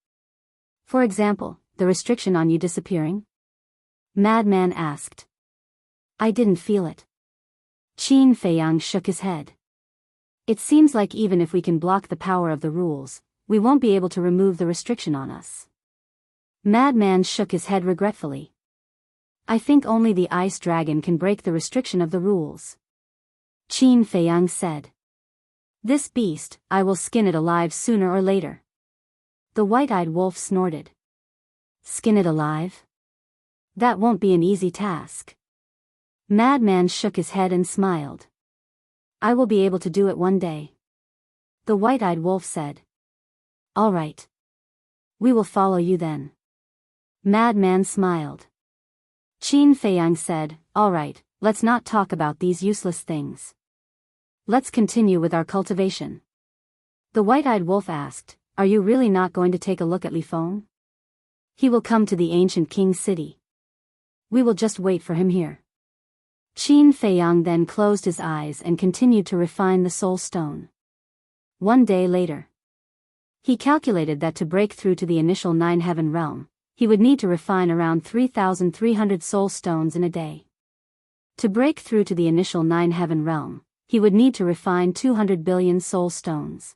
For example, the restriction on you disappearing? Madman asked. "I didn't feel it." Qin Feiyang shook his head. "It seems like even if we can block the power of the rules, we won't be able to remove the restriction on us." Madman shook his head regretfully. "I think only the Ice Dragon can break the restriction of the rules." Qin Feiyang said. "This beast, I will skin it alive sooner or later." The White-Eyed Wolf snorted. "Skin it alive? That won't be an easy task." Madman shook his head and smiled. "I will be able to do it one day." The White-Eyed Wolf said. "All right. We will follow you then." Madman smiled. Qin Feiyang said, "All right, let's not talk about these useless things. Let's continue with our cultivation." The White-Eyed Wolf asked, "Are you really not going to take a look at Li Feng? He will come to the ancient King's city." We will just wait for him here. Qin Feiyang then closed his eyes and continued to refine the soul stone. One day later, he calculated that to break through to the initial 9-heaven realm, he would need to refine around 3,300 soul stones in a day. To break through to the initial 9-heaven realm, he would need to refine 200 billion soul stones.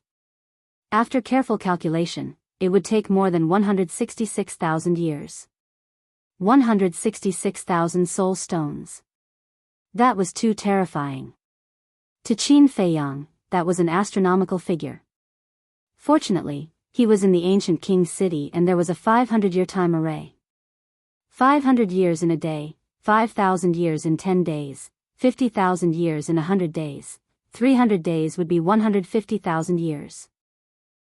After careful calculation, it would take more than 166,000 years. 166,000 soul stones. That was too terrifying. To Qin Feiyang, that was an astronomical figure. Fortunately, he was in the ancient king's city and there was a 500-year time array. 500 years in a day, 5,000 years in 10 days, 50,000 years in 100 days, 300 days would be 150,000 years.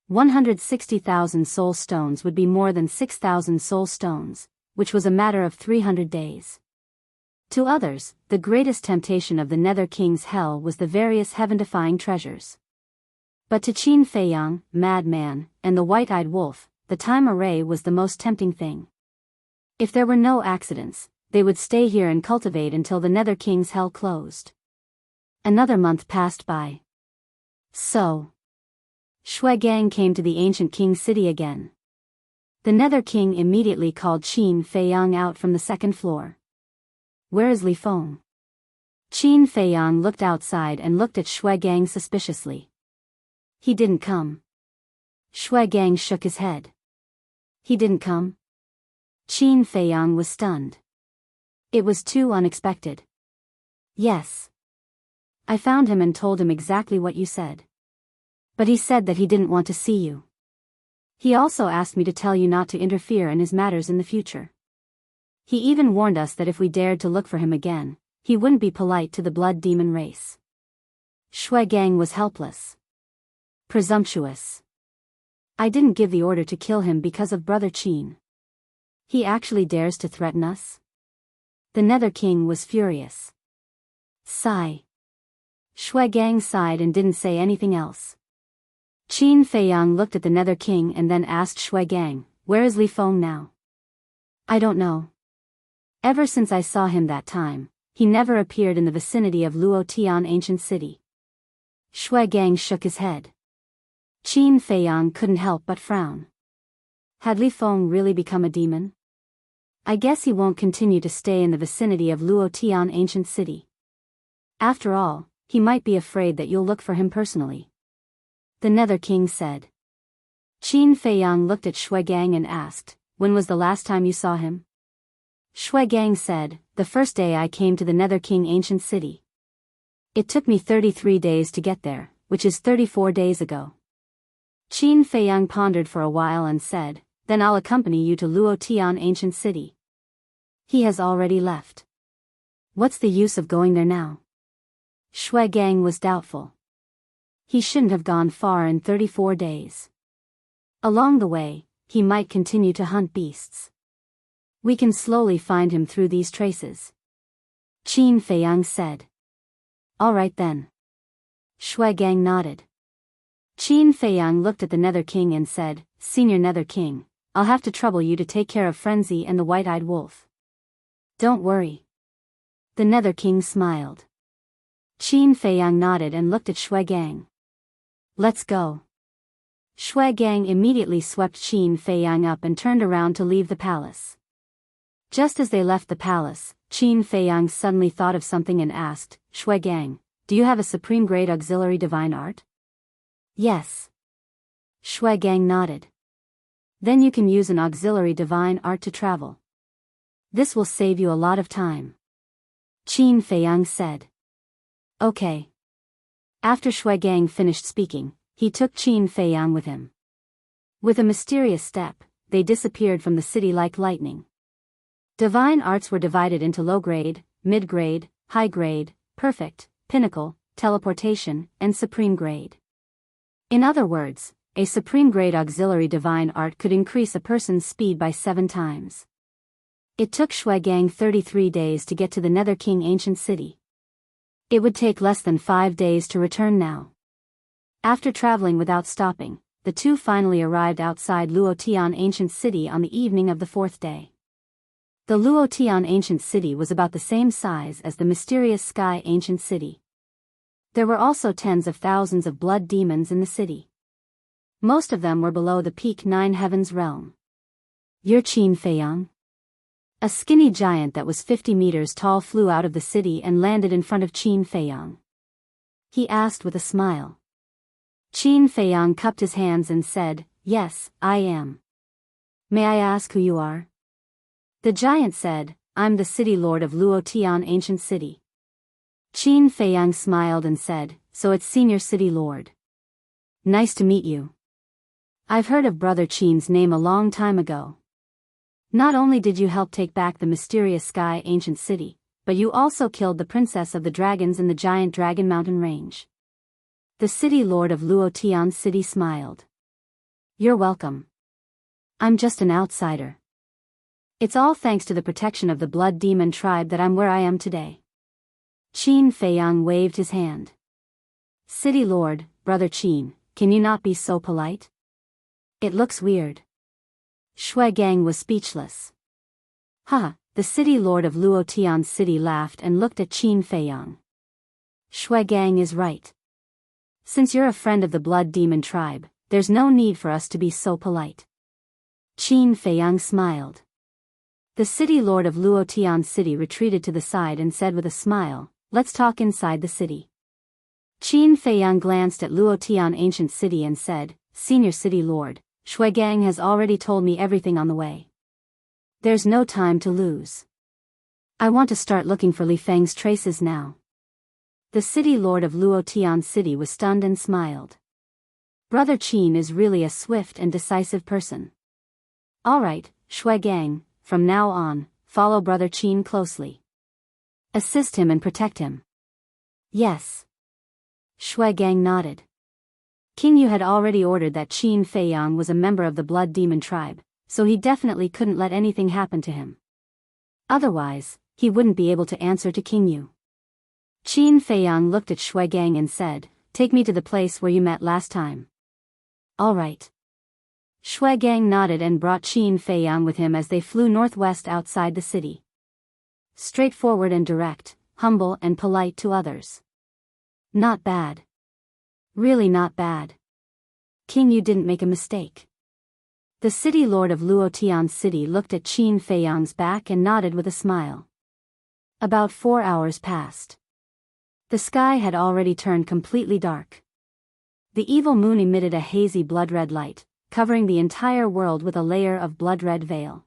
160,000 soul stones would be more than 6,000 soul stones, which was a matter of 300 days. To others, the greatest temptation of the Nether King's hell was the various heaven-defying treasures. But to Qin Feiyang, madman, and the white-eyed wolf, the time array was the most tempting thing. If there were no accidents, they would stay here and cultivate until the Nether King's hell closed. Another month passed by. So, Shui Gang came to the ancient king's city again. The Nether King immediately called Qin Feiyang out from the second floor. Where is Li Feng? Qin Feiyang looked outside and looked at Shui Gang suspiciously. He didn't come. Shui Gang shook his head. He didn't come? Qin Feiyang was stunned. It was too unexpected. Yes. I found him and told him exactly what you said. But he said that he didn't want to see you. He also asked me to tell you not to interfere in his matters in the future. He even warned us that if we dared to look for him again, he wouldn't be polite to the blood demon race. Shui Gang was helpless. Presumptuous. I didn't give the order to kill him because of Brother Qin. He actually dares to threaten us? The Nether King was furious. Sigh. Shui Gang sighed and didn't say anything else. Qin Feiyang looked at the Nether King and then asked Shui Gang, where is Li Feng now? I don't know. Ever since I saw him that time, he never appeared in the vicinity of Luotian ancient city. Shui Gang shook his head. Qin Feiyang couldn't help but frown. Had Li Feng really become a demon? I guess he won't continue to stay in the vicinity of Luotian ancient city. After all, he might be afraid that you'll look for him personally. The Nether King said. Qin Feiyang looked at Shui Gang and asked, when was the last time you saw him? Shui Gang said, the first day I came to the Nether King ancient city. It took me 33 days to get there, which is 34 days ago. Qin Feiyang pondered for a while and said, then I'll accompany you to Luotian ancient city. He has already left. What's the use of going there now? Shui Gang was doubtful. He shouldn't have gone far in 34 days. Along the way, he might continue to hunt beasts. We can slowly find him through these traces. Qin Feiyang said. All right then. Shui Gang nodded. Qin Feiyang looked at the Nether King and said, Senior Nether King, I'll have to trouble you to take care of Frenzy and the white-eyed wolf. Don't worry. The Nether King smiled. Qin Feiyang nodded and looked at Shui Gang. Let's go. Shui Gang immediately swept Qin Feiyang up and turned around to leave the palace. Just as they left the palace, Qin Feiyang suddenly thought of something and asked, Shui Gang, do you have a supreme grade auxiliary divine art? Yes. Shui Gang nodded. Then you can use an auxiliary divine art to travel. This will save you a lot of time. Qin Feiyang said. Okay. After Shui Gang finished speaking, he took Qin Feiyang with him. With a mysterious step, they disappeared from the city like lightning. Divine arts were divided into low-grade, mid-grade, high-grade, perfect, pinnacle, teleportation, and supreme grade. In other words, a supreme grade auxiliary divine art could increase a person's speed by 7 times. It took Shui Gang 33 days to get to the Nether King ancient city. It would take less than 5 days to return now. After traveling without stopping, the two finally arrived outside Luotian ancient city on the evening of the 4th day. The Luotian ancient city was about the same size as the mysterious Sky ancient city. There were also tens of thousands of blood demons in the city. Most of them were below the peak 9 heavens realm. You're Qin Feiyang? A skinny giant that was 50 meters tall flew out of the city and landed in front of Qin Feiyang. He asked with a smile. Qin Feiyang cupped his hands and said, "Yes, I am. May I ask who you are?" The giant said, "I'm the city lord of Luotian ancient city." Qin Feiyang smiled and said, "So it's senior city lord. Nice to meet you. I've heard of Brother Qin's name a long time ago. Not only did you help take back the mysterious Sky ancient city, but you also killed the princess of the dragons in the giant Dragon Mountain range." The city lord of Luotian city smiled. "You're welcome. I'm just an outsider. It's all thanks to the protection of the blood demon tribe that I'm where I am today." Qin Feiyang waved his hand. "City lord, Brother Qin, can you not be so polite? It looks weird." Shui Gang was speechless. The city lord of Luotian city laughed and looked at Qin Feiyang. "Shui Gang is right. Since you're a friend of the blood demon tribe, there's no need for us to be so polite." Qin Feiyang smiled. The city lord of Luotian city retreated to the side and said with a smile, "Let's talk inside the city." Qin Feiyang glanced at Luotian ancient city and said, "Senior city lord, Shui Gang has already told me everything on the way. There's no time to lose. I want to start looking for Li Feng's traces now." The city lord of Luotian city was stunned and smiled. Brother Qin is really a swift and decisive person. "All right, Shui Gang, from now on, follow Brother Qin closely. Assist him and protect him." "Yes." Shui Gang nodded. King Yu had already ordered that Qin Feiyang was a member of the blood demon tribe, so he definitely couldn't let anything happen to him. Otherwise, he wouldn't be able to answer to King Yu. Qin Feiyang looked at Shui Gang and said, "Take me to the place where you met last time." "All right." Shui Gang nodded and brought Qin Feiyang with him as they flew northwest outside the city. Straightforward and direct, humble and polite to others. Not bad. Really not bad. King Yu didn't make a mistake. The city lord of Luotian city looked at Qin Feiyang's back and nodded with a smile. About 4 hours passed. The sky had already turned completely dark. The evil moon emitted a hazy blood-red light, covering the entire world with a layer of blood-red veil.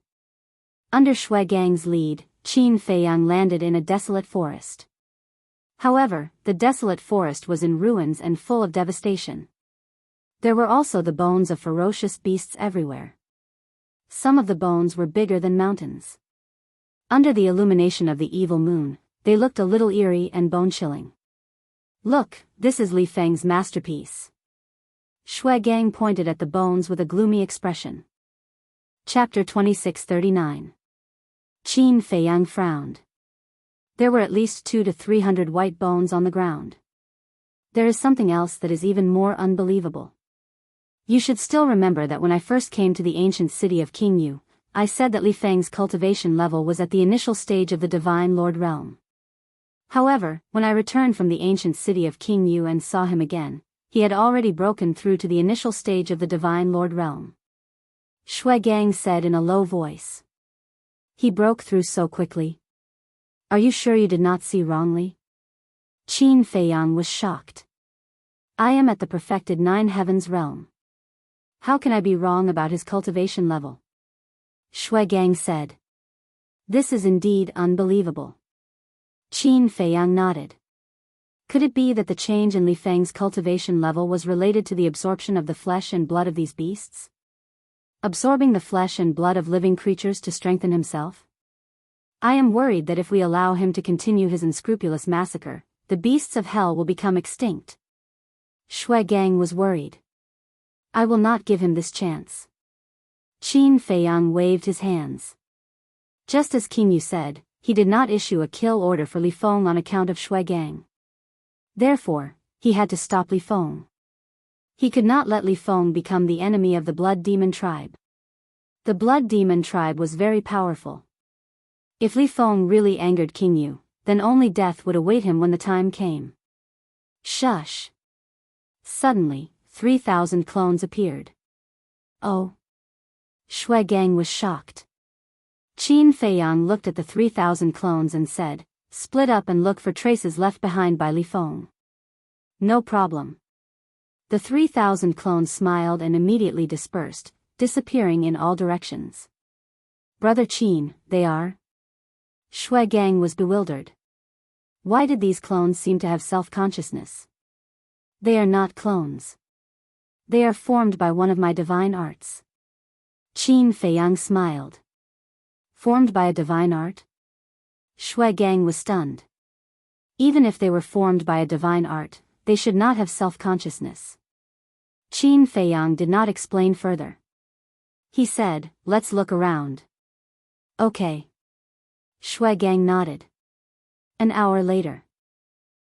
Under Shui Gang's lead, Qin Feiyang landed in a desolate forest. However, the desolate forest was in ruins and full of devastation. There were also the bones of ferocious beasts everywhere. Some of the bones were bigger than mountains. Under the illumination of the evil moon, they looked a little eerie and bone-chilling. "Look, this is Li Feng's masterpiece." Shui Gang pointed at the bones with a gloomy expression. Chapter 2639. Qin Feiyang frowned. There were at least 200 to 300 white bones on the ground. There is something else that is even more unbelievable. You should still remember that when I first came to the ancient city of King Yu, I said that Li Feng's cultivation level was at the initial stage of the Divine Lord realm. However, when I returned from the ancient city of King Yu and saw him again, he had already broken through to the initial stage of the Divine Lord realm. Shui Gang said in a low voice. "He broke through so quickly. Are you sure you did not see wrongly?" Qin Feiyang was shocked. "I am at the perfected 9 heavens realm. How can I be wrong about his cultivation level?" Shui Gang said. "This is indeed unbelievable." Qin Feiyang nodded. Could it be that the change in Li Feng's cultivation level was related to the absorption of the flesh and blood of these beasts? Absorbing the flesh and blood of living creatures to strengthen himself? I am worried that if we allow him to continue his unscrupulous massacre, the beasts of hell will become extinct. Shui Gang was worried. I will not give him this chance. Qin Feiyang waved his hands. Just as King Yu said, he did not issue a kill order for Li Feng on account of Shui Gang. Therefore, he had to stop Li Feng. He could not let Li Feng become the enemy of the Blood Demon tribe. The Blood Demon tribe was very powerful. If Li Feng really angered King Yu, then only death would await him when the time came. Shush! Suddenly, 3,000 clones appeared. Oh! Shui Gang was shocked. Qin Feiyang looked at the 3,000 clones and said, "Split up and look for traces left behind by Li Feng." "No problem." The 3,000 clones smiled and immediately dispersed, disappearing in all directions. "Brother Qin, they are?" Shui Gang was bewildered. Why did these clones seem to have self-consciousness? "They are not clones. They are formed by one of my divine arts." Qin Feiyang smiled. "Formed by a divine art?" Shui Gang was stunned. Even if they were formed by a divine art, they should not have self-consciousness. Qin Feiyang did not explain further. He said, "Let's look around." "Okay." Shui Gang nodded. An hour later.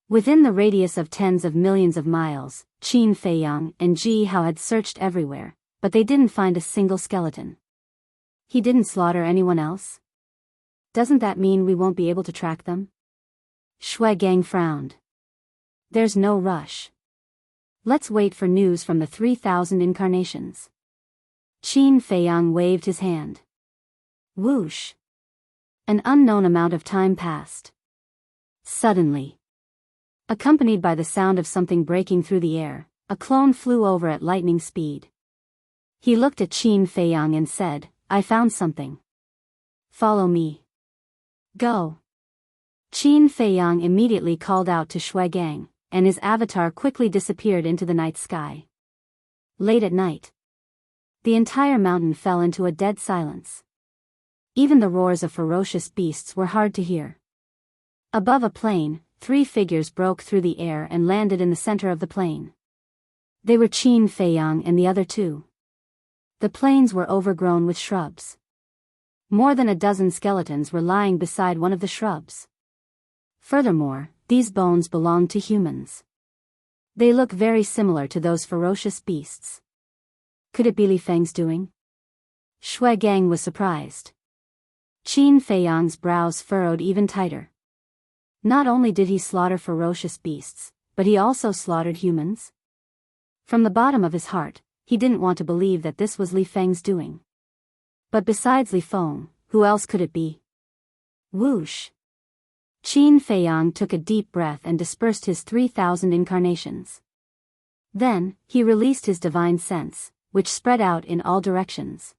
Within the radius of tens of millions of miles, Qin Feiyang and Ji Hao had searched everywhere, but they didn't find a single skeleton. "He didn't slaughter anyone else? Doesn't that mean we won't be able to track them?" Shui Gang frowned. "There's no rush. Let's wait for news from the 3,000 incarnations." Qin Feiyang waved his hand. Whoosh! An unknown amount of time passed. Suddenly, accompanied by the sound of something breaking through the air, a clone flew over at lightning speed. He looked at Qin Feiyang and said, "I found something. Follow me." "Go." Qin Feiyang immediately called out to Shui Gang, and his avatar quickly disappeared into the night sky. Late at night, the entire mountain fell into a dead silence. Even the roars of ferocious beasts were hard to hear. Above a plain, 3 figures broke through the air and landed in the center of the plain. They were Qin Feiyang and the other 2. The plains were overgrown with shrubs. More than a dozen skeletons were lying beside one of the shrubs. Furthermore, these bones belonged to humans. They look very similar to those ferocious beasts. Could it be Li Feng's doing? Shui Gang was surprised. Qin Feiyang's brows furrowed even tighter. Not only did he slaughter ferocious beasts, but he also slaughtered humans? From the bottom of his heart, he didn't want to believe that this was Li Feng's doing. But besides Li Feng, who else could it be? Whoosh! Qin Feiyang took a deep breath and dispersed his 3,000 incarnations. Then, he released his divine sense, which spread out in all directions.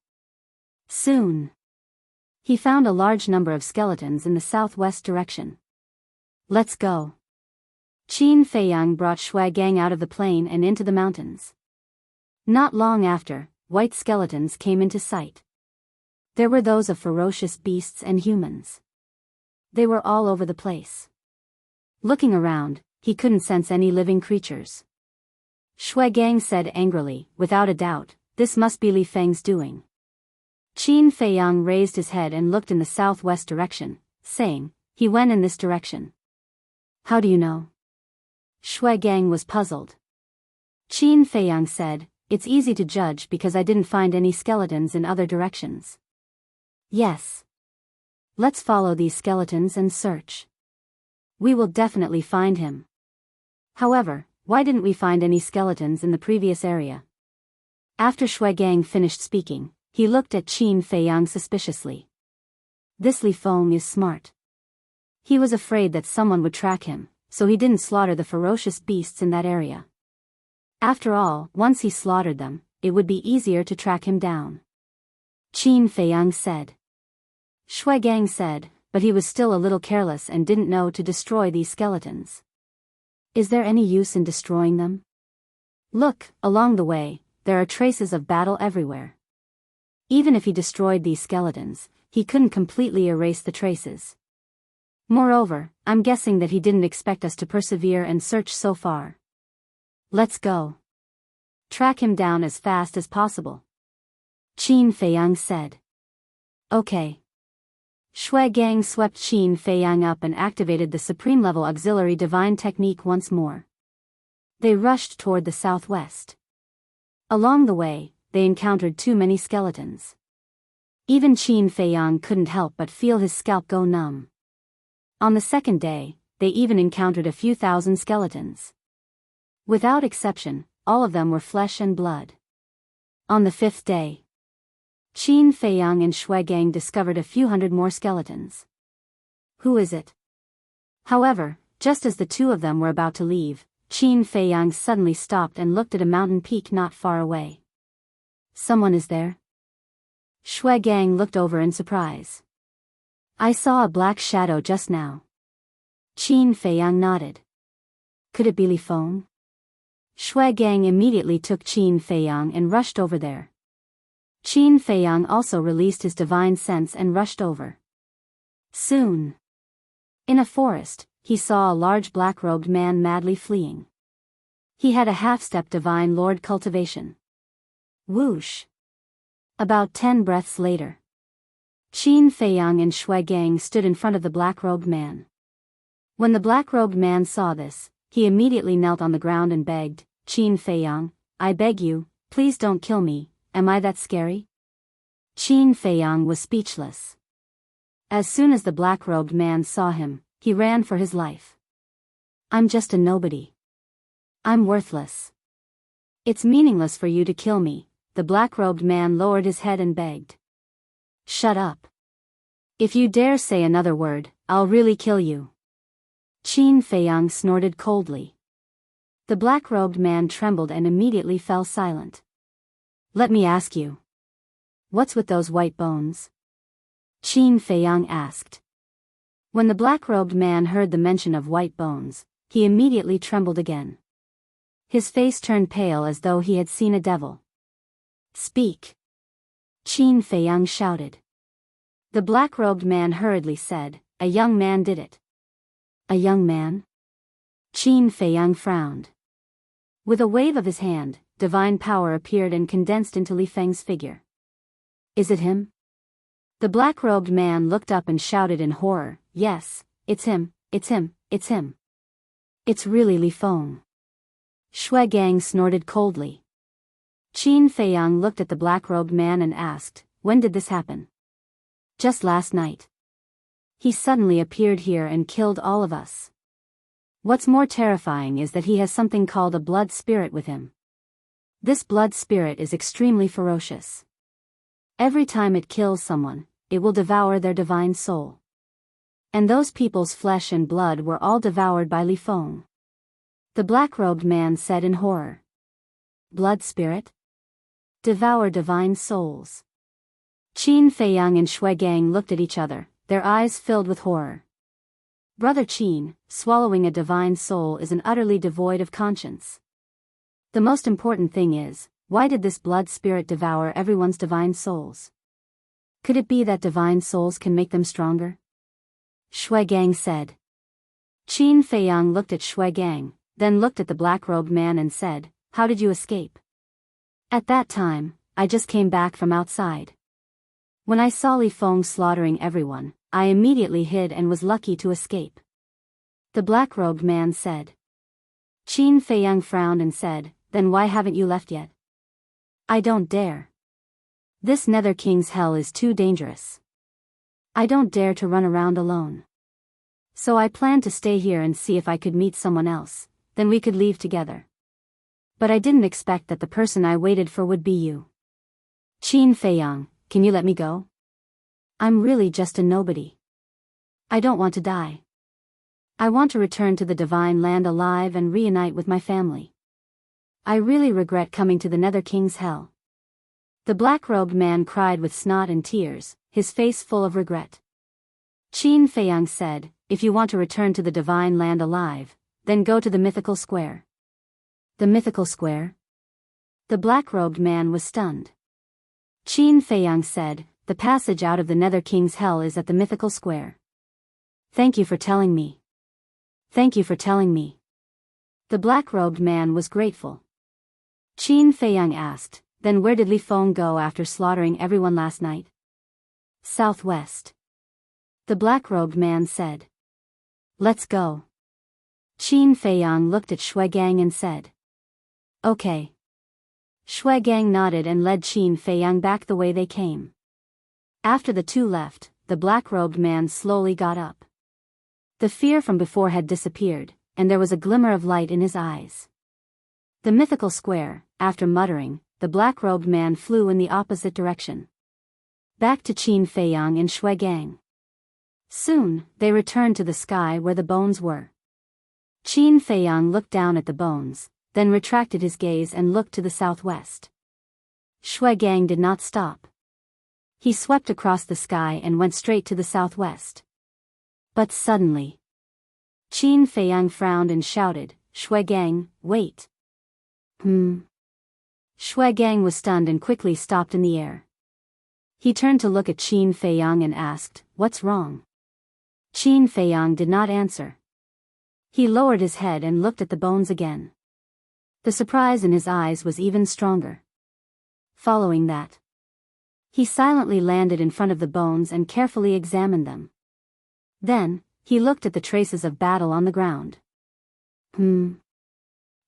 Soon, he found a large number of skeletons in the southwest direction. "Let's go." Qin Feiyang brought Shui Gang out of the plain and into the mountains. Not long after, white skeletons came into sight. There were those of ferocious beasts and humans. They were all over the place. Looking around, he couldn't sense any living creatures. Shui Gang said angrily, "Without a doubt, this must be Li Feng's doing." Qin Feiyang raised his head and looked in the southwest direction, saying, "He went in this direction." "How do you know?" Shui Gang was puzzled. Qin Feiyang said, "It's easy to judge because I didn't find any skeletons in other directions." "Yes. Let's follow these skeletons and search. We will definitely find him." "However, why didn't we find any skeletons in the previous area?" After Shui Gang finished speaking, he looked at Qin Feiyang suspiciously. "This Li Feng is smart. He was afraid that someone would track him, so he didn't slaughter the ferocious beasts in that area. After all, once he slaughtered them, it would be easier to track him down." Qin Feiyang said. Shui Gang said, "But he was still a little careless and didn't know to destroy these skeletons. Is there any use in destroying them? Look, along the way, there are traces of battle everywhere. Even if he destroyed these skeletons, he couldn't completely erase the traces. Moreover, I'm guessing that he didn't expect us to persevere and search so far. Let's go. Track him down as fast as possible." Qin Feiyang said. "Okay." Shui Gang swept Qin Feiyang up and activated the supreme-level auxiliary divine technique once more. They rushed toward the southwest. Along the way, they encountered too many skeletons. Even Qin Feiyang couldn't help but feel his scalp go numb. On the second day, they even encountered a few thousand skeletons. Without exception, all of them were flesh and blood. On the fifth day, Qin Feiyang and Shui Gang discovered a few hundred more skeletons. Who is it? However, just as the two of them were about to leave, Qin Feiyang suddenly stopped and looked at a mountain peak not far away. Someone is there? Shui Gang looked over in surprise. I saw a black shadow just now. Qin Feiyang nodded. Could it be Li Feng? Shui Gang immediately took Qin Feiyang and rushed over there. Qin Feiyang also released his divine sense and rushed over. Soon, in a forest, he saw a large black-robed man madly fleeing. He had a half-step divine lord cultivation. Whoosh! About 10 breaths later, Qin Feiyang and Shui Gang stood in front of the black-robed man. When the black-robed man saw this, he immediately knelt on the ground and begged, Qin Feiyang, I beg you, please don't kill me, am I that scary? Qin Feiyang was speechless. As soon as the black-robed man saw him, he ran for his life. I'm just a nobody. I'm worthless. It's meaningless for you to kill me, the black-robed man lowered his head and begged. Shut up. If you dare say another word, I'll really kill you. Qin Feiyang snorted coldly. The black-robed man trembled and immediately fell silent. Let me ask you. What's with those white bones? Qin Feiyang asked. When the black-robed man heard the mention of white bones, he immediately trembled again. His face turned pale as though he had seen a devil. Speak! Qin Feiyang shouted. The black-robed man hurriedly said, a young man did it. A young man? Qin Feiyang frowned. With a wave of his hand, divine power appeared and condensed into Li Feng's figure. Is it him? The black-robed man looked up and shouted in horror, yes, it's him, it's him, it's him. It's really Li Feng. Shui Gang snorted coldly. Qin Feiyang looked at the black-robed man and asked, when did this happen? Just last night. He suddenly appeared here and killed all of us. What's more terrifying is that he has something called a blood spirit with him. This blood spirit is extremely ferocious. Every time it kills someone, it will devour their divine soul. And those people's flesh and blood were all devoured by Li Feng. The black-robed man said in horror. Blood spirit? Devour divine souls. Qin Feiyang and Shui Gang looked at each other, their eyes filled with horror. Brother Qin, swallowing a divine soul is an utterly devoid of conscience. The most important thing is, why did this blood spirit devour everyone's divine souls? Could it be that divine souls can make them stronger? Shui Gang said. Qin Feiyang looked at Shui Gang, then looked at the black-robed man and said, how did you escape? At that time, I just came back from outside. When I saw Li Feng slaughtering everyone, I immediately hid and was lucky to escape. The black-robed man said. Qin Feiyang frowned and said, then why haven't you left yet? I don't dare. This Nether King's hell is too dangerous. I don't dare to run around alone. So I planned to stay here and see if I could meet someone else, then we could leave together. But I didn't expect that the person I waited for would be you. Qin Feiyang, can you let me go? I'm really just a nobody. I don't want to die. I want to return to the divine land alive and reunite with my family. I really regret coming to the Nether King's hell. The black-robed man cried with snot and tears, his face full of regret. Qin Feiyang said, if you want to return to the divine land alive, then go to the mythical square. The mythical square? The black-robed man was stunned. Qin Feiyang said, the passage out of the Nether King's hell is at the mythical square. Thank you for telling me. Thank you for telling me. The black-robed man was grateful. Qin Feiyang asked, then where did Li Feng go after slaughtering everyone last night? Southwest. The black-robed man said. Let's go. Qin Feiyang looked at Shui Gang and said. Okay. Shui Gang nodded and led Qin Feiyang back the way they came. After the two left, the black-robed man slowly got up. The fear from before had disappeared, and there was a glimmer of light in his eyes. The mythical square, after muttering, the black-robed man flew in the opposite direction. Back to Qin Feiyang and Shuigang. Soon, they returned to the sky where the bones were. Qin Feiyang looked down at the bones, then retracted his gaze and looked to the southwest. Shuigang did not stop. He swept across the sky and went straight to the southwest. But suddenly, Qin Feiyang frowned and shouted, "Shuigang, wait." Shuigang was stunned and quickly stopped in the air. He turned to look at Qin Feiyang and asked, "What's wrong?" Qin Feiyang did not answer. He lowered his head and looked at the bones again. The surprise in his eyes was even stronger. Following that, he silently landed in front of the bones and carefully examined them. Then, he looked at the traces of battle on the ground.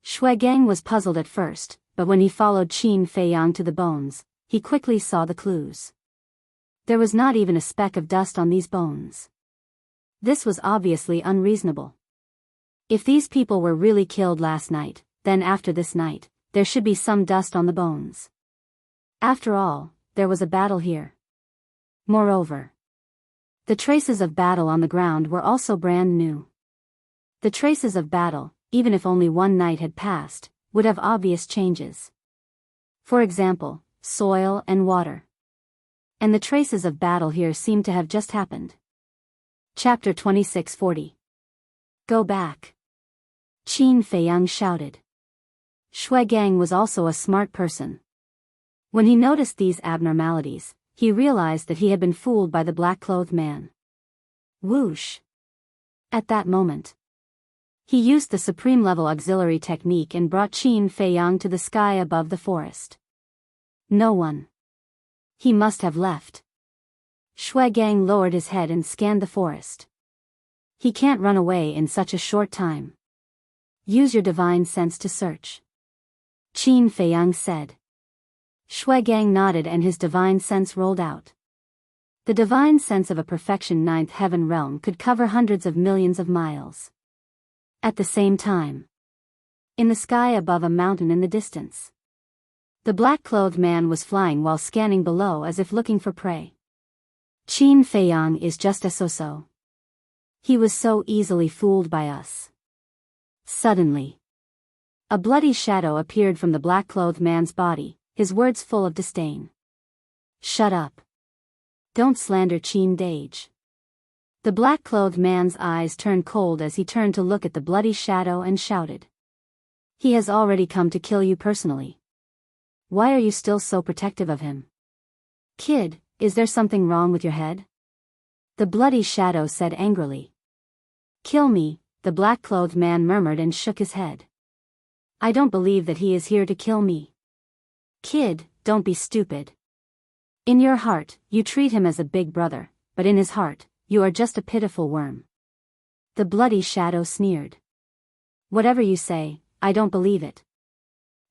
Shuigang was puzzled at first, but when he followed Qin Feiyang to the bones, he quickly saw the clues. There was not even a speck of dust on these bones. This was obviously unreasonable. If these people were really killed last night, then after this night, there should be some dust on the bones. After all, there was a battle here. Moreover, the traces of battle on the ground were also brand new. The traces of battle, even if only one night had passed, would have obvious changes. For example, soil and water. And the traces of battle here seemed to have just happened. Chapter 2640. Go back. Qin Feiyang shouted. Shuigang was also a smart person. When he noticed these abnormalities, he realized that he had been fooled by the black-clothed man. Whoosh! At that moment, he used the supreme-level auxiliary technique and brought Qin Feiyang to the sky above the forest. No one. He must have left. Shuigang lowered his head and scanned the forest. He can't run away in such a short time. Use your divine sense to search. Qin Feiyang said. Shuigang nodded and his divine sense rolled out. The divine sense of a perfection ninth heaven realm could cover hundreds of millions of miles. At the same time, in the sky above a mountain in the distance, the black-clothed man was flying while scanning below as if looking for prey. Qin Feiyang is just a so-so. He was so easily fooled by us. Suddenly, a bloody shadow appeared from the black-clothed man's body, his words full of disdain. Shut up. Don't slander Qin Dage. The black-clothed man's eyes turned cold as he turned to look at the bloody shadow and shouted. He has already come to kill you personally. Why are you still so protective of him? Kid, is there something wrong with your head? The bloody shadow said angrily. Kill me, the black-clothed man murmured and shook his head. I don't believe that he is here to kill me. Kid, don't be stupid. In your heart, you treat him as a big brother, but in his heart, you are just a pitiful worm. The bloody shadow sneered. Whatever you say, I don't believe it.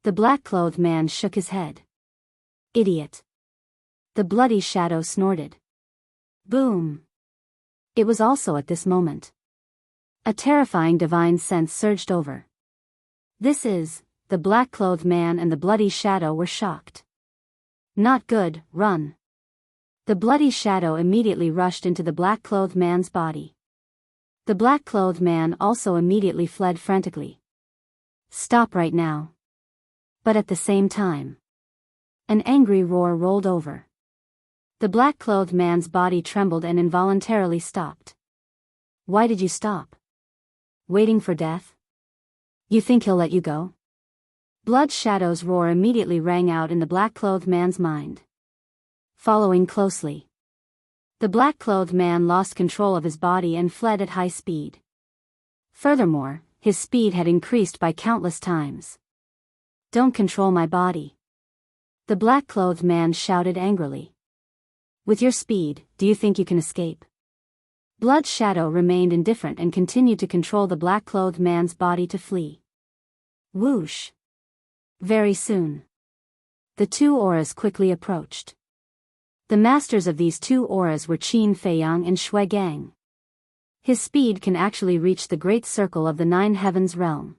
The black-clothed man shook his head. Idiot. The bloody shadow snorted. Boom. It was also at this moment. A terrifying divine sense surged over. The black-clothed man and the bloody shadow were shocked. Not good, run. The bloody shadow immediately rushed into the black-clothed man's body. The black-clothed man also immediately fled frantically. Stop right now. But at the same time, an angry roar rolled over. The black-clothed man's body trembled and involuntarily stopped. Why did you stop? Waiting for death? You think he'll let you go? Blood Shadow's roar immediately rang out in the black-clothed man's mind. Following closely, the black-clothed man lost control of his body and fled at high speed. Furthermore, his speed had increased by countless times. Don't control my body. The black-clothed man shouted angrily. With your speed, do you think you can escape? Blood Shadow remained indifferent and continued to control the black-clothed man's body to flee. Whoosh. Very soon, the two auras quickly approached. The masters of these two auras were Qin Feiyang and Shui Gang. His speed can actually reach the great circle of the nine heavens realm.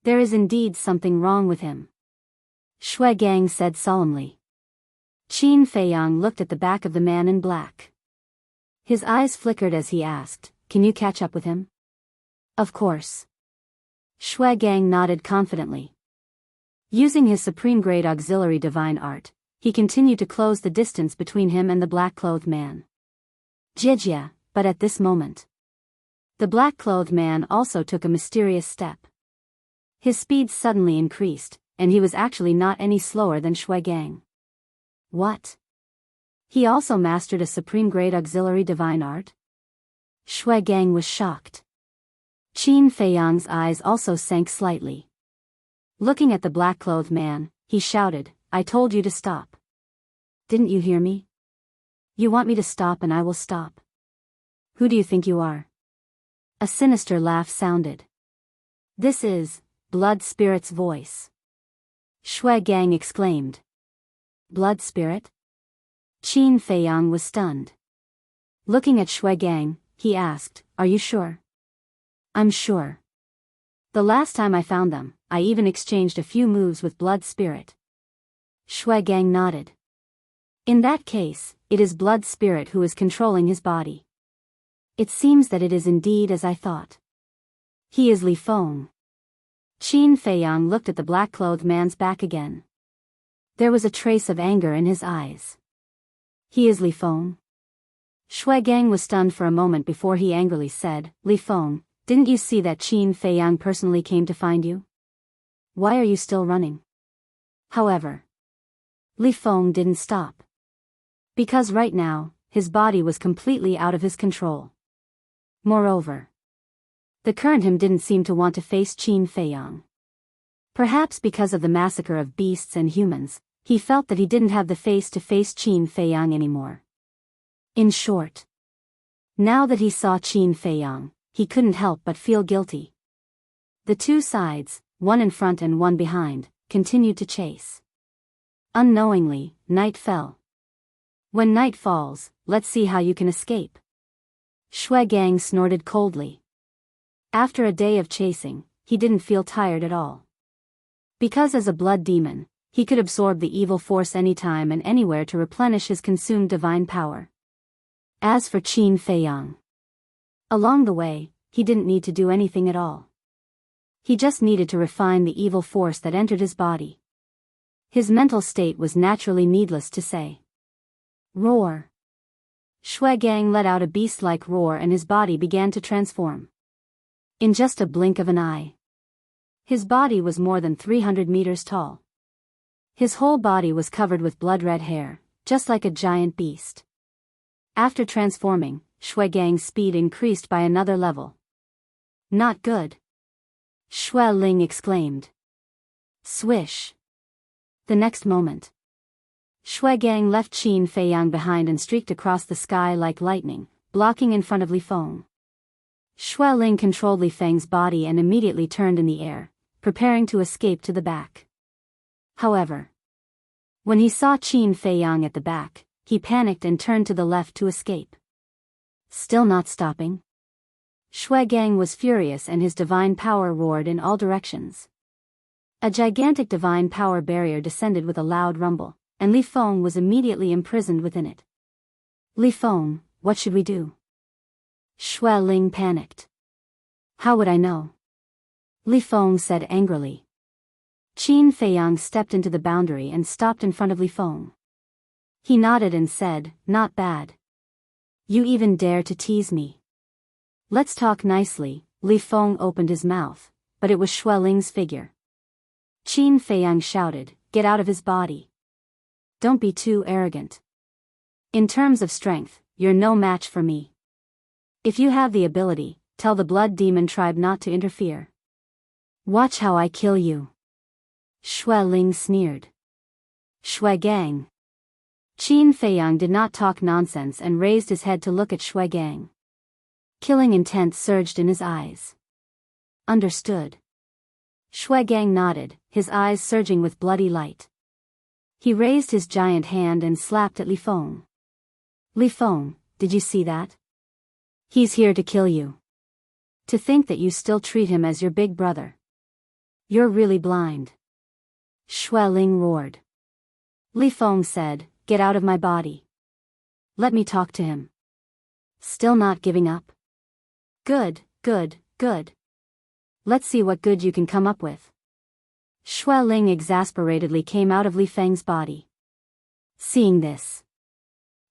There is indeed something wrong with him, Shui Gang said solemnly. Qin Feiyang looked at the back of the man in black. His eyes flickered as he asked, "Can you catch up with him?" "Of course." Shui Gang nodded confidently. Using his supreme-grade auxiliary divine art, he continued to close the distance between him and the black-clothed man. Jijia, but at this moment, the black-clothed man also took a mysterious step. His speed suddenly increased, and he was actually not any slower than Shui Gang. What? He also mastered a supreme-grade auxiliary divine art? Shui Gang was shocked. Qin Feiyang's eyes also sank slightly. Looking at the black-clothed man, he shouted, "I told you to stop. Didn't you hear me? You want me to stop and I will stop. Who do you think you are?" A sinister laugh sounded. "This is Blood Spirit's voice," Shui Gang exclaimed. "Blood Spirit?" Qin Feiyang was stunned. Looking at Shui Gang, he asked, "Are you sure?" "I'm sure. The last time I found them, I even exchanged a few moves with Blood Spirit." Shui Gang nodded. "In that case, it is Blood Spirit who is controlling his body. It seems that it is indeed as I thought. He is Li Feng." Qin Feiyang looked at the black-clothed man's back again. There was a trace of anger in his eyes. "He is Li Feng?" Shui Gang was stunned for a moment before he angrily said, "Li Feng, didn't you see that Qin Feiyang personally came to find you? Why are you still running?" However, Li Feng didn't stop. Because right now, his body was completely out of his control. Moreover, the current him didn't seem to want to face Qin Feiyang. Perhaps because of the massacre of beasts and humans, he felt that he didn't have the face to face Qin Feiyang anymore. In short, now that he saw Qin Feiyang, he couldn't help but feel guilty. The two sides, one in front and one behind, continued to chase. Unknowingly, night fell. When night falls, let's see how you can escape. Shui Gang snorted coldly. After a day of chasing, he didn't feel tired at all. Because as a blood demon, he could absorb the evil force anytime and anywhere to replenish his consumed divine power. As for Qin Feiyang, along the way, he didn't need to do anything at all. He just needed to refine the evil force that entered his body. His mental state was naturally needless to say. Roar! Shui Gang let out a beast-like roar and his body began to transform. In just a blink of an eye, his body was more than 300 meters tall. His whole body was covered with blood-red hair, just like a giant beast. After transforming, Shui Gang's speed increased by another level. "Not good," Shui Ling exclaimed. Swish! The next moment, Shui Gang left Qin Feiyang behind and streaked across the sky like lightning, blocking in front of Li Feng. Shui Ling controlled Li Feng's body and immediately turned in the air, preparing to escape to the back. However, when he saw Qin Feiyang at the back, he panicked and turned to the left to escape. Still not stopping, Shui Gang was furious and his divine power roared in all directions. A gigantic divine power barrier descended with a loud rumble, and Li Feng was immediately imprisoned within it. "Li Feng, what should we do?" Shui Ling panicked. "How would I know?" Li Feng said angrily. Qin Feiyang stepped into the boundary and stopped in front of Li Feng. He nodded and said, "Not bad. You even dare to tease me. Let's talk nicely." Li Feng opened his mouth, but it was Shui Ling's figure. Qin Feiyang shouted, "Get out of his body. Don't be too arrogant. In terms of strength, you're no match for me. If you have the ability, tell the blood demon tribe not to interfere. Watch how I kill you." Shui Ling sneered. "Shui Gang." Qin Feiyang did not talk nonsense and raised his head to look at Shui Gang. Killing intent surged in his eyes. "Understood." Shui Gang nodded, his eyes surging with bloody light. He raised his giant hand and slapped at Li Feng. Li Feng, did you see that? He's here to kill you. To think that you still treat him as your big brother. You're really blind. Xue Ling roared. Li Feng said, get out of my body. Let me talk to him. Still not giving up? Good, good, good. Let's see what good you can come up with. Xue Ling exasperatedly came out of Li Feng's body. Seeing this,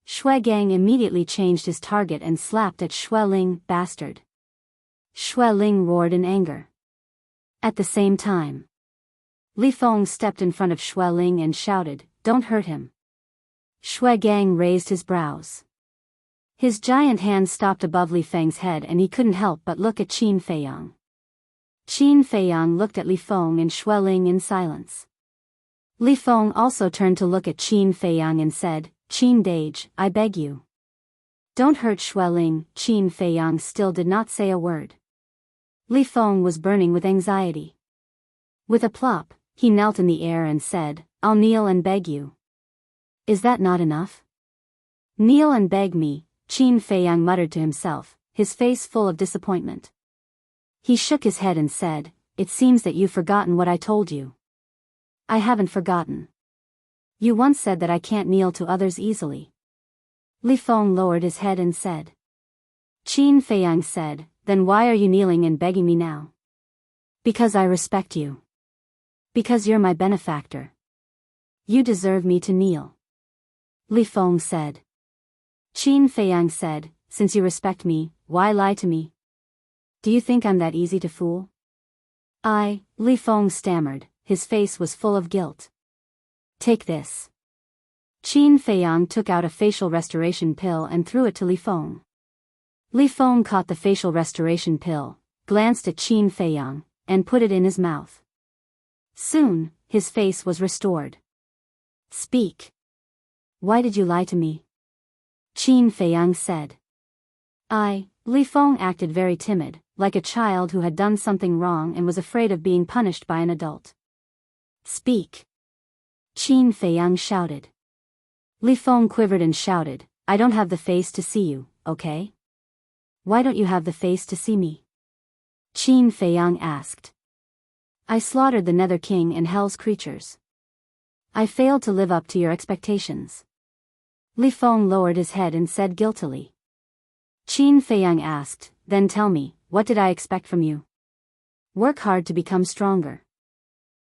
Xue Gang immediately changed his target and slapped at Xue Ling, bastard. Xue Ling roared in anger. At the same time, Li Feng stepped in front of Xue Ling and shouted, don't hurt him. Xue Gang raised his brows. His giant hand stopped above Li Feng's head and he couldn't help but look at Qin Feiyang. Qin Feiyang looked at Li Feng and Xue Ling in silence. Li Feng also turned to look at Qin Feiyang and said, Qin Dage, I beg you. Don't hurt Xue Ling. Qin Feiyang still did not say a word. Li Feng was burning with anxiety. With a plop, he knelt in the air and said, I'll kneel and beg you. Is that not enough? Kneel and beg me, Qin Feiyang muttered to himself, his face full of disappointment. He shook his head and said, it seems that you've forgotten what I told you. I haven't forgotten. You once said that I can't kneel to others easily. Li Feng lowered his head and said. Qin Feiyang said, then why are you kneeling and begging me now? Because I respect you. Because you're my benefactor. You deserve me to kneel. Li Feng said. Qin Feiyang said, since you respect me, why lie to me? Do you think I'm that easy to fool? Li Feng stammered, his face was full of guilt. Take this. Qin Feiyang took out a facial restoration pill and threw it to Li Feng. Li Feng caught the facial restoration pill, glanced at Qin Feiyang, and put it in his mouth. Soon, his face was restored. Speak. Why did you lie to me? Qin Feiyang said. Li Feng acted very timid, like a child who had done something wrong and was afraid of being punished by an adult. Speak. Qin Feiyang shouted. Li Feng quivered and shouted, I don't have the face to see you, okay? Why don't you have the face to see me? Qin Feiyang asked. I slaughtered the Nether King and Hell's creatures. I failed to live up to your expectations. Li Feng lowered his head and said guiltily. Qin Feiyang asked, then tell me, what did I expect from you? Work hard to become stronger.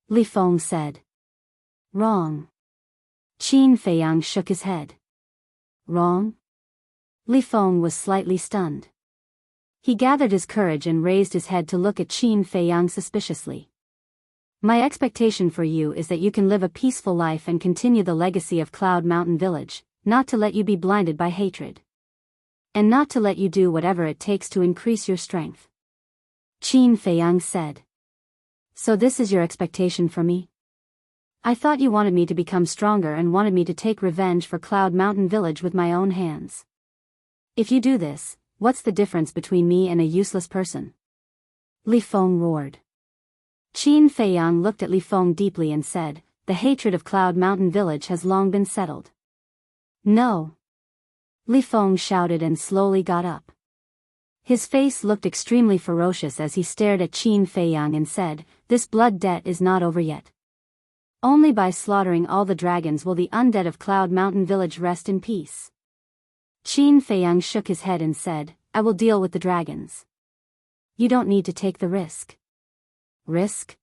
Li Feng said. Wrong. Qin Feiyang shook his head. Wrong? Li Feng was slightly stunned. He gathered his courage and raised his head to look at Qin Feiyang suspiciously. My expectation for you is that you can live a peaceful life and continue the legacy of Cloud Mountain Village, not to let you be blinded by hatred. And not to let you do whatever it takes to increase your strength. Qin Feiyang said. So this is your expectation for me? I thought you wanted me to become stronger and wanted me to take revenge for Cloud Mountain Village with my own hands. If you do this, what's the difference between me and a useless person? Li Feng roared. Qin Feiyang looked at Li Feng deeply and said, the hatred of Cloud Mountain Village has long been settled. No. Li Feng shouted and slowly got up. His face looked extremely ferocious as he stared at Qin Feiyang and said, this blood debt is not over yet. Only by slaughtering all the dragons will the undead of Cloud Mountain Village rest in peace. Qin Feiyang shook his head and said, I will deal with the dragons. You don't need to take the risk. Risk?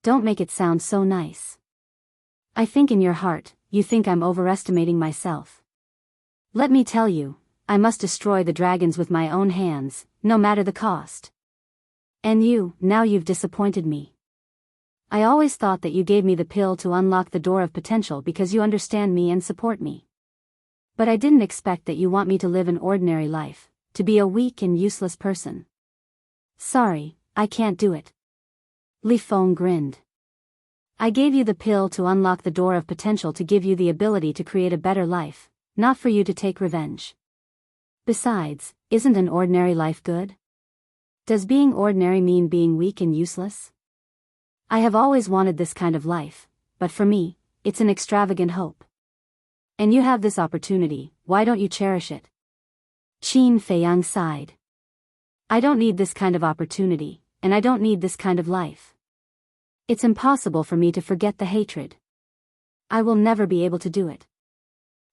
Don't make it sound so nice. I think in your heart, you think I'm overestimating myself. Let me tell you, I must destroy the dragons with my own hands, no matter the cost. And now you've disappointed me. I always thought that you gave me the pill to unlock the door of potential because you understand me and support me. But I didn't expect that you want me to live an ordinary life, to be a weak and useless person. Sorry, I can't do it. Li Feng grinned. I gave you the pill to unlock the door of potential to give you the ability to create a better life, not for you to take revenge. Besides, isn't an ordinary life good? Does being ordinary mean being weak and useless? I have always wanted this kind of life, but for me, it's an extravagant hope. And you have this opportunity, why don't you cherish it? Qin Feiyang sighed. I don't need this kind of opportunity, and I don't need this kind of life. It's impossible for me to forget the hatred. I will never be able to do it.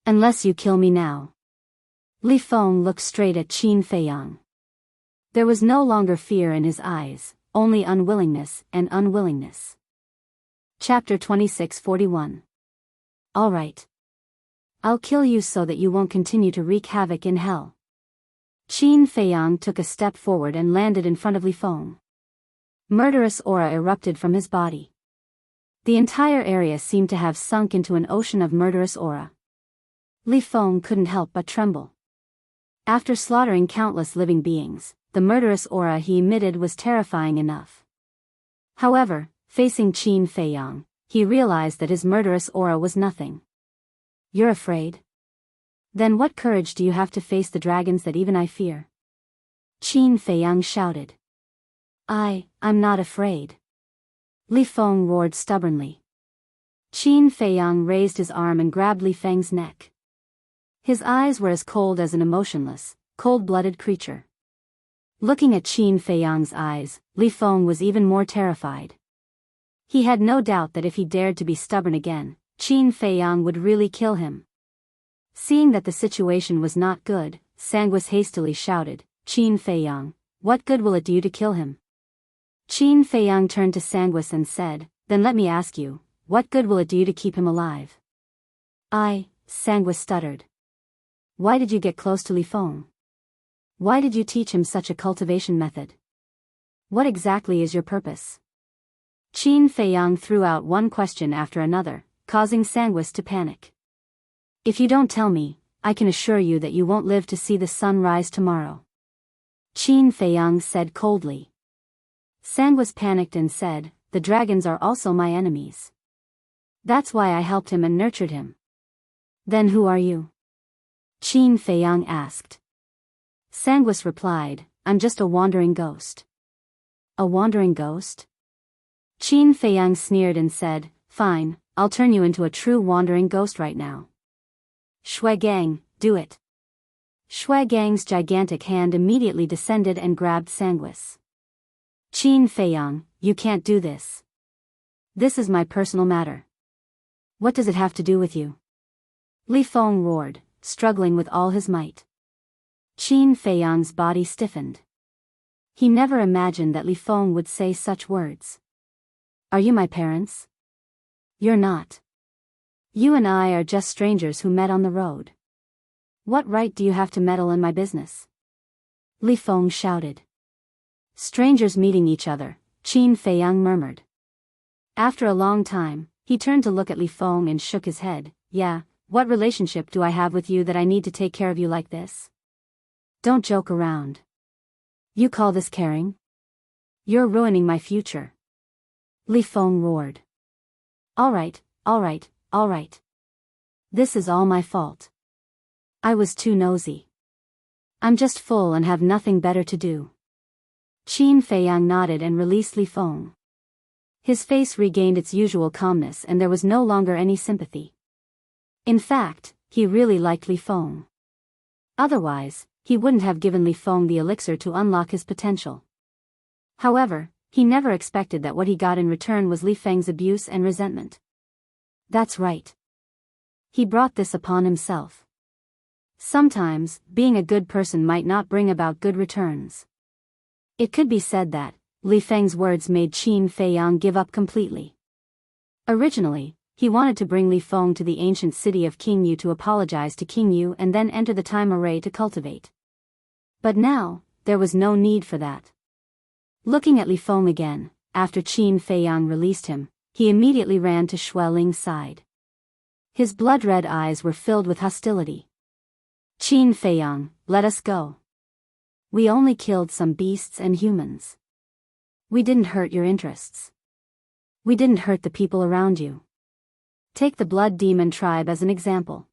Unless you kill me now. Li Feng looked straight at Qin Feiyang. There was no longer fear in his eyes, only unwillingness and unwillingness. Chapter 26:41. All right. I'll kill you so that you won't continue to wreak havoc in hell. Qin Feiyang took a step forward and landed in front of Li Feng. Murderous aura erupted from his body. The entire area seemed to have sunk into an ocean of murderous aura. Li Feng couldn't help but tremble. After slaughtering countless living beings, the murderous aura he emitted was terrifying enough. However, facing Qin Feiyang, he realized that his murderous aura was nothing. You're afraid? Then what courage do you have to face the dragons that even I fear? Qin Feiyang shouted. I'm not afraid. Li Feng roared stubbornly. Qin Feiyang raised his arm and grabbed Li Feng's neck. His eyes were as cold as an emotionless, cold-blooded creature. Looking at Qin Feiyang's eyes, Li Feng was even more terrified. He had no doubt that if he dared to be stubborn again, Qin Feiyang would really kill him. Seeing that the situation was not good, Sanguis hastily shouted, Qin Feiyang, what good will it do you to kill him? Qin Feiyang turned to Sanguis and said, then let me ask you, what good will it do you to keep him alive? Sanguis stuttered. Why did you get close to Li Feng? Why did you teach him such a cultivation method? What exactly is your purpose? Qin Feiyang threw out one question after another, causing Sanguis to panic. If you don't tell me, I can assure you that you won't live to see the sun rise tomorrow. Qin Feiyang said coldly. Sanguis panicked and said, the dragons are also my enemies. That's why I helped him and nurtured him. Then who are you? Qin Feiyang asked. Sanguis replied, I'm just a wandering ghost. A wandering ghost? Qin Feiyang sneered and said, fine, I'll turn you into a true wandering ghost right now. Shui Gang, do it. Shui Gang's gigantic hand immediately descended and grabbed Sanguis. Qin Feiyang, you can't do this. This is my personal matter. What does it have to do with you? Li Feng roared, struggling with all his might. Qin Feiyang's body stiffened. He never imagined that Li Feng would say such words. Are you my parents? You're not. You and I are just strangers who met on the road. What right do you have to meddle in my business? Li Feng shouted. Strangers meeting each other, Qin Feiyang murmured. After a long time, he turned to look at Li Feng and shook his head. Yeah, what relationship do I have with you that I need to take care of you like this? Don't joke around. You call this caring? You're ruining my future. Li Feng roared. All right. This is all my fault. I was too nosy. I'm just full and have nothing better to do. Qin Feiyang nodded and released Li Feng. His face regained its usual calmness and there was no longer any sympathy. In fact, he really liked Li Feng. Otherwise, he wouldn't have given Li Feng the elixir to unlock his potential. However, he never expected that what he got in return was Li Feng's abuse and resentment. That's right. He brought this upon himself. Sometimes, being a good person might not bring about good returns. It could be said that Li Feng's words made Qin Feiyang give up completely. Originally, he wanted to bring Li Feng to the ancient city of Qingyu to apologize to Qingyu and then enter the time array to cultivate. But now, there was no need for that. Looking at Li Feng again, after Qin Feiyang released him, he immediately ran to Shui Ling's side. His blood-red eyes were filled with hostility. Qin Feiyang, let us go. We only killed some beasts and humans. We didn't hurt your interests. We didn't hurt the people around you. Take the Blood Demon tribe as an example.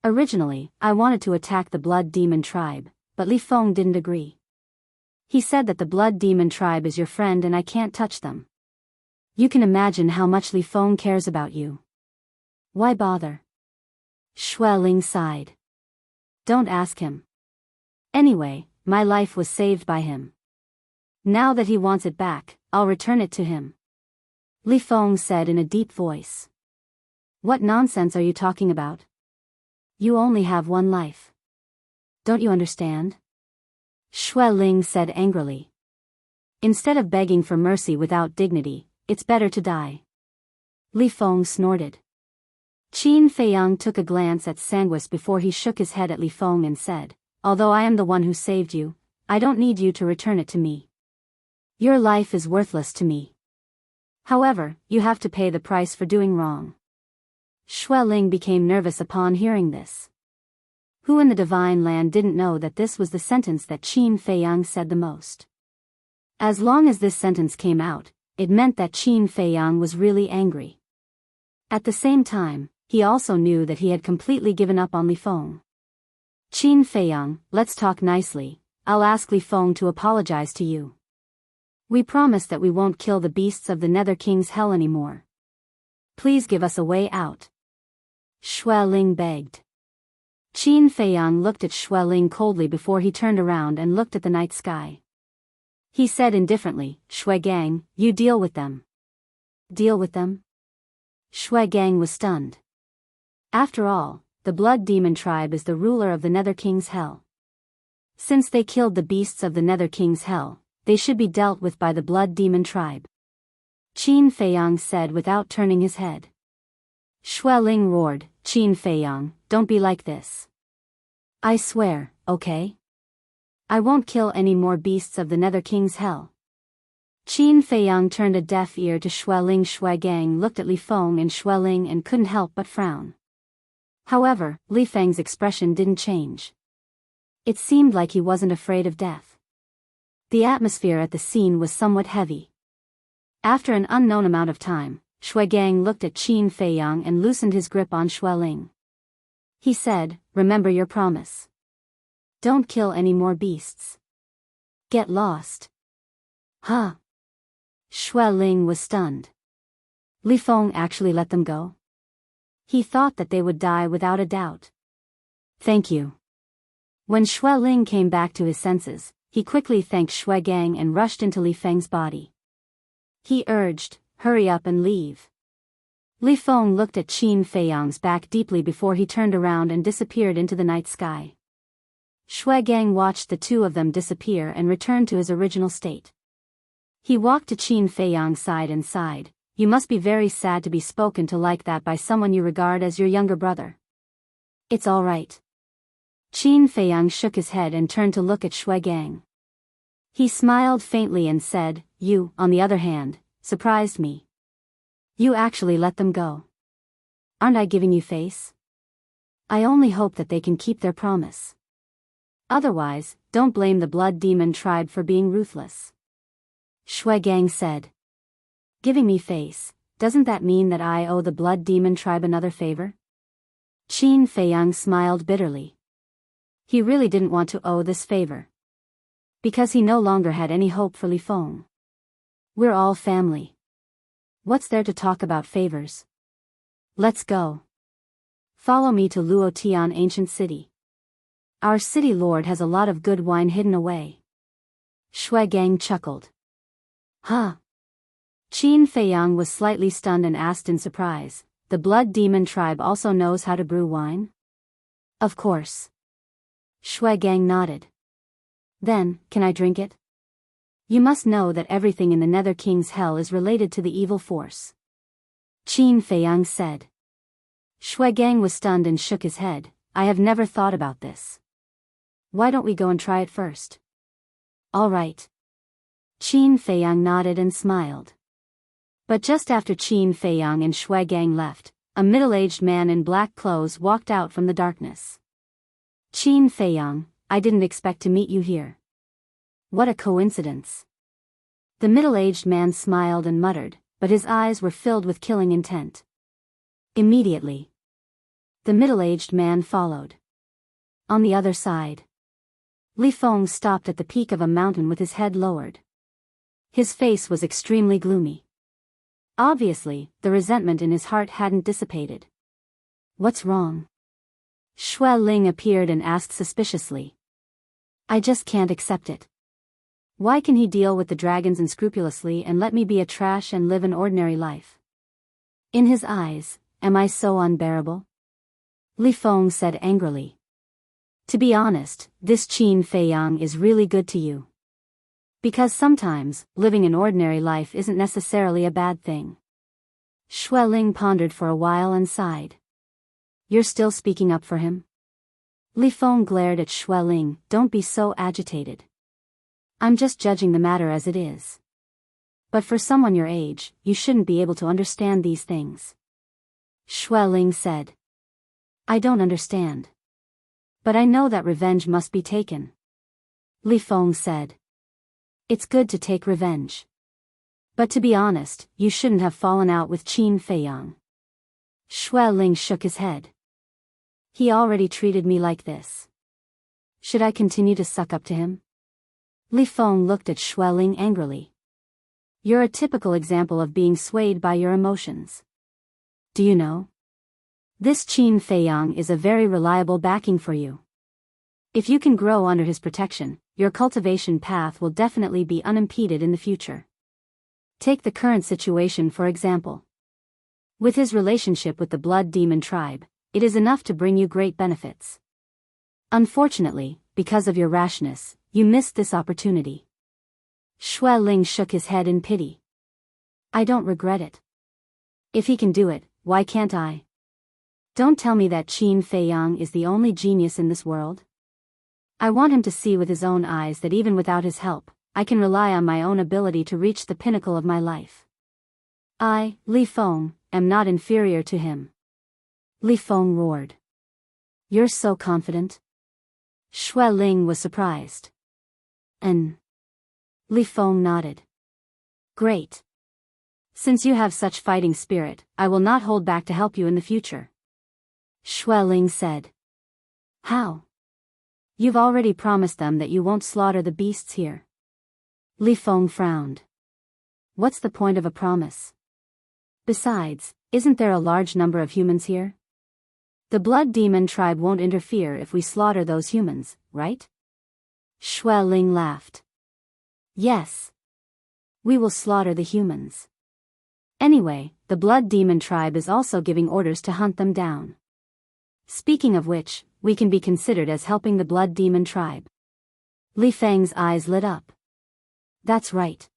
Originally, I wanted to attack the Blood Demon tribe, but Li Feng didn't agree. He said that the Blood Demon tribe is your friend and I can't touch them. You can imagine how much Li Feng cares about you. Why bother? Xue Ling sighed. Don't ask him. Anyway, my life was saved by him. Now that he wants it back, I'll return it to him. Li Feng said in a deep voice. What nonsense are you talking about? You only have one life. Don't you understand? Xue Ling said angrily. Instead of begging for mercy without dignity, it's better to die. Li Feng snorted. Qin Feiyang took a glance at Sanguis before he shook his head at Li Feng and said, although I am the one who saved you, I don't need you to return it to me. Your life is worthless to me. However, you have to pay the price for doing wrong. Xue Ling became nervous upon hearing this. Who in the divine land didn't know that this was the sentence that Qin Feiyang said the most? As long as this sentence came out, it meant that Qin Feiyang was really angry. At the same time, he also knew that he had completely given up on Li Feng. Qin Feiyang, let's talk nicely. I'll ask Li Feng to apologize to you. We promise that we won't kill the beasts of the Nether King's hell anymore. Please give us a way out. Xue Ling begged. Qin Feiyang looked at Xue Ling coldly before he turned around and looked at the night sky. He said indifferently, Xue Gang, you deal with them. Deal with them? Xue Gang was stunned. After all, the Blood Demon tribe is the ruler of the Nether King's hell. Since they killed the beasts of the Nether King's hell, they should be dealt with by the Blood Demon tribe. Qin Feiyang said without turning his head. Xue Ling roared, Qin Feiyang, don't be like this. I swear, okay? I won't kill any more beasts of the Nether King's hell. Qin Feiyang turned a deaf ear to Xue Ling. Xue Gang looked at Li Feng and Xue Ling and couldn't help but frown. However, Li Feng's expression didn't change. It seemed like he wasn't afraid of death. The atmosphere at the scene was somewhat heavy. After an unknown amount of time, Xue Gang looked at Qin Feiyang and loosened his grip on Xue Ling. He said, remember your promise. Don't kill any more beasts. Get lost. Huh? Xue Ling was stunned. Li Feng actually let them go? He thought that they would die without a doubt. Thank you. When Xue Ling came back to his senses, he quickly thanked Xue Gang and rushed into Li Feng's body. He urged, hurry up and leave. Li Feng looked at Qin Feiyang's back deeply before he turned around and disappeared into the night sky. Xue Gang watched the two of them disappear and returned to his original state. He walked to Qin Feiyang's side and sighed, you must be very sad to be spoken to like that by someone you regard as your younger brother. It's all right. Qin Feiyang shook his head and turned to look at Xue Gang. He smiled faintly and said, you, on the other hand, surprised me. You actually let them go. Aren't I giving you face? I only hope that they can keep their promise. Otherwise, don't blame the Blood Demon tribe for being ruthless. Xue Gang said. Giving me face, doesn't that mean that I owe the Blood Demon tribe another favor? Qin Feiyang smiled bitterly. He really didn't want to owe this favor. Because he no longer had any hope for Li Feng. We're all family. What's there to talk about favors? Let's go. Follow me to Luotian Ancient City. Our city lord has a lot of good wine hidden away. Xue Gang chuckled. Huh? Qin Feiyang was slightly stunned and asked in surprise, the Blood Demon tribe also knows how to brew wine? Of course. Xue Gang nodded. Then, can I drink it? You must know that everything in the Nether King's hell is related to the evil force. Qin Feiyang said. Xue Gang was stunned and shook his head, I have never thought about this. Why don't we go and try it first? All right. Qin Feiyang nodded and smiled. But just after Qin Feiyang and Xue Gang left, a middle-aged man in black clothes walked out from the darkness. Qin Feiyang, I didn't expect to meet you here. What a coincidence. The middle-aged man smiled and muttered, but his eyes were filled with killing intent. Immediately, the middle-aged man followed. On the other side, Li Feng stopped at the peak of a mountain with his head lowered. His face was extremely gloomy. Obviously, the resentment in his heart hadn't dissipated. What's wrong? Xue Ling appeared and asked suspiciously. I just can't accept it. Why can he deal with the dragons unscrupulously and let me be a trash and live an ordinary life? In his eyes, am I so unbearable? Li Feng said angrily. To be honest, this Qin Feiyang is really good to you. Because sometimes, living an ordinary life isn't necessarily a bad thing. Xue Ling pondered for a while and sighed. You're still speaking up for him? Li Feng glared at Xue Ling. Don't be so agitated. I'm just judging the matter as it is. But for someone your age, you shouldn't be able to understand these things. Xue Ling said. I don't understand. But I know that revenge must be taken. Li Feng said. It's good to take revenge. But to be honest, you shouldn't have fallen out with Qin Feiyang. Xue Ling shook his head. He already treated me like this. Should I continue to suck up to him? Li Feng looked at Xue Ling angrily. You're a typical example of being swayed by your emotions. Do you know? This Qin Feiyang is a very reliable backing for you. If you can grow under his protection, your cultivation path will definitely be unimpeded in the future. Take the current situation for example. With his relationship with the Blood Demon tribe, it is enough to bring you great benefits. Unfortunately, because of your rashness, you missed this opportunity. Xue Ling shook his head in pity. I don't regret it. If he can do it, why can't I? Don't tell me that Qin Feiyang is the only genius in this world. I want him to see with his own eyes that even without his help, I can rely on my own ability to reach the pinnacle of my life. I, Li Feng, am not inferior to him. Li Feng roared. You're so confident? Xue Ling was surprised. Li Feng nodded. Great. Since you have such fighting spirit, I will not hold back to help you in the future. Xue Ling said. How? You've already promised them that you won't slaughter the beasts here. Li Feng frowned. What's the point of a promise? Besides, isn't there a large number of humans here? The Blood Demon tribe won't interfere if we slaughter those humans, right? Xue Ling laughed. Yes. We will slaughter the humans. Anyway, the Blood Demon tribe is also giving orders to hunt them down. Speaking of which, we can be considered as helping the Blood Demon tribe. Li Feng's eyes lit up. That's right.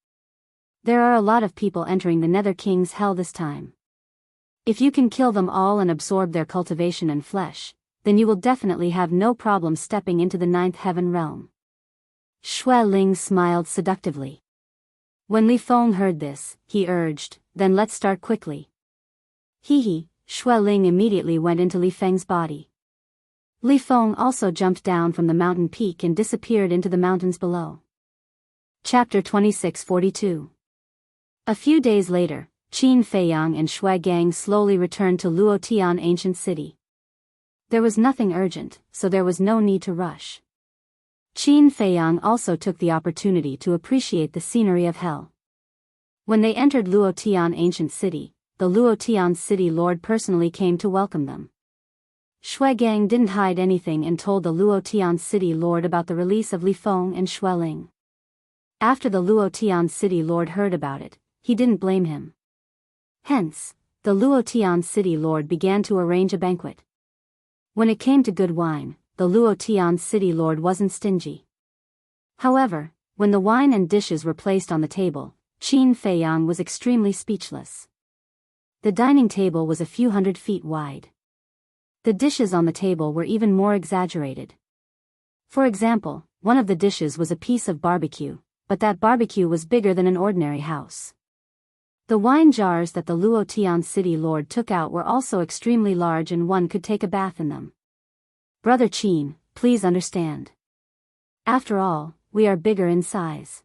There are a lot of people entering the Nether King's hell this time. If you can kill them all and absorb their cultivation and flesh, then you will definitely have no problem stepping into the ninth heaven realm. Xue Ling smiled seductively. When Li Feng heard this, he urged, then let's start quickly. Hee. Xue Ling immediately went into Li Feng's body. Li Feng also jumped down from the mountain peak and disappeared into the mountains below. Chapter 2642. A few days later, Qin Feiyang and Xue Gang slowly returned to Luotian ancient city. There was nothing urgent, so there was no need to rush. Qin Feiyang also took the opportunity to appreciate the scenery of hell. When they entered Luotian ancient city, the Luotian city lord personally came to welcome them. Xue Gang didn't hide anything and told the Luotian city lord about the release of Li Feng and Xue Ling. After the Luotian city lord heard about it, he didn't blame him. Hence, the Luotian city lord began to arrange a banquet. When it came to good wine, the Luotian city lord wasn't stingy. However, when the wine and dishes were placed on the table, Qin Feiyang was extremely speechless. The dining table was a few 100 feet wide. The dishes on the table were even more exaggerated. For example, one of the dishes was a piece of barbecue, but that barbecue was bigger than an ordinary house. The wine jars that the Luotian city lord took out were also extremely large and one could take a bath in them. Brother Qin, please understand. After all, we are bigger in size.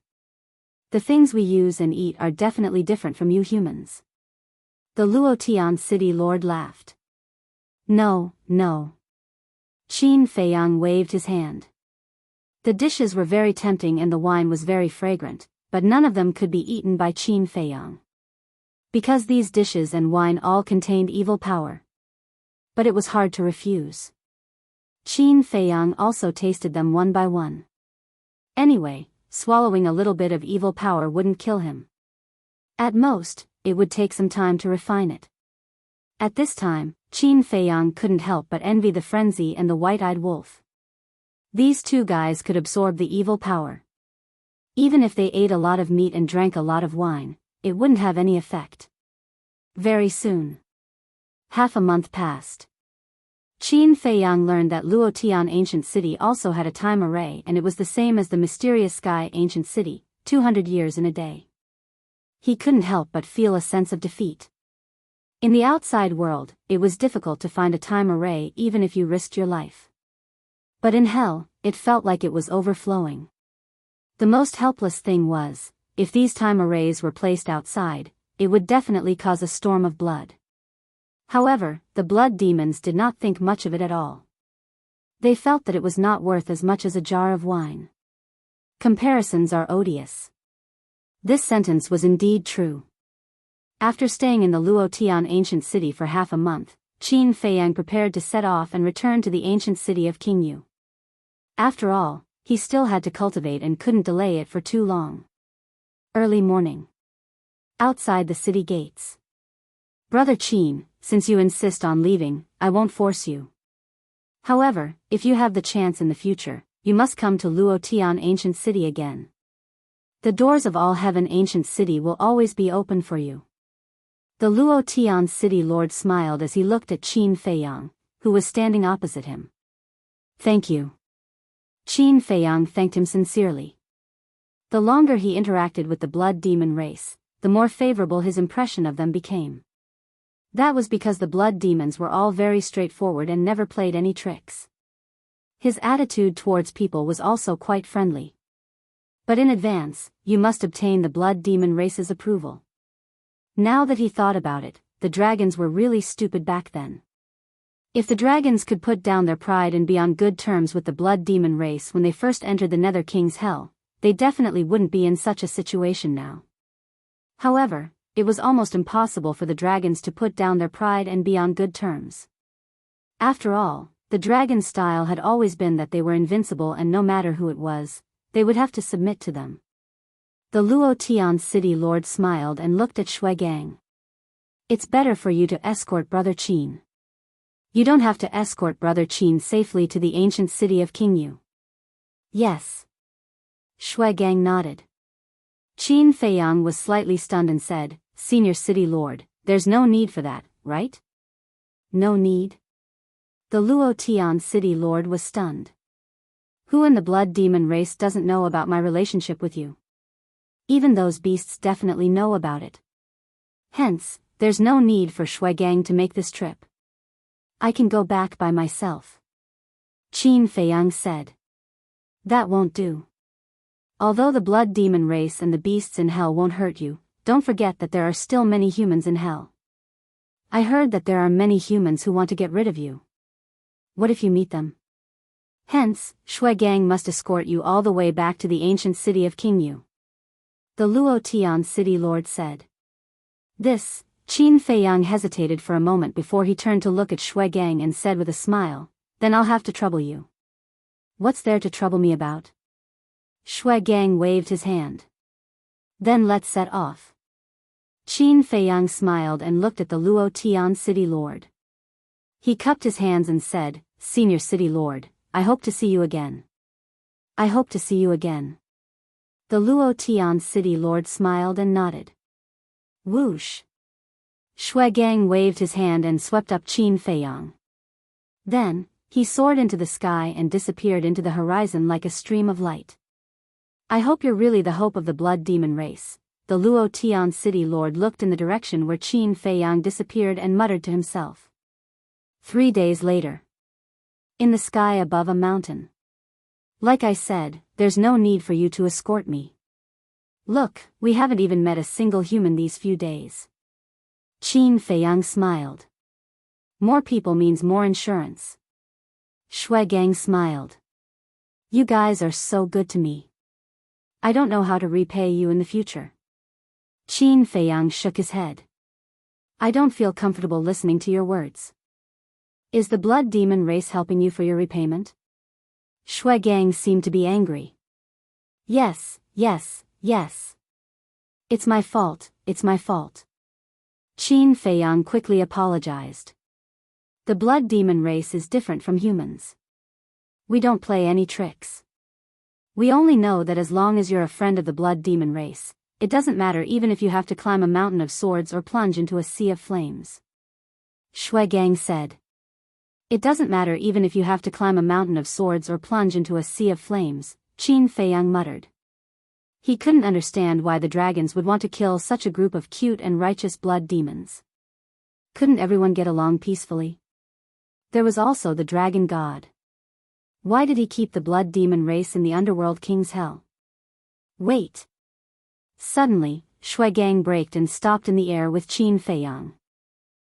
The things we use and eat are definitely different from you humans. The Luotian city lord laughed. No. Qin Feiyang waved his hand. The dishes were very tempting and the wine was very fragrant, but none of them could be eaten by Qin Feiyang. Because these dishes and wine all contained evil power. but it was hard to refuse. Qin Feiyang also tasted them one by one. Anyway, swallowing a little bit of evil power wouldn't kill him. At most, it would take some time to refine it. At this time, Qin Feiyang couldn't help but envy the frenzy and the white-eyed wolf. These two guys could absorb the evil power. Even if they ate a lot of meat and drank a lot of wine, it wouldn't have any effect. Very soon. Half a month passed. Qin Feiyang learned that Luotian Ancient City also had a time array, and it was the same as the mysterious Sky Ancient City, 200 years in a day. He couldn't help but feel a sense of defeat. In the outside world, it was difficult to find a time array even if you risked your life. But in hell, it felt like it was overflowing. The most helpless thing was, if these time arrays were placed outside, it would definitely cause a storm of blood. However, the blood demons did not think much of it at all. They felt that it was not worth as much as a jar of wine. Comparisons are odious. This sentence was indeed true. After staying in the Luotian Ancient City for half a month, Qin Feiyang prepared to set off and return to the ancient city of Qingyu. After all, he still had to cultivate and couldn't delay it for too long. Early morning. Outside the city gates. Brother Qin, since you insist on leaving, I won't force you. However, if you have the chance in the future, you must come to Luotian Ancient City again. The doors of All Heaven Ancient City will always be open for you. The Luotian City Lord smiled as he looked at Qin Feiyang, who was standing opposite him. Thank you. Qin Feiyang thanked him sincerely. The longer he interacted with the blood demon race, the more favorable his impression of them became. That was because the blood demons were all very straightforward and never played any tricks. His attitude towards people was also quite friendly. But in advance, you must obtain the blood demon race's approval. Now that he thought about it, the dragons were really stupid back then. If the dragons could put down their pride and be on good terms with the blood demon race when they first entered the Nether King's hell, they definitely wouldn't be in such a situation now. However, it was almost impossible for the dragons to put down their pride and be on good terms. After all, the dragon's style had always been that they were invincible and no matter who it was, they would have to submit to them. The Luotian City Lord smiled and looked at Shui Gang. It's better for you to escort Brother Qin. You don't have to escort Brother Qin safely to the ancient city of Qingyu. Yes. Shui Gang nodded. Qin Feiyang was slightly stunned and said, Senior City Lord, there's no need for that, right? No need? The Luotian City Lord was stunned. Who in the blood demon race doesn't know about my relationship with you? Even those beasts definitely know about it. Hence, there's no need for Shui Gang to make this trip. I can go back by myself. Qin Feiyang said. That won't do. Although the blood demon race and the beasts in hell won't hurt you, don't forget that there are still many humans in hell. I heard that there are many humans who want to get rid of you. What if you meet them? Hence, Shui Gang must escort you all the way back to the ancient city of Qingyu. The Luotian City Lord said. This, Qin Feiyang hesitated for a moment before he turned to look at Shui Gang and said with a smile, then I'll have to trouble you. What's there to trouble me about? Shui Gang waved his hand. Then let's set off. Qin Feiyang smiled and looked at the Luotian City Lord. He cupped his hands and said, Senior City Lord, I hope to see you again. I hope to see you again. The Luotian City Lord smiled and nodded. Whoosh. Shui Gang waved his hand and swept up Qin Feiyang. Then, he soared into the sky and disappeared into the horizon like a stream of light. I hope you're really the hope of the blood demon race. The Luotian City Lord looked in the direction where Qin Feiyang disappeared and muttered to himself. 3 days later. In the sky above a mountain. Like I said, there's no need for you to escort me. Look, we haven't even met a single human these few days. Qin Feiyang smiled. More people means more insurance. Shui Gang smiled. You guys are so good to me. I don't know how to repay you in the future. Qin Feiyang shook his head. I don't feel comfortable listening to your words. Is the blood demon race helping you for your repayment? Shui Gang seemed to be angry. Yes. It's my fault. Qin Feiyang quickly apologized. The blood demon race is different from humans. We don't play any tricks. We only know that as long as you're a friend of the blood demon race, it doesn't matter even if you have to climb a mountain of swords or plunge into a sea of flames. Shui Gang said. It doesn't matter even if you have to climb a mountain of swords or plunge into a sea of flames, Qin Feiyang muttered. He couldn't understand why the dragons would want to kill such a group of cute and righteous blood demons. Couldn't everyone get along peacefully? There was also the dragon god. Why did he keep the blood demon race in the underworld king's hell? Wait. Suddenly, Shui Gang braked and stopped in the air with Qin Feiyang.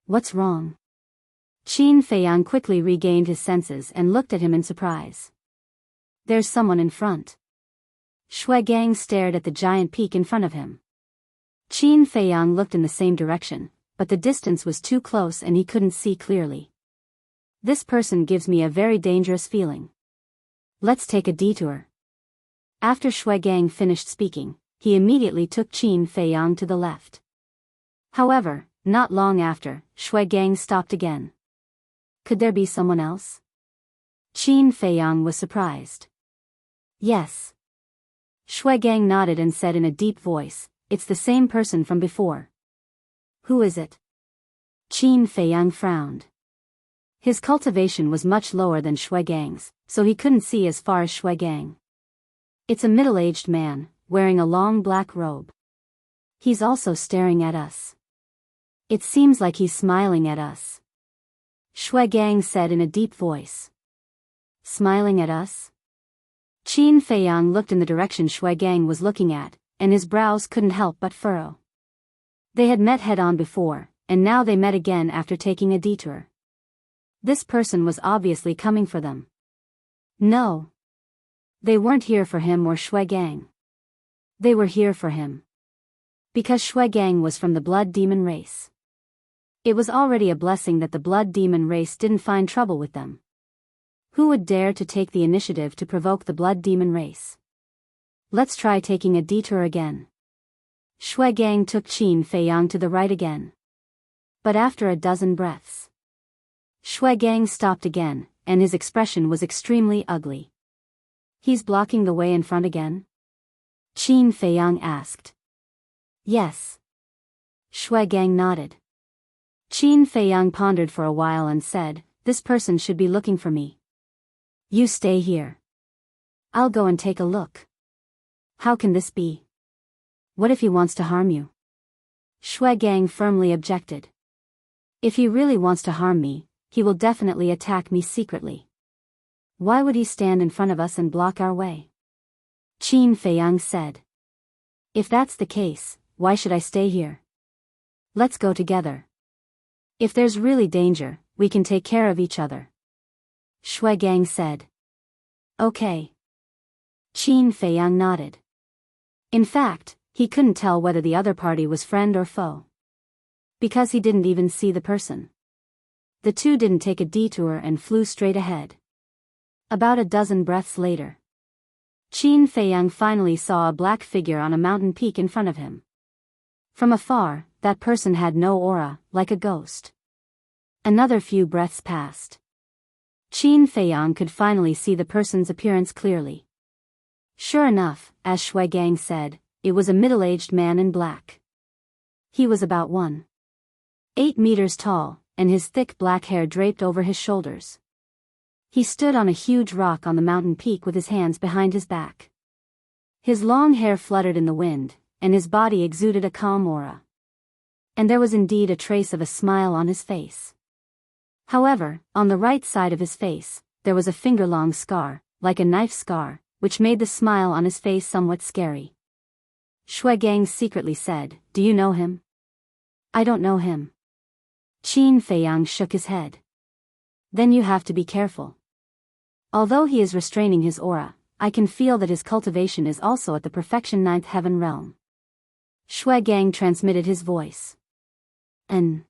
What's wrong? Qin Feiyang quickly regained his senses and looked at him in surprise. There's someone in front. Shui Gang stared at the giant peak in front of him. Qin Feiyang looked in the same direction, but the distance was too close and he couldn't see clearly. This person gives me a very dangerous feeling. Let's take a detour. After Shui Gang finished speaking, he immediately took Qin Feiyang to the left. However, not long after, Shui Gang stopped again. Could there be someone else? Qin Feiyang was surprised. Yes. Shui Gang nodded and said in a deep voice, it's the same person from before. Who is it? Qin Feiyang frowned. His cultivation was much lower than Shui Gang's, so he couldn't see as far as Shui Gang. It's a middle-aged man, wearing a long black robe. He's also staring at us. It seems like he's smiling at us. Shui Gang said in a deep voice. Smiling at us? Qin Feiyang looked in the direction Shui Gang was looking at, and his brows couldn't help but furrow. They had met head-on before, and now they met again after taking a detour. This person was obviously coming for them. No. They weren't here for him or Shui Gang. They were here for him. Because Shui Gang was from the blood demon race. It was already a blessing that the blood demon race didn't find trouble with them. Who would dare to take the initiative to provoke the blood demon race? Let's try taking a detour again. Shui Gang took Qin Feiyang to the right again. But after a dozen breaths, Shui Gang stopped again, and his expression was extremely ugly. He's blocking the way in front again? Qin Feiyang asked. Yes. Shui Gang nodded. Qin Feiyang pondered for a while and said, this person should be looking for me. You stay here. I'll go and take a look. How can this be? What if he wants to harm you? Shui Gang firmly objected. If he really wants to harm me, he will definitely attack me secretly. Why would he stand in front of us and block our way? Qin Feiyang said. If that's the case, why should I stay here? Let's go together. If there's really danger, we can take care of each other. Shui Gang said. Okay. Qin Feiyang nodded. In fact, he couldn't tell whether the other party was friend or foe. Because he didn't even see the person. The two didn't take a detour and flew straight ahead. About a dozen breaths later, Qin Feiyang finally saw a black figure on a mountain peak in front of him. From afar, that person had no aura, like a ghost. Another few breaths passed. Qin Feiyang could finally see the person's appearance clearly. Sure enough, as Shui Gang said, it was a middle-aged man in black. He was about 1.8 meters tall, and his thick black hair draped over his shoulders. He stood on a huge rock on the mountain peak with his hands behind his back. His long hair fluttered in the wind, and his body exuded a calm aura. And there was indeed a trace of a smile on his face. However, on the right side of his face, there was a finger-long scar, like a knife scar, which made the smile on his face somewhat scary. Shui Gang secretly said, Do you know him? I don't know him. Qin Feiyang shook his head. Then you have to be careful. Although he is restraining his aura, I can feel that his cultivation is also at the perfection 9th heaven realm. Shui Gang transmitted his voice. Qin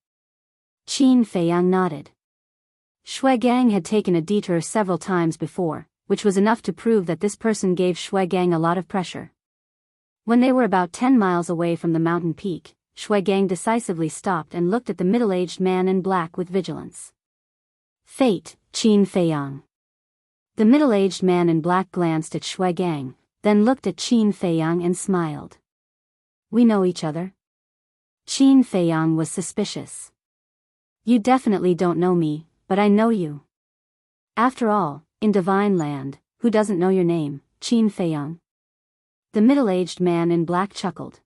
Feiyang nodded. Shui Gang had taken a detour several times before, which was enough to prove that this person gave Shui Gang a lot of pressure. When they were about 10 miles away from the mountain peak, Shui Gang decisively stopped and looked at the middle-aged man in black with vigilance. Fate, Qin Feiyang. The middle-aged man in black glanced at Shui Gang, then looked at Qin Feiyang and smiled. We know each other? Qin Feiyang was suspicious. You definitely don't know me, but I know you. After all, in Divine Land, who doesn't know your name, Qin Feiyang? The middle-aged man in black chuckled.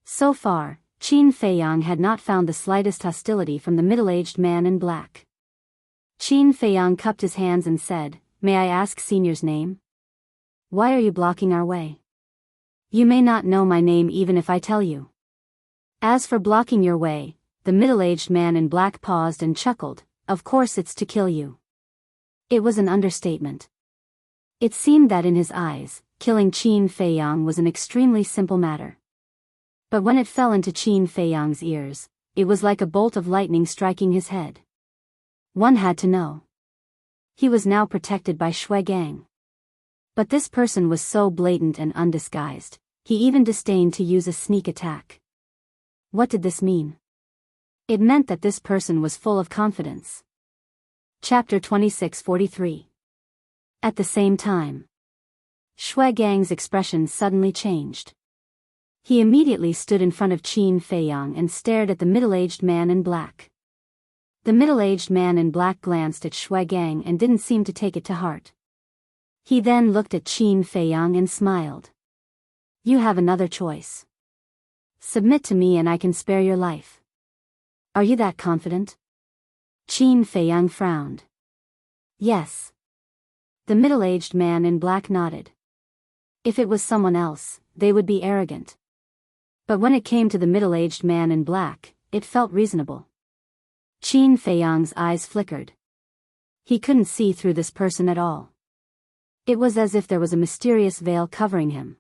So far, Qin Feiyang had not found the slightest hostility from the middle-aged man in black. Qin Feiyang cupped his hands and said, May I ask Senior's name? Why are you blocking our way? You may not know my name even if I tell you. As for blocking your way, the middle-aged man in black paused and chuckled, of course it's to kill you. It was an understatement. It seemed that in his eyes, killing Qin Feiyang was an extremely simple matter. But when it fell into Qin Feiyang's ears, it was like a bolt of lightning striking his head. One had to know. He was now protected by Shui Gang. But this person was so blatant and undisguised, he even disdained to use a sneak attack. What did this mean? It meant that this person was full of confidence. Chapter 2643. At the same time, Shui Gang's expression suddenly changed. He immediately stood in front of Qin Feiyang and stared at the middle-aged man in black. The middle-aged man in black glanced at Shui Gang and didn't seem to take it to heart. He then looked at Qin Feiyang and smiled. You have another choice. Submit to me and I can spare your life. Are you that confident? Qin Feiyang frowned. Yes. The middle-aged man in black nodded. If it was someone else, they would be arrogant. But when it came to the middle-aged man in black, it felt reasonable. Qin Feiyang's eyes flickered. He couldn't see through this person at all. It was as if there was a mysterious veil covering him.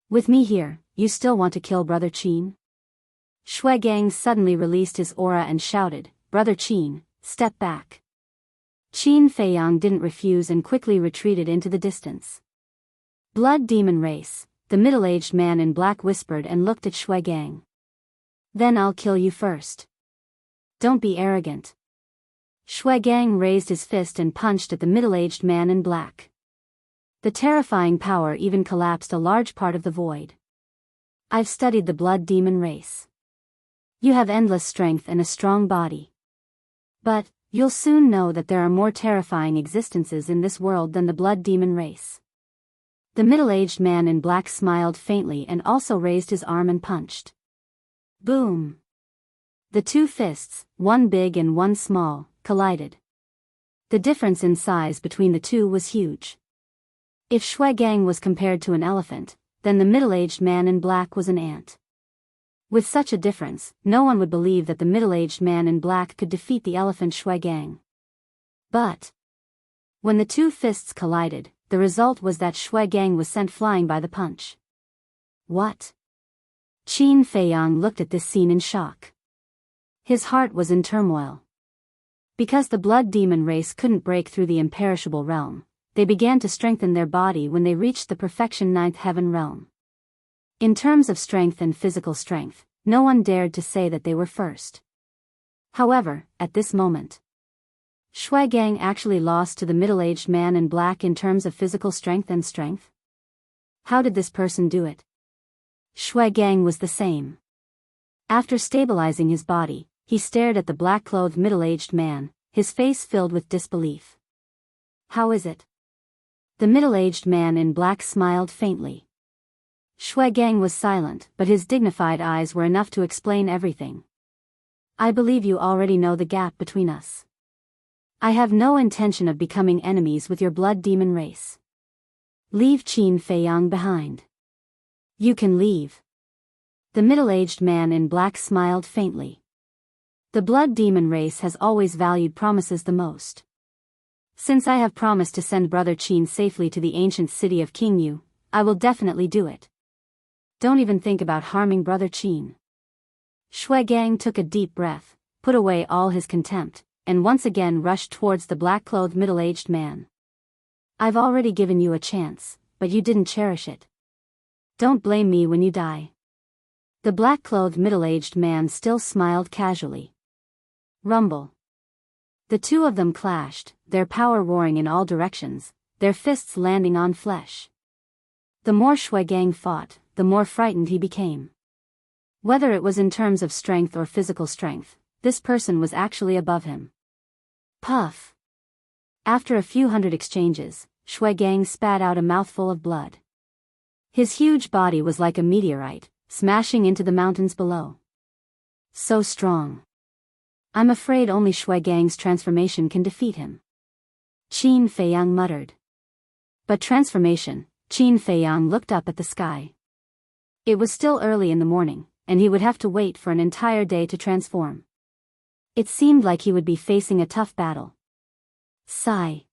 With me here, you still want to kill Brother Qin? Shui Gang suddenly released his aura and shouted, Brother Qin, step back. Qin Feiyang didn't refuse and quickly retreated into the distance. Blood Demon Race, the middle-aged man in black whispered and looked at Shui Gang. Then I'll kill you first. Don't be arrogant. Shui Gang raised his fist and punched at the middle-aged man in black. The terrifying power even collapsed a large part of the void. I've studied the Blood Demon Race. You have endless strength and a strong body. But, you'll soon know that there are more terrifying existences in this world than the Blood Demon Race. The middle-aged man in black smiled faintly and also raised his arm and punched. Boom! The two fists, one big and one small, collided. The difference in size between the two was huge. If Shui Gang was compared to an elephant, then the middle-aged man in black was an ant. With such a difference, no one would believe that the middle-aged man in black could defeat the elephant Shui Gang. But when the two fists collided, the result was that Shui Gang was sent flying by the punch. What? Qin Feiyang looked at this scene in shock. His heart was in turmoil. Because the Blood Demon Race couldn't break through the imperishable realm, they began to strengthen their body when they reached the perfection ninth heaven realm. In terms of strength and physical strength, no one dared to say that they were first. However, at this moment, Shui Gang actually lost to the middle-aged man in black in terms of physical strength and strength. How did this person do it? Shui Gang was the same. After stabilizing his body, he stared at the black-clothed middle-aged man, his face filled with disbelief. How is it? The middle-aged man in black smiled faintly. Shui Gang was silent, but his dignified eyes were enough to explain everything. I believe you already know the gap between us. I have no intention of becoming enemies with your Blood Demon Race. Leave Qin Feiyang behind. You can leave. The middle-aged man in black smiled faintly. The Blood Demon Race has always valued promises the most. Since I have promised to send Brother Qin safely to the ancient city of Qingyu, I will definitely do it. Don't even think about harming Brother Qin. Shui Gang took a deep breath, put away all his contempt, and once again rushed towards the black-clothed middle-aged man. I've already given you a chance, but you didn't cherish it. Don't blame me when you die. The black-clothed middle-aged man still smiled casually. Rumble. The two of them clashed, their power roaring in all directions, their fists landing on flesh. The more Shui Gang fought, the more frightened he became. Whether it was in terms of strength or physical strength, this person was actually above him. Puff. After a few hundred exchanges, Shui Gang spat out a mouthful of blood. His huge body was like a meteorite, smashing into the mountains below. So strong. I'm afraid only Shui Gang's transformation can defeat him. Qin Feiyang muttered. But transformation, Qin Feiyang looked up at the sky. It was still early in the morning, and he would have to wait for an entire day to transform. It seemed like he would be facing a tough battle. Sigh.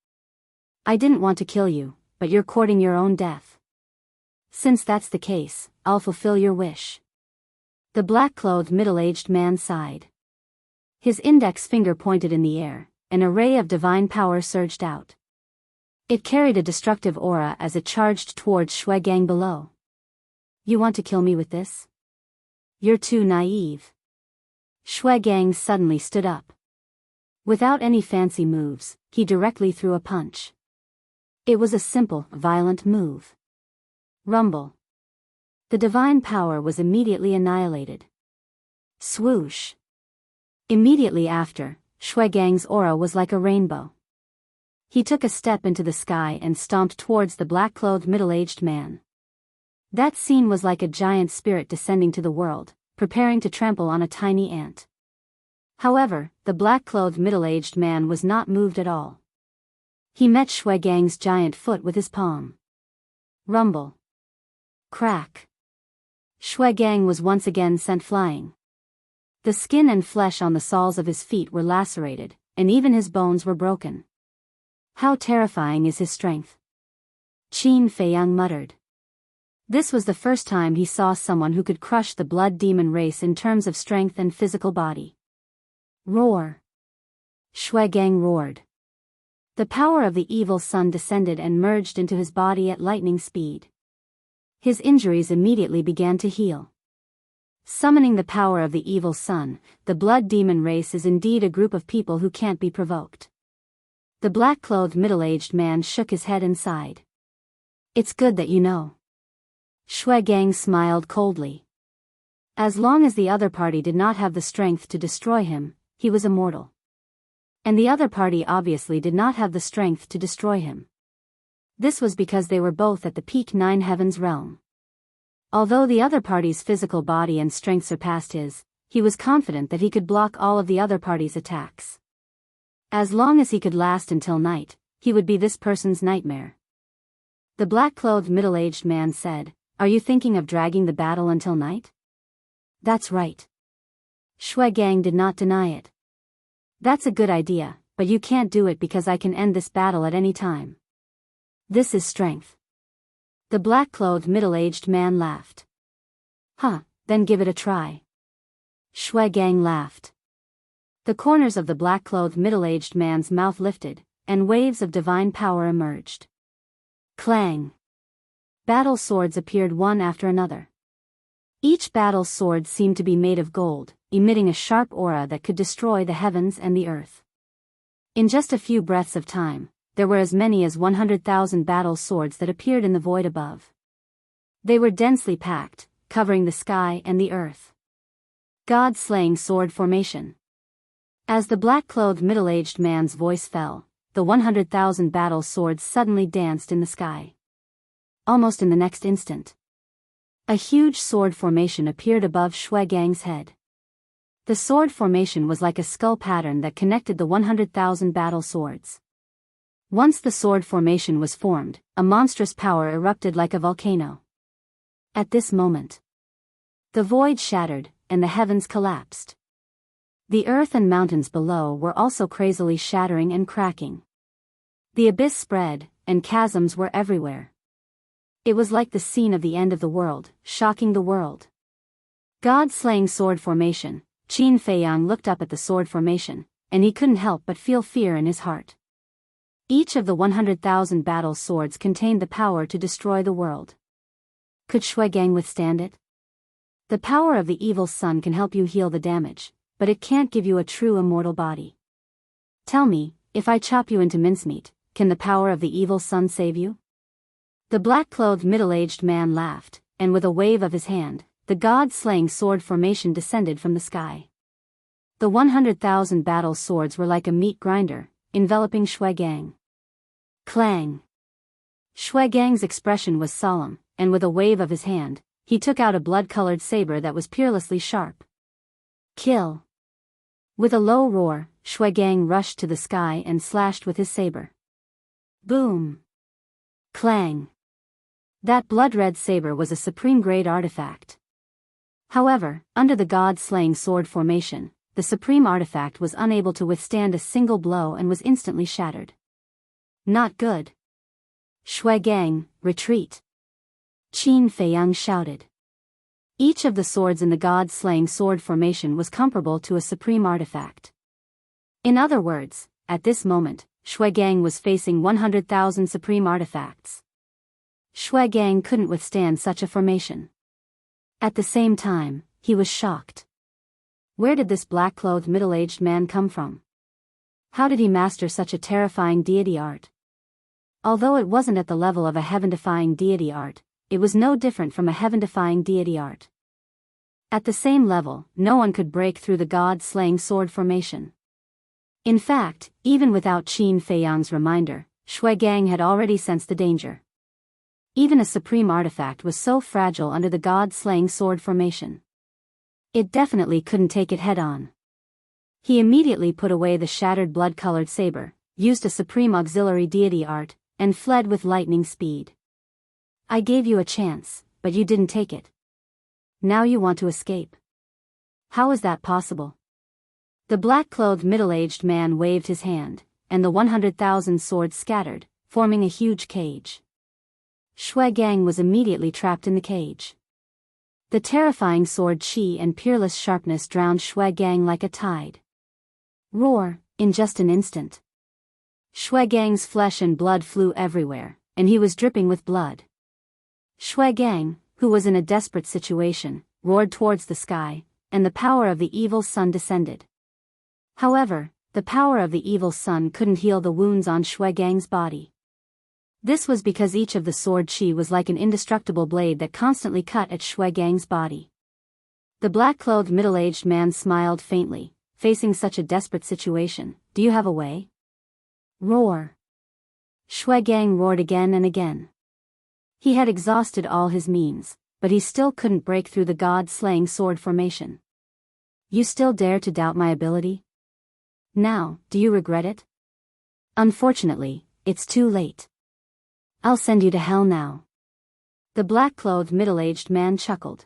I didn't want to kill you, but you're courting your own death. Since that's the case, I'll fulfill your wish. The black-clothed middle-aged man sighed. His index finger pointed in the air, an array of divine power surged out. It carried a destructive aura as it charged towards Shui Gang below. You want to kill me with this? You're too naive. Shui Gang suddenly stood up. Without any fancy moves, he directly threw a punch. It was a simple, violent move. Rumble. The divine power was immediately annihilated. Swoosh. Immediately after, Shui Gang's aura was like a rainbow. He took a step into the sky and stomped towards the black-clothed middle-aged man. That scene was like a giant spirit descending to the world, preparing to trample on a tiny ant. However, the black-clothed middle-aged man was not moved at all. He met Shui Gang's giant foot with his palm. Rumble. Crack. Shui Gang was once again sent flying. The skin and flesh on the soles of his feet were lacerated, and even his bones were broken. How terrifying is his strength? Qin Feiyang muttered. This was the first time he saw someone who could crush the blood demon race in terms of strength and physical body. Roar. Shui Gang roared. The power of the evil sun descended and merged into his body at lightning speed. His injuries immediately began to heal. Summoning the power of the evil sun, the blood demon race is indeed a group of people who can't be provoked. The black-clothed middle-aged man shook his head and sighed. It's good that you know. Shui Gang smiled coldly. As long as the other party did not have the strength to destroy him, he was immortal. And the other party obviously did not have the strength to destroy him. This was because they were both at the peak Nine Heavens realm. Although the other party's physical body and strength surpassed his, he was confident that he could block all of the other party's attacks. As long as he could last until night, he would be this person's nightmare. The black-clothed middle-aged man said, Are you thinking of dragging the battle until night? That's right. Shui Gang did not deny it. That's a good idea, but you can't do it because I can end this battle at any time. This is strength. The black-clothed middle-aged man laughed. Huh, then give it a try. Shui Gang laughed. The corners of the black-clothed middle-aged man's mouth lifted, and waves of divine power emerged. Clang. Battle swords appeared one after another. Each battle sword seemed to be made of gold, emitting a sharp aura that could destroy the heavens and the earth. In just a few breaths of time, there were as many as 100,000 battle swords that appeared in the void above. They were densely packed, covering the sky and the earth. God-slaying sword formation. As the black-clothed middle-aged man's voice fell, the 100,000 battle swords suddenly danced in the sky. Almost in the next instant, a huge sword formation appeared above Shui Gang's head. The sword formation was like a skull pattern that connected the 100,000 battle swords. Once the sword formation was formed, a monstrous power erupted like a volcano. At this moment, the void shattered, and the heavens collapsed. The earth and mountains below were also crazily shattering and cracking. The abyss spread, and chasms were everywhere. It was like the scene of the end of the world, shocking the world. God-slaying sword formation. Qin Feiyang looked up at the sword formation, and he couldn't help but feel fear in his heart. Each of the 100,000 battle swords contained the power to destroy the world. Could Shui Gang withstand it? The power of the evil sun can help you heal the damage, but it can't give you a true immortal body. Tell me, if I chop you into mincemeat, can the power of the evil sun save you? The black-clothed middle-aged man laughed, and with a wave of his hand, the god-slaying sword formation descended from the sky. The 100,000 battle swords were like a meat grinder, enveloping Shui Gang. Clang! Shui Gang's expression was solemn, and with a wave of his hand, he took out a blood-colored saber that was peerlessly sharp. Kill! With a low roar, Shui Gang rushed to the sky and slashed with his saber. Boom! Clang! That blood-red saber was a supreme-grade artifact. However, under the god-slaying sword formation, the supreme artifact was unable to withstand a single blow and was instantly shattered. Not good. Shui Gang, retreat! Qin Feiyang shouted. Each of the swords in the god-slaying sword formation was comparable to a supreme artifact. In other words, at this moment, Shui Gang was facing 100,000 supreme artifacts. Shui Gang couldn't withstand such a formation. At the same time, he was shocked. Where did this black-clothed middle-aged man come from? How did he master such a terrifying deity art? Although it wasn't at the level of a heaven-defying deity art, it was no different from a heaven-defying deity art. At the same level, no one could break through the god-slaying sword formation. In fact, even without Qin Feiyang's reminder, Shui Gang had already sensed the danger. Even a supreme artifact was so fragile under the god-slaying sword formation. It definitely couldn't take it head-on. He immediately put away the shattered blood-colored saber, used a supreme auxiliary deity art, and fled with lightning speed. I gave you a chance, but you didn't take it. Now you want to escape. How is that possible? The black-clothed middle-aged man waved his hand, and the 100,000 swords scattered, forming a huge cage. Shui Gang was immediately trapped in the cage. The terrifying sword chi and peerless sharpness drowned Shui Gang like a tide. Roar, in just an instant. Shui Gang's flesh and blood flew everywhere, and he was dripping with blood. Shui Gang, who was in a desperate situation, roared towards the sky, and the power of the evil sun descended. However, the power of the evil sun couldn't heal the wounds on Shui Gang's body. This was because each of the sword chi was like an indestructible blade that constantly cut at Shui Gang's body. The black-clothed middle-aged man smiled faintly, facing such a desperate situation. Do you have a way? Roar! Shui Gang roared again and again. He had exhausted all his means, but he still couldn't break through the god-slaying sword formation. You still dare to doubt my ability? Now, do you regret it? Unfortunately, it's too late. I'll send you to hell now. The black-clothed middle-aged man chuckled.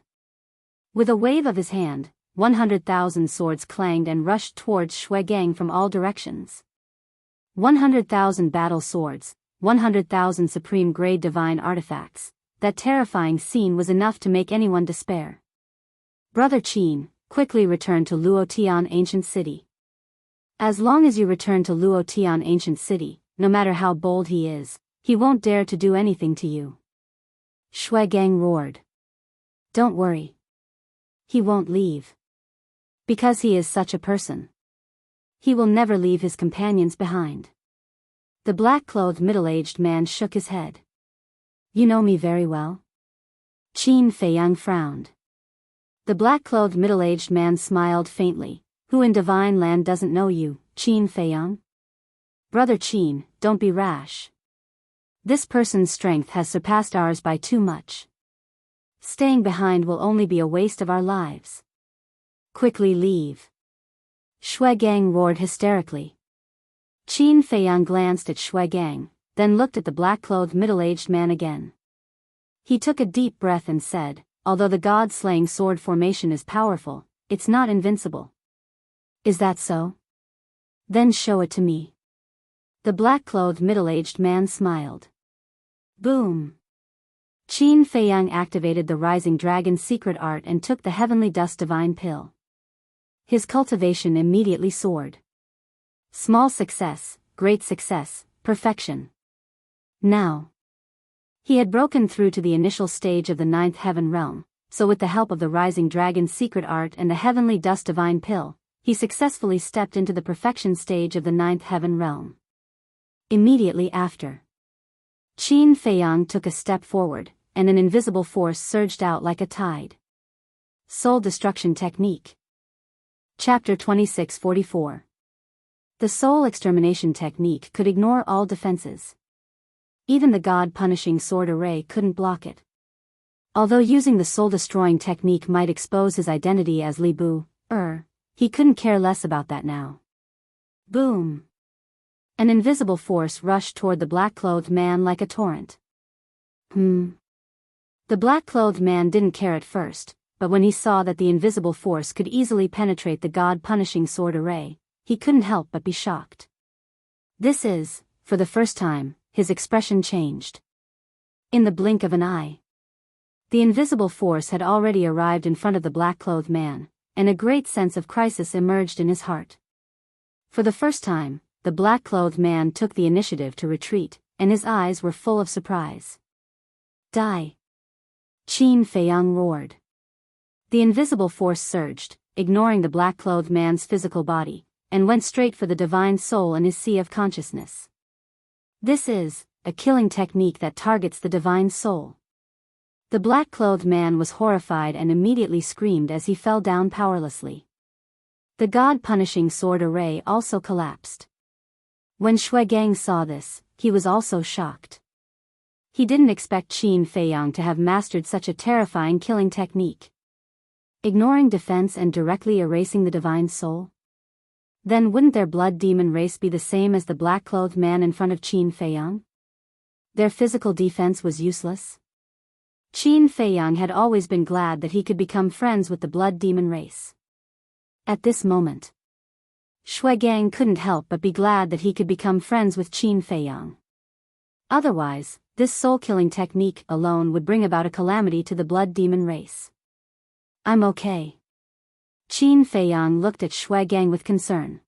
With a wave of his hand, 100,000 swords clanged and rushed towards Shui Gang from all directions. 100,000 battle swords, 100,000 supreme-grade divine artifacts. That terrifying scene was enough to make anyone despair. Brother Qin, quickly return to Luotian Ancient City. As long as you return to Luotian Ancient City, no matter how bold he is, he won't dare to do anything to you. Shui Gang roared. Don't worry. He won't leave. Because he is such a person. He will never leave his companions behind. The black-clothed middle-aged man shook his head. You know me very well? Qin Feiyang frowned. The black-clothed middle-aged man smiled faintly. Who in divine land doesn't know you, Qin Feiyang? Brother Qin, don't be rash. This person's strength has surpassed ours by too much. Staying behind will only be a waste of our lives. Quickly leave. Shui Gang roared hysterically. Qin Feiyang glanced at Shui Gang, then looked at the black-clothed middle-aged man again. He took a deep breath and said, although the god-slaying sword formation is powerful, it's not invincible. Is that so? Then show it to me. The black-clothed middle-aged man smiled. Boom! Qin Feiyang activated the Rising Dragon's secret art and took the Heavenly Dust Divine Pill. His cultivation immediately soared. Small success, great success, perfection. Now. He had broken through to the initial stage of the ninth heaven realm, so with the help of the rising dragon's secret art and the heavenly dust divine pill, he successfully stepped into the perfection stage of the ninth heaven realm. Immediately after, Qin Feiyang took a step forward, and an invisible force surged out like a tide. Soul Destruction Technique. Chapter 2644. The soul extermination technique could ignore all defenses. Even the god-punishing sword array couldn't block it. Although using the soul-destroying technique might expose his identity as Li Bu, he couldn't care less about that now. Boom! An invisible force rushed toward the black-clothed man like a torrent. The black-clothed man didn't care at first, but when he saw that the invisible force could easily penetrate the god-punishing sword array, he couldn't help but be shocked. For the first time, his expression changed. In the blink of an eye, the invisible force had already arrived in front of the black-clothed man, and a great sense of crisis emerged in his heart. For the first time, the black-clothed man took the initiative to retreat, and his eyes were full of surprise. Die! Qin Feiyang roared. The invisible force surged, ignoring the black-clothed man's physical body, and went straight for the divine soul in his sea of consciousness. This is a killing technique that targets the divine soul. The black-clothed man was horrified and immediately screamed as he fell down powerlessly. The god-punishing sword array also collapsed. When Shuigang saw this, he was also shocked. He didn't expect Qin Feiyang to have mastered such a terrifying killing technique. Ignoring defense and directly erasing the divine soul? Then wouldn't their blood demon race be the same as the black-clothed man in front of Qin Feiyang? Their physical defense was useless? Qin Feiyang had always been glad that he could become friends with the blood demon race. At this moment, Shuigang couldn't help but be glad that he could become friends with Qin Feiyang. Otherwise, this soul-killing technique alone would bring about a calamity to the blood demon race. I'm okay. Qin Feiyang looked at Shuigang with concern.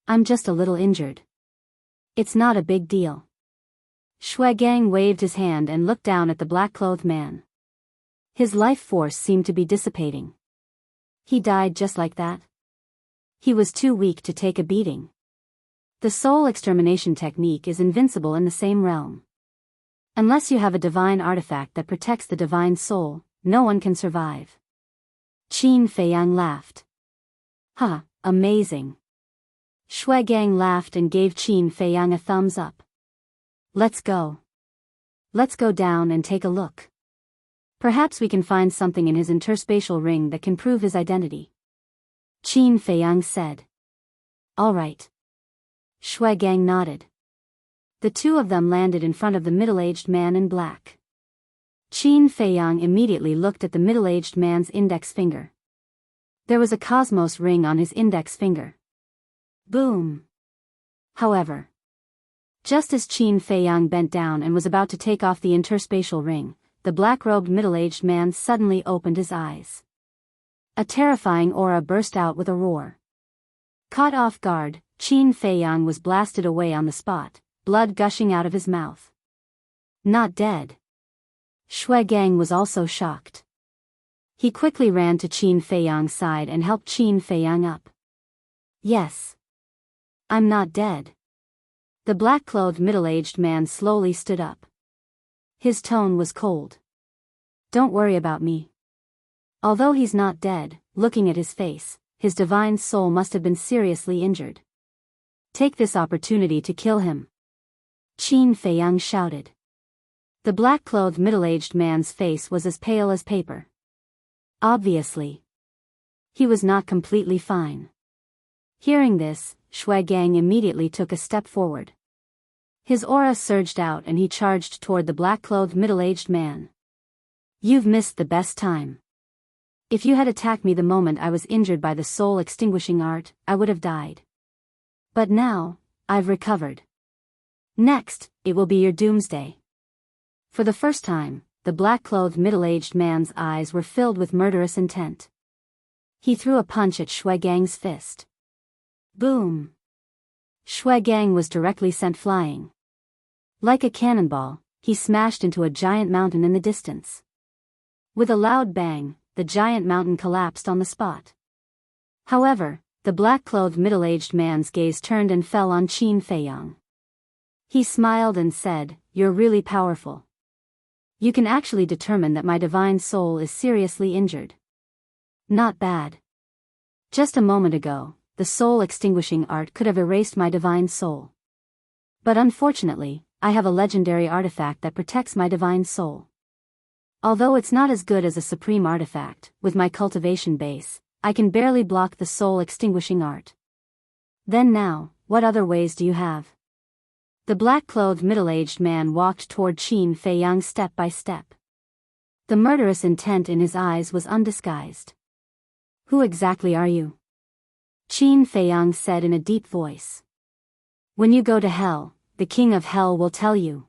I'm just a little injured. It's not a big deal. Shuigang waved his hand and looked down at the black-clothed man. His life force seemed to be dissipating. He died just like that. He was too weak to take a beating. The soul extermination technique is invincible in the same realm. Unless you have a divine artifact that protects the divine soul, no one can survive. Qin Feiyang laughed. Amazing. Shuigang laughed and gave Qin Feiyang a thumbs up. Let's go. Let's go down and take a look. Perhaps we can find something in his interspatial ring that can prove his identity. Qin Feiyang said. All right. Shuigang nodded. The two of them landed in front of the middle-aged man in black. Qin Feiyang immediately looked at the middle-aged man's index finger. There was a cosmos ring on his index finger. Boom! However, just as Qin Feiyang bent down and was about to take off the interspatial ring, the black-robed middle-aged man suddenly opened his eyes. A terrifying aura burst out with a roar. Caught off guard, Qin Feiyang was blasted away on the spot, blood gushing out of his mouth. Not dead. Shuigang was also shocked. He quickly ran to Qin Feiyang's side and helped Qin Feiyang up. Yes. I'm not dead. The black-clothed middle-aged man slowly stood up. His tone was cold. Don't worry about me. Although he's not dead, looking at his face, his divine soul must have been seriously injured. Take this opportunity to kill him. Qin Feiyang shouted. The black-clothed middle-aged man's face was as pale as paper. Obviously, he was not completely fine. Hearing this, Shuigang immediately took a step forward. His aura surged out and he charged toward the black-clothed middle-aged man. You've missed the best time. If you had attacked me the moment I was injured by the soul-extinguishing art, I would have died. But now, I've recovered. Next, it will be your doomsday. For the first time, the black-clothed middle-aged man's eyes were filled with murderous intent. He threw a punch at Shuigang's fist. Boom! Shui Gang was directly sent flying. Like a cannonball, he smashed into a giant mountain in the distance. With a loud bang, the giant mountain collapsed on the spot. However, the black-clothed middle-aged man's gaze turned and fell on Qin Feiyang. He smiled and said, "You're really powerful. You can actually determine that my divine soul is seriously injured. Not bad. Just a moment ago, the soul-extinguishing art could have erased my divine soul. But unfortunately, I have a legendary artifact that protects my divine soul. Although it's not as good as a supreme artifact, with my cultivation base, I can barely block the soul-extinguishing art. Then now, what other ways do you have?" The black-clothed middle-aged man walked toward Qin Feiyang step by step. The murderous intent in his eyes was undisguised. "Who exactly are you?" Qin Feiyang said in a deep voice. "When you go to hell, the king of hell will tell you."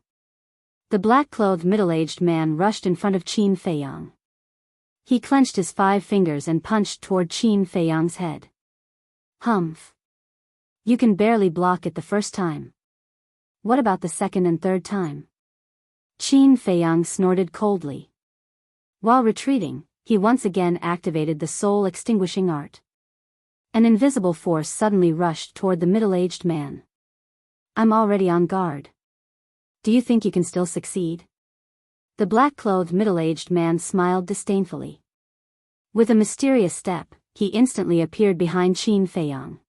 The black-clothed middle-aged man rushed in front of Qin Feiyang. He clenched his 5 fingers and punched toward Qin Feiyang's head. "Humph. You can barely block it the first time. What about the second and third time?" Qin Feiyang snorted coldly. While retreating, he once again activated the soul-extinguishing art. An invisible force suddenly rushed toward the middle-aged man. "I'm already on guard. Do you think you can still succeed?" The black-clothed middle-aged man smiled disdainfully. With a mysterious step, he instantly appeared behind Qin Feiyang.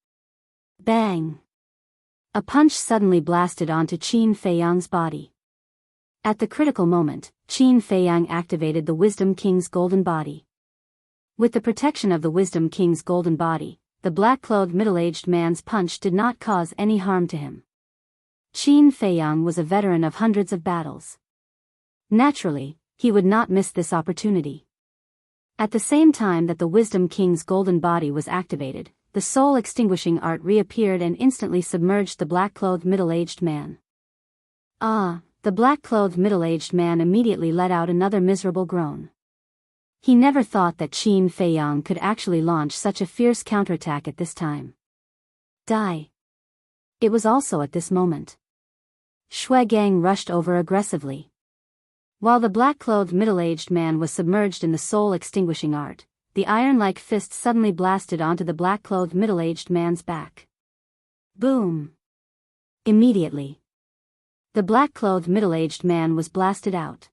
Bang! A punch suddenly blasted onto Qin Feiyang's body. At the critical moment, Qin Feiyang activated the Wisdom King's golden body. With the protection of the Wisdom King's golden body, the black-clothed middle-aged man's punch did not cause any harm to him. Qin Feiyang was a veteran of hundreds of battles. Naturally, he would not miss this opportunity. At the same time that the Wisdom King's golden body was activated, the soul-extinguishing art reappeared and instantly submerged the black-clothed middle-aged man. "Ah!" The black-clothed middle-aged man immediately let out another miserable groan. He never thought that Qin Feiyang could actually launch such a fierce counterattack at this time. "Die!" It was also at this moment. Shui Gang rushed over aggressively. While the black-clothed middle-aged man was submerged in the soul-extinguishing art, the iron-like fist suddenly blasted onto the black-clothed middle-aged man's back. Boom! Immediately, the black-clothed middle-aged man was blasted out.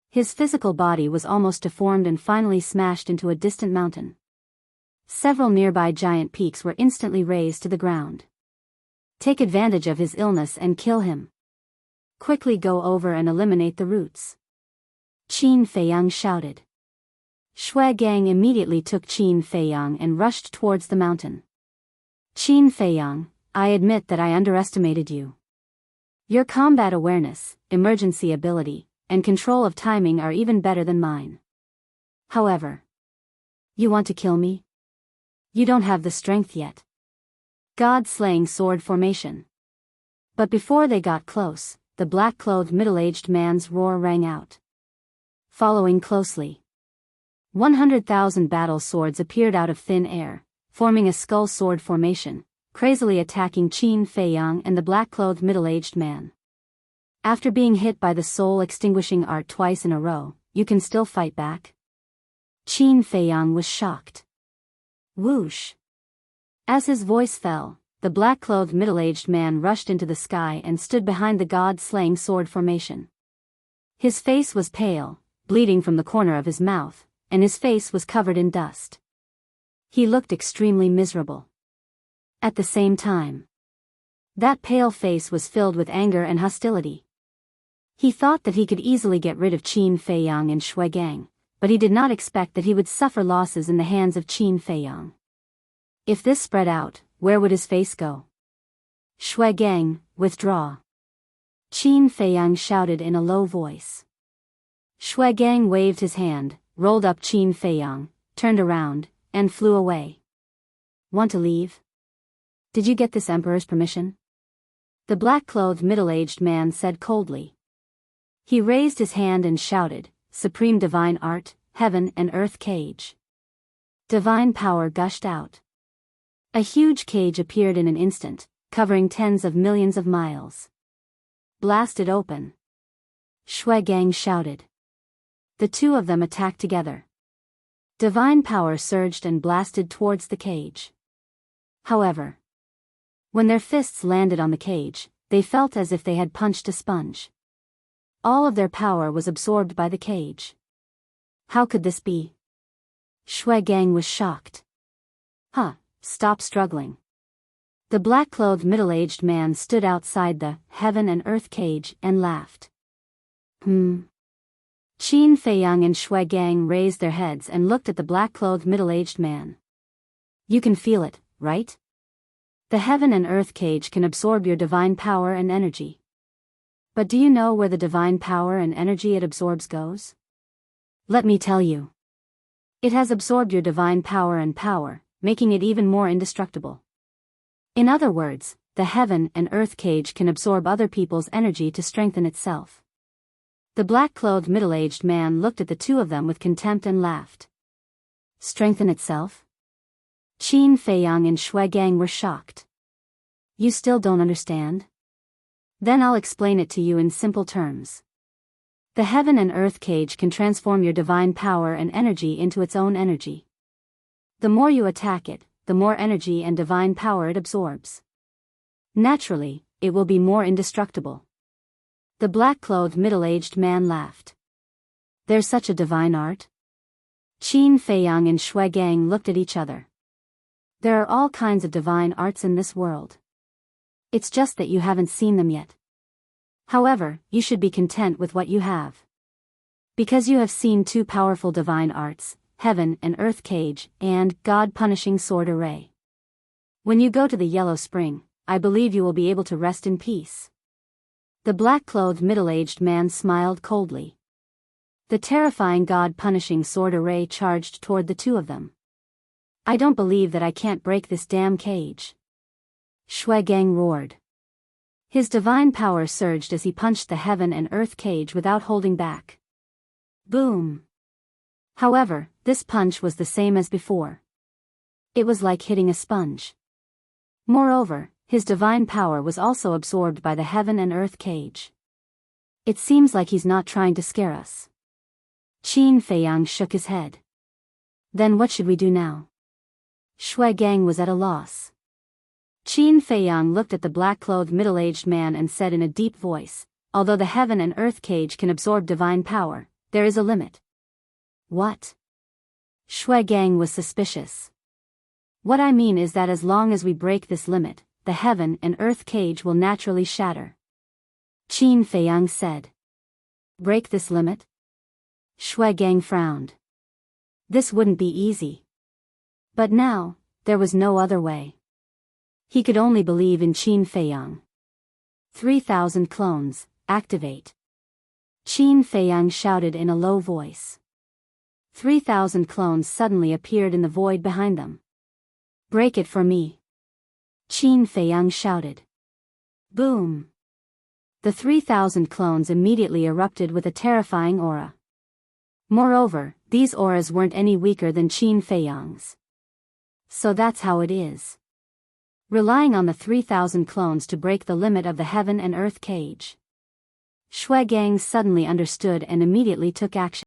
His physical body was almost deformed and finally smashed into a distant mountain. Several nearby giant peaks were instantly razed to the ground. "Take advantage of his illness and kill him. Quickly go over and eliminate the roots," Qin Feiyang shouted. Shui Gang immediately took Qin Feiyang and rushed towards the mountain. "Qin Feiyang, I admit that I underestimated you. Your combat awareness, emergency ability, and control of timing are even better than mine. However, you want to kill me? You don't have the strength yet." God-slaying sword formation. But before they got close, the black-clothed middle-aged man's roar rang out. Following closely, 100,000 battle swords appeared out of thin air, forming a skull sword formation, crazily attacking Qin Feiyang and the black-clothed middle-aged man. "After being hit by the soul-extinguishing art twice in a row, you can still fight back?" Qin Feiyang was shocked. Whoosh! As his voice fell, the black-clothed middle-aged man rushed into the sky and stood behind the god-slaying sword formation. His face was pale, bleeding from the corner of his mouth, and his face was covered in dust. He looked extremely miserable. At the same time, that pale face was filled with anger and hostility. He thought that he could easily get rid of Qin Feiyang and Shui Gang, but he did not expect that he would suffer losses in the hands of Qin Feiyang. If this spread out, where would his face go? "Shui Gang, withdraw," Qin Feiyang shouted in a low voice. Shui Gang waved his hand, rolled up Qin Feiyang, turned around, and flew away. "Want to leave? Did you get this emperor's permission?" The black-clothed middle-aged man said coldly. He raised his hand and shouted, "Supreme divine art, heaven and earth cage." Divine power gushed out. A huge cage appeared in an instant, covering tens of millions of miles. Blast it open. Shui Gang shouted. The two of them attacked together. Divine power surged and blasted towards the cage. However, when their fists landed on the cage, they felt as if they had punched a sponge. All of their power was absorbed by the cage. How could this be? Shui Gang was shocked. Stop struggling. The black-clothed middle-aged man stood outside the heaven and earth cage and laughed. Qin Feiyang and Shui Gang raised their heads and looked at the black-clothed middle-aged man. You can feel it, right? The heaven and earth cage can absorb your divine power and energy. But do you know where the divine power and energy it absorbs goes? Let me tell you. It has absorbed your divine power and power, making it even more indestructible. In other words, the heaven and earth cage can absorb other people's energy to strengthen itself. The black-clothed middle-aged man looked at the two of them with contempt and laughed. Strengthen itself? Qin Feiyang and Shui Gang were shocked. You still don't understand? Then I'll explain it to you in simple terms. The heaven and earth cage can transform your divine power and energy into its own energy. The more you attack it, the more energy and divine power it absorbs. Naturally, it will be more indestructible. The black-clothed middle-aged man laughed. There's such a divine art? Qin Feiyang and Shui Gang looked at each other. There are all kinds of divine arts in this world. It's just that you haven't seen them yet. However, you should be content with what you have. Because you have seen two powerful divine arts, heaven and earth cage, and God-punishing sword array. When you go to the Yellow Spring, I believe you will be able to rest in peace. The black-clothed middle-aged man smiled coldly. The terrifying God-punishing sword array charged toward the two of them. I don't believe that I can't break this damn cage. Shui Gang roared. His divine power surged as he punched the heaven and earth cage without holding back. Boom! However, this punch was the same as before. It was like hitting a sponge. Moreover, his divine power was also absorbed by the heaven and earth cage. It seems like he's not trying to scare us. Qin Feiyang shook his head. Then what should we do now? Shui Gang was at a loss. Qin Feiyang looked at the black-clothed middle-aged man and said in a deep voice, although the heaven and earth cage can absorb divine power, there is a limit. What? Shui Gang was suspicious. What I mean is that as long as we break this limit, the heaven and earth cage will naturally shatter. Qin Feiyang said. Break this limit? Shui Gang frowned. This wouldn't be easy. But now, there was no other way. He could only believe in Qin Feiyang. 3,000 clones, activate. Qin Feiyang shouted in a low voice. 3,000 clones suddenly appeared in the void behind them. Break it for me. Qin Feiyang shouted. Boom! The 3,000 clones immediately erupted with a terrifying aura. Moreover, these auras weren't any weaker than Qin Feiyang's. So that's how it is. Relying on the 3,000 clones to break the limit of the heaven and earth cage. Shui Gang suddenly understood and immediately took action.